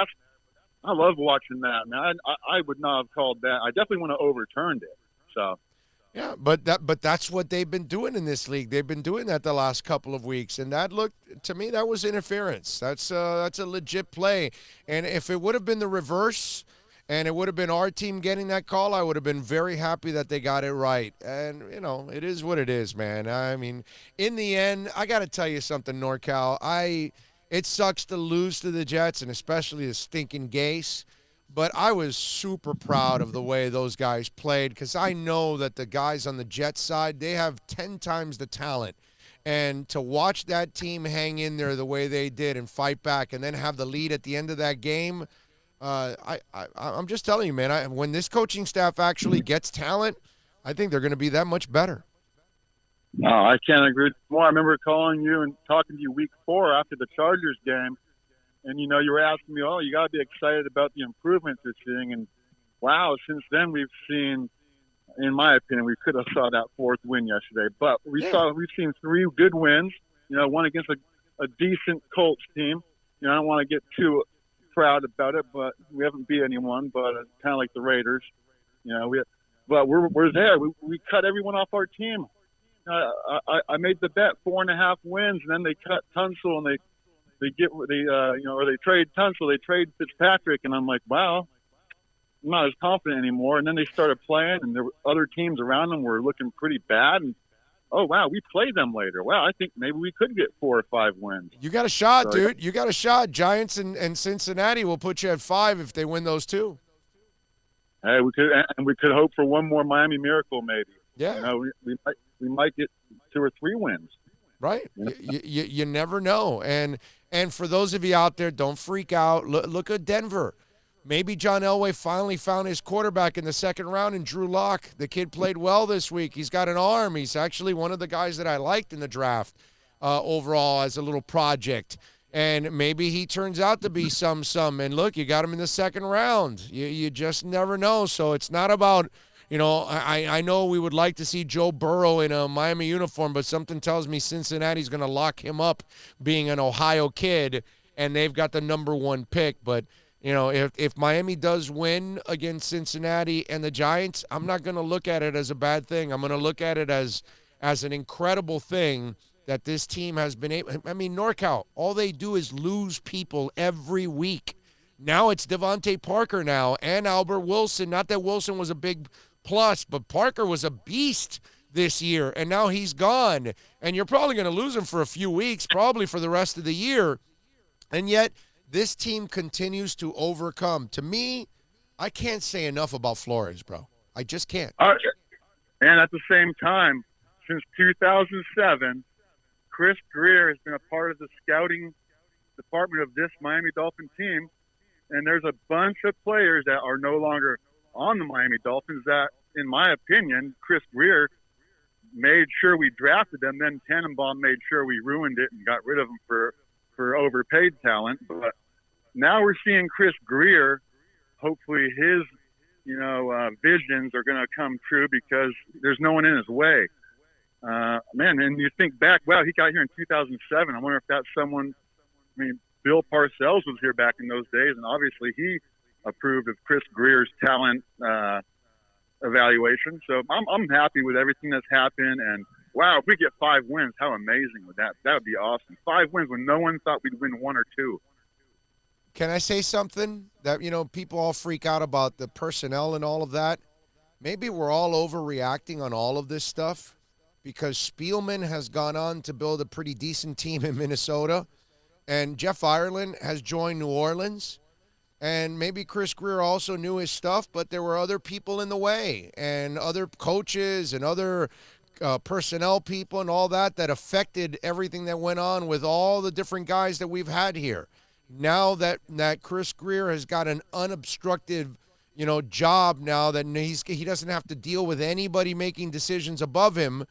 I love watching that, man. I would not have called that. I definitely want to overturned it. So, yeah, but that's what they've been doing in this league. They've been doing that the last couple of weeks, and that looked to me that was interference. That's a legit play, and if it would have been the reverse, and it would have been our team getting that call, I would have been very happy that they got it right. And, it is what it is, man. I mean, in the end, I got to tell you something, NorCal. It sucks to lose to the Jets, and especially the stinking Gase. But I was super proud of the way those guys played because I know that the guys on the Jets side, they have 10 times the talent. And to watch that team hang in there the way they did and fight back and then have the lead at the end of that game – I'm just telling you, man, when this coaching staff actually gets talent, I think they're going to be that much better. No, I can't agree more. I remember calling you and talking to you week 4 after the Chargers game, and, you were asking me, you got to be excited about the improvements you're seeing. And, wow, since then we've seen, in my opinion, we could have saw that 4th win yesterday. But we've seen 3 good wins, one against a decent Colts team. I don't want to get too proud about it, but we haven't beat anyone, but it's kind of like the Raiders, but we're there. We cut everyone off our team. I made the bet 4.5 wins, and then they cut Tunsil, and they trade Tunsil, they trade Fitzpatrick, and I'm like, wow, I'm not as confident anymore. And then they started playing, and there were other teams around them were looking pretty bad, and oh, wow, we play them later. Wow, I think maybe we could get 4 or 5 wins. You got a shot, dude. You got a shot. Giants and Cincinnati will put you at 5 if they win those 2. Hey, we could hope for one more Miami Miracle, maybe. Yeah. We might get 2 or 3 wins. Right. You never know. And for those of you out there, don't freak out. Look at Denver. Maybe John Elway finally found his quarterback in the 2nd round in Drew Lock. The kid played well this week. He's got an arm. He's actually one of the guys that I liked in the draft overall as a little project. And maybe he turns out to be some. And look, you got him in the 2nd round. You just never know. So it's not about, I know we would like to see Joe Burrow in a Miami uniform, but something tells me Cincinnati's going to lock him up being an Ohio kid, and they've got the number 1 pick. But if Miami does win against Cincinnati and the Giants, I'm not going to look at it as a bad thing. I'm going to look at it as an incredible thing that this team has been able. I mean, NorCal, all they do is lose people every week. Now it's Devontae Parker now and Albert Wilson. Not that Wilson was a big plus, but Parker was a beast this year, and now he's gone. And you're probably going to lose him for a few weeks, probably for the rest of the year. And yet this team continues to overcome. To me, I can't say enough about Flores, bro. I just can't. And at the same time, since 2007, Chris Greer has been a part of the scouting department of this Miami Dolphin team, and there's a bunch of players that are no longer on the Miami Dolphins that, in my opinion, Chris Greer made sure we drafted them, then Tannenbaum made sure we ruined it and got rid of them for overpaid talent. But now we're seeing Chris Greer, hopefully his, visions are going to come true because there's no one in his way. Man, and you think back, wow, he got here in 2007. I wonder if that's someone, Bill Parcells was here back in those days, and obviously he approved of Chris Greer's talent evaluation. So I'm happy with everything that's happened, and wow, if we get 5 wins, how amazing would that? That would be awesome. 5 wins when no one thought we'd win 1 or 2. Can I say something that, people all freak out about the personnel and all of that? Maybe we're all overreacting on all of this stuff. because Spielman has gone on to build a pretty decent team in Minnesota, and Jeff Ireland has joined New Orleans. And maybe Chris Greer also knew his stuff, but there were other people in the way and other coaches and other personnel people and all that affected everything that went on with all the different guys that we've had here. Now that Chris Greer has got an unobstructed, job now that he doesn't have to deal with anybody making decisions above him,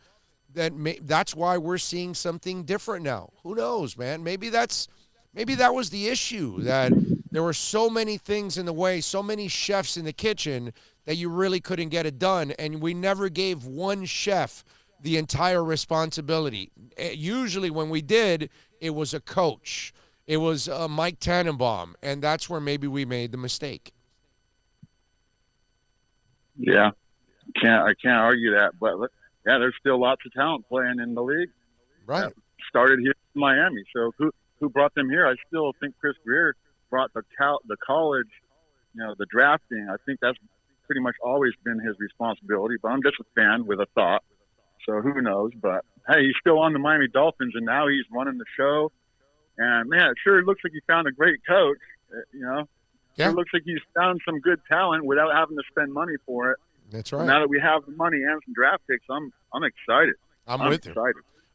that's why we're seeing something different now. Who knows, man? Maybe that was the issue, that there were so many things in the way, so many chefs in the kitchen that you really couldn't get it done, and we never gave one chef the entire responsibility. Usually when we did, it was a coach. It was Mike Tannenbaum, and that's where maybe we made the mistake. Yeah, I can't argue that, but yeah, there's still lots of talent playing in the league. Right. Started here in Miami, so who brought them here? I still think Chris Greer brought the college, the drafting. I think that's pretty much always been his responsibility, but I'm just a fan with a thought. So who knows? But hey, he's still on the Miami Dolphins, and now he's running the show. And man, it sure looks like he found a great coach. Yeah. It looks like he's found some good talent without having to spend money for it. That's right. And now that we have the money and some draft picks, I'm excited. I'm with you.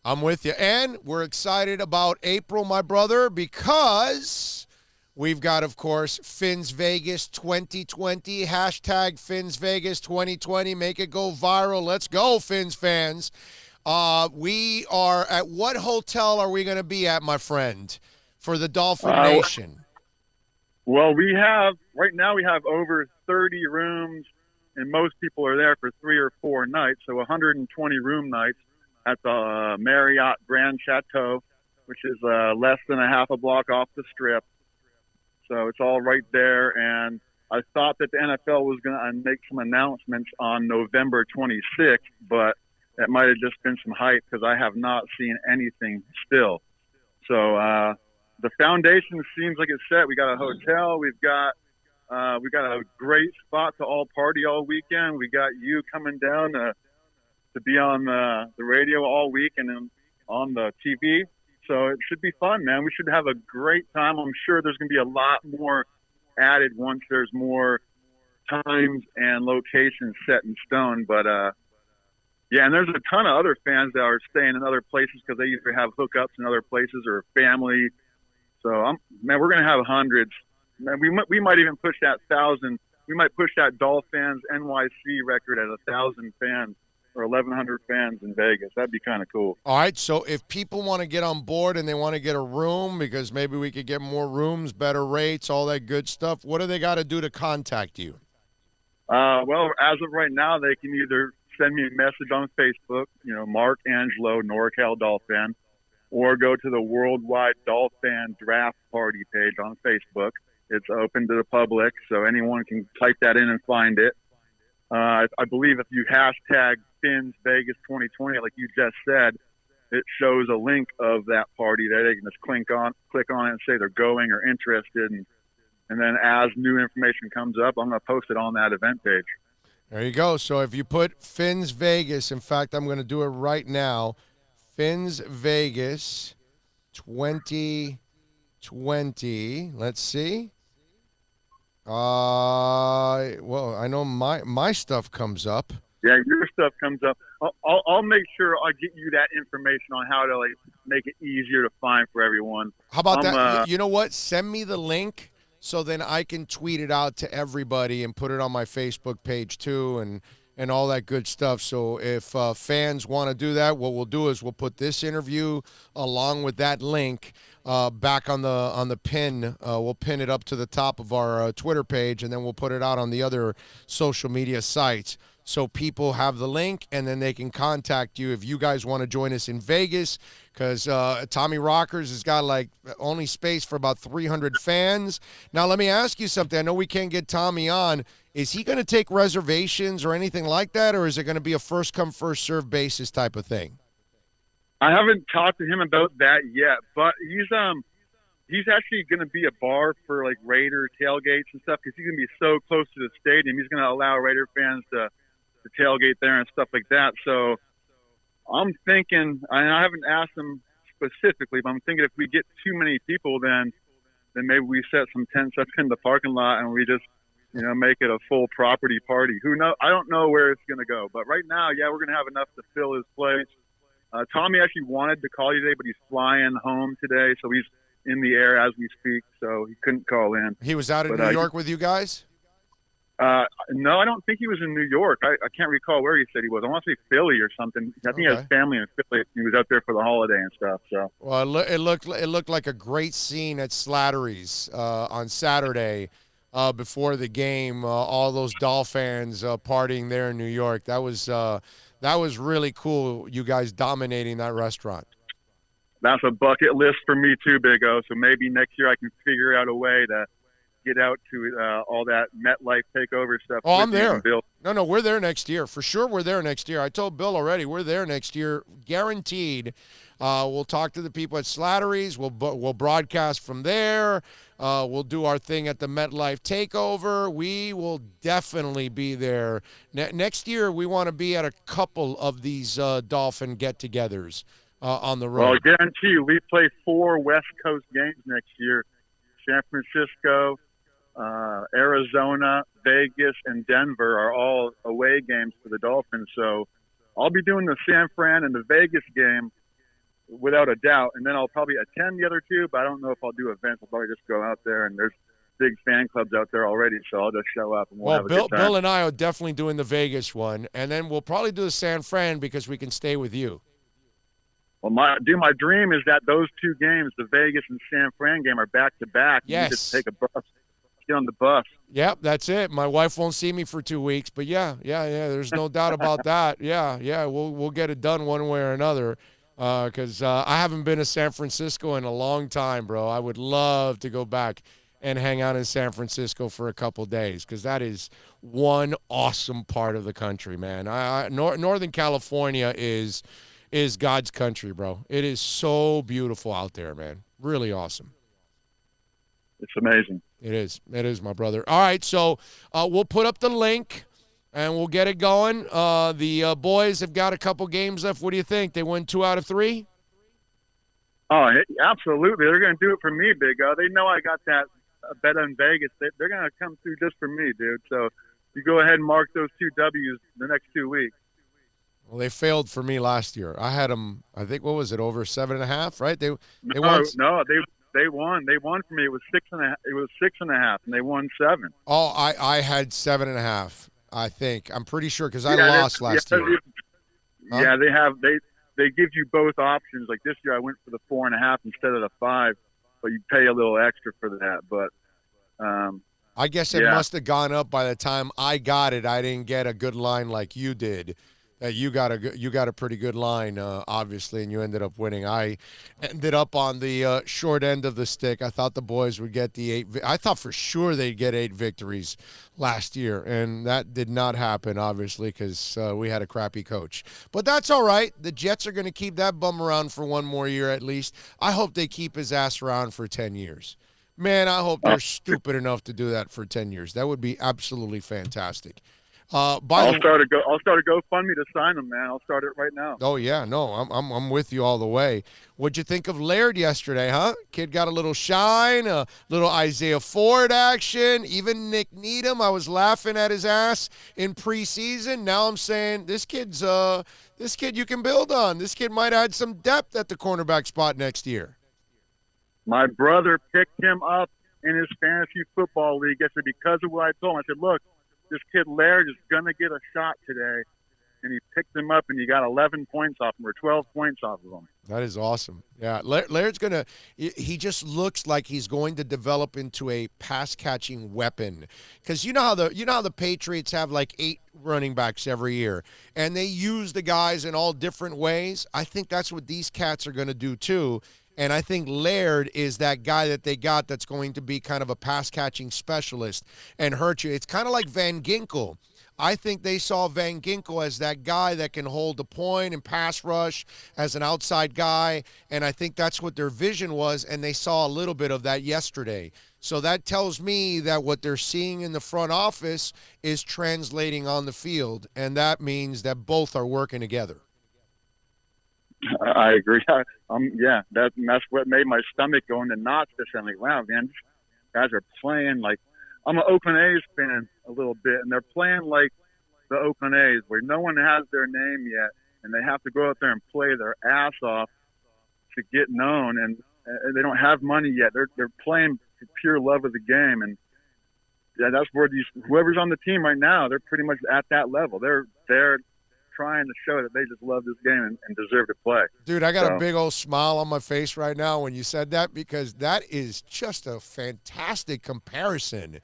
I'm with you. And we're excited about April, my brother, because we've got, of course, Fins Vegas 2020, hashtag Fins Vegas 2020. Make it go viral. Let's go, Fins fans. We are at what hotel are we going to be at, my friend, for the Dolphin Nation? Well, right now we have over 30 rooms, and most people are there for 3 or 4 nights, so 120 room nights at the Marriott Grand Chateau, which is less than a half a block off the Strip. So it's all right there. And I thought that the NFL was going to make some announcements on November 26th, but it might have just been some hype because I have not seen anything still. So the foundation seems like it's set. We got a hotel. We got a great spot to all party all weekend. We got you coming down to be on the radio all week and then on the TV. So it should be fun, man. We should have a great time. I'm sure there's going to be a lot more added once there's more times and locations set in stone. But, yeah, and there's a ton of other fans that are staying in other places because they either have hookups in other places or family. So, man, we're going to have hundreds. Man, we might even push that 1,000. We might push that Dolphins NYC record at 1,000 fans or 1,100 fans in Vegas. That'd be kind of cool. All right, so if people want to get on board and they want to get a room because maybe we could get more rooms, better rates, all that good stuff, what do they got to do to contact you? Well, as of right now, they can either send me a message on Facebook, Mark Angelo, NorCal Dolphin, or go to the Worldwide Dolphin Draft Party page on Facebook. It's open to the public, so anyone can type that in and find it. I believe if you hashtag Fins Vegas 2020, like you just said, it shows a link of that party that they can just click on it and say they're going or interested. And then as new information comes up, I'm going to post it on that event page. There you go. So if you put Fins Vegas, in fact, I'm going to do it right now, Fins Vegas 2020. Let's see. Well, I know my stuff comes up. Yeah, your stuff comes up. I'll make sure I get you that information on how to make it easier to find for everyone. How about that? You know what? Send me the link so then I can tweet it out to everybody and put it on my Facebook page too, and all that good stuff. So if fans want to do that, what we'll do is we'll put this interview along with that link back on the pin. We'll pin it up to the top of our Twitter page, and then we'll put it out on the other social media sites. So people have the link, and then they can contact you if you guys want to join us in Vegas, because Tommy Rockers has got only space for about 300 fans. Now, let me ask you something. I know we can't get Tommy on. Is he going to take reservations or anything like that, or is it going to be a first-come, first-served basis type of thing? I haven't talked to him about that yet, but he's actually going to be a bar for Raider tailgates and stuff because he's going to be so close to the stadium. He's going to allow Raider fans to tailgate there and stuff like that. So I'm thinking, and I haven't asked them specifically, but I'm thinking if we get too many people, then maybe we set some tents up in the parking lot and we just, make it a full property party. Who knows? I don't know where it's going to go, but right now, yeah, we're going to have enough to fill his place. Tommy actually wanted to call you today, but he's flying home today, so he's in the air as we speak, so he couldn't call in. He was out in New York with you guys? No, I don't think he was in New York. I can't recall where he said he was. I want to say Philly or something. I think he has family in Philly. He was out there for the holiday and stuff. So. Well, it looked like a great scene at Slattery's on Saturday before the game. All those Dolphins partying there in New York. That was really cool. You guys dominating that restaurant. That's a bucket list for me too, Big O. So maybe next year I can figure out a way to get out to all that MetLife takeover stuff. Oh, I'm there. No, we're there next year. For sure we're there next year. I told Bill already, we're there next year, guaranteed. We'll talk to the people at Slattery's. We'll broadcast from there. We'll do our thing at the MetLife takeover. We will definitely be there. Next year, we want to be at a couple of these Dolphin get-togethers on the road. Well, I guarantee you, we play 4 West Coast games next year. San Francisco, Arizona, Vegas, and Denver are all away games for the Dolphins. So I'll be doing the San Fran and the Vegas game without a doubt, and then I'll probably attend the other 2, but I don't know if I'll do events. I'll probably just go out there, and there's big fan clubs out there already, so I'll just show up and we'll have a good time. Bill and I are definitely doing the Vegas one, and then we'll probably do the San Fran because we can stay with you. Well, my dream is that those 2 games, the Vegas and San Fran game, are back-to-back. Yes. You just take a bus, get on the bus. Yep, that's it. My wife won't see me for 2 weeks, but yeah, there's no doubt about that. Yeah, we'll get it done one way or another because I haven't been to San Francisco in a long time, bro. I would love to go back and hang out in San Francisco for a couple days because that is one awesome part of the country, man. Northern California is God's country, bro. It is so beautiful out there, man. Really awesome. It's amazing. It is, my brother. All right, so we'll put up the link, and we'll get it going. The boys have got a couple games left. What do you think? They win 2 out of 3? Oh, absolutely. They're going to do it for me, Big O. They know I got that bet on Vegas. They're going to come through just for me, dude. So you go ahead and mark those 2 W's the next 2 weeks. Well, they failed for me last year. I had them, I think, what was it, over 7.5, right? They won. No, they won. They won for me. It was 6.5. It was 6.5, and they won 7. Oh, I had 7.5. I think. I'm pretty sure because I lost last year. Huh? Yeah, they give you both options. Like this year, I went for the 4.5 instead of the 5, but you pay a little extra for that. But I guess it must have gone up by the time I got it. I didn't get a good line like you did. You got a pretty good line, obviously, and you ended up winning. I ended up on the short end of the stick. I thought the boys would get the 8. I thought for sure they'd get 8 victories last year, and that did not happen, obviously, because we had a crappy coach. But that's all right. The Jets are going to keep that bum around for 1 more year at least. I hope they keep his ass around for 10 years. Man, I hope they're stupid enough to do that for 10 years. That would be absolutely fantastic. I'll start a GoFundMe to sign him, man. I'll start it right now. Oh yeah, no, I'm with you all the way. What'd you think of Laird yesterday, huh? Kid got a little shine, a little Isaiah Ford action, even Nick Needham. I was laughing at his ass in preseason. Now I'm saying this kid you can build on. This kid might add some depth at the cornerback spot next year. My brother picked him up in his fantasy football league yesterday because of what I told him. I said, look, this kid Laird is going to get a shot today, and he picked him up, and he got 11 points off him or 12 points off of him. That is awesome. Yeah, Laird's going to – he just looks like he's going to develop into a pass-catching weapon because you know how the Patriots have like 8 running backs every year, and they use the guys in all different ways. I think that's what these cats are going to do too. And I think Laird is that guy that they got that's going to be kind of a pass-catching specialist and hurt you. It's kind of like Van Ginkel. I think they saw Van Ginkel as that guy that can hold the point and pass rush as an outside guy, and I think that's what their vision was, and they saw a little bit of that yesterday. So that tells me that what they're seeing in the front office is translating on the field, and that means that both are working together. I agree. Yeah, that's what made my stomach go into knots. This I'm like, wow, man, these guys are playing like I'm an Oakland A's fan a little bit, and they're playing like the Oakland A's, where no one has their name yet, and they have to go out there and play their ass off to get known, and they don't have money yet. They're playing for pure love of the game, and yeah, that's where whoever's on the team right now, they're pretty much at that level. They're trying to show that they just love this game and deserve to play. Dude, I got a big old smile on my face right now when you said that, because that is just a fantastic comparison.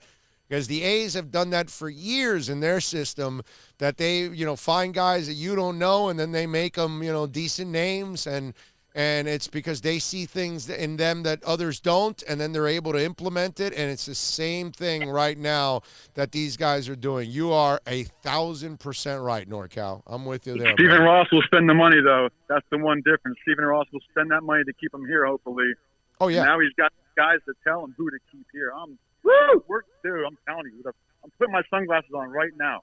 Because the A's have done that for years in their system, that they, find guys that you don't know, and then they make them, decent names, and it's because they see things in them that others don't, and then they're able to implement it, and it's the same thing right now that these guys are doing. You are 1,000% right, NorCal. I'm with you there. Stephen Ross will spend the money, though. That's the one difference. Stephen Ross will spend that money to keep him here, hopefully. Oh, yeah. And now he's got guys to tell him who to keep here. I'm telling you. I'm putting my sunglasses on right now.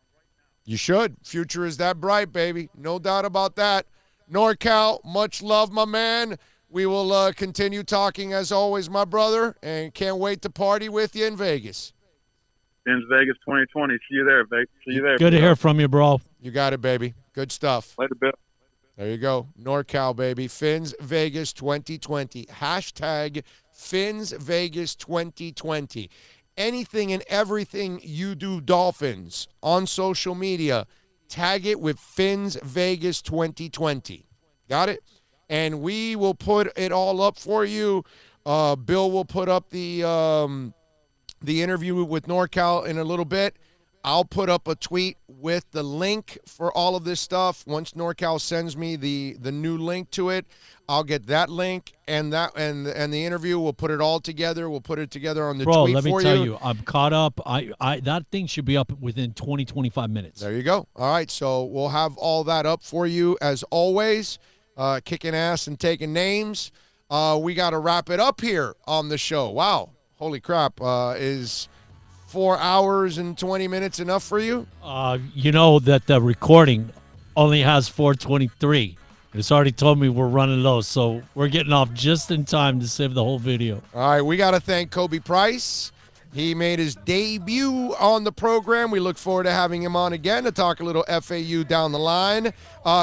You should. Future is that bright, baby. No doubt about that. NorCal, much love, my man. We will continue talking as always, my brother, and can't wait to party with you in Vegas. Fins Vegas 2020. See you there, Vegas. See you there. Good to hear from you, bro. You got it, baby. Good stuff. Later, Bill. There you go. NorCal, baby. Fins Vegas 2020. Hashtag Fins Vegas 2020. Anything and everything you do, Dolphins, on social media, tag it with Fins Vegas 2020. Got it? And we will put it all up for you. Bill will put up the interview with NorCal in a little bit. I'll put up a tweet with the link for all of this stuff. Once NorCal sends me the new link to it, I'll get that link and the interview. We'll put it all together. We'll put it together on the tweet for you. Bro, let me tell you, I'm caught up. I that thing should be up within 20, 25 minutes. There you go. All right, so we'll have all that up for you as always. Kicking ass and taking names. We got to wrap it up here on the show. Wow. Holy crap. Is 4 hours and 20 minutes enough for you? You know that the recording only has 4:23. It's already told me we're running low, so we're getting off just in time to save the whole video. All right, we got to thank Kobe Price. He made his debut on the program. We look forward to having him on again to talk a little FAU down the line.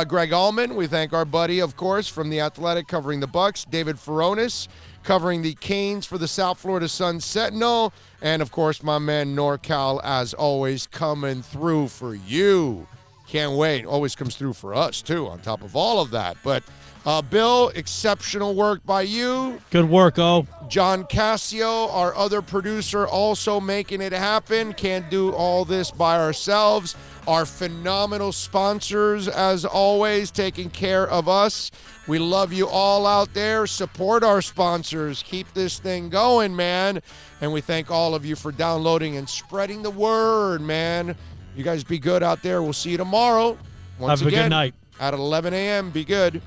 Greg Allman, we thank our buddy, of course, from The Athletic covering the Bucks. David Furones covering the Canes for the South Florida Sun Sentinel. And, of course, my man NorCal, as always, coming through for you. Can't wait. Always comes through for us, too, on top of all of that. But, Bill, exceptional work by you. Good work, O. John Cassio, our other producer, also making it happen. Can't do all this by ourselves. Our phenomenal sponsors, as always, taking care of us. We love you all out there. Support our sponsors. Keep this thing going, man. And we thank all of you for downloading and spreading the word, man. You guys be good out there. We'll see you tomorrow. Once Have a again, good night. At 11 a.m. Be good.